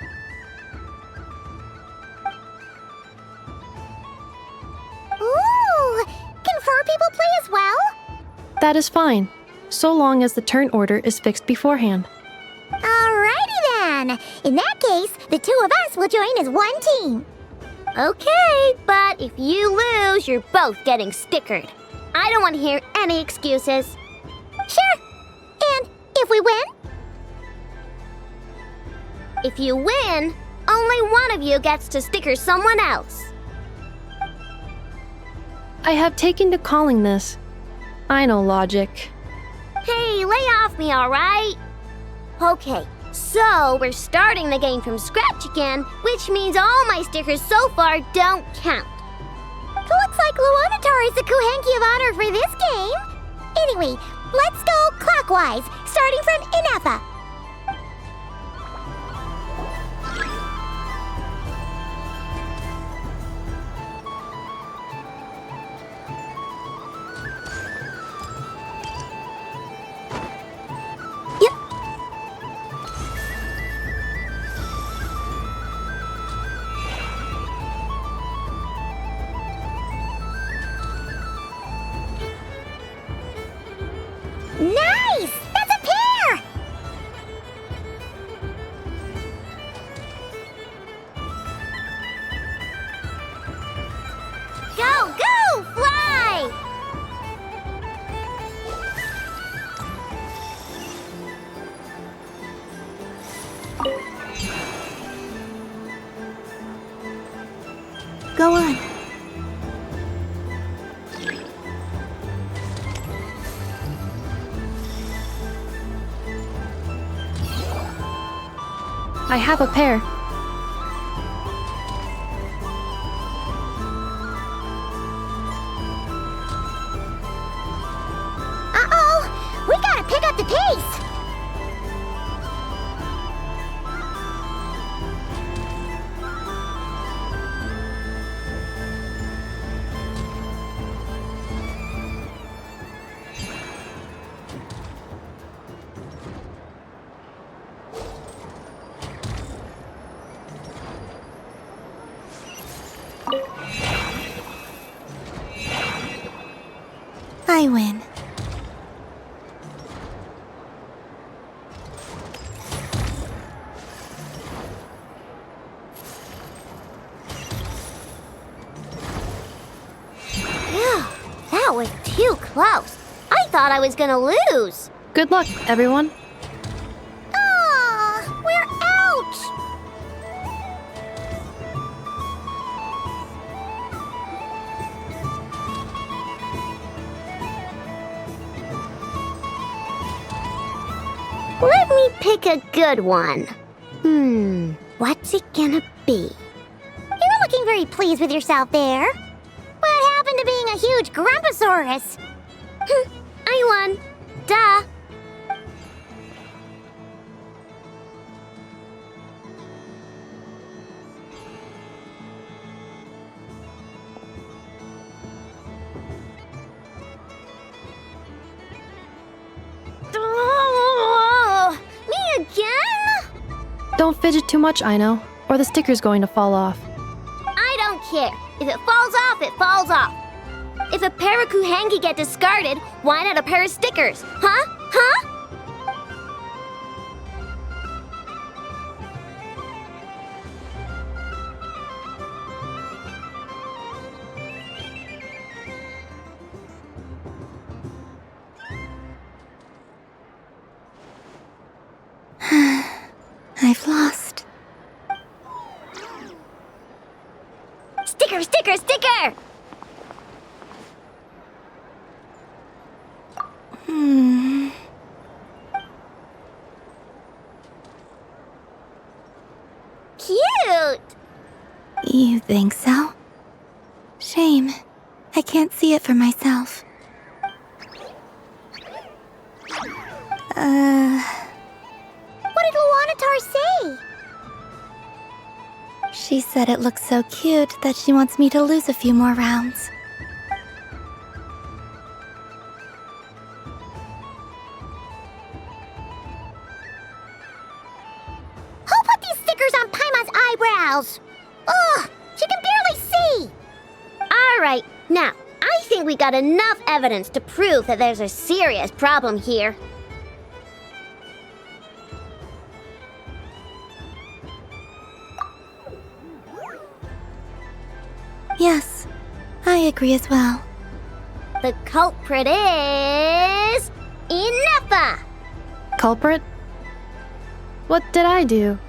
Ooh! Can 4 people play as well? That is fine, so long as the turn order is fixed beforehand. Alrighty then! In that case, the 2 of us will join as one team. Okay, but if you lose, you're both getting stickered. I don't want to hear any excuses. Sure. And if we win? If you win, only one of you gets to sticker someone else. I have taken to calling this. I know logic. Hey, lay off me, alright? Okay, so we're starting the game from scratch again, which means all my stickers so far don't count. Looks like Luonatar is the Kuhenki of honor for this game. Anyway, let's go clockwise, starting from Inefa. Nice! That's a pair! Go, go, fly! Go on. I have a pair. Uh-oh! We gotta pick up the pace! I win. Phew, that was too close. I thought I was gonna lose. Good luck, everyone. Aw, we're out! Let me pick a good one. What's it gonna be? You're looking very pleased with yourself there. What happened to being a huge Grumposaurus? I won. Duh. Oh, me again? Don't fidget too much, Ino, or the sticker's going to fall off. I don't care. If it falls off, it falls off. If a pair of Kuhengi get discarded, why not a pair of stickers? Huh? Huh? I've lost. Sticker, sticker, sticker! Cute! You think so? Shame. I can't see it for myself. What did Luanatar say? She said it looks so cute that she wants me to lose a few more rounds. Who put these stickers on Paimon's eyebrows? Ugh, she can barely see! Alright, now, I think we got enough evidence to prove that there's a serious problem here. Yes, I agree as well. The culprit is... Inefa! Culprit? What did I do?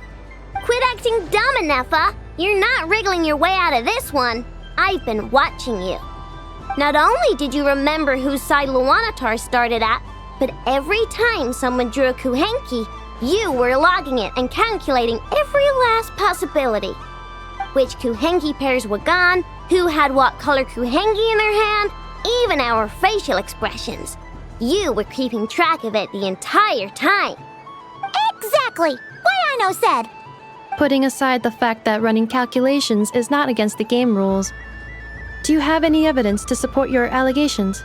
Quit acting dumb, Inefa! You're not wriggling your way out of this one. I've been watching you. Not only did you remember whose side Luanatar started at, but every time someone drew a Kuhenki, you were logging it and calculating every last possibility. Which Kuhenki pairs were gone, who had what color Kuhenki in their hand, even our facial expressions. You were keeping track of it the entire time. Exactly! What Ino said! Putting aside the fact that running calculations is not against the game rules, do you have any evidence to support your allegations?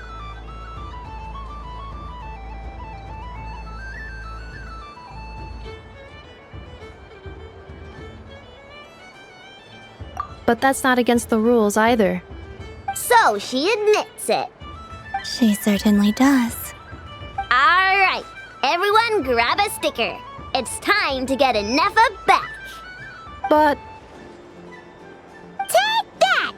But that's not against the rules either. So she admits it. She certainly does. Alright, everyone grab a sticker. It's time to get Inefa back. But... Take that!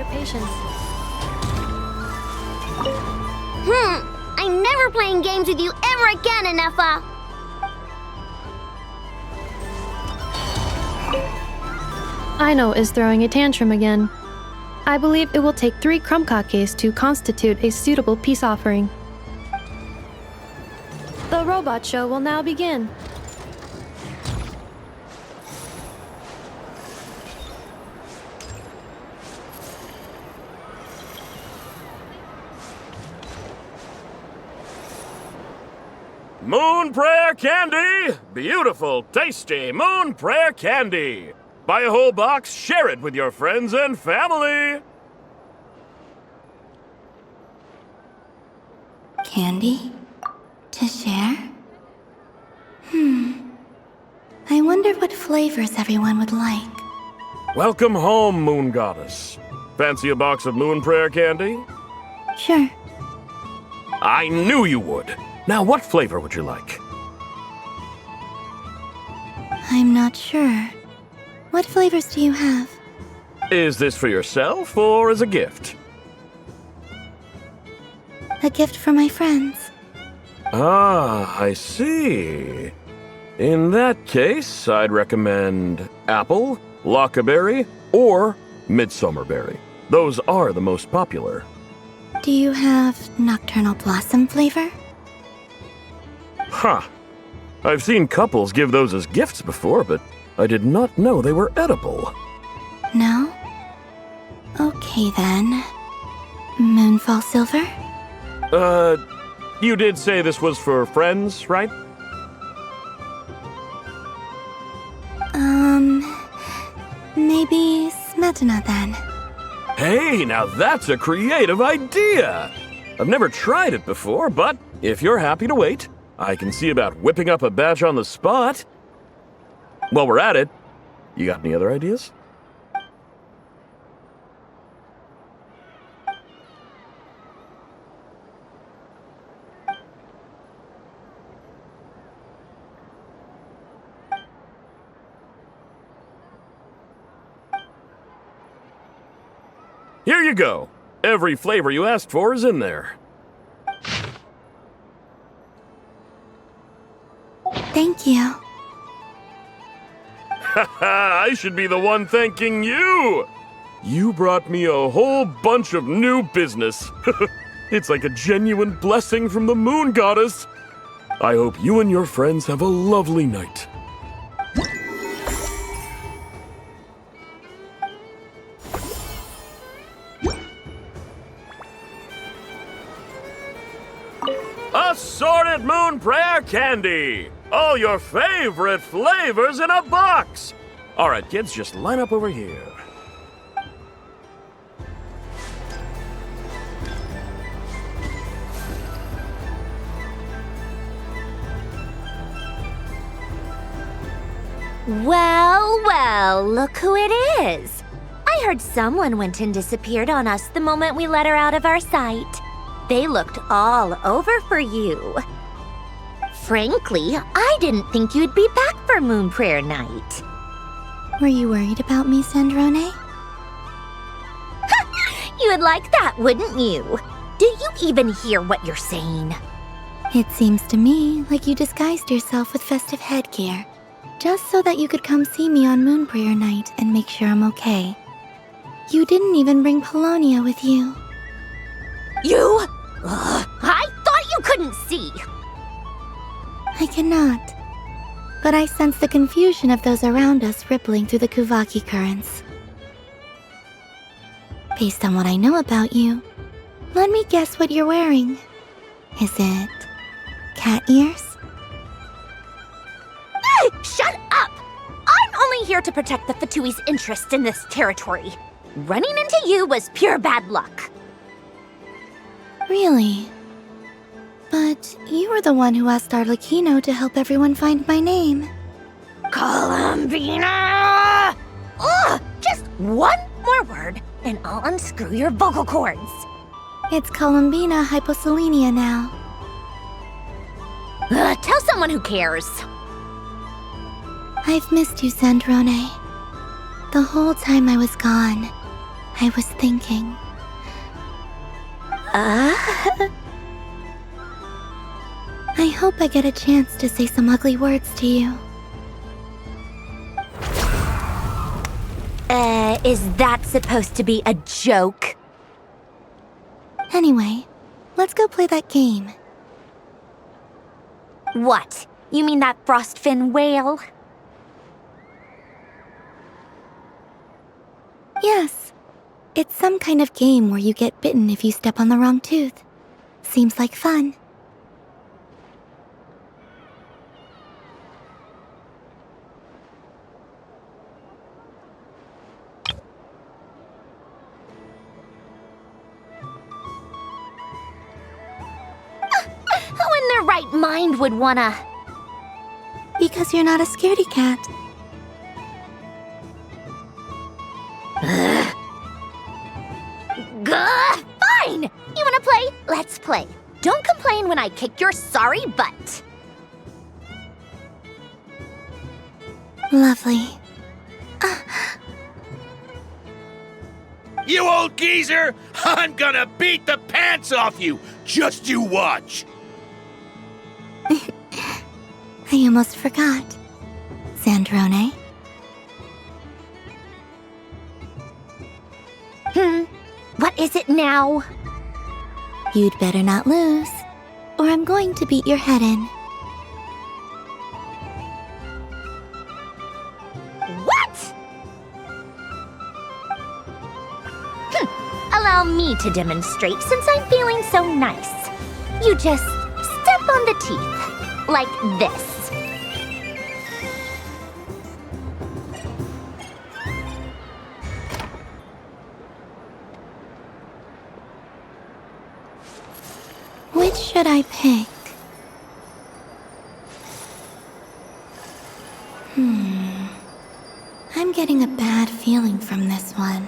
bit patience. I'm never playing games with you ever again, Enougha. Aino is throwing a tantrum again. I believe it will take 3 crumb-kakes to constitute a suitable peace offering. The robot show will now begin. Moon Prayer Candy! Beautiful, tasty Moon Prayer Candy! Buy a whole box, share it with your friends and family! Candy? To share? I wonder what flavors everyone would like. Welcome home, Moon Goddess. Fancy a box of Moon Prayer Candy? Sure. I knew you would! Now, what flavor would you like? I'm not sure. What flavors do you have? Is this for yourself or as a gift? A gift for my friends. Ah, I see. In that case, I'd recommend apple, lockaberry, or midsummerberry. Those are the most popular. Do you have nocturnal blossom flavor? Huh. I've seen couples give those as gifts before, but I did not know they were edible. No? Okay then. Moonfall silver? You did say this was for friends, right? Maybe smetana then. Hey, now that's a creative idea! I've never tried it before, but if you're happy to wait, I can see about whipping up a batch on the spot. While we're at it, you got any other ideas? Here you go. Every flavor you asked for is in there. Thank you. Haha, I should be the one thanking you! You brought me a whole bunch of new business. It's like a genuine blessing from the Moon Goddess. I hope you and your friends have a lovely night. Assorted Moon Prayer Candy! All your favorite flavors in a box! Alright, kids, just line up over here. Well, well, look who it is. I heard someone went and disappeared on us the moment we let her out of our sight. They looked all over for you. Frankly, I didn't think you'd be back for Moon Prayer Night. Were you worried about me, Sandrone? You would like that, wouldn't you? Do you even hear what you're saying? It seems to me like you disguised yourself with festive headgear, just so that you could come see me on Moon Prayer Night and make sure I'm okay. You didn't even bring Polonia with you. You? Ugh, I thought you couldn't see. I cannot. But I sense the confusion of those around us rippling through the Kuvaki currents. Based on what I know about you, let me guess what you're wearing. Is it cat ears? Shut up! I'm only here to protect the Fatui's interest in this territory. Running into you was pure bad luck. Really? But you were the one who asked Arlecchino to help everyone find my name. Columbina! Ugh! Just one more word, and I'll unscrew your vocal cords. It's Columbina Hyposelenia now. Tell someone who cares. I've missed you, Sandrone. The whole time I was gone, I was thinking. I hope I get a chance to say some ugly words to you. Is that supposed to be a joke? Anyway, let's go play that game. What? You mean that frostfin whale? Yes. It's some kind of game where you get bitten if you step on the wrong tooth. Seems like fun. Who in their right mind would wanna? Because you're not a scaredy cat. Fine! You wanna play? Let's play. Don't complain when I kick your sorry butt. Lovely. You old geezer! I'm gonna beat the pants off you! Just you watch! I almost forgot. Sandrone? What is it now? You'd better not lose, or I'm going to beat your head in. What? Allow me to demonstrate since I'm feeling so nice. You just step on the teeth, like this. Which should I pick? I'm getting a bad feeling from this one.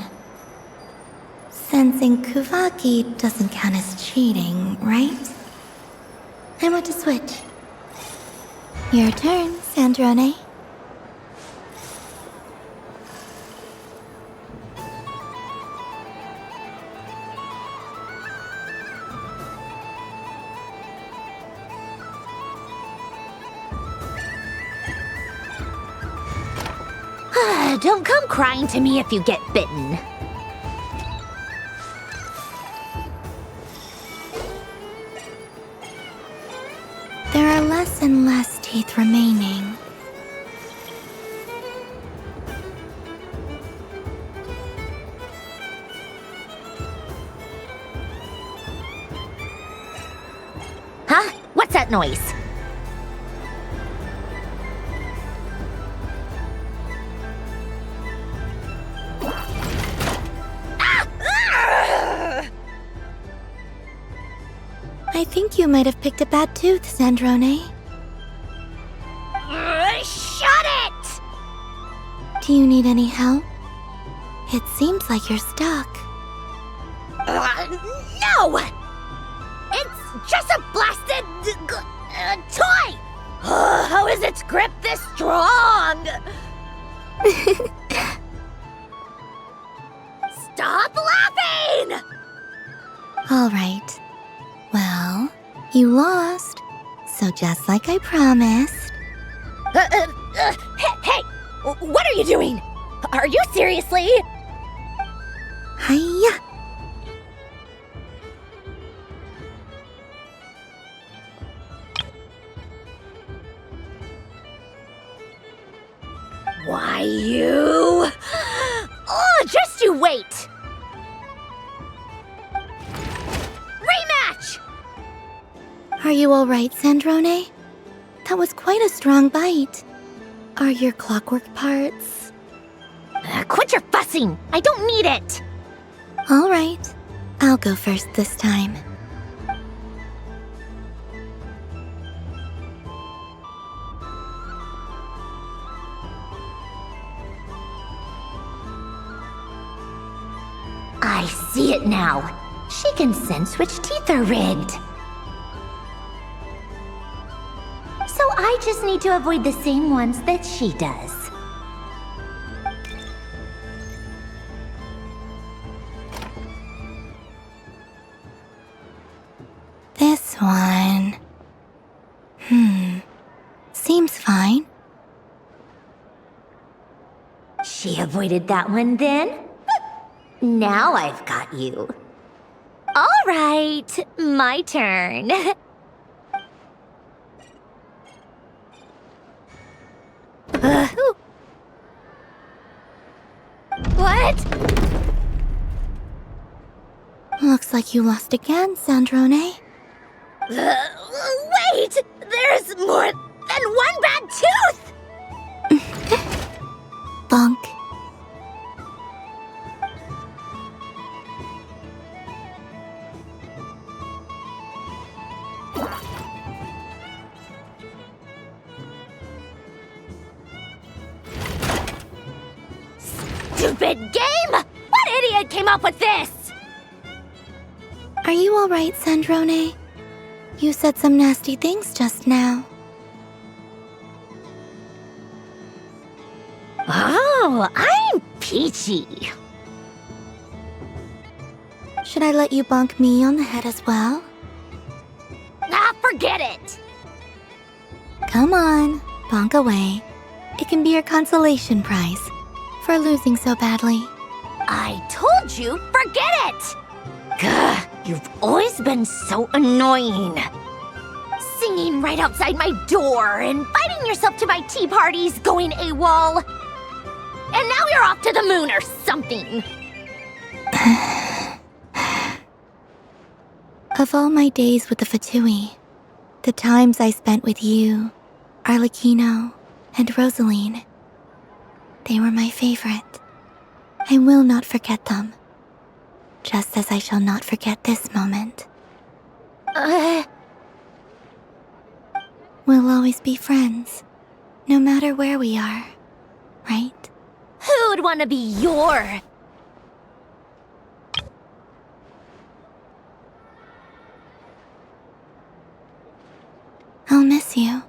Sensing Kuvaki doesn't count as cheating, right? I want to switch. Your turn, Sandrone. Don't come crying to me if you get bitten. There are less and less teeth remaining. Huh? What's that noise? I think you might have picked a bad tooth, Sandrone. Shut it! Do you need any help? It seems like you're stuck. No! It's just a blasted toy! How is its grip this strong? Stop laughing! All right. Well, you lost. So just like I promised. Hey! What are you doing? Are you seriously? Hiya! Why, you... Oh, just you wait! Rematch! Are you all right, Sandrone? That was quite a strong bite. Are your clockwork parts? Quit your fussing! I don't need it! All right. I'll go first this time. I see it now. She can sense which teeth are rigged. So I just need to avoid the same ones that she does. She avoided that one then? Now I've got you. All right, my turn. What? Looks like you lost again, Sandrone. Wait! There's more than one bad tooth! Bunk. Stupid game! What idiot came up with this? Are you alright, Sandrone? You said some nasty things just now. Oh, I'm peachy. Should I let you bonk me on the head as well? Ah, forget it! Come on, bonk away. It can be your consolation prize for losing so badly. I told you, forget it! Gah, you've always been so annoying. Singing right outside my door, inviting yourself to my tea parties, going AWOL. And now you're off to the moon or something. Of all my days with the Fatui, the times I spent with you, Arlecchino, and Rosaline, they were my favorite. I will not forget them. Just as I shall not forget this moment. We'll always be friends, no matter where we are, right? Who would want to be your... I'll miss you,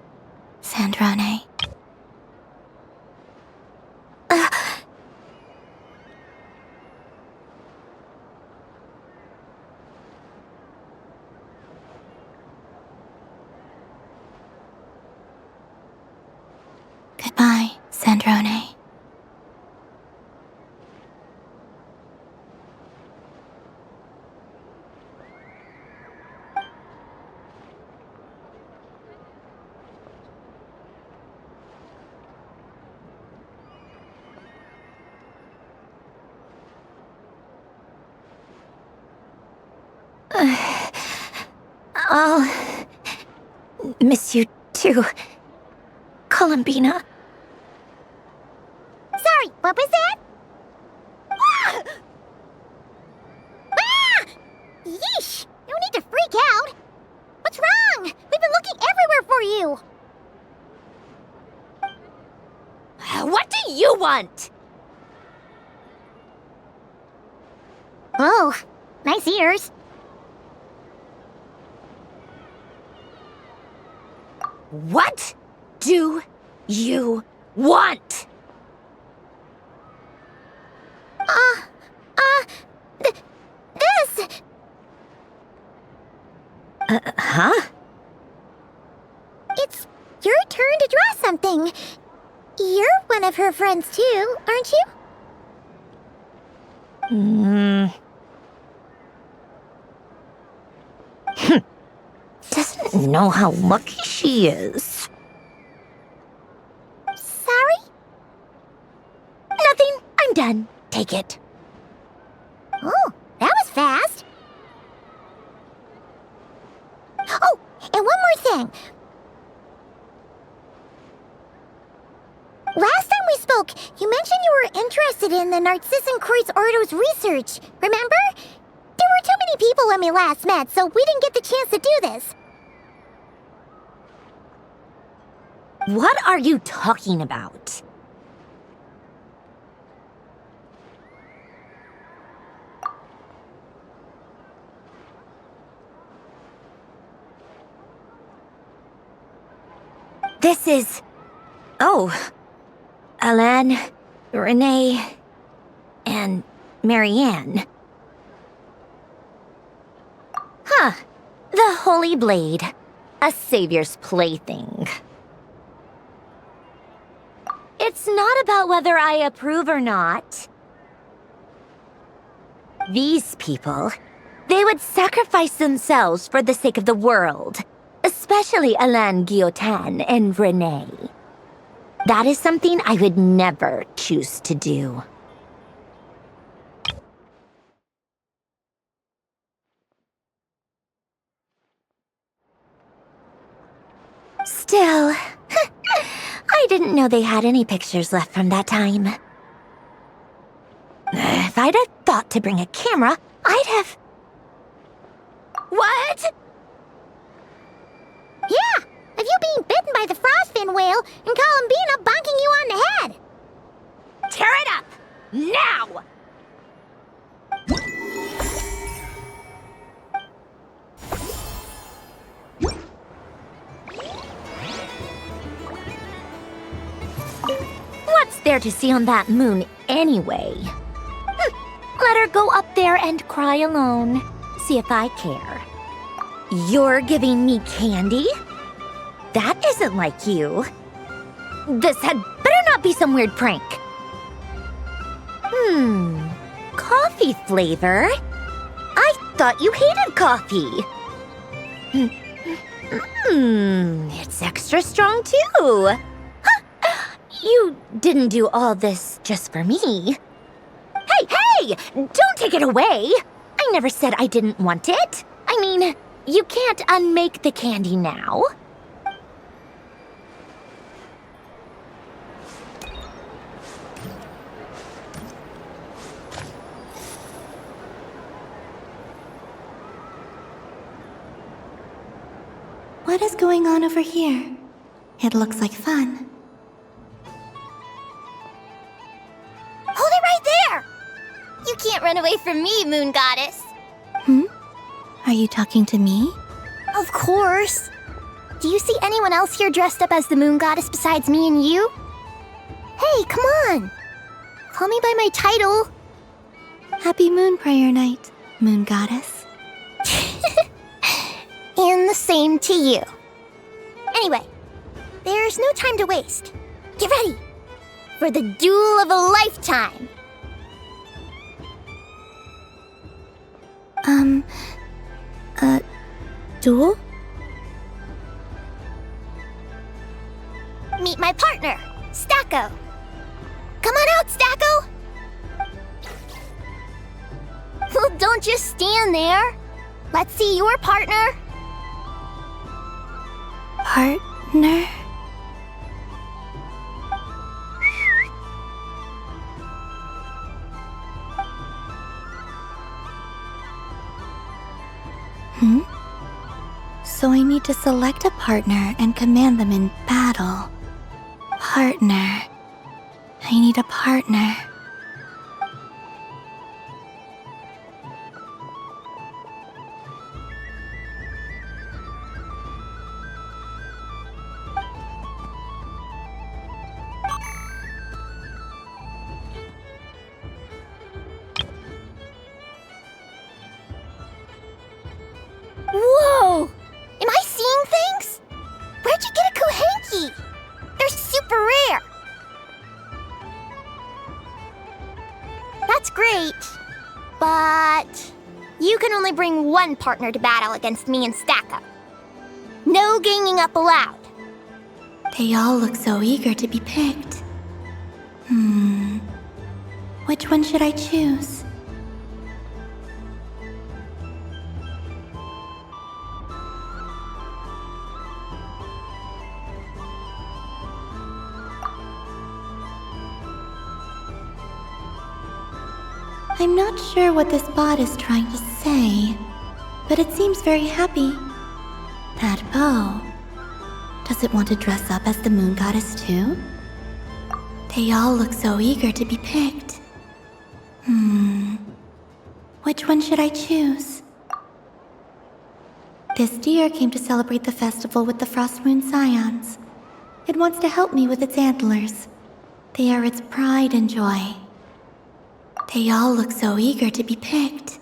Sandrone. Goodbye, Sandrone. I'll miss you too, Columbina. Sorry, what was that? Ah! Ah! Yeesh! No need to freak out. What's wrong? We've been looking everywhere for you. What do you want? Oh, nice ears. What do you want? This! Huh? It's your turn to draw something. You're one of her friends too, aren't you? Doesn't know how lucky she is. Sorry? Nothing. I'm done. Take it. Oh, that was fast. Oh, and one more thing. Last time we spoke, you mentioned you were interested in the Narcissan Kreuz Ordo's research, remember? There were too many people when we last met, so we didn't get the chance to do this. What are you talking about? This is... Oh. Alain, Renee, and Marianne. Huh. The Holy Blade. A savior's plaything. It's not about whether I approve or not. These people, they would sacrifice themselves for the sake of the world, especially Alain Guillotin and Renee. That is something I would never choose to do. Still, I didn't know they had any pictures left from that time. If I'd have thought to bring a camera, I'd have... What? Yeah, of you being bitten by the frostfin whale and Columbina bonking you on the head. Tear it up! Now! What's there to see on that moon anyway? Let her go up there and cry alone. See if I care. You're giving me candy? That isn't like you. This had better not be some weird prank. Coffee flavor? I thought you hated coffee. It's extra strong too. You didn't do all this just for me. Hey! Don't take it away! I never said I didn't want it. I mean, you can't unmake the candy now. What is going on over here? It looks like fun. Hold it right there! You can't run away from me, Moon Goddess. Are you talking to me? Of course. Do you see anyone else here dressed up as the Moon Goddess besides me and you? Hey, come on! Call me by my title. Happy Moon Prayer Night, Moon Goddess. And the same to you. Anyway, there's no time to waste. Get ready for the duel of a lifetime. Duel? Meet my partner, Stacko. Come on out, Stacko! Well, don't just stand there. Let's see your partner. Partner? So I need to select a partner and command them in battle. Partner. I need a partner. Whoa! Am I seeing things? Where'd you get a Kuhenki? They're super rare. That's great, but you can only bring one partner to battle against me and Stacko. No ganging up allowed. They all look so eager to be picked. Which one should I choose? I'm not sure what this bot is trying to say, but it seems very happy. That bow. Does it want to dress up as the Moon Goddess too? They all look so eager to be picked. Which one should I choose? This deer came to celebrate the festival with the Frost Moon Scions. It wants to help me with its antlers. They are its pride and joy. They all look so eager to be picked.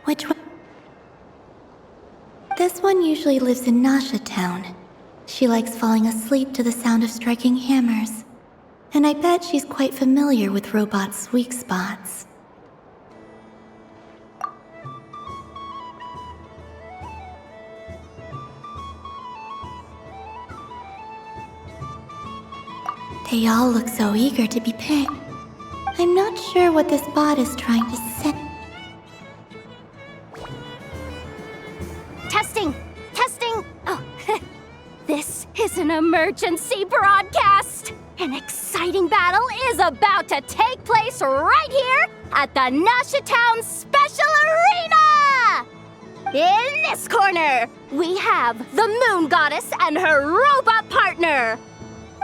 Which one? This one usually lives in Nasha Town. She likes falling asleep to the sound of striking hammers. And I bet she's quite familiar with robots' weak spots. They all look so eager to be picked. I'm not sure what this bot is trying to say. Testing! Testing! Oh, this is an emergency broadcast! An exciting battle is about to take place right here at the Nashatown Special Arena! In this corner, we have the Moon Goddess and her robot partner.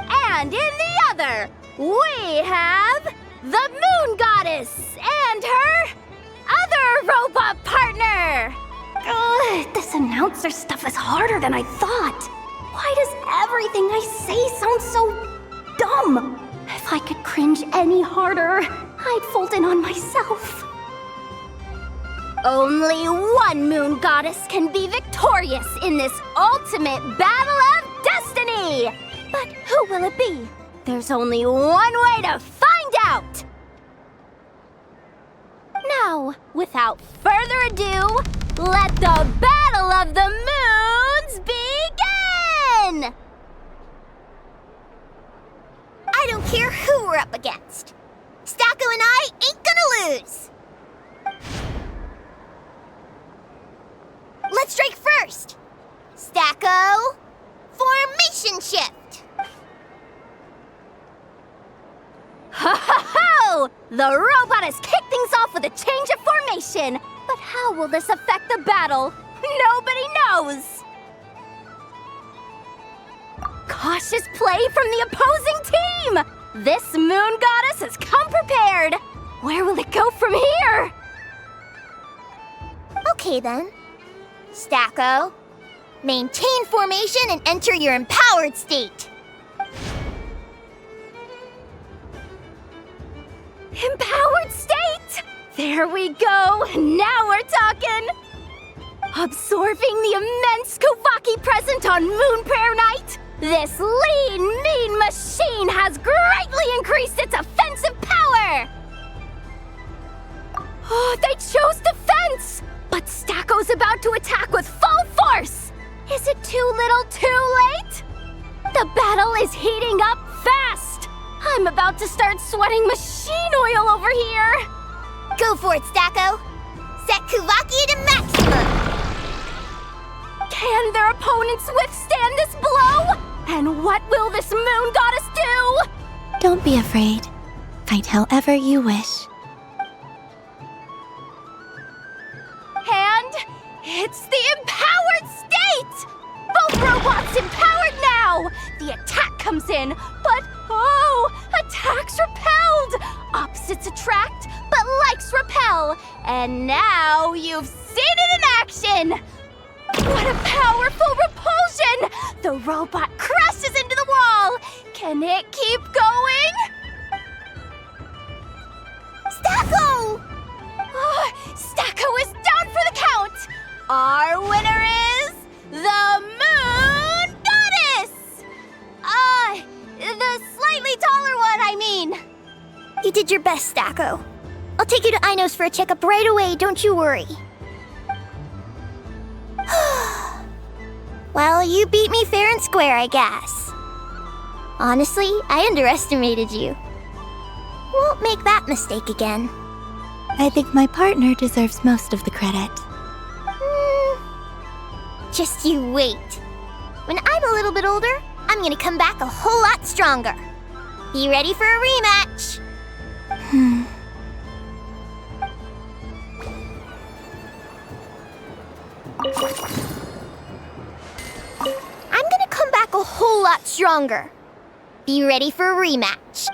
And in the other, we have the Moon Goddess and her other robot partner. Ugh, this announcer stuff is harder than I thought. Why does everything I say sound so dumb? If I could cringe any harder, I'd fold in on myself. Only one Moon Goddess can be victorious in this ultimate battle of destiny! But who will it be? There's only one way to find out! Now, without further ado, let the Battle of the Moons begin! I don't care who we're up against. Stacko and I ain't gonna lose. Let's strike first. Stacko, formation shift. Ho ho ho! The robot has kicked things off with a change of formation. But how will this affect the battle? Nobody knows! Cautious play from the opposing team! This Moon Goddess has come prepared! Where will it go from here? Okay then. Stacko, maintain formation and enter your empowered state. Empowered state! There we go! Now we're talking! Absorbing the immense Kuvaki present on Moon Prayer Night, this lean, mean machine has greatly increased its offensive power! Oh, they chose defense! But Stacko's about to attack with full force! Is it too little too late? The battle is heating up fast! I'm about to start sweating machine oil over here! Go for it, Stacko! Set Kuvaki to maximum! Can their opponents withstand this blow? And what will this Moon Goddess do? Don't be afraid. Fight however you wish. And it's the empowered state! Both robots empowered now! The attack comes in, but oh, attacks repelled! Opposites attract, but likes repel. And now you've seen it in action! What a powerful repulsion! The robot crashes into the wall! Can it keep going? Stacko! Oh, Stacko is down for the count! Our winner is the Moon Goddess! The slightly taller one, I mean. You did your best, Stacko. I'll take you to Ainos for a checkup right away, don't you worry. Well, you beat me fair and square, I guess. Honestly, I underestimated you. Won't make that mistake again. I think my partner deserves most of the credit. Just you wait. When I'm a little bit older, I'm gonna come back a whole lot stronger. Be ready for a rematch. I'm gonna come back a whole lot stronger. Be ready for a rematch.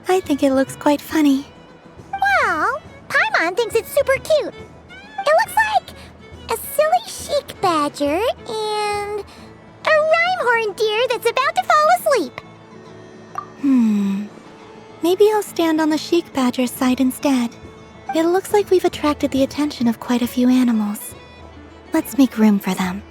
I think it looks quite funny. Well, Paimon thinks it's super cute. It looks like a silly chic badger and a rhyme-horned deer that's about to fall asleep. Maybe I'll stand on the chic badger's side instead. It looks like we've attracted the attention of quite a few animals. Let's make room for them.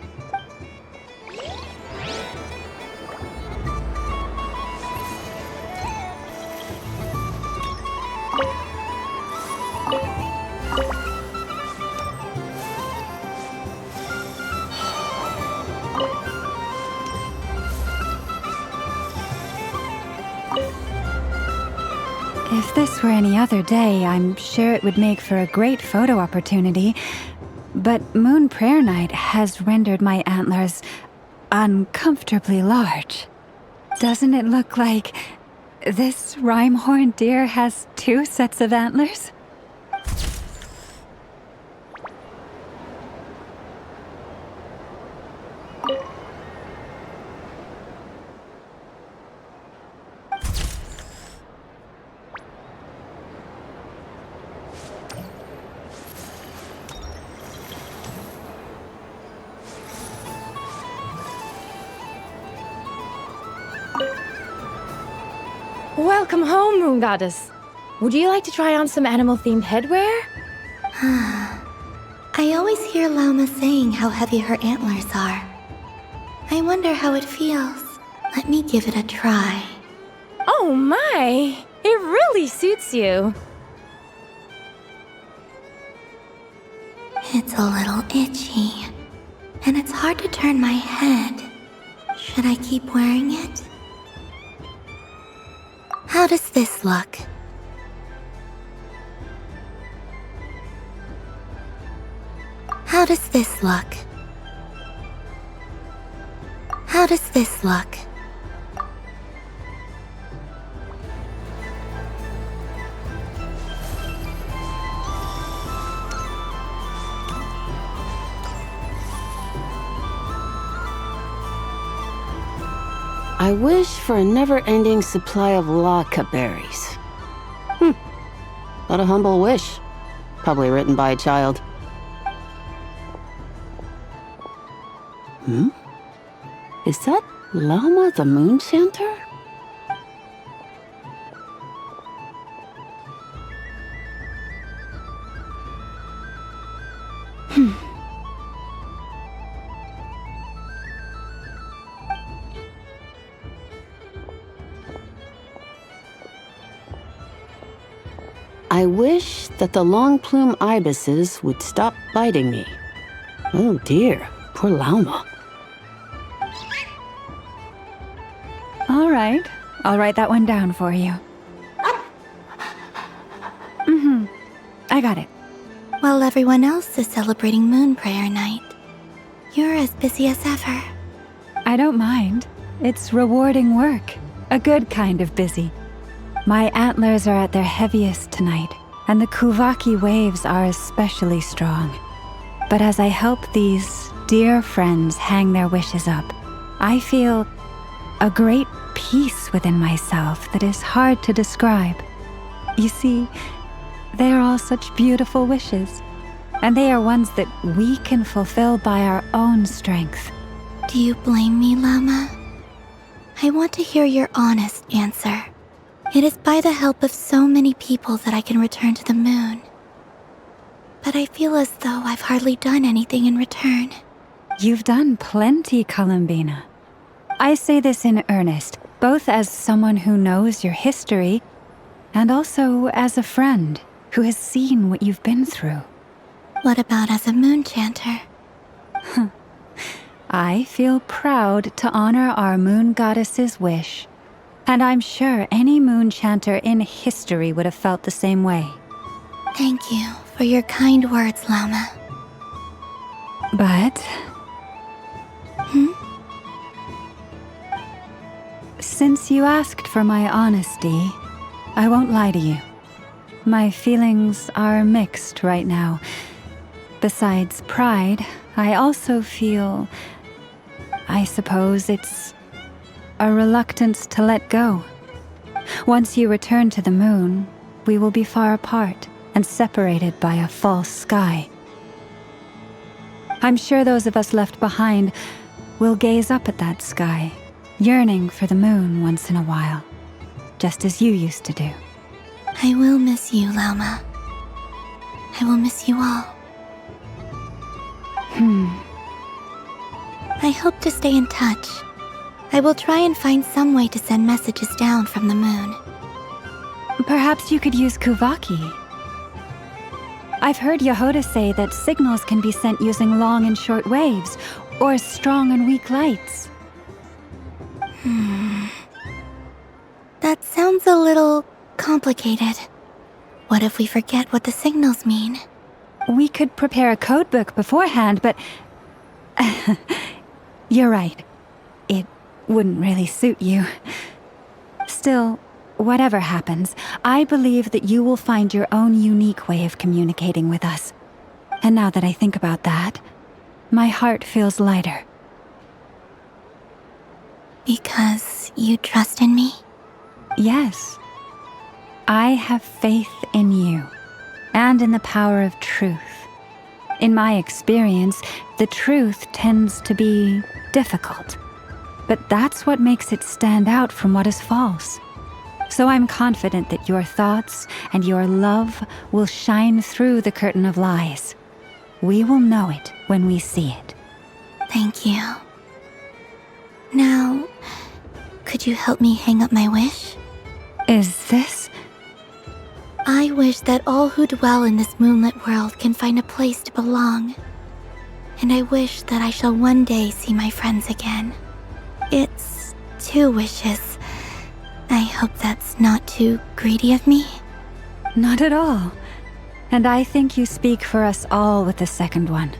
If this were any other day, I'm sure it would make for a great photo opportunity. But Moon Prayer Night has rendered my antlers uncomfortably large. Doesn't it look like this rhyme-horned deer has 2 sets of antlers? Welcome home, Moon Goddess. Would you like to try on some animal-themed headwear? I always hear Lauma saying how heavy her antlers are. I wonder how it feels. Let me give it a try. Oh my! It really suits you. It's a little itchy, and it's hard to turn my head. Should I keep wearing it? How does this look? How does this look? How does this look? I wish for a never-ending supply of laka berries. What a humble wish. Probably written by a child. Is that Lauma the Moon Chanter? I wish that the long plume ibises would stop biting me. Oh dear, poor Lauma. All right, I'll write that one down for you. I got it. While everyone else is celebrating Moon Prayer Night, you're as busy as ever. I don't mind. It's rewarding work. A good kind of busy. My antlers are at their heaviest tonight, and the Kuvaki waves are especially strong. But as I help these dear friends hang their wishes up, I feel a great peace within myself that is hard to describe. You see, they are all such beautiful wishes, and they are ones that we can fulfill by our own strength. Do you blame me, Lauma? I want to hear your honest answer. It is by the help of so many people that I can return to the moon. But I feel as though I've hardly done anything in return. You've done plenty, Columbina. I say this in earnest, both as someone who knows your history, and also as a friend who has seen what you've been through. What about as a moon chanter? I feel proud to honor our moon goddess's wish. And I'm sure any moon chanter in history would have felt the same way. Thank you for your kind words, Lauma. But... Since you asked for my honesty, I won't lie to you. My feelings are mixed right now. Besides pride, I also feel... I suppose it's a reluctance to let go. Once you return to the moon, we will be far apart and separated by a false sky. I'm sure those of us left behind will gaze up at that sky, yearning for the moon once in a while, just as you used to do. I will miss you, Lauma. I will miss you all. I hope to stay in touch. I will try and find some way to send messages down from the moon. Perhaps you could use Kuvaki. I've heard Yehoda say that signals can be sent using long and short waves, or strong and weak lights. That sounds a little complicated. What if we forget what the signals mean? We could prepare a codebook beforehand, but... You're right. It wouldn't really suit you. Still, whatever happens, I believe that you will find your own unique way of communicating with us. And now that I think about that, my heart feels lighter. Because you trust in me? Yes. I have faith in you, and in the power of truth. In my experience, the truth tends to be difficult. But that's what makes it stand out from what is false. So I'm confident that your thoughts and your love will shine through the curtain of lies. We will know it when we see it. Thank you. Now, could you help me hang up my wish? Is this? I wish that all who dwell in this moonlit world can find a place to belong. And I wish that I shall one day see my friends again. It's 2 wishes. I hope that's not too greedy of me. Not at all. And I think you speak for us all with the second one.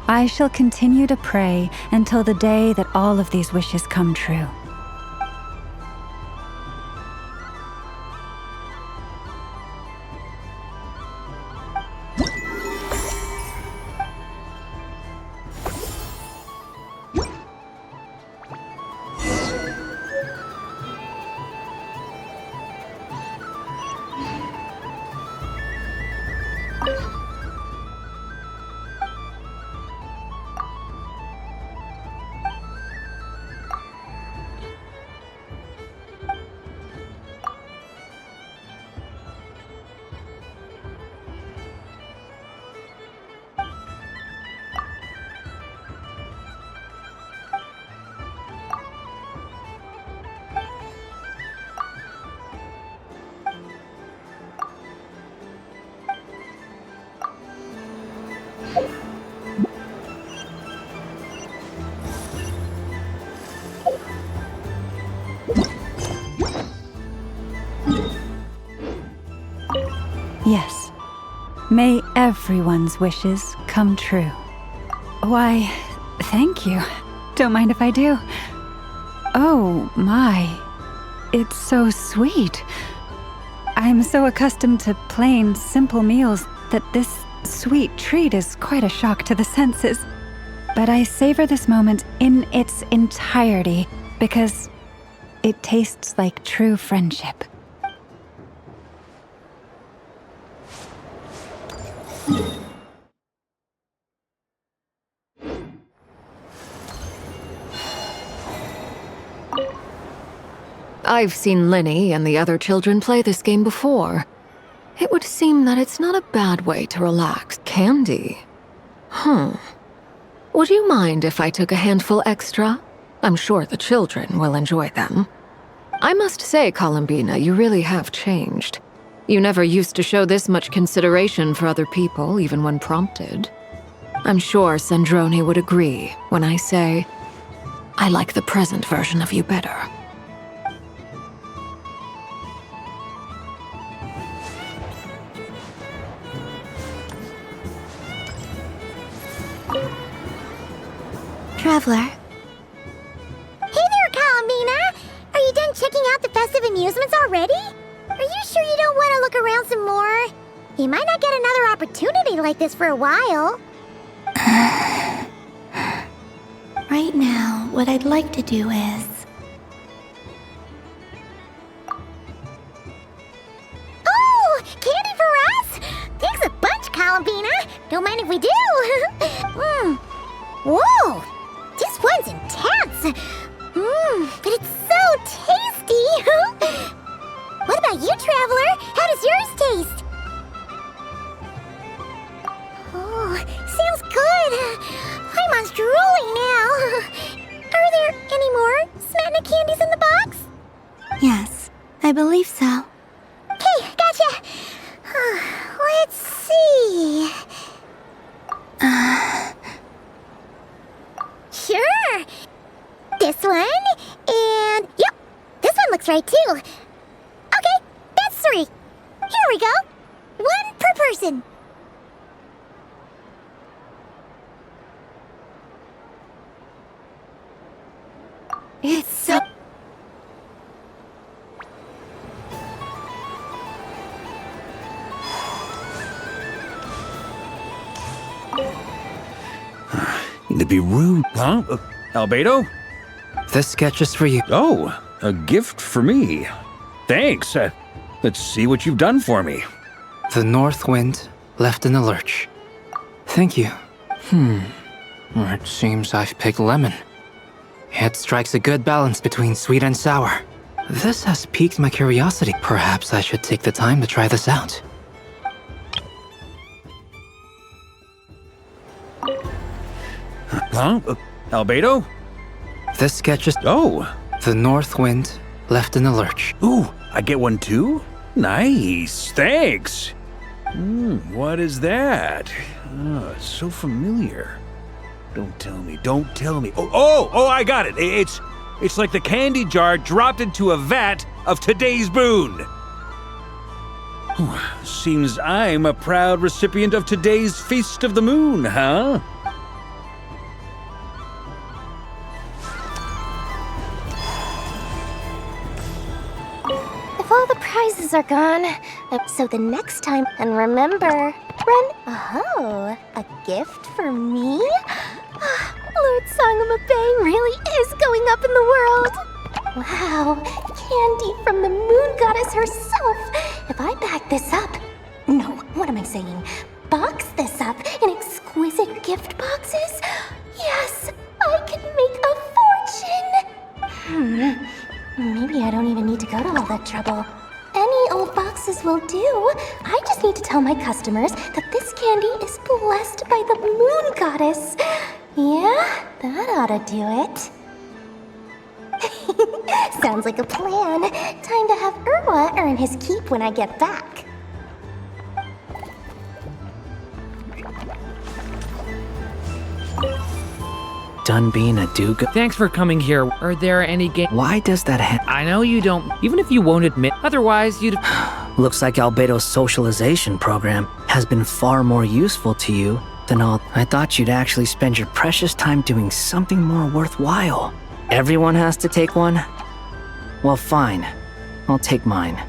I shall continue to pray until the day that all of these wishes come true. Yes. May everyone's wishes come true. Why, thank you. Don't mind if I do. Oh, my. It's so sweet. I'm so accustomed to plain, simple meals that this sweet treat is quite a shock to the senses. But I savor this moment in its entirety because it tastes like true friendship. I've seen Linny and the other children play this game before. It would seem that it's not a bad way to relax. Candy? Would you mind if I took a handful extra? I'm sure the children will enjoy them. I must say, Columbina, you really have changed. You never used to show this much consideration for other people, even when prompted. I'm sure Sandrone would agree when I say, I like the present version of you better. Traveler. Hey there, Columbina! Are you done checking out the festive amusements already? Are you sure you don't want to look around some more? You might not get another opportunity like this for a while. Right right now, what I'd like to do is... Oh, candy for us? Thanks a bunch, Columbina. Don't mind if we do. Whoa, this one's intense. But it's so tasty. What about you, Traveler? How does yours taste? Oh, sounds good. I'm drooling now. Are there any more Smatna candies in the box? Yes, I believe so. Okay, gotcha. Let's see. Sure. This one, and yep, this one looks right too. Okay, that's 3. Here we go. 1 per person. It's so... To be rude, huh? Albedo? This sketch is for you. Oh, a gift for me. Thanks. Let's see what you've done for me. The north wind left in the lurch. Thank you. It seems I've picked lemon. It strikes a good balance between sweet and sour. This has piqued my curiosity. Perhaps I should take the time to try this out. Huh? Albedo? This sketch is... Oh. The north wind left in the lurch. Ooh, I get one too? Nice, thanks. What is that? Oh, it's so familiar. Don't tell me. Oh, I got it. It's like the candy jar dropped into a vat of today's boon. Seems I'm a proud recipient of today's Feast of the Moon, huh? If all the prizes are gone, so the next time, and remember, oh, a gift for me? Lord Sangama really is going up in the world. Wow, candy from the moon goddess herself. If I back this up, no, what am I saying? Box this up in exquisite gift boxes? Yes, I can make a fortune. Maybe I don't even need to go to all that trouble. Any old boxes will do. I just need to tell my customers that this candy is blessed by the moon goddess. Yeah, that ought to do it. Sounds like a plan. Time to have Irwa earn his keep when I get back. Done being a do-good. Thanks for coming here. Are there any games? Why does that I know you don't, even if you won't admit, otherwise you'd... Looks like Albedo's socialization program has been far more useful to you than all. I thought you'd actually spend your precious time doing something more worthwhile. Everyone has to take one? Well, fine. I'll take mine.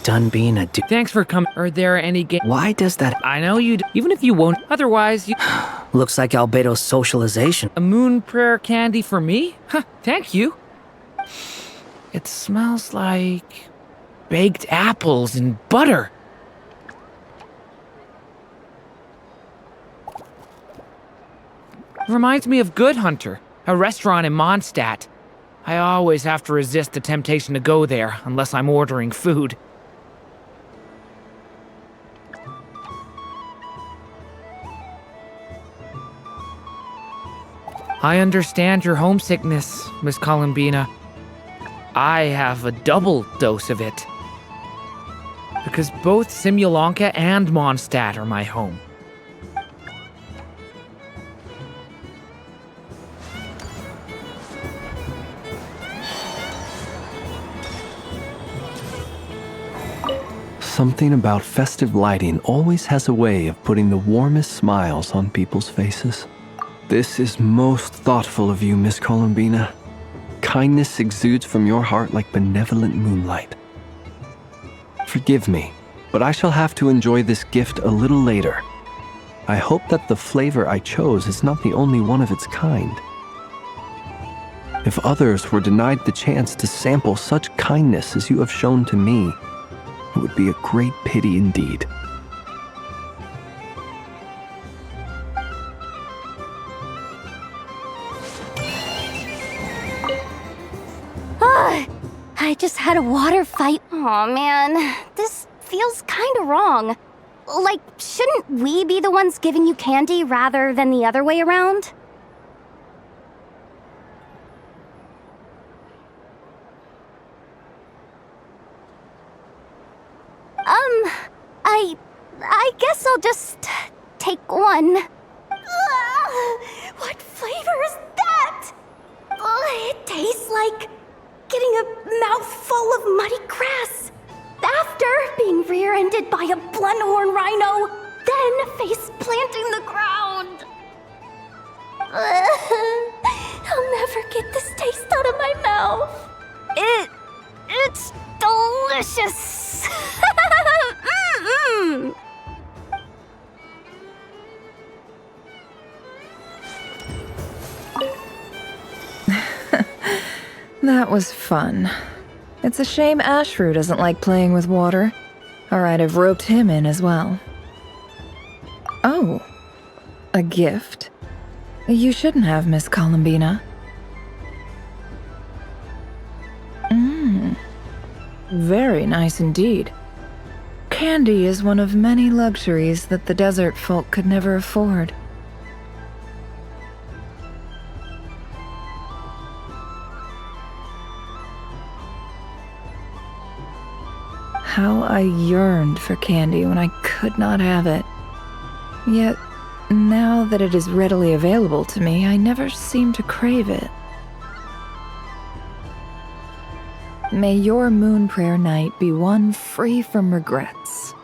Done being a Thanks for coming. Are there any games? Why does that? I know you even if you won't, otherwise you... Looks like Albedo's socialization. A moon prayer candy for me? Huh, thank you. It smells like... baked apples and butter. Reminds me of Good Hunter, a restaurant in Mondstadt. I always have to resist the temptation to go there unless I'm ordering food. I understand your homesickness, Miss Columbina. I have a double dose of it. Because both Simulanka and Mondstadt are my home. Something about festive lighting always has a way of putting the warmest smiles on people's faces. This is most thoughtful of you, Miss Columbina. Kindness exudes from your heart like benevolent moonlight. Forgive me but I shall have to enjoy this gift a little later. I hope that the flavor I chose is not the only one of its kind. If others were denied the chance to sample such kindness as you have shown to me, it would be a great pity indeed. I just had a water fight. Aw, man. This feels kinda wrong. Like, shouldn't we be the ones giving you candy rather than the other way around? I guess I'll just take one. What flavor is that? It tastes like getting a mouthful of muddy grass. After being rear-ended by a blunt-horn rhino, then face planting the ground. I'll never get this taste out of my mouth. It's delicious. Mm-mm. That was fun. It's a shame Ashru doesn't like playing with water, or I'd have roped him in as well. Oh, a gift? You shouldn't have, Miss Columbina. Very nice indeed. Candy is one of many luxuries that the desert folk could never afford. How I yearned for candy when I could not have it. Yet, now that it is readily available to me, I never seem to crave it. May your moon prayer night be one free from regrets.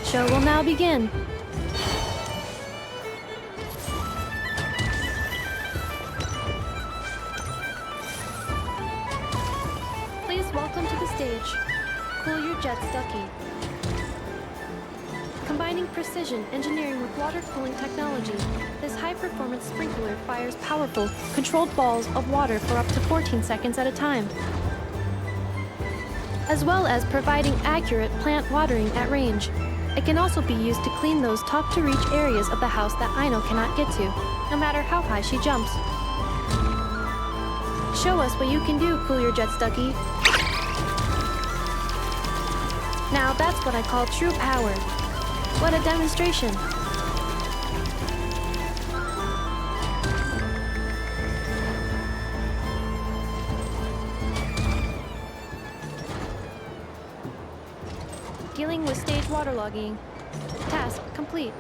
Show will now begin. Please welcome to the stage, Cool Your Jets Ducky. Combining precision engineering with water cooling technology, this high-performance sprinkler fires powerful, controlled balls of water for up to 14 seconds at a time, as well as providing accurate plant watering at range. It can also be used to clean those tough-to-reach areas of the house that Aino cannot get to, no matter how high she jumps. Show us what you can do, Cool Your Jets Ducky. Now that's what I call true power. What a demonstration. Dealing with stage waterlogging. Task complete.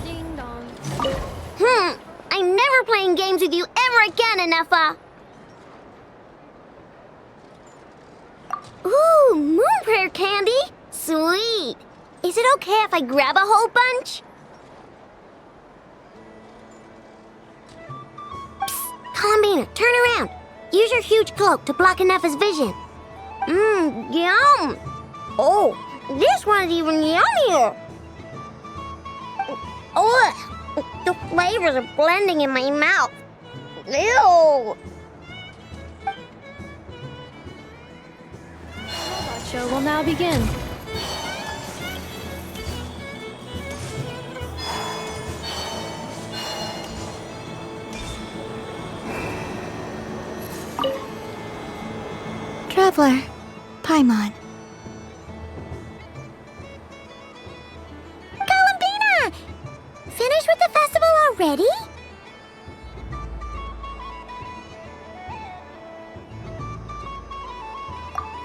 Ding dong. I'm never playing games with you ever again, Enougha. Ooh, moon prayer candy. Sweet. Is it okay if I grab a whole bunch? Columbina, turn around. Use your huge cloak to block Enougha's vision. Yum. Oh, this one's even yummier. Ugh, the flavors are blending in my mouth. Ew. Robot show will now begin. Traveler, Paimon. Columbina! Finished with the festival already?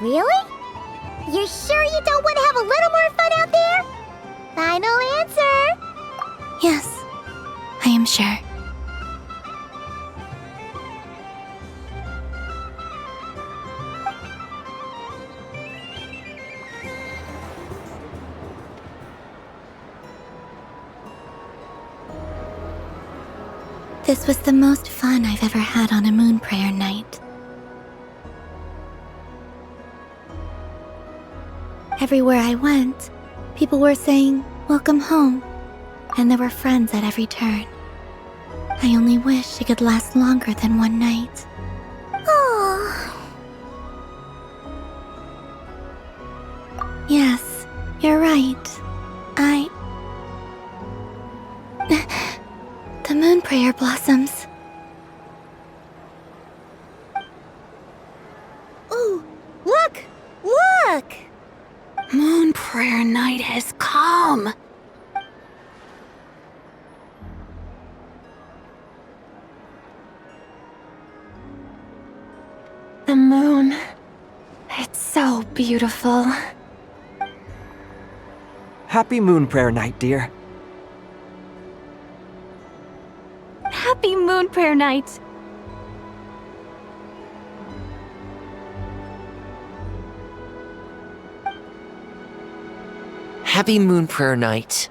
Really? You're sure you don't want to have a little sure. This was the most fun I've ever had on a moon prayer night. Everywhere I went, people were saying, "Welcome home," and there were friends at every turn. I only wish it could last longer than one night. Oh. Yes, you're right. The moon prayer blossoms. Ooh, look! Look! Moon prayer night has come. The moon. It's so beautiful. Happy Moon Prayer Night, dear. Happy moon prayer night. Happy Moon Prayer Night.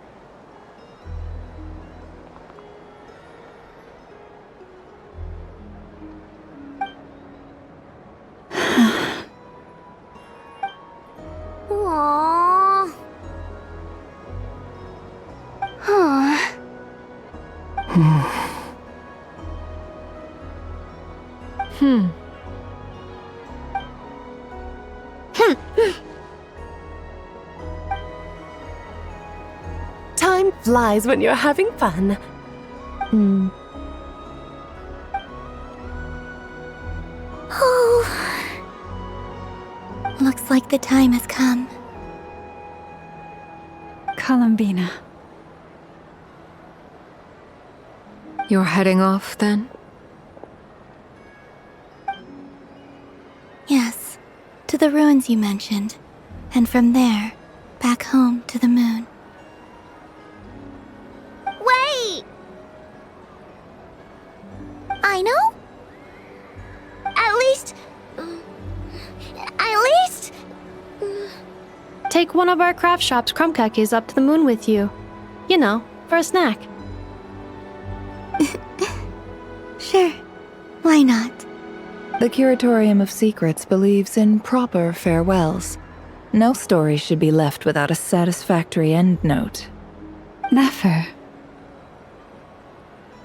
Aww. Huh. Time flies when you're having fun. Oh. Looks like the time has come. Columbina. You're heading off then? Yes, to the ruins you mentioned, and from there, back home to the moon. Wait! I know? At least... Take one of our craft shop's crumb cookies up to the moon with you. You know, for a snack. Sure, why not? The Curatorium of Secrets believes in proper farewells. No story should be left without a satisfactory endnote. Never.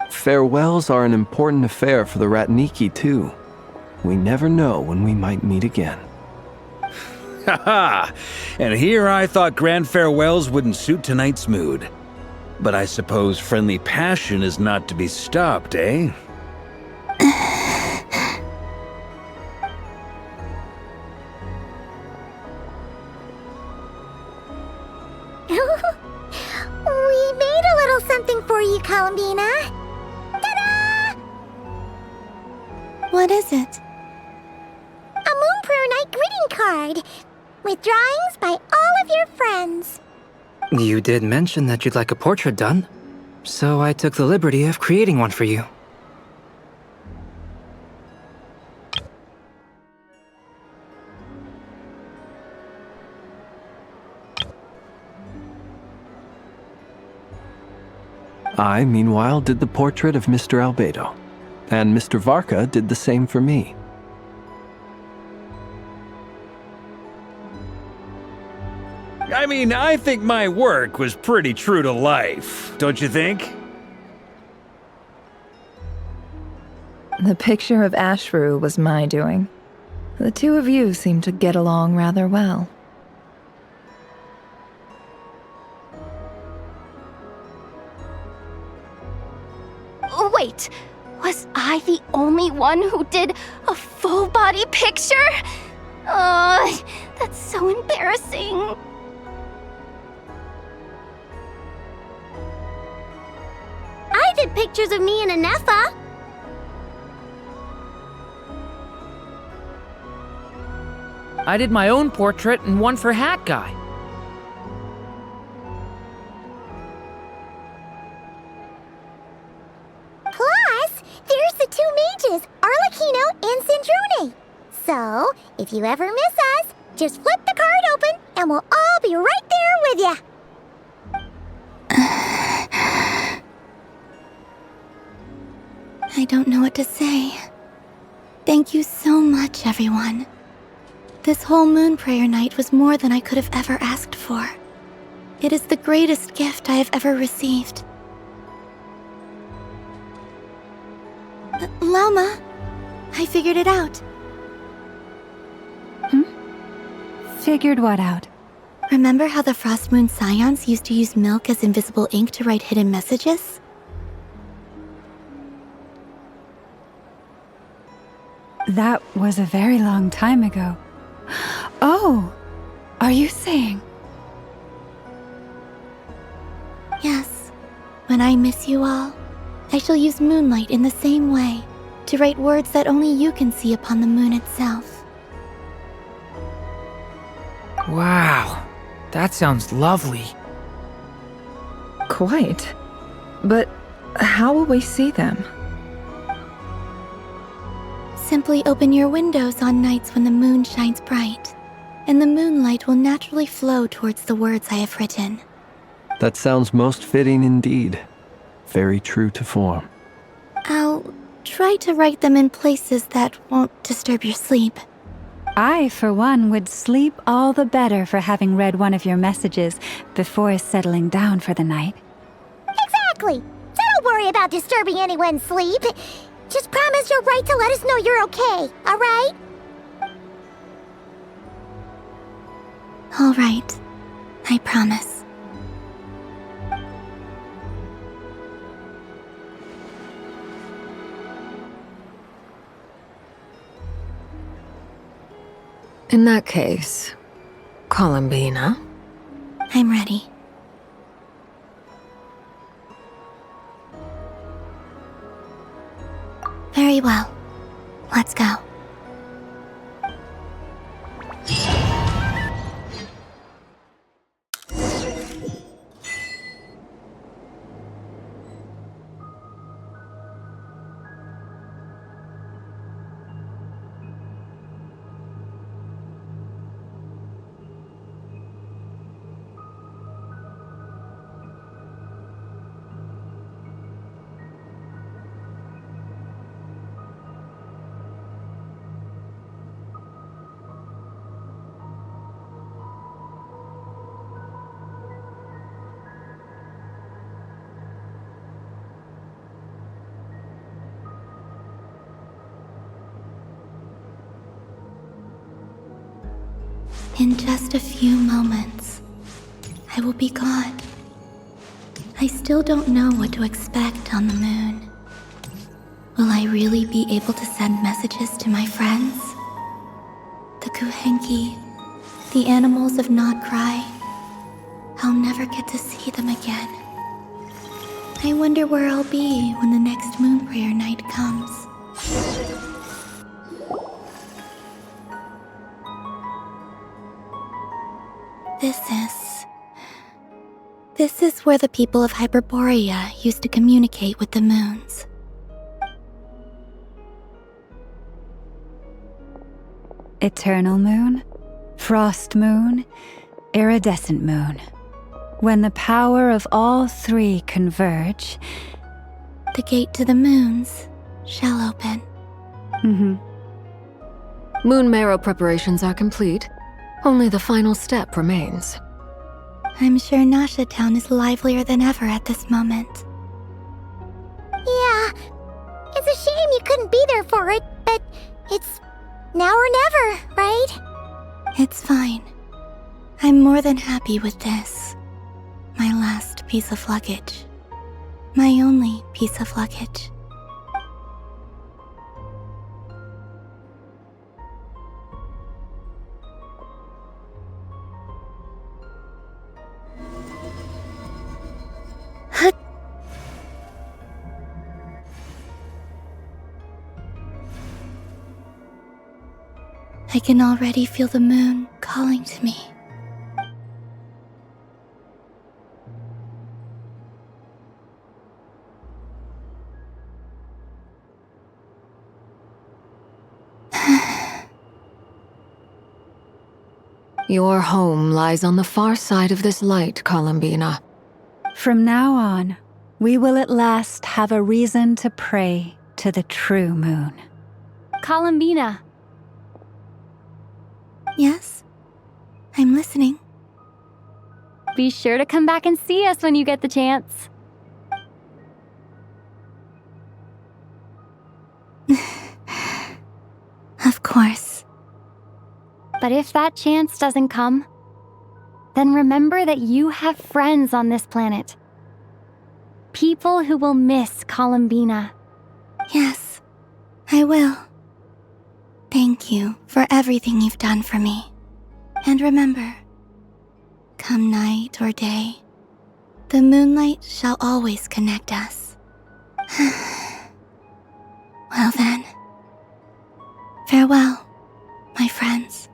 Farewells are an important affair for the Ratniki, too. We never know when we might meet again. Haha! And here I thought grand farewells wouldn't suit tonight's mood. But I suppose friendly passion is not to be stopped, eh? We made a little something for you, Columbina. Ta-da! What is it? A Moon Prayer Night greeting card with drawings by all of your friends. You did mention that you'd like a portrait done, so I took the liberty of creating one for you. I, meanwhile, did the portrait of Mr. Albedo, and Mr. Varka did the same for me. I mean, I think my work was pretty true to life, don't you think? The picture of Ashru was my doing. The two of you seem to get along rather well. Wait, was I the only one who did a full body picture? That's so embarrassing. I did pictures of me and Anefa. I did my own portrait and one for Hat Guy. two mages, Arlecchino and Cendrune. So, if you ever miss us, just flip the card open and we'll all be right there with ya. I don't know what to say. Thank you so much, everyone. This whole moon prayer night was more than I could have ever asked for. It is the greatest gift I have ever received. Lauma, I figured it out. Figured what out? Remember how the Frost Moon Scions used to use milk as invisible ink to write hidden messages? That was a very long time ago. Oh, are you saying? Yes. When I miss you all, I shall use Moonlight in the same way, to write words that only you can see upon the moon itself. Wow, that sounds lovely. Quite. But how will we see them? Simply open your windows on nights when the moon shines bright, and the moonlight will naturally flow towards the words I have written. That sounds most fitting indeed. Very true to form. I'll try to write them in places that won't disturb your sleep. I, for one, would sleep all the better for having read one of your messages before settling down for the night. Exactly. So don't worry about disturbing anyone's sleep. Just promise you'll write to let us know you're okay, alright? All right. I promise. In that case, Columbina? I'm ready. Very well. Let's go. In just a few moments, I will be gone. I still don't know what to expect on the moon. Will I really be able to send messages to my friends? The Kuhenki, the animals of Not Krai. I'll never get to see them again. I wonder where I'll be when the next moon prayer night comes. This is where the people of Hyperborea used to communicate with the moons. Eternal moon, frost moon, iridescent moon. When the power of all three converge, the gate to the moons shall open. Moon marrow preparations are complete. Only the final step remains. I'm sure Nasha Town is livelier than ever at this moment. Yeah, it's a shame you couldn't be there for it, but it's now or never, right? It's fine. I'm more than happy with this. My last piece of luggage. My only piece of luggage. I can already feel the moon calling to me. Your home lies on the far side of this light, Columbina. From now on, we will at last have a reason to pray to the true moon. Columbina. Yes? I'm listening. Be sure to come back and see us when you get the chance. Of course. But if that chance doesn't come, then remember that you have friends on this planet. People who will miss Columbina. Yes, I will. Thank you for everything you've done for me. And remember, come night or day, the moonlight shall always connect us. Well then, farewell, my friends.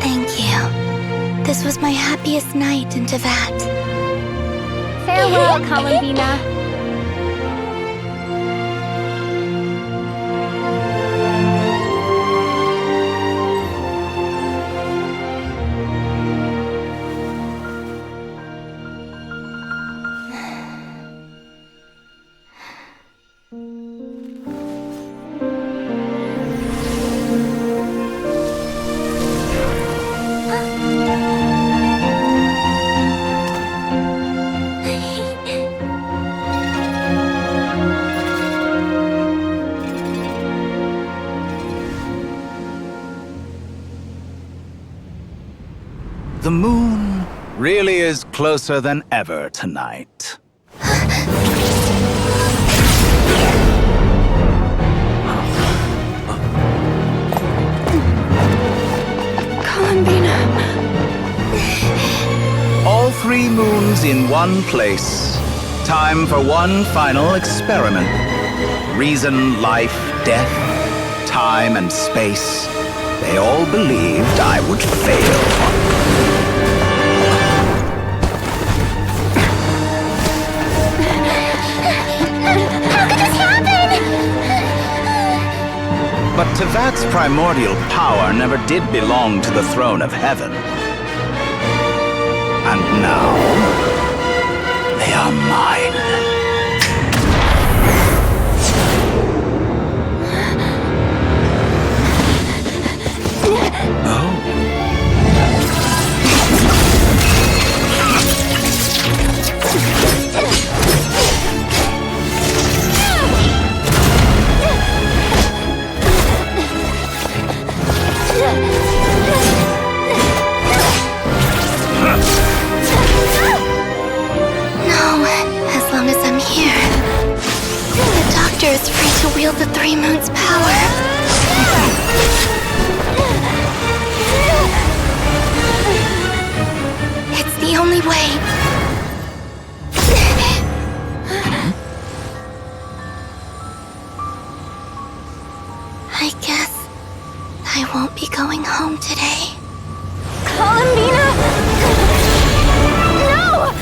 Thank you. This was my happiest night in Tevat. Farewell, Columbina. The moon really is closer than ever tonight. Columbina. All 3 moons in one place. Time for one final experiment. Reason, life, death, time and space. They all believed I would fail. But Tevat's primordial power never did belong to the throne of heaven. And now, they are mine. Is free to wield the 3 moons' power. It's the only way. I guess I won't be going home today. Columbina! No!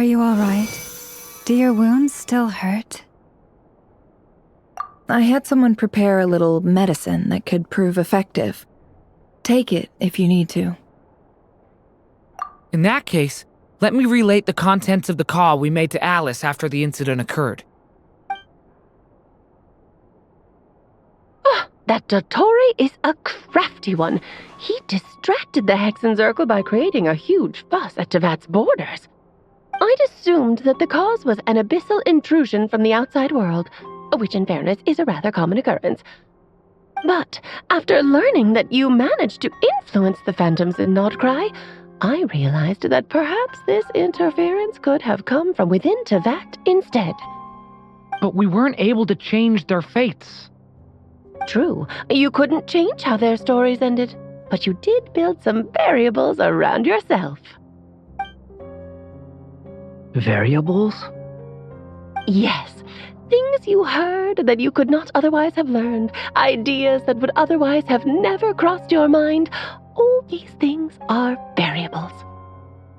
you all right? Do your wounds still hurt? I had someone prepare a little medicine that could prove effective. Take it if you need to. In that case, let me relate the contents of the call we made to Alice after the incident occurred. That Dottore is a crafty one. He distracted the Hexenzirkel by creating a huge fuss at Tevat's borders. I'd assumed that the cause was an abyssal intrusion from the outside world, which in fairness is a rather common occurrence. But after learning that you managed to influence the phantoms in Krai, I realized that perhaps this interference could have come from within Tevat instead. But we weren't able to change their fates. True, you couldn't change how their stories ended, but you did build some variables around yourself. Variables? Yes, things you heard that you could not otherwise have learned, ideas that would otherwise have never crossed your mind. All these things are variables.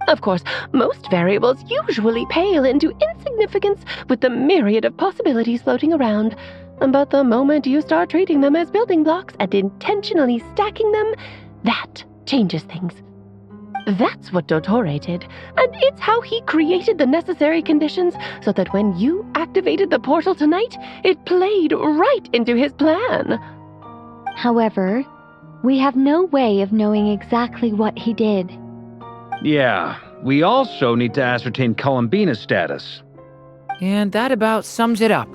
Of course, most variables usually pale into insignificance with the myriad of possibilities floating around. But the moment you start treating them as building blocks and intentionally stacking them, that changes things. That's what Dottore did, and it's how he created the necessary conditions so that when you activated the portal tonight, it played right into his plan. However, we have no way of knowing exactly what he did. Yeah, we also need to ascertain Columbina's status. And that about sums it up.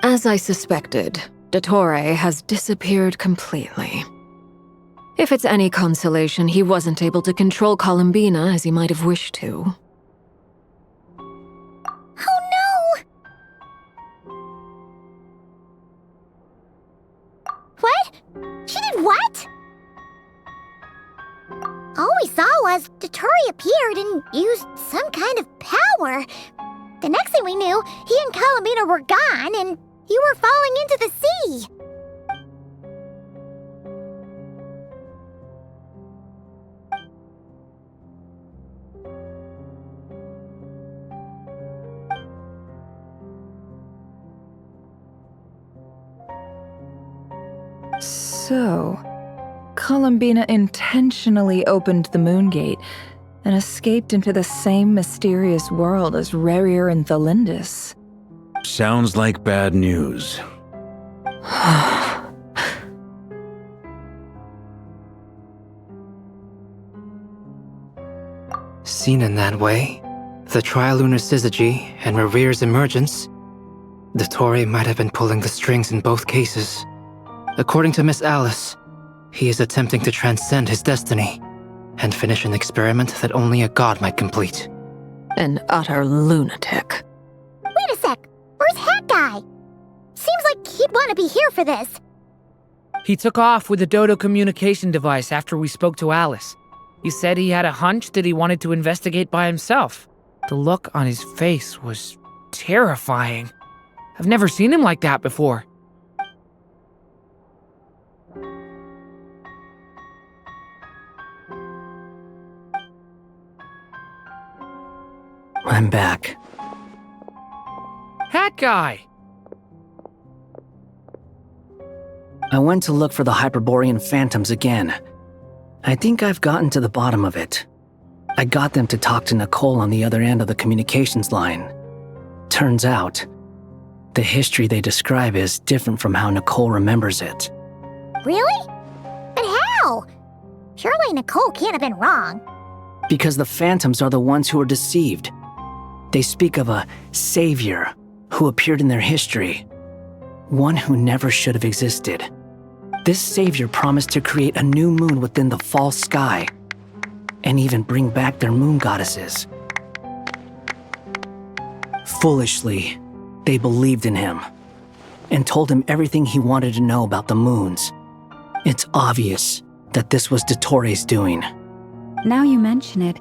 As I suspected, Dottore has disappeared completely. If it's any consolation, he wasn't able to control Columbina as he might have wished to. Oh no! What? She did what? All we saw was Dottore appeared and used some kind of power. The next thing we knew, he and Columbina were gone and you were falling into the sea. So, Columbina intentionally opened the Moon Gate and escaped into the same mysterious world as Rerir and Thalindis. Sounds like bad news. Seen in that way, the Trilunar Syzygy and Rerir's emergence, Dottore might have been pulling the strings in both cases. According to Miss Alice, he is attempting to transcend his destiny and finish an experiment that only a god might complete. An utter lunatic. Wait a sec, where's Hat Guy? Seems like he'd want to be here for this. He took off with the Dodo communication device after we spoke to Alice. He said he had a hunch that he wanted to investigate by himself. The look on his face was terrifying. I've never seen him like that before. I'm back. Hat Guy! I went to look for the Hyperborean phantoms again. I think I've gotten to the bottom of it. I got them to talk to Nicole on the other end of the communications line. Turns out, the history they describe is different from how Nicole remembers it. Really? But how? Surely Nicole can't have been wrong. Because the phantoms are the ones who are deceived. They speak of a savior who appeared in their history. One who never should have existed. This savior promised to create a new moon within the false sky, and even bring back their moon goddesses. Foolishly, they believed in him, and told him everything he wanted to know about the moons. It's obvious that this was Dottore's doing. Now you mention it,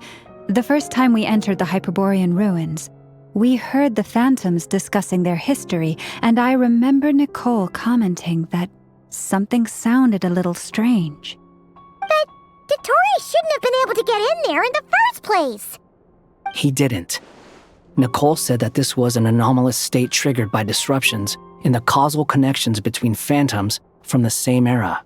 the first time we entered the Hyperborean ruins, we heard the phantoms discussing their history, and I remember Nicole commenting that something sounded a little strange. But Dottore shouldn't have been able to get in there in the first place. He didn't. Nicole said that this was an anomalous state triggered by disruptions in the causal connections between phantoms from the same era.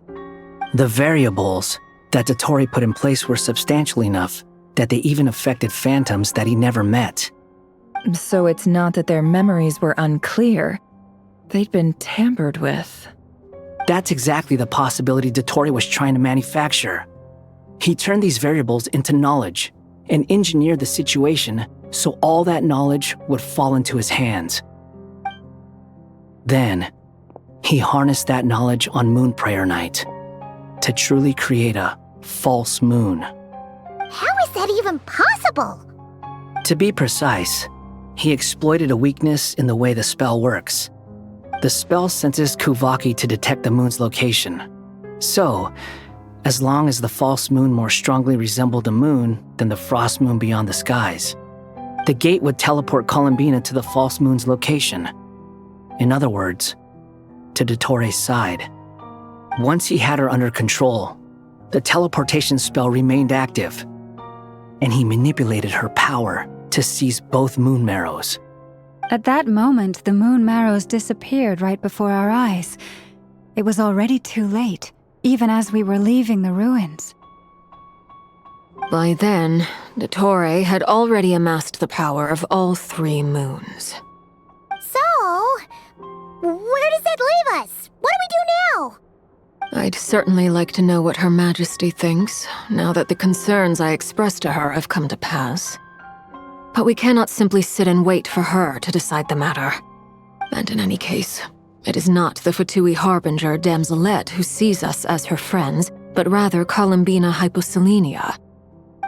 The variables that Dottore put in place were substantial enough that they even affected phantoms that he never met. So it's not that their memories were unclear. They'd been tampered with. That's exactly the possibility Dottore was trying to manufacture. He turned these variables into knowledge and engineered the situation so all that knowledge would fall into his hands. Then, he harnessed that knowledge on Moon Prayer Night to truly create a false moon. How is that even possible? To be precise, he exploited a weakness in the way the spell works. The spell senses Kuvaki to detect the moon's location. So, as long as the false moon more strongly resembled the moon than the frost moon beyond the skies, the gate would teleport Columbina to the false moon's location. In other words, to Dottore's side. Once he had her under control, the teleportation spell remained active, and he manipulated her power to seize both moon marrows. At that moment, the moon marrows disappeared right before our eyes. It was already too late, even as we were leaving the ruins. By then, Dottore had already amassed the power of all 3 moons. So, where does that leave us? What do we do now? I'd certainly like to know what Her Majesty thinks, now that the concerns I expressed to her have come to pass. But we cannot simply sit and wait for her to decide the matter. And in any case, it is not the Fatui Harbinger Damselette who sees us as her friends, but rather Columbina Hyposelenia.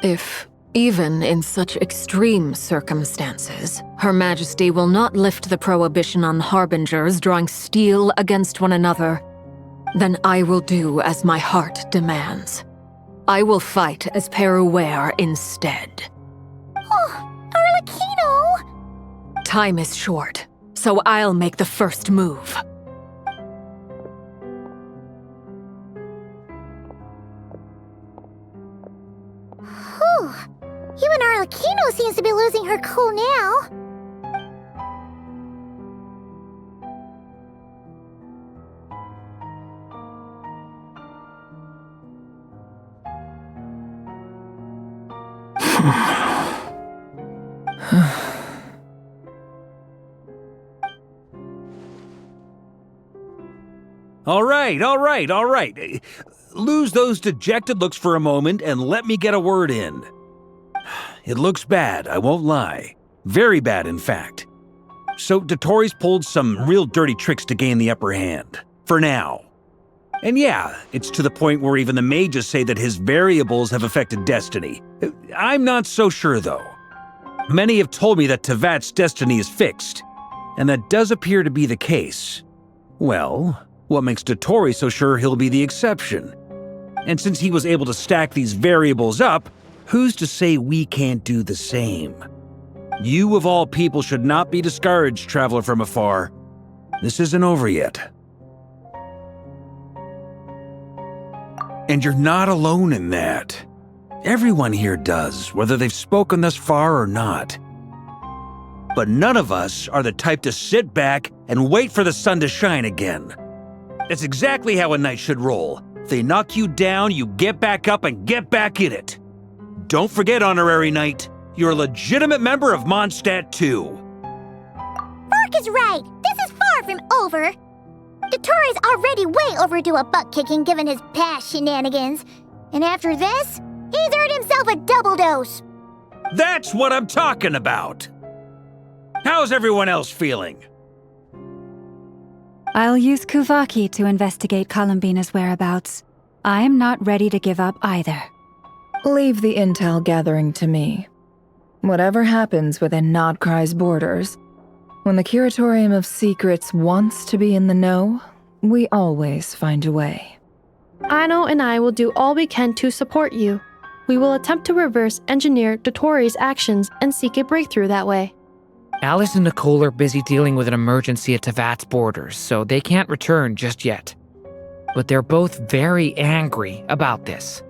If, even in such extreme circumstances, Her Majesty will not lift the prohibition on Harbingers drawing steel against one another, then I will do as my heart demands. I will fight as Peruware instead. Oh, Arlecchino! Time is short, so I'll make the first move. Whew. Even Arlecchino seems to be losing her cool now. All right. Lose those dejected looks for a moment and let me get a word in. It looks bad, I won't lie. Very bad, in fact. So Dottore's pulled some real dirty tricks to gain the upper hand. For now. And yeah, it's to the point where even the mages say that his variables have affected destiny. I'm not so sure, though. Many have told me that Tevat's destiny is fixed, and that does appear to be the case. Well, what makes Dottore so sure he'll be the exception? And since he was able to stack these variables up, who's to say we can't do the same? You of all people should not be discouraged, traveler from afar. This isn't over yet. And you're not alone in that. Everyone here does, whether they've spoken thus far or not. But none of us are the type to sit back and wait for the sun to shine again. That's exactly how a knight should roll. If they knock you down, you get back up and get back in it. Don't forget, Honorary Knight, you're a legitimate member of Mondstadt too. Vark is right. This is far from over. Dottore's already way overdue a butt-kicking given his past shenanigans. And after this, he's earned himself a double dose. That's what I'm talking about. How's everyone else feeling? I'll use Kuvaki to investigate Columbina's whereabouts. I'm not ready to give up either. Leave the intel gathering to me. Whatever happens within Nodkrai's borders, when the Curatorium of Secrets wants to be in the know, we always find a way. Aino and I will do all we can to support you. We will attempt to reverse engineer Dottore's actions and seek a breakthrough that way. Alice and Nicole are busy dealing with an emergency at Tevat's borders, so they can't return just yet. But they're both very angry about this.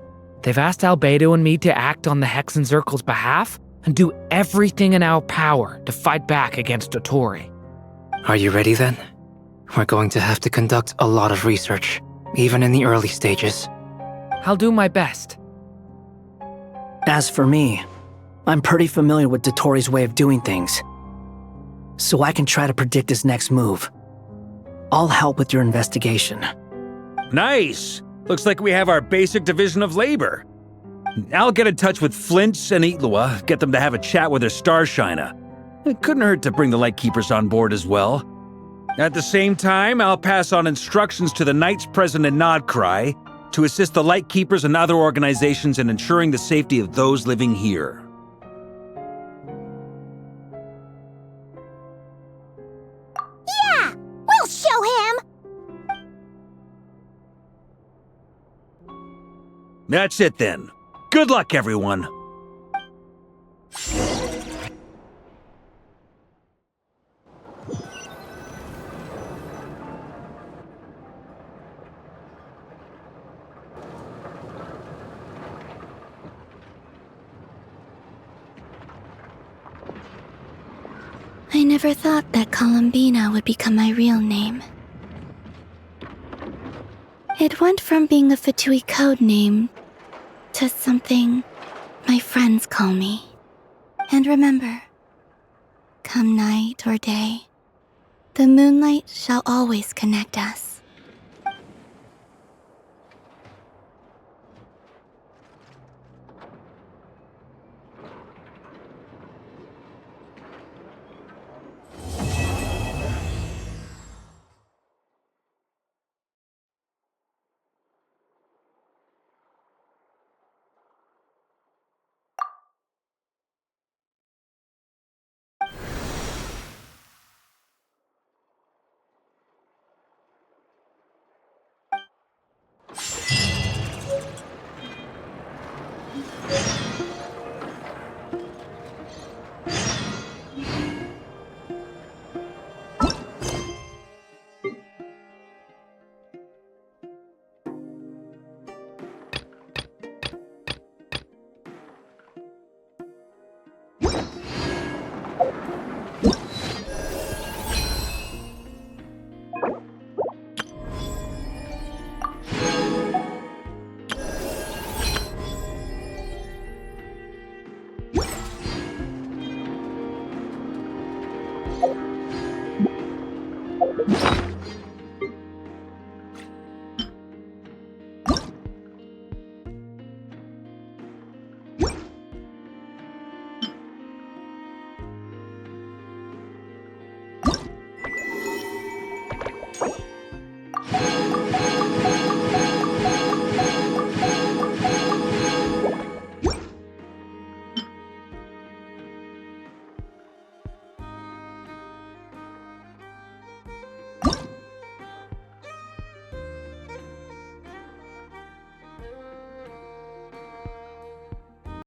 They've asked Albedo and me to act on the Hexen Circle's behalf, and do everything in our power to fight back against Dotori. Are you ready then? We're going to have to conduct a lot of research, even in the early stages. I'll do my best. As for me, I'm pretty familiar with Dotori's way of doing things, so I can try to predict his next move. I'll help with your investigation. Nice! Looks like we have our basic division of labor. I'll get in touch with Flint's and Itlua, get them to have a chat with their Starshiner. It couldn't hurt to bring the Lightkeepers on board as well. At the same time, I'll pass on instructions to the Knights present in Krai to assist the Lightkeepers and other organizations in ensuring the safety of those living here. Yeah! We'll show him! That's it then. Good luck, everyone. I never thought that Columbina would become my real name. It went from being a Fatui code name to something my friends call me. And remember, come night or day, the moonlight shall always connect us.